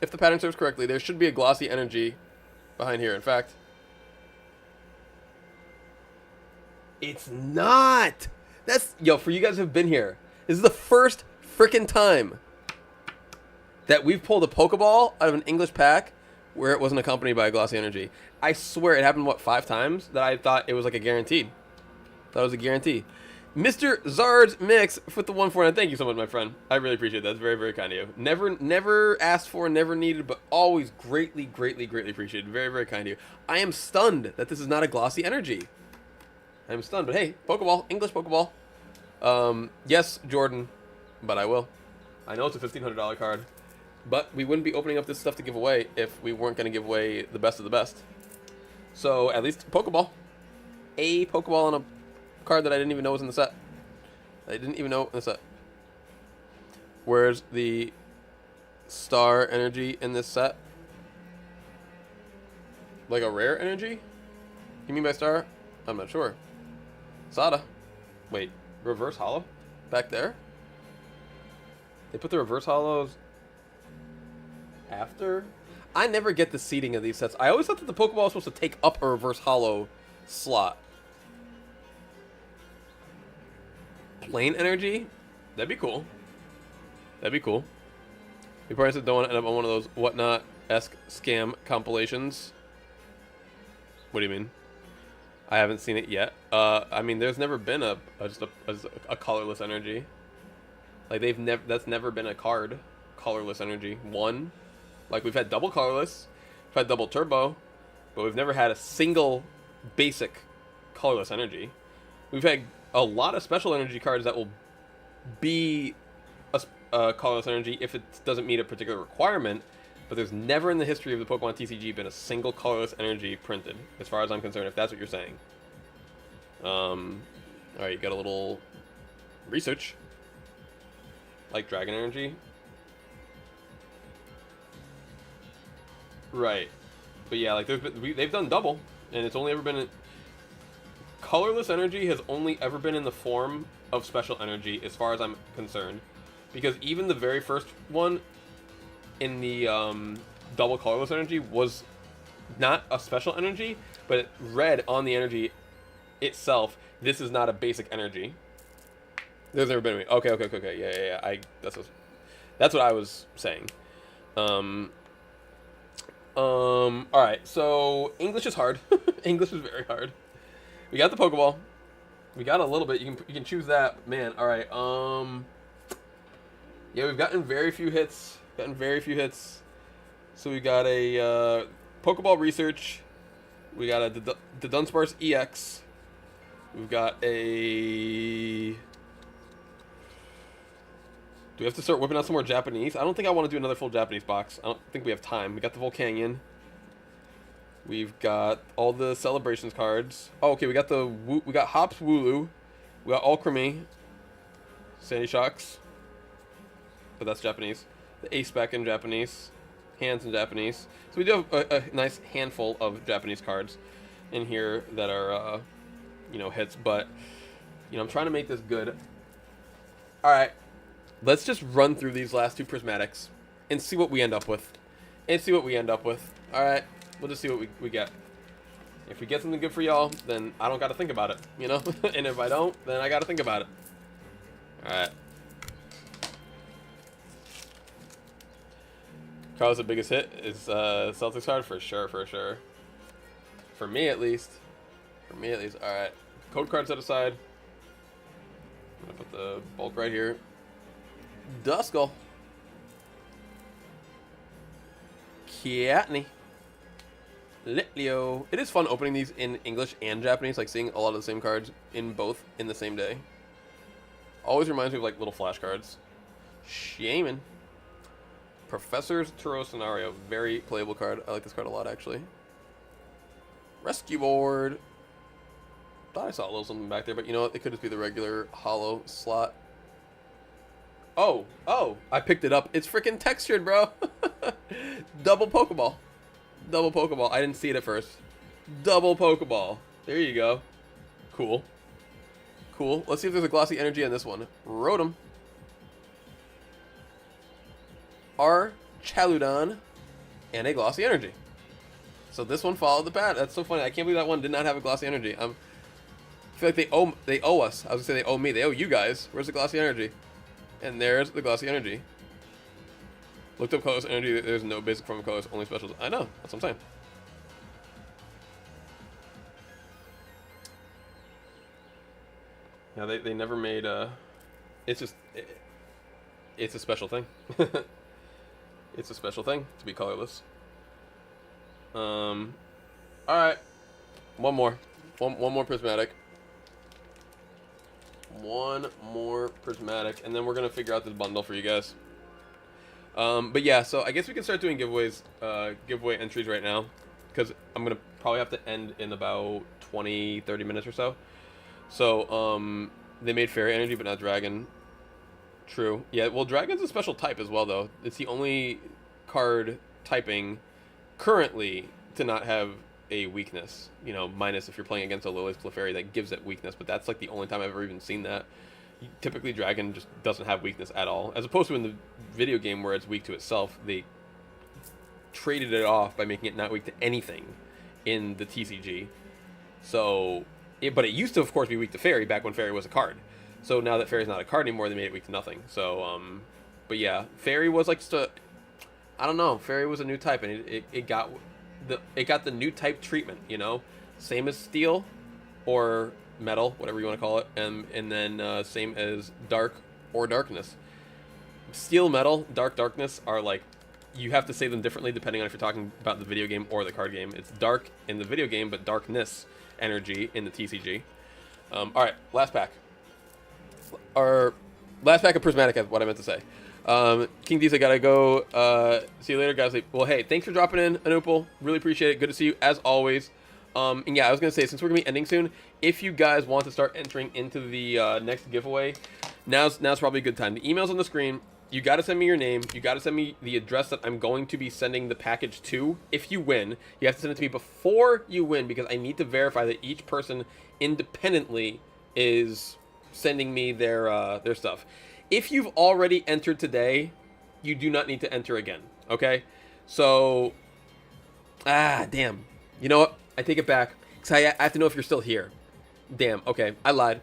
There should be a glossy energy behind here. In fact, it's not. Yo, for you guys who have been here, this is the first freaking time that we've pulled a Pokeball out of an English pack where it wasn't accompanied by a glossy energy. I swear it happened, what, 5 times that I thought it was like a guaranteed. Thought it was a guarantee. Mr. Zard's Mix with the 149. Thank you so much, my friend. I really appreciate that. That's very, very kind of you. Never asked for, never needed, but always greatly, greatly, greatly appreciated. Very, very kind of you. I am stunned that this is not a glossy energy. I am stunned, but hey, Pokeball, English Pokeball. Yes, Jordan, but I will. I know it's a $1,500 card, but we wouldn't be opening up this stuff to give away if we weren't going to give away the best of the best. So at least Pokeball. A Pokeball on a card that I didn't even know was in the set. Where's the star energy in this set? Like a rare energy? You mean by star? I'm not sure. Sada. Wait, reverse hollow? Back there? They put the reverse hollows after? I never get the seeding of these sets. I always thought that the Pokeball was supposed to take up a reverse hollow slot. Plain energy? That'd be cool. That'd be cool. We probably don't want to end up on one of those whatnot-esque scam compilations. What do you mean? I haven't seen it yet. I mean, there's never been just a colorless energy. Like that's never been a card. Colorless energy. One. Like we've had double colorless, we've had double turbo, but we've never had a single basic colorless energy. We've had a lot of special energy cards that will be a colorless energy if it doesn't meet a particular requirement, but there's never in the history of the Pokemon TCG been a single colorless energy printed, as far as I'm concerned, if that's what you're saying. Alright, you got a little research. Like Dragon Energy. Right. But yeah, like they've done double, and it's only ever been... Colorless energy has only ever been in the form of special energy, as far as I'm concerned. Because even the very first one in the double colorless energy was not a special energy, but it read on the energy itself, this is not a basic energy. There's never been... Okay. Yeah. That's what I was saying. Alright, so English is hard. English is very hard. We got the Pokeball. We got a little bit. You can choose that. Man, alright. Yeah, we've gotten very few hits. So we got a Pokeball Research. We got a the Dunsparce EX. We've got a... Do we have to start whipping out some more Japanese? I don't think I want to do another full Japanese box. I don't think we have time. We got the Volcanion. We've got all the Celebrations cards. Oh, okay, we got Hops Wooloo. We got Alchemy. Sandy Shocks. But that's Japanese. The Ace-Spec in Japanese. Hands in Japanese. So we do have a nice handful of Japanese cards in here that are, hits. But, I'm trying to make this good. Alright. Let's just run through these last two Prismatics and see what we end up with. Alright. We'll just see what we get. If we get something good for y'all, then I don't got to think about it, And if I don't, then I got to think about it. Alright. Carlos, the biggest hit is Celtics card? For sure. For me, at least. Alright. Code card set aside. I'm going to put the bulk right here. Duskull. Kiatney. Litleo. It is fun opening these in English and Japanese, like seeing a lot of the same cards in both in the same day. Always reminds me of like little flashcards. Shaman. Professor's Turo Scenario. Very playable card. I like this card a lot, actually. Rescue Board. Thought I saw a little something back there, but you know what? It could just be the regular hollow slot. Oh, I picked it up. It's freaking textured, bro. Double Pokeball. Double Pokeball. I didn't see it at first. Double Pokeball. There you go. Cool. Cool. Let's see if there's a glossy energy on this one. Rotom. Chaludon. And a glossy energy. So this one followed the path. That's so funny. I can't believe that one did not have a glossy energy. I feel like they owe us. I was gonna say they owe me. They owe you guys. Where's the glossy energy? And there's the glossy energy. Looked up colorless energy. There's no basic form of colors, only specials. I know. That's what I'm saying. Yeah, they never made it's just it's a special thing. It's a special thing to be colorless. All right, one more prismatic. One more prismatic, and then we're gonna figure out this bundle for you guys. But yeah, so I guess we can start doing giveaways, giveaway entries right now, because I'm gonna probably have to end in about 20-30 minutes or so. So they made fairy energy, but not dragon. True. Yeah. Well, dragon's a special type as well, though. It's the only card typing currently to not have a weakness, you know, minus if you're playing against a Lilith Clefairy that gives it weakness, but that's like the only time I've ever even seen that. Typically dragon just doesn't have weakness at all, as opposed to in the video game where it's weak to itself. They traded it off by making it not weak to anything in the TCG. So but it used to of course be weak to fairy back when fairy was a card. So now that fairy's not a card anymore, they made it weak to nothing. So but yeah, fairy was like just a, I don't know, fairy was a new type, and it got the new type treatment, you know, same as steel or metal, whatever you want to call it, and then same as dark or darkness. Steel, metal, darkness are like, you have to say them differently depending on if you're talking about the video game or the card game. It's dark in the video game, but darkness energy in the TCG. All right, last pack. Our last pack of prismatic is what I meant to say. King D's, I gotta go. See you later, guys. Well, hey, thanks for dropping in, Anupal. Really appreciate it. Good to see you as always. And yeah, I was gonna say, since we're gonna be ending soon, if you guys want to start entering into the next giveaway, now's probably a good time. The email's on the screen. You gotta send me your name. You gotta send me the address that I'm going to be sending the package to. If you win, you have to send it to me before you win, because I need to verify that each person independently is sending me their stuff. If you've already entered today, you do not need to enter again. Okay? So, damn. You know what? I take it back, because I have to know if you're still here. Damn. Okay. I lied.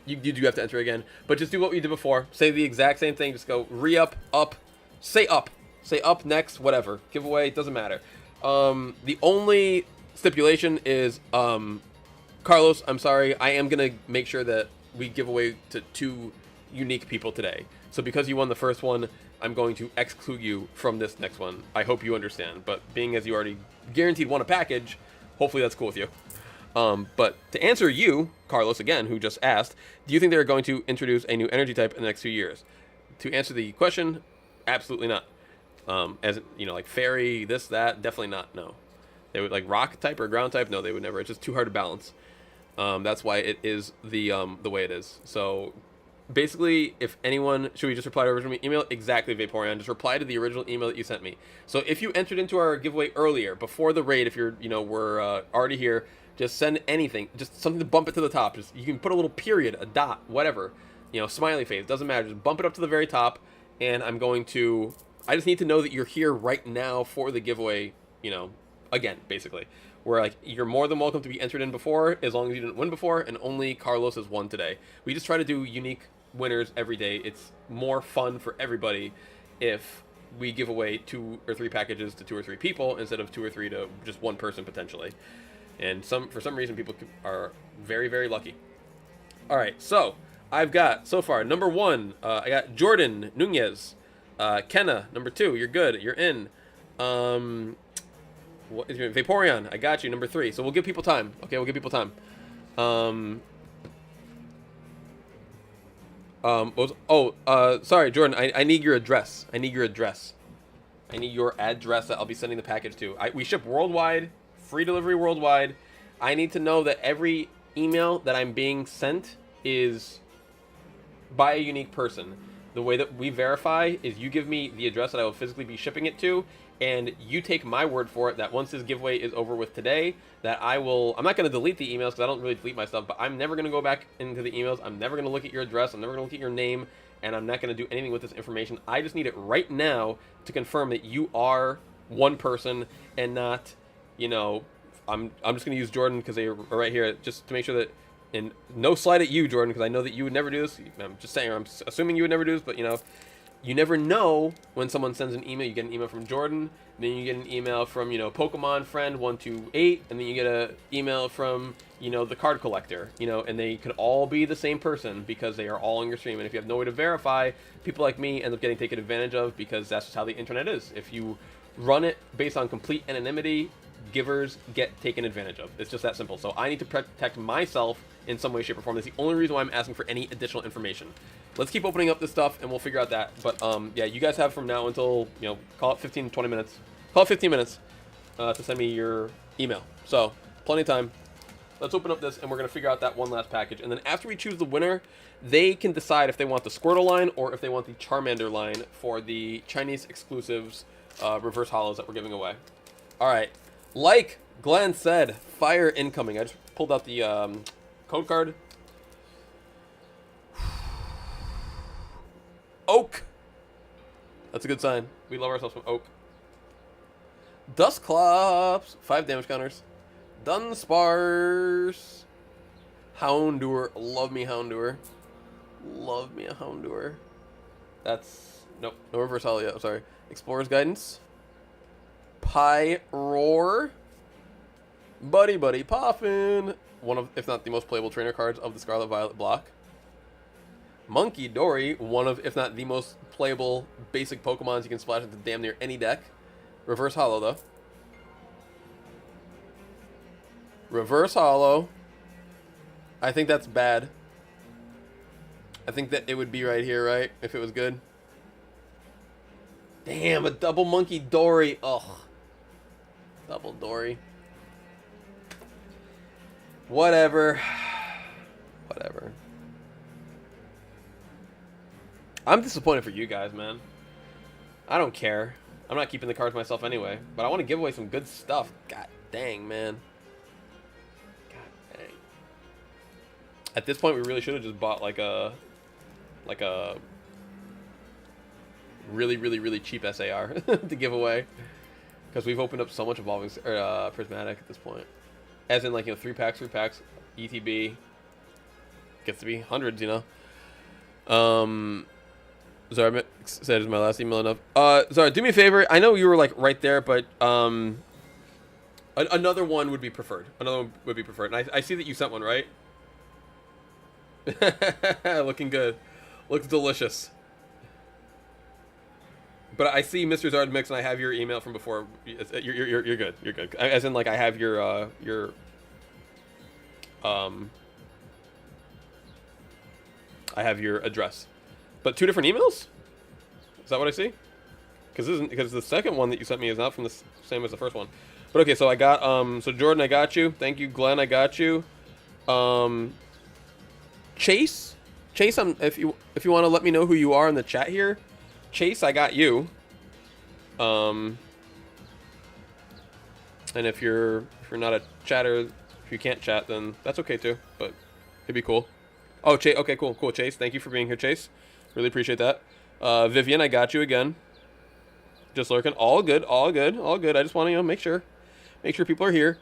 You do have to enter again. But just do what we did before. Say the exact same thing. Just go re-up, up. Say up. Say up next, whatever. Giveaway, doesn't matter. The only stipulation is, Carlos, I'm sorry. I am going to make sure that we give away to 2 unique people today. So because you won the first one, I'm going to exclude you from this next one. I hope you understand. But being as you already guaranteed won a package, hopefully that's cool with you. But to answer you, Carlos, again, who just asked, do you think they're going to introduce a new energy type in the next 2 years? To answer the question, absolutely not. As you know, like fairy, this, that, definitely not. No, they would like rock type or ground type. No, they would never. It's just too hard to balance. That's why it is the way it is. So basically, if anyone, should we just reply to our original email? Exactly, Vaporeon. Just reply to the original email that you sent me. So if you entered into our giveaway earlier, before the raid, if you're, we're already here, just send anything, just something to bump it to the top. Just, you can put a little period, a dot, whatever, smiley face, doesn't matter. Just bump it up to the very top, and I just need to know that you're here right now for the giveaway, again, basically. Where, like, you're more than welcome to be entered in before, as long as you didn't win before, and only Carlos has won today. We just try to do unique winners every day. It's more fun for everybody if we give away 2 or 3 packages to 2 or 3 people instead of 2 or 3 to just one person potentially. And for some reason people are very, very lucky. All right, so I've got so far number 1. I got Jordan Nunez. Kenna, number 2. You're good. You're in. What is your Vaporeon? I got you. Number 3. So we'll give people time. Okay, we'll give people time. Sorry, Jordan. I need your address. I need your address. I need your address that I'll be sending the package to. We ship worldwide, free delivery worldwide. I need to know that every email that I'm being sent is by a unique person. The way that we verify is you give me the address that I will physically be shipping it to, and you take my word for it that once this giveaway is over with today, that I'm not going to delete the emails because I don't really delete my stuff, but I'm never going to go back into the emails. I'm never going to look at your address. I'm never going to look at your name, and I'm not going to do anything with this information. I just need it right now to confirm that you are one person and not, you know, I'm just going to use Jordan because they are right here just to make sure that, and no slight at you, Jordan, because I know that you would never do this. I'm just saying, I'm assuming you would never do this, but, you know, you never know when someone sends an email. You get an email from Jordan, then you get an email from, you know, Pokemon Friend 128, and then you get an email from, you know, the card collector, you know, and they could all be the same person because they are all on your stream. And if you have no way to verify, people like me end up getting taken advantage of because that's just how the internet is. If you run it based on complete anonymity, givers get taken advantage of. It's just that simple. So I need to protect myself in some way, shape, or form. That's the only reason why I'm asking for any additional information. Let's keep opening up this stuff, and we'll figure out that. But, yeah, you guys have from now until, you know, call it 15, 20 minutes. Call it 15 minutes to send me your email. So, plenty of time. Let's open up this, and we're going to figure out that one last package. And then after we choose the winner, they can decide if they want the Squirtle line or if they want the Charmander line for the Chinese exclusives reverse holos that we're giving away. All right. Like Glenn said, fire incoming. I just pulled out the code card. Oak. That's a good sign. We love ourselves from Oak. Dusclops. 5 damage counters. Dunsparce. Houndour. Love me Houndour. Love me a Houndour. That's... Nope. No reverse holo yet. I'm sorry. Explorer's Guidance. Pyroar. Buddy Buddy Poffin. One of, if not the most playable trainer cards of the Scarlet Violet block. Monkey Dory. One of, if not the most playable basic Pokemons you can splash into damn near any deck. Reverse holo, though. Reverse holo. I think that's bad. I think that it would be right here, right? If it was good. Damn, a double Monkey Dory. Ugh. Double Dory. Whatever. Whatever. I'm disappointed for you guys, man. I don't care. I'm not keeping the cards myself anyway. But I want to give away some good stuff. God dang, man. God dang. At this point, we really should have just bought like a really, really, really cheap SAR to give away. Because we've opened up so much evolving prismatic at this point. As in, like, you know, 3 packs, ETB. Gets to be hundreds, you know. Zara said, is my last email enough? Zara, do me a favor. I know you were, like, right there, but another one would be preferred. Another one would be preferred. And I see that you sent one, right? Looking good. Looks delicious. But I see Mr. Zard Mix, and I have your email from before. You're good. You're good. As in, like, I have your I have your address. But 2 different emails? Is that what I see? Because the second one that you sent me is not from the same as the first one. But okay, so I got so Jordan, I got you. Thank you, Glenn, I got you. Chase, if you want to let me know who you are in the chat here. Chase, I got you. And if you're not a chatter, if you can't chat, then that's okay too. But it'd be cool. Oh, Chase. Okay, cool. Chase, thank you for being here, Chase. Really appreciate that. Vivian, I got you again. Just lurking. All good. I just want to make sure people are here.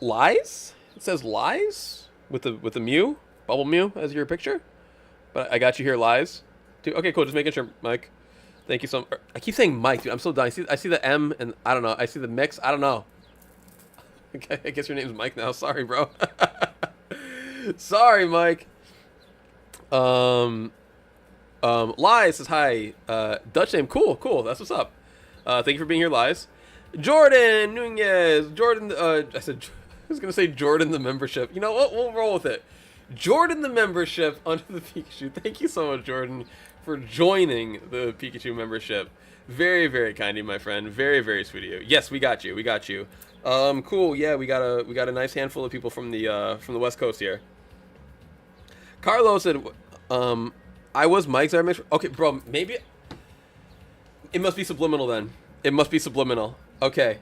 Lies. It says Lies with the Mew, Bubble Mew as your picture. But I got you here, Lies. Dude, okay, cool. Just making sure, Mike. Thank you so much. I keep saying Mike, dude. I'm so done. I see the M, and I don't know. I see the mix. I don't know. I guess your name's Mike now. Sorry, bro. Sorry, Mike. Lies says hi. Dutch name, cool. That's what's up. Thank you for being here, Lies. Jordan Nunez, Jordan. I was gonna say Jordan the membership. You know what? We'll roll with it. Jordan the membership under the Pikachu. Thank you so much, Jordan, for joining the Pikachu membership. Very, very kind of you, my friend. Very, very sweet of you. Yes, we got you. We got you. Cool. Yeah, we got a nice handful of people from the West Coast here. Carlos said, I was Mike's Army. Okay, bro, maybe it must be subliminal then. It must be subliminal. Okay.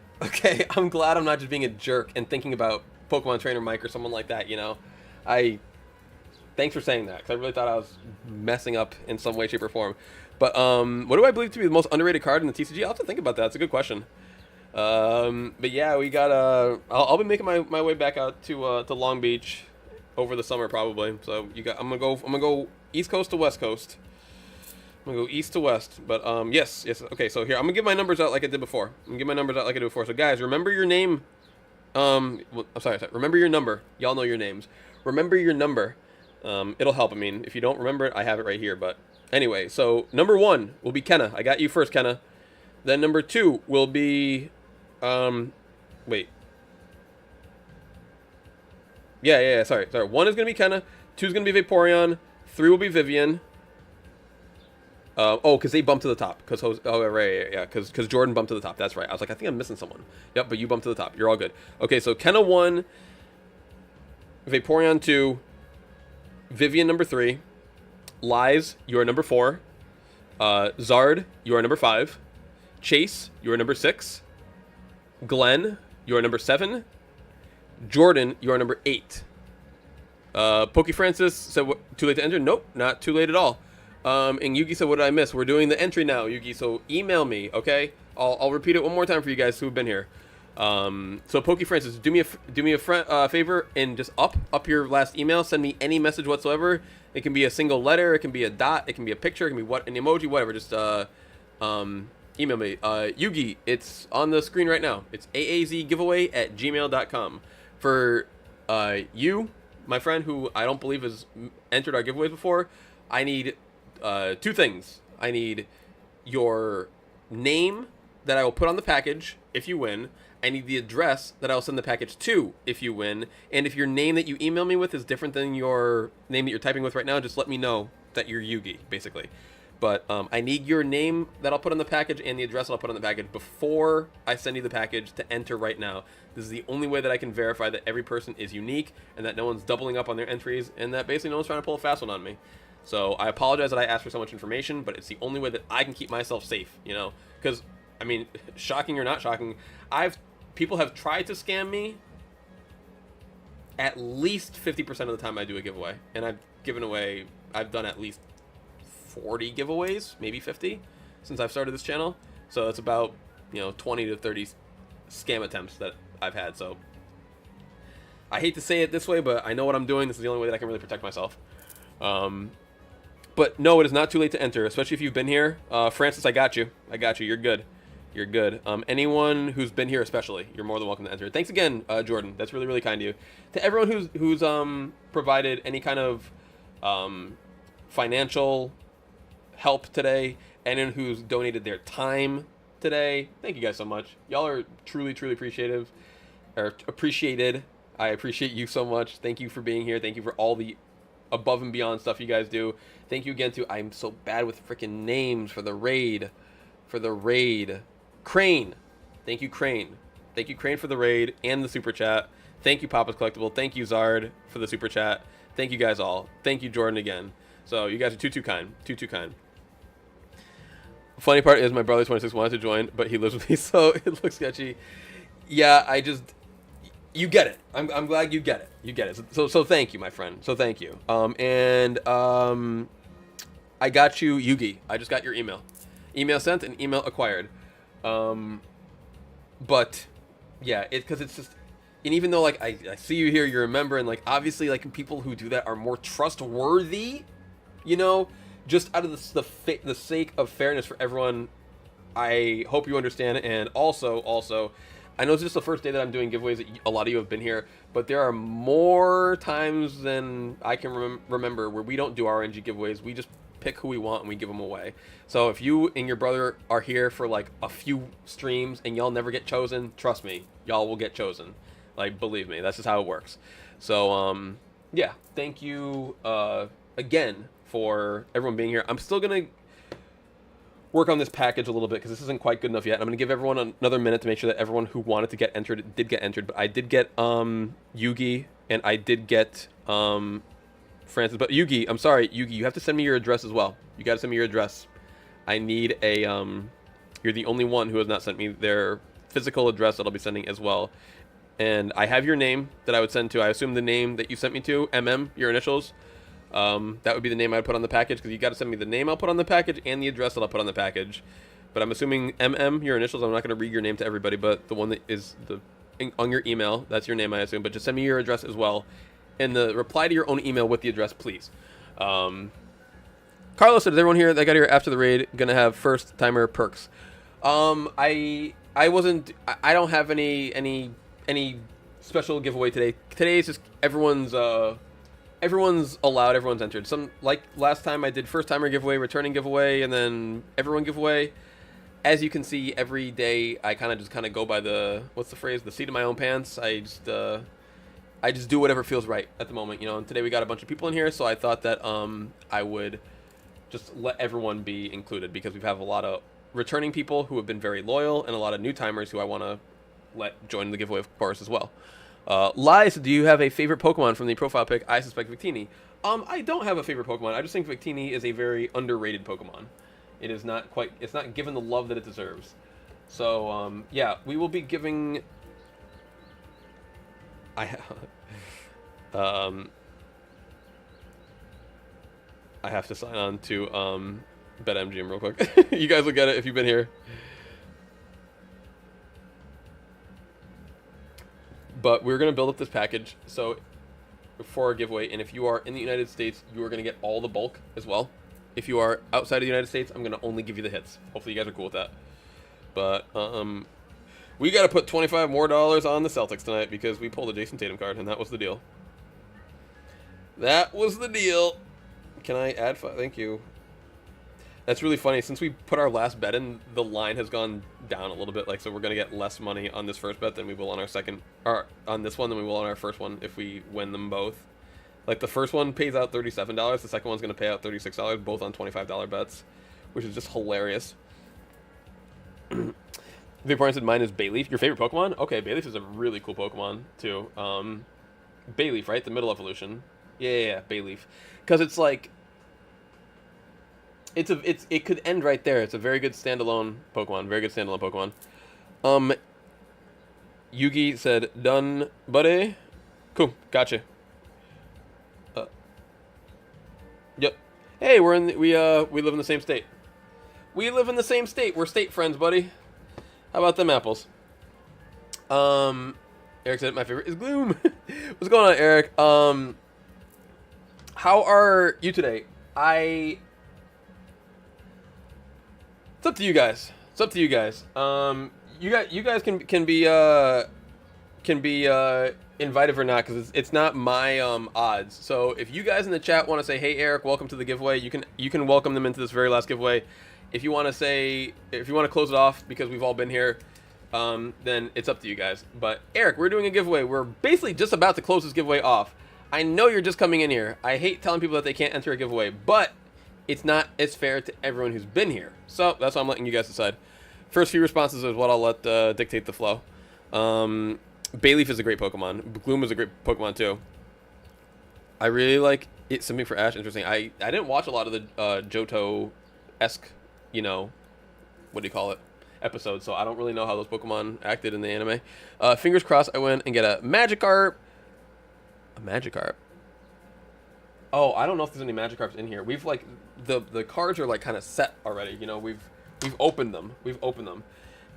I'm glad I'm not just being a jerk and thinking about Pokemon Trainer Mike or someone like that, you know. Thanks for saying that, because I really thought I was messing up in some way, shape, or form. But what do I believe to be the most underrated card in the TCG? I'll have to think about that. It's a good question. But yeah, we got I'll be making my way back out to Long Beach over the summer probably. So I'm gonna go East Coast to West Coast. I'm gonna go east to west. But yes. Okay, so here I'm gonna give my numbers out like I did before. So guys, remember your name. I'm sorry. Remember your number. Y'all know your names. Remember your number. It'll help. I mean, if you don't remember it, I have it right here. But anyway, so number 1 will be Kenna. I got you first, Kenna. Then number 2 will be, wait. Yeah. Sorry. 1 is gonna be Kenna. 2 is gonna be Vaporeon. 3 will be Vivian. Because they bumped to the top. Because Jordan bumped to the top. That's right. I was like, I think I'm missing someone. Yep, but you bumped to the top. You're all good. Okay, so Kenna 1, Vaporeon 2, Vivian number 3, Lies, you are number 4, Zard, you are number 5, Chase, you are number 6, Glenn, you are number 7, Jordan, you are number 8. Pokey Francis said, too late to enter? Nope, not too late at all. And Yugi said, what did I miss? We're doing the entry now, Yugi, so email me, okay? I'll repeat it one more time for you guys who have been here. So Pokey Francis, do me a favor and just up your last email. Send me any message whatsoever. It can be a single letter, it can be a dot, it can be a picture, it can be an emoji, whatever. Just email me. Yugi, it's on the screen right now. It's aazgiveaway@gmail.com. For you, my friend, who I don't believe has entered our giveaways before, I need 2 things. I need your name that I will put on the package if you win. I need the address that I'll send the package to if you win. And if your name that you email me with is different than your name that you're typing with right now, just let me know that you're Yugi, basically. But I need your name that I'll put on the package and the address that I'll put on the package before I send you the package to enter right now. This is the only way that I can verify that every person is unique and that no one's doubling up on their entries and that basically no one's trying to pull a fast one on me. So I apologize that I asked for so much information, but it's the only way that I can keep myself safe, you know? Because, I mean, shocking or not shocking, people have tried to scam me at least 50% of the time I do a giveaway. And I've done at least 40 giveaways, maybe 50, since I've started this channel. So it's about, 20 to 30 scam attempts that I've had. So I hate to say it this way, but I know what I'm doing. This is the only way that I can really protect myself. But no, it is not too late to enter, especially if you've been here. Francis, I got you. You're good. You're good. Anyone who's been here especially, you're more than welcome to enter. Thanks again, Jordan. That's really, really kind of you. To everyone who's provided any kind of financial help today, anyone who's donated their time today, thank you guys so much. Y'all are truly, truly appreciated. I appreciate you so much. Thank you for being here. Thank you for all the above and beyond stuff you guys do. Thank you again to, I'm so bad with freaking names for the raid. Crane. Thank you, Crane. Thank you, Crane, for the raid and the super chat. Thank you, Papa's Collectible. Thank you, Zard, for the super chat. Thank you guys all. Thank you, Jordan, again. So you guys are too kind. Too kind. Funny part is my brother 26 wanted to join, but he lives with me, so it looks sketchy. Yeah, you get it. I'm glad you get it. You get it. So thank you, my friend. So thank you. I got you, Yugi. I just got your email. Email sent and email acquired. But yeah, because it's just, and even though like I see you here, you're a member, and like obviously like people who do that are more trustworthy, just out of the sake of fairness for everyone. I hope you understand, and also I know it's just the first day that I'm doing giveaways. A lot of you have been here, but there are more times than I can remember where we don't do RNG giveaways. We just pick who we want and we give them away. So if you and your brother are here for like a few streams and y'all never get chosen, trust me, y'all will get chosen. Like, believe me, that's just how it works. So, yeah, thank you again for everyone being here. I'm still going to work on this package a little bit because this isn't quite good enough yet. I'm going to give everyone another minute to make sure that everyone who wanted to get entered did get entered. But I did get Yugi, and I did get Francis. But Yugi, I'm sorry, Yugi, you have to send me your address as well. You got to send me your address. I need a, you're the only one who has not sent me their physical address that I'll be sending as well. And I have your name that I would send to. I assume the name that you sent me to, your initials. That would be the name I'd put on the package, because you got to send me the name I'll put on the package and the address that I'll put on the package. But I'm assuming your initials. I'm not going to read your name to everybody, but the one that is on your email, that's your name, I assume. But just send me your address as well, and the reply to your own email with the address, please. Carlos said, is everyone here that got here after the raid gonna have first timer perks? I don't have any special giveaway today. Today is just everyone's allowed, everyone's entered. Some, like last time, I did first timer giveaway, returning giveaway, and then everyone giveaway. As you can see, every day I kind of go by the, what's the phrase, the seat of my own pants. I just do whatever feels right at the moment, you know. And today we got a bunch of people in here, so I thought that I would just let everyone be included, because we have a lot of returning people who have been very loyal and a lot of new timers who I want to let join the giveaway, of course, as well. Lies, do you have a favorite Pokemon from the profile pic? I suspect Victini. I don't have a favorite Pokemon. I just think Victini is a very underrated Pokemon. It is not quite, it's not given the love that it deserves. So, yeah, we will be giving, I have to sign on to, BetMGM real quick. You guys will get it if you've been here. But we're going to build up this package so for our giveaway, and if you are in the United States, you are going to get all the bulk as well. If you are outside of the United States, I'm going to only give you the hits. Hopefully you guys are cool with that. But we got to put $25 more on the Celtics tonight because we pulled a Jason Tatum card, and that was the deal. That was the deal. Can I add? Thank you. That's really funny. Since we put our last bet in, the line has gone down a little bit. Like, so we're gonna get less money on this first bet than we will on our second, or on this one than we will on our first one if we win them both. Like, the first one pays out $37. The second one's gonna pay out $36, both on $25 bets, which is just hilarious. Vic said mine is Bayleaf. Your favorite Pokemon? Okay, Bayleaf is a really cool Pokemon too. Bayleaf, right? The middle evolution. Yeah, Bayleaf. Because it's like, it could end right there. It's a very good standalone Pokemon. Very good standalone Pokemon. Yugi said, done, buddy. Cool, gotcha. Yep. Hey, we live in the same state. We live in the same state. We're state friends, buddy. How about them apples? Eric said my favorite is Gloom. What's going on, Eric? How are you today? It's up to you guys. It's up to you guys. You guys can be invited or not, because it's not my odds. So if you guys in the chat want to say, "Hey Eric, welcome to the giveaway," you can welcome them into this very last giveaway. If you want to close it off because we've all been here, then it's up to you guys. But Eric, we're doing a giveaway. We're basically just about to close this giveaway off. I know you're just coming in here. I hate telling people that they can't enter a giveaway, but it's not as fair to everyone who's been here. So that's why I'm letting you guys decide. First few responses is what I'll let dictate the flow. Bayleaf is a great Pokemon. Gloom is a great Pokemon too. I really like it. Something for Ash. Interesting. I didn't watch a lot of the Johto-esque, you know, what do you call it, episodes, so I don't really know how those Pokemon acted in the anime. Fingers crossed I win and get a Magikarp. A Magikarp. Oh, I don't know if there's any Magikarps in here. We've like the cards are like kind of set already. You know, we've opened them. We've opened them.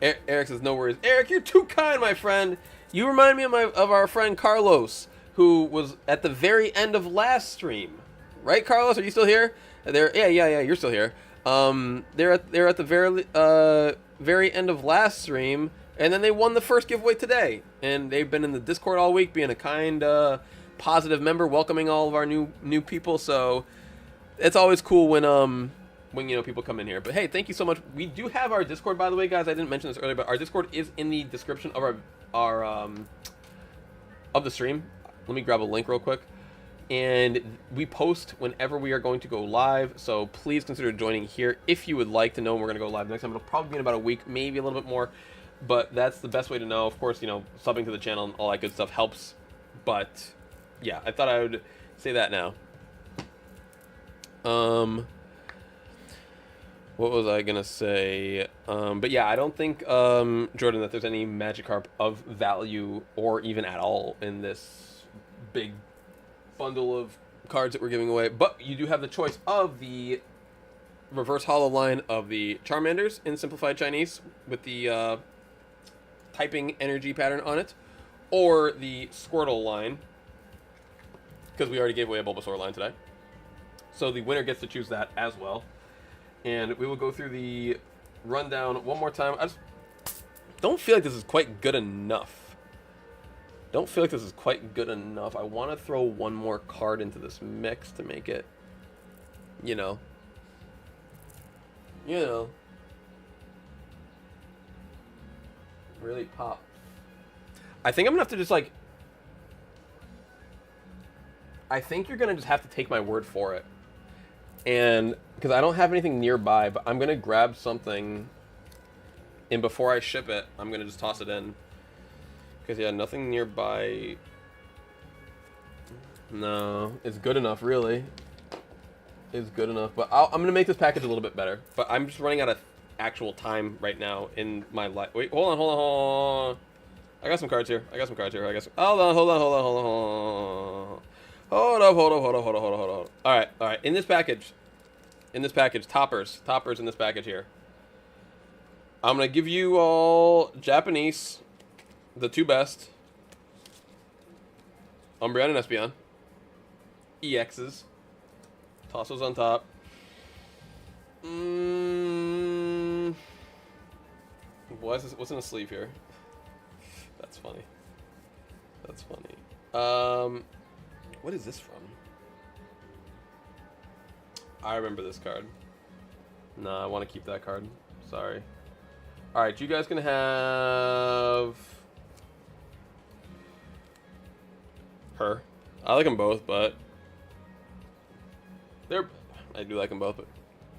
Eric says no worries. Eric, you're too kind, my friend. You remind me of our friend Carlos, who was at the very end of last stream. Right, Carlos? Are you still here? Yeah. You're still here. They're at the very end of last stream. And then they won the first giveaway today. And they've been in the Discord all week, being a kind, positive member, welcoming all of our new people. So it's always cool when you know, people come in here. But hey, thank you so much. We do have our Discord, by the way, guys. I didn't mention this earlier, but our Discord is in the description of our of the stream. Let me grab a link real quick. And we post whenever we are going to go live, so please consider joining here if you would like to know when we're going to go live next time. It'll probably be in about a week, maybe a little bit more, but that's the best way to know. Of course, you know, subbing to the channel and all that good stuff helps, but yeah, I thought I would say that now. What was I gonna say? But yeah, I don't think, Jordan, that there's any Magikarp of value or even at all in this big bundle of cards that we're giving away. But you do have the choice of the reverse holo line of the Charmanders in simplified Chinese with the typing energy pattern on it, or the Squirtle line, because we already gave away a Bulbasaur line today. So the winner gets to choose that as well. And we will go through the rundown one more time. I just don't feel like this is quite good enough. I want to throw one more card into this mix to make it, you know, really pop. I think I'm going to have to just, like, I think you're going to just have to take my word for it. And because I don't have anything nearby, but I'm going to grab something, and before I ship it, I'm going to just toss it in. Because, yeah, nothing nearby. No, it's good enough, really. It's good enough. But I'm going to make this package a little bit better. But I'm just running out of actual time right now in my life. Wait, hold on. I got some cards here. Hold on. Hold up. All right. In this package, toppers in this package here. I'm going to give you all Japanese, the two best. Umbreon and Espeon. EXs. Toss those on top. What's in the sleeve here? That's funny. What is this from? I remember this card. Nah, I want to keep that card. Sorry. Alright, you guys can have her. I like them both, but I do like them both, but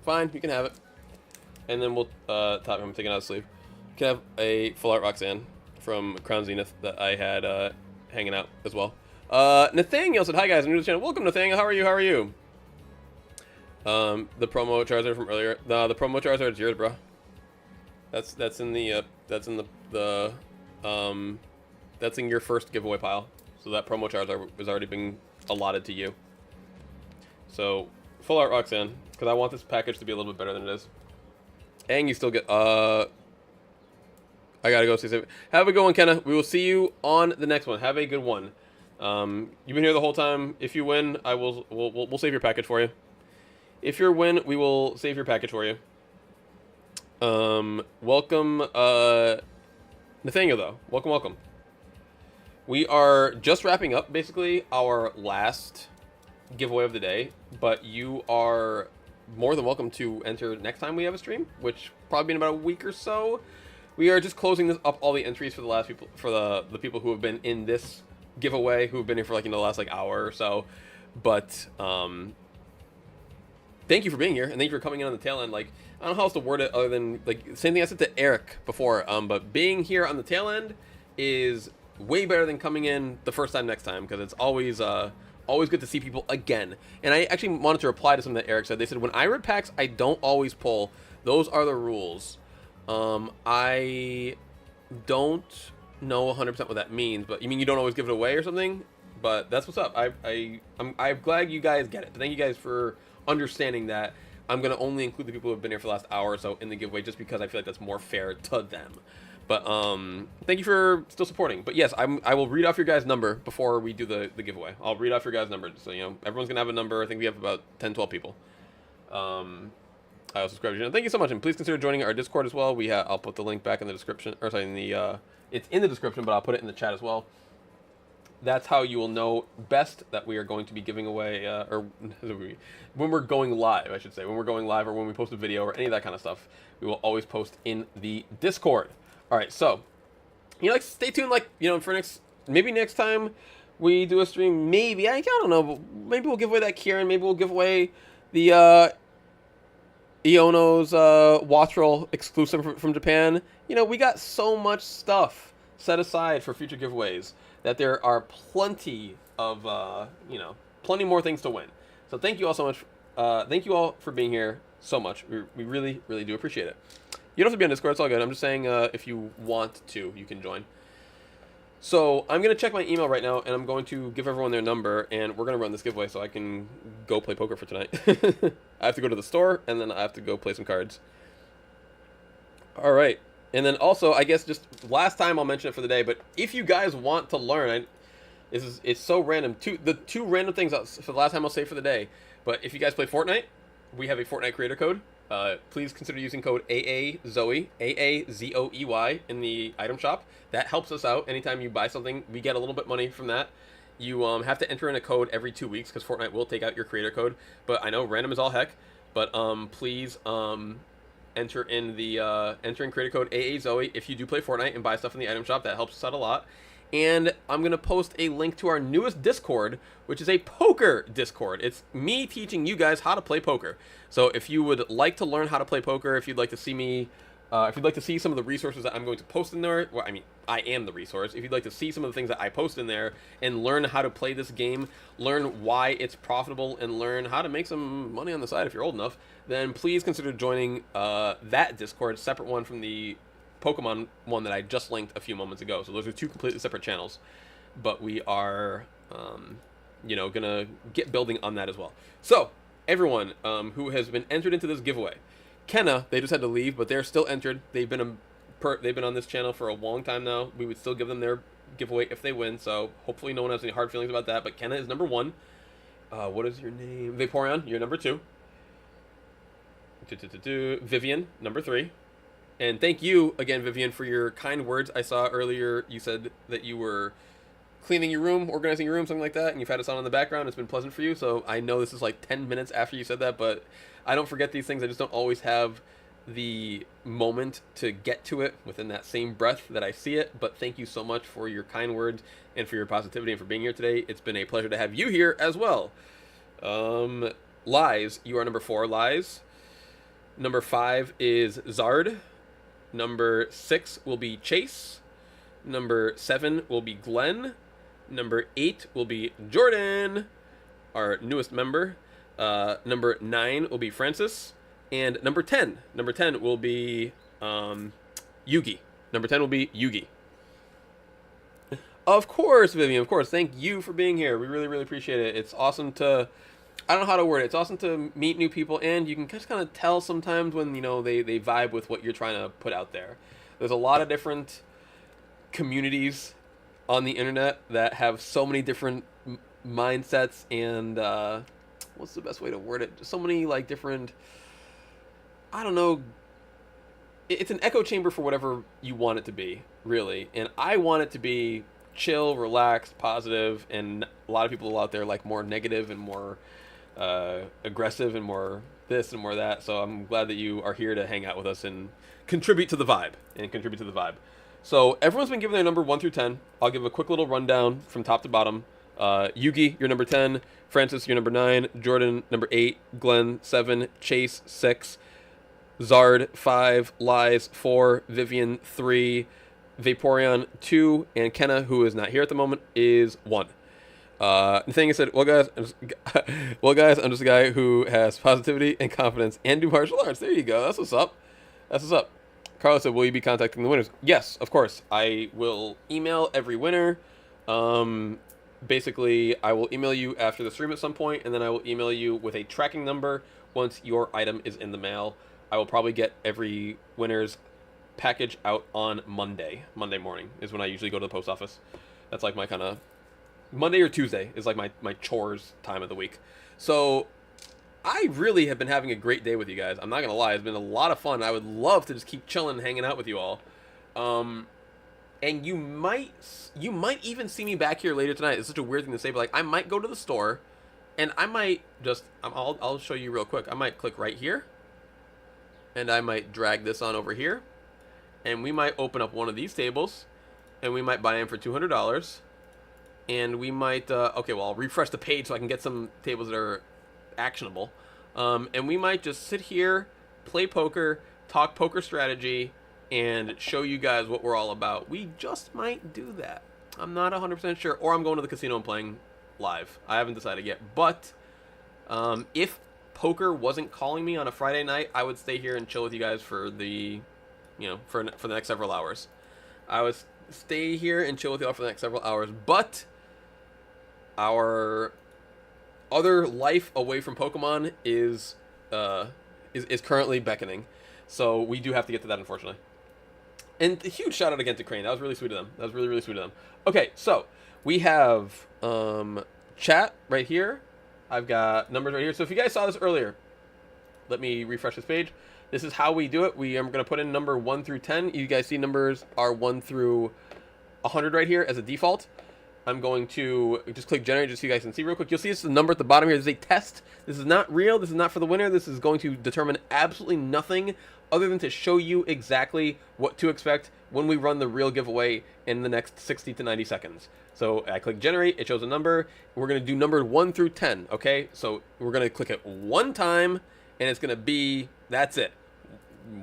fine, you can have it. And then we'll top him, taking out his sleeve. You can have a full art Roxanne from Crown Zenith that I had hanging out as well. Nathaniel said, "Hi guys, I'm new to the channel. Welcome, Nathaniel. How are you? The promo Charizard from earlier. No, the promo Charizard's yours, bro. That's in your first giveaway pile. So that promo Charizard was already being allotted to you. So full art Roxanne, because I want this package to be a little bit better than it is. And you still get I gotta go see something. Have a good one, Kenna. We will see you on the next one. Have a good one. You've been here the whole time. If you win, we'll save your package for you. If you win, we will save your package for you. Welcome, Nathaniel, though. Welcome. We are just wrapping up, basically, our last giveaway of the day, but you are more than welcome to enter next time we have a stream, which probably in about a week or so. We are just closing this up, all the entries for the last people, for the people who have been in this giveaway, who have been here for like, the last like hour or so. But thank you for being here, and thank you for coming in on the tail end. Like, I don't know how else to word it other than like same thing I said to Eric before. But being here on the tail end is way better than coming in the first time next time, because it's always good to see people again. And I actually wanted to reply to something that Eric said. They said, when I rip packs, I don't always pull. Those are the rules. I don't know 100% what that means, but you mean you don't always give it away or something? But that's what's up. I'm glad you guys get it. Thank you guys for understanding that I'm going to only include the people who have been here for the last hour or so in the giveaway, just because I feel like that's more fair to them. But thank you for still supporting. But yes, I will read off your guys' number before we do the giveaway. I'll read off your guys' number, so everyone's gonna have a number. I think we have about 10, 12 people. I also subscribe to your channel. Thank you so much, and please consider joining our Discord as well. I'll put the link back in the description, or sorry, it's in the description, but I'll put it in the chat as well. That's how you will know best that we are going to be giving away, or when we're going live, I should say. When we're going live or when we post a video or any of that kind of stuff, we will always post in the Discord. All right, so, stay tuned, for maybe next time we do a stream, maybe, I don't know, but maybe we'll give away that Kieran, maybe we'll give away the, Iono's, watch roll exclusive from Japan. We got so much stuff set aside for future giveaways that there are plenty of, plenty more things to win. So thank you all so much. Thank you all for being here so much. We really, really do appreciate it. You don't have to be on Discord. It's all good. I'm just saying if you want to, you can join. So I'm going to check my email right now, and I'm going to give everyone their number, and we're going to run this giveaway so I can go play poker for tonight. I have to go to the store, and then I have to go play some cards. All right. And then also, I guess just last time I'll mention it for the day, but if you guys want to learn, it's so random. The two random things for the last time I'll say for the day, but if you guys play Fortnite, we have a Fortnite creator code. Please consider using code AAZOEY, AAZOEY in the item shop. That helps us out. Anytime you buy something, we get a little bit money from that. You have to enter in a code every 2 weeks because Fortnite will take out your creator code. But I know random is all heck, but please enter in creator code AAZOE if you do play Fortnite and buy stuff in the item shop. That helps us out a lot. And I'm going to post a link to our newest Discord, which is a poker Discord. It's me teaching you guys how to play poker. So if you would like to learn how to play poker, if you'd like to see me, if you'd like to see some of the resources that I'm going to post in there, well, I mean, I am the resource. If you'd like to see some of the things that I post in there and learn how to play this game, learn why it's profitable, and learn how to make some money on the side if you're old enough, then please consider joining that Discord, separate one from the Pokemon one that I just linked a few moments ago. So those are two completely separate channels, but we are, gonna get building on that as well. So everyone who has been entered into this giveaway, Kenna, they just had to leave, but they're still entered. They've been on this channel for a long time now. We would still give them their giveaway if they win. So hopefully no one has any hard feelings about that. But Kenna is number 1. What is your name? Vaporeon, you're number 2. Vivian, number 3. And thank you again, Vivian, for your kind words. I saw earlier you said that you were cleaning your room, organizing your room, something like that, and you've had us on in the background. It's been pleasant for you. So I know this is like 10 minutes after you said that, but I don't forget these things. I just don't always have the moment to get to it within that same breath that I see it. But thank you so much for your kind words and for your positivity and for being here today. It's been a pleasure to have you here as well. Lies, you are number 4, Lies. Number 5 is Zard. Number 6 will be Chase. Number 7 will be Glenn. Number 8 will be Jordan, our newest member. Number 9 will be Francis. And number 10 will be Yugi. Number 10 will be Yugi. Of course, Vivian, of course. Thank you for being here. We really, really appreciate it. It's awesome to, I don't know how to word it. It's awesome to meet new people, and you can just kind of tell sometimes when, they vibe with what you're trying to put out there. There's a lot of different communities on the internet that have so many different mindsets and, what's the best way to word it? Just so many, different, I don't know. It's an echo chamber for whatever you want it to be, really. And I want it to be chill, relaxed, positive, and a lot of people out there like more negative and more aggressive and more this and more that. So I'm glad that you are here to hang out with us and contribute to the vibe. So everyone's been given their number 1 through 10. I'll give a quick little rundown from top to bottom. Yugi, you're number 10. Francis, you're number 9. Jordan, number 8. Glenn, 7. Chase, 6. Zard, 5. Lies, 4. Vivian, 3. Vaporeon, 2. And Kenna, who is not here at the moment, is 1. Nathaniel said, well guys, I'm just a guy who has positivity and confidence and do martial arts. There you go. That's what's up. Carlos said, will you be contacting the winners? Yes, of course. I will email every winner. Basically, I will email you after the stream at some point, and then I will email you with a tracking number once your item is in the mail. I will probably get every winner's package out on Monday. Monday morning is when I usually go to the post office. That's like my kind of... Monday or Tuesday is like my chores time of the week. So I really have been having a great day with you guys. I'm not going to lie. It's been a lot of fun. I would love to just keep chilling and hanging out with you all. And you might even see me back here later tonight. It's such a weird thing to say, but like I might go to the store and I might just, I'll show you real quick. I might click right here and I might drag this on over here and we might open up one of these tables and we might buy in for $200 and we might, okay, well, I'll refresh the page so I can get some tables that are actionable. And we might just sit here, play poker, talk poker strategy, and show you guys what we're all about. We just might do that. I'm not 100% sure. Or I'm going to the casino and playing live. I haven't decided yet. But if poker wasn't calling me on a Friday night, I would stay here and chill with you guys for the, for the next several hours. I would stay here and chill with y'all for the next several hours. But our other life away from Pokemon is currently beckoning. So we do have to get to that, unfortunately. And a huge shout out again to Crane. That was really sweet of them. That was really, really sweet of them. Okay, so we have chat right here. I've got numbers right here. So if you guys saw this earlier, let me refresh this page. This is how we do it. We are going to put in number 1 through 10. You guys see numbers are 1 through 100 right here as a default. I'm going to just click generate just so you guys can see real quick. You'll see this is the number at the bottom here. This is a test. This is not real. This is not for the winner. This is going to determine absolutely nothing other than to show you exactly what to expect when we run the real giveaway in the next 60 to 90 seconds. So I click generate. It shows a number. We're going to do number 1 through 10. Okay. So we're going to click it one time and it's going to be, that's it.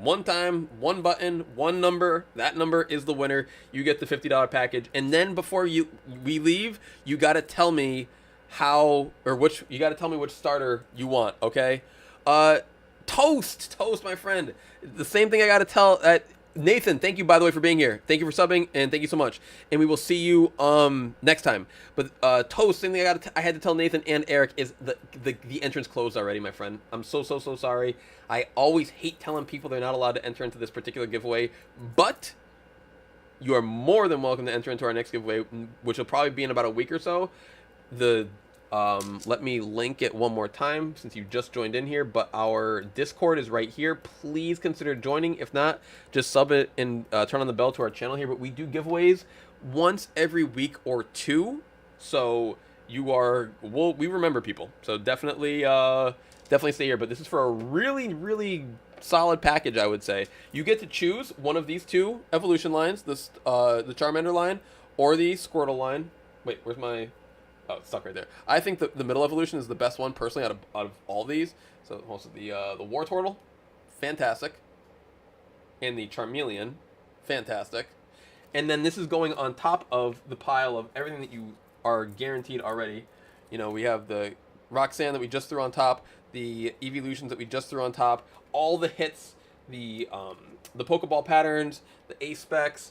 One time, one button, one number. That number is the winner. You get the $50 package. And then before we leave, you got to tell me you got to tell me which starter you want, okay? Toast, my friend. The same thing I got to tell Nathan, thank you, by the way, for being here. Thank you for subbing, and thank you so much. And we will see you next time. But Toast, same thing I had to tell Nathan and Eric is the entrance closed already, my friend. I'm so sorry. I always hate telling people they're not allowed to enter into this particular giveaway, but you are more than welcome to enter into our next giveaway, which will probably be in about a week or so. Let me link it one more time since you just joined in here, but our Discord is right here. Please consider joining. If not, just sub it and turn on the bell to our channel here. But we do giveaways once every week or two, so we remember people. So definitely stay here. But this is for a really, really solid package, I would say. You get to choose one of these two evolution lines, the Charmander line or the Squirtle line. Wait, where's my... Oh, it's stuck right there. I think the middle evolution is the best one, personally, out of all these. So, also the Wartortle, fantastic. And the Charmeleon, fantastic. And then this is going on top of the pile of everything that you are guaranteed already. We have the Roxanne that we just threw on top, the Evolutions that we just threw on top, all the hits, the Pokeball patterns, the A-Specs,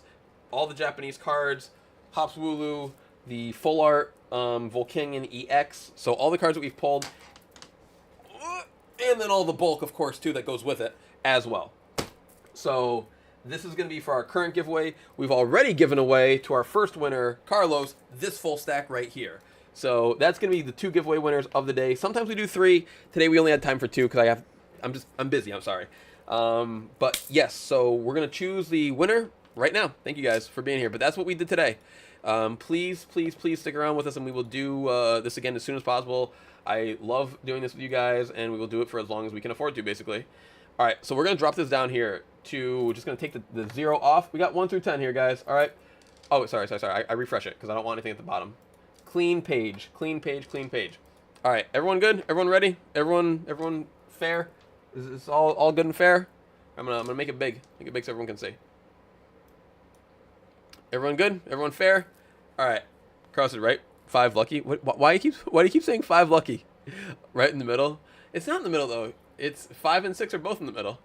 all the Japanese cards, Hops Wooloo, the full art Volcanion EX, so all the cards that we've pulled, and then all the bulk, of course, too, that goes with it as well. So this is going to be for our current giveaway. We've already given away to our first winner, Carlos, this full stack right here. So that's going to be the 2 giveaway winners of the day. Sometimes we do 3. Today we only had time for 2 because I'm busy. I'm sorry. But yes, so we're going to choose the winner right now. Thank you guys for being here. But that's what we did today. Please stick around with us, and we will do this again as soon as possible. I love doing this with you guys, and we will do it for as long as we can afford to, basically. All right, so we're going to drop this down here to just going to take the 0 off. We got 1 through 10 here, guys. All right. Oh, sorry. I refresh it because I don't want anything at the bottom. Clean page. All right, everyone good? Everyone ready? Everyone fair? Is this all good and fair? I'm gonna make it big. Make it big so everyone can see. Everyone good? Everyone fair? All right. Cross it right. 5 lucky. Why do you keep saying 5 lucky? Right in the middle? It's not in the middle though. It's 5 and 6 are both in the middle.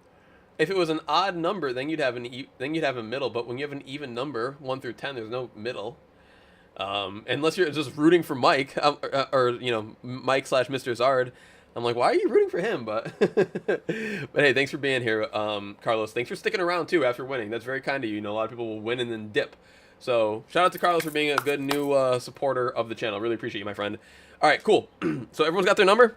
If it was an odd number, then you'd have a middle. But when you have an even number, 1 through 10, there's no middle. Unless you're just rooting for Mike or Mike / Mr. Zard. I'm like, why are you rooting for him? But hey, thanks for being here, Carlos. Thanks for sticking around too after winning. That's very kind of you. A lot of people will win and then dip. So shout out to Carlos for being a good new supporter of the channel. Really appreciate you, my friend. All right, cool. So everyone's got their number?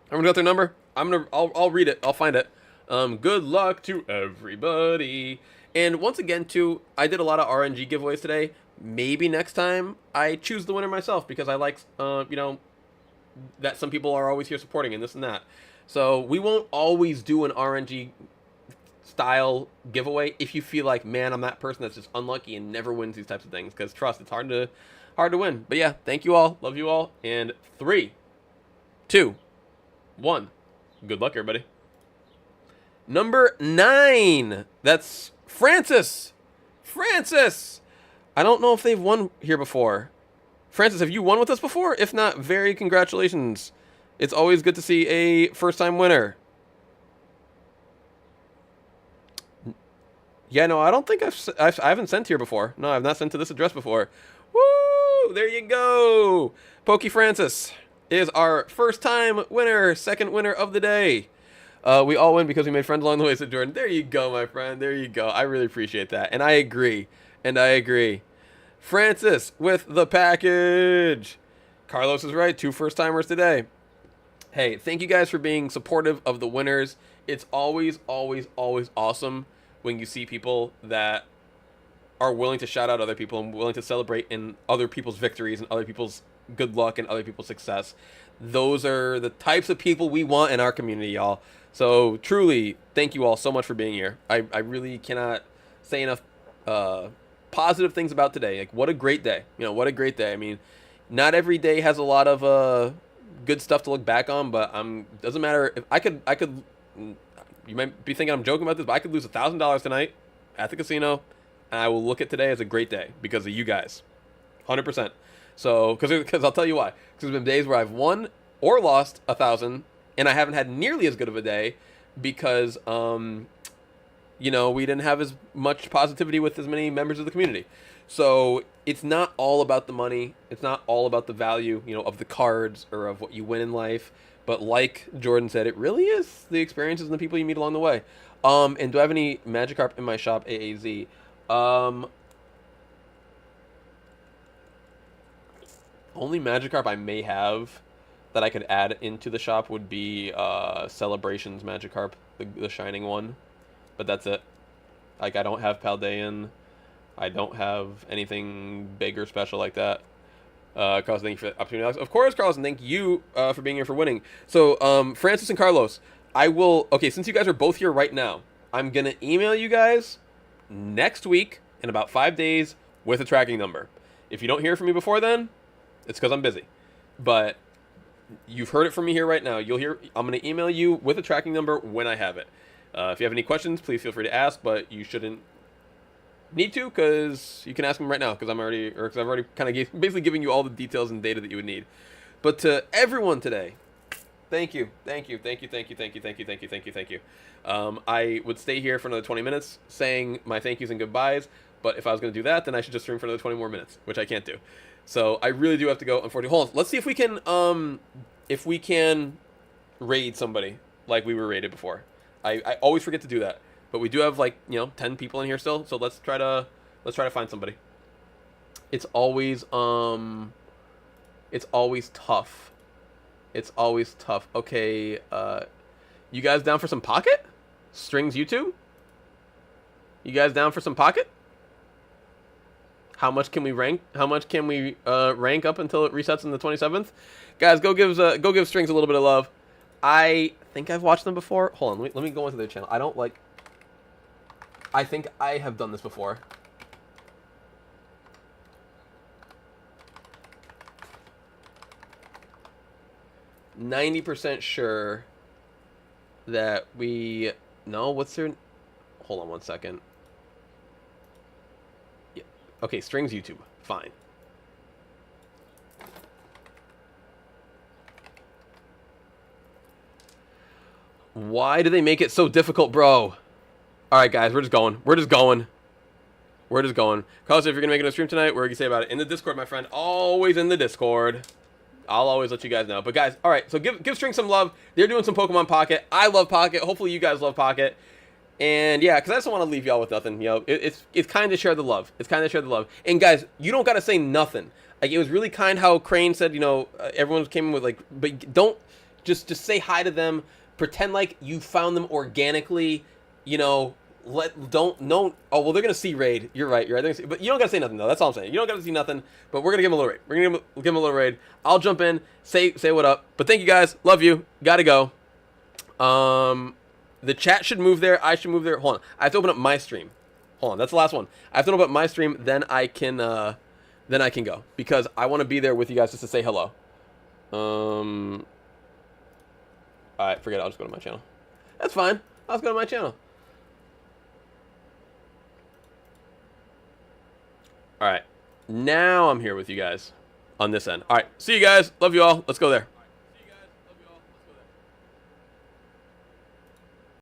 Everyone got their number? I'll read it. I'll find it. Good luck to everybody. And once again, too, I did a lot of RNG giveaways today. Maybe next time I choose the winner myself because I like, that some people are always here supporting and this and that. So we won't always do an RNG style giveaway if you feel like, man, I'm that person that's just unlucky and never wins these types of things. Because trust, it's hard to win. But yeah, thank you all. Love you all. And 3, 2, 1. Good luck, everybody. Number 9. That's Francis. Francis. I don't know if they've won here before. Francis, have you won with us before? If not, very congratulations. It's always good to see a first-time winner. Yeah, no, I don't think I haven't sent here before. No, I've not sent to this address before. Woo! There you go. Pokey Francis is our first-time winner, second winner of the day. We all win because we made friends along the way, said Jordan. There you go, my friend. There you go. I really appreciate that. And I agree. Francis with the package. Carlos is right. 2 first-timers today. Hey, thank you guys for being supportive of the winners. It's always, always, always awesome when you see people that are willing to shout out other people and willing to celebrate in other people's victories and other people's good luck and other people's success. Those are the types of people we want in our community, y'all. So truly, thank you all so much for being here. I really cannot say enough positive things about today. Like, what a great day. What a great day. I mean, not every day has a lot of good stuff to look back on, but doesn't matter if I could you might be thinking I'm joking about this, but I could lose $1,000 tonight at the casino, and I will look at today as a great day because of you guys. 100%. So, because I'll tell you why. Because there's been days where I've won or lost 1,000, and I haven't had nearly as good of a day because, we didn't have as much positivity with as many members of the community. So it's not all about the money. It's not all about the value, of the cards or of what you win in life. But like Jordan said, it really is the experiences and the people you meet along the way. And do I have any Magikarp in my shop, AAZ? Only Magikarp I may have that I could add into the shop would be Celebrations Magikarp, the shining one. But that's it. Like, I don't have Paldean. I don't have anything big or special like that. Carlos, thank you for the opportunity, Alex. Of course, Carlos, and thank you for being here for winning. So, Francis and Carlos, since you guys are both here right now, I'm going to email you guys next week in about 5 days with a tracking number. If you don't hear from me before then, it's because I'm busy. But you've heard it from me here right now. I'm going to email you with a tracking number when I have it. If you have any questions, please feel free to ask, but you shouldn't need to, because you can ask them right now, because I've already kind of basically giving you all the details and data that you would need. But to everyone today, thank you. I would stay here for another 20 minutes saying my thank yous and goodbyes, but if I was going to do that, then I should just stream for another 20 more minutes, which I can't do. So I really do have to go, unfortunately. Hold on, let's see if we can raid somebody like we were raided before. I always forget to do that. But we do have 10 people in here still, so let's try to find somebody. It's always tough. It's always tough. Okay, you guys down for some pocket? Strings YouTube? You guys down for some pocket? How much can we rank? How much can we rank up until it resets on the 27th? Guys, go give Strings a little bit of love. I think I've watched them before. Hold on, let me go into their channel. I think I have done this before. %90 sure that we... No, what's their... Hold on one second. Yeah. Okay, Strings YouTube. Fine. Why do they make it so difficult, bro? Alright, guys, we're just going. Carlos, if you're going to make it a stream tonight, what are you going to say about it? In the Discord, my friend. Always in the Discord. I'll always let you guys know. But, guys, alright, so give String some love. They're doing some Pokemon Pocket. I love Pocket. Hopefully you guys love Pocket. And, yeah, because I just don't want to leave y'all with nothing. It's kind of share the love. And, guys, you don't got to say nothing. Like, it was really kind how Crane said, everyone came in with, but don't... Just say hi to them. Pretend like you found them organically. You know, don't oh well, they're gonna see raid. You're right. But you don't gotta say nothing though. That's all I'm saying. You don't gotta see nothing. But we're gonna give them a little raid. We're gonna give them a little raid. I'll jump in, say what up. But thank you guys. Love you. Gotta go. The chat should move there. I should move there. Hold on. I have to open up my stream. Hold on. That's the last one. I have to open up my stream. Then I can go because I want to be there with you guys just to say hello. All right, forget it. I'll just go to my channel. That's fine. I'll just go to my channel. All right. Now I'm here with you guys on this end. All right. See you guys. Love you all. Let's go there.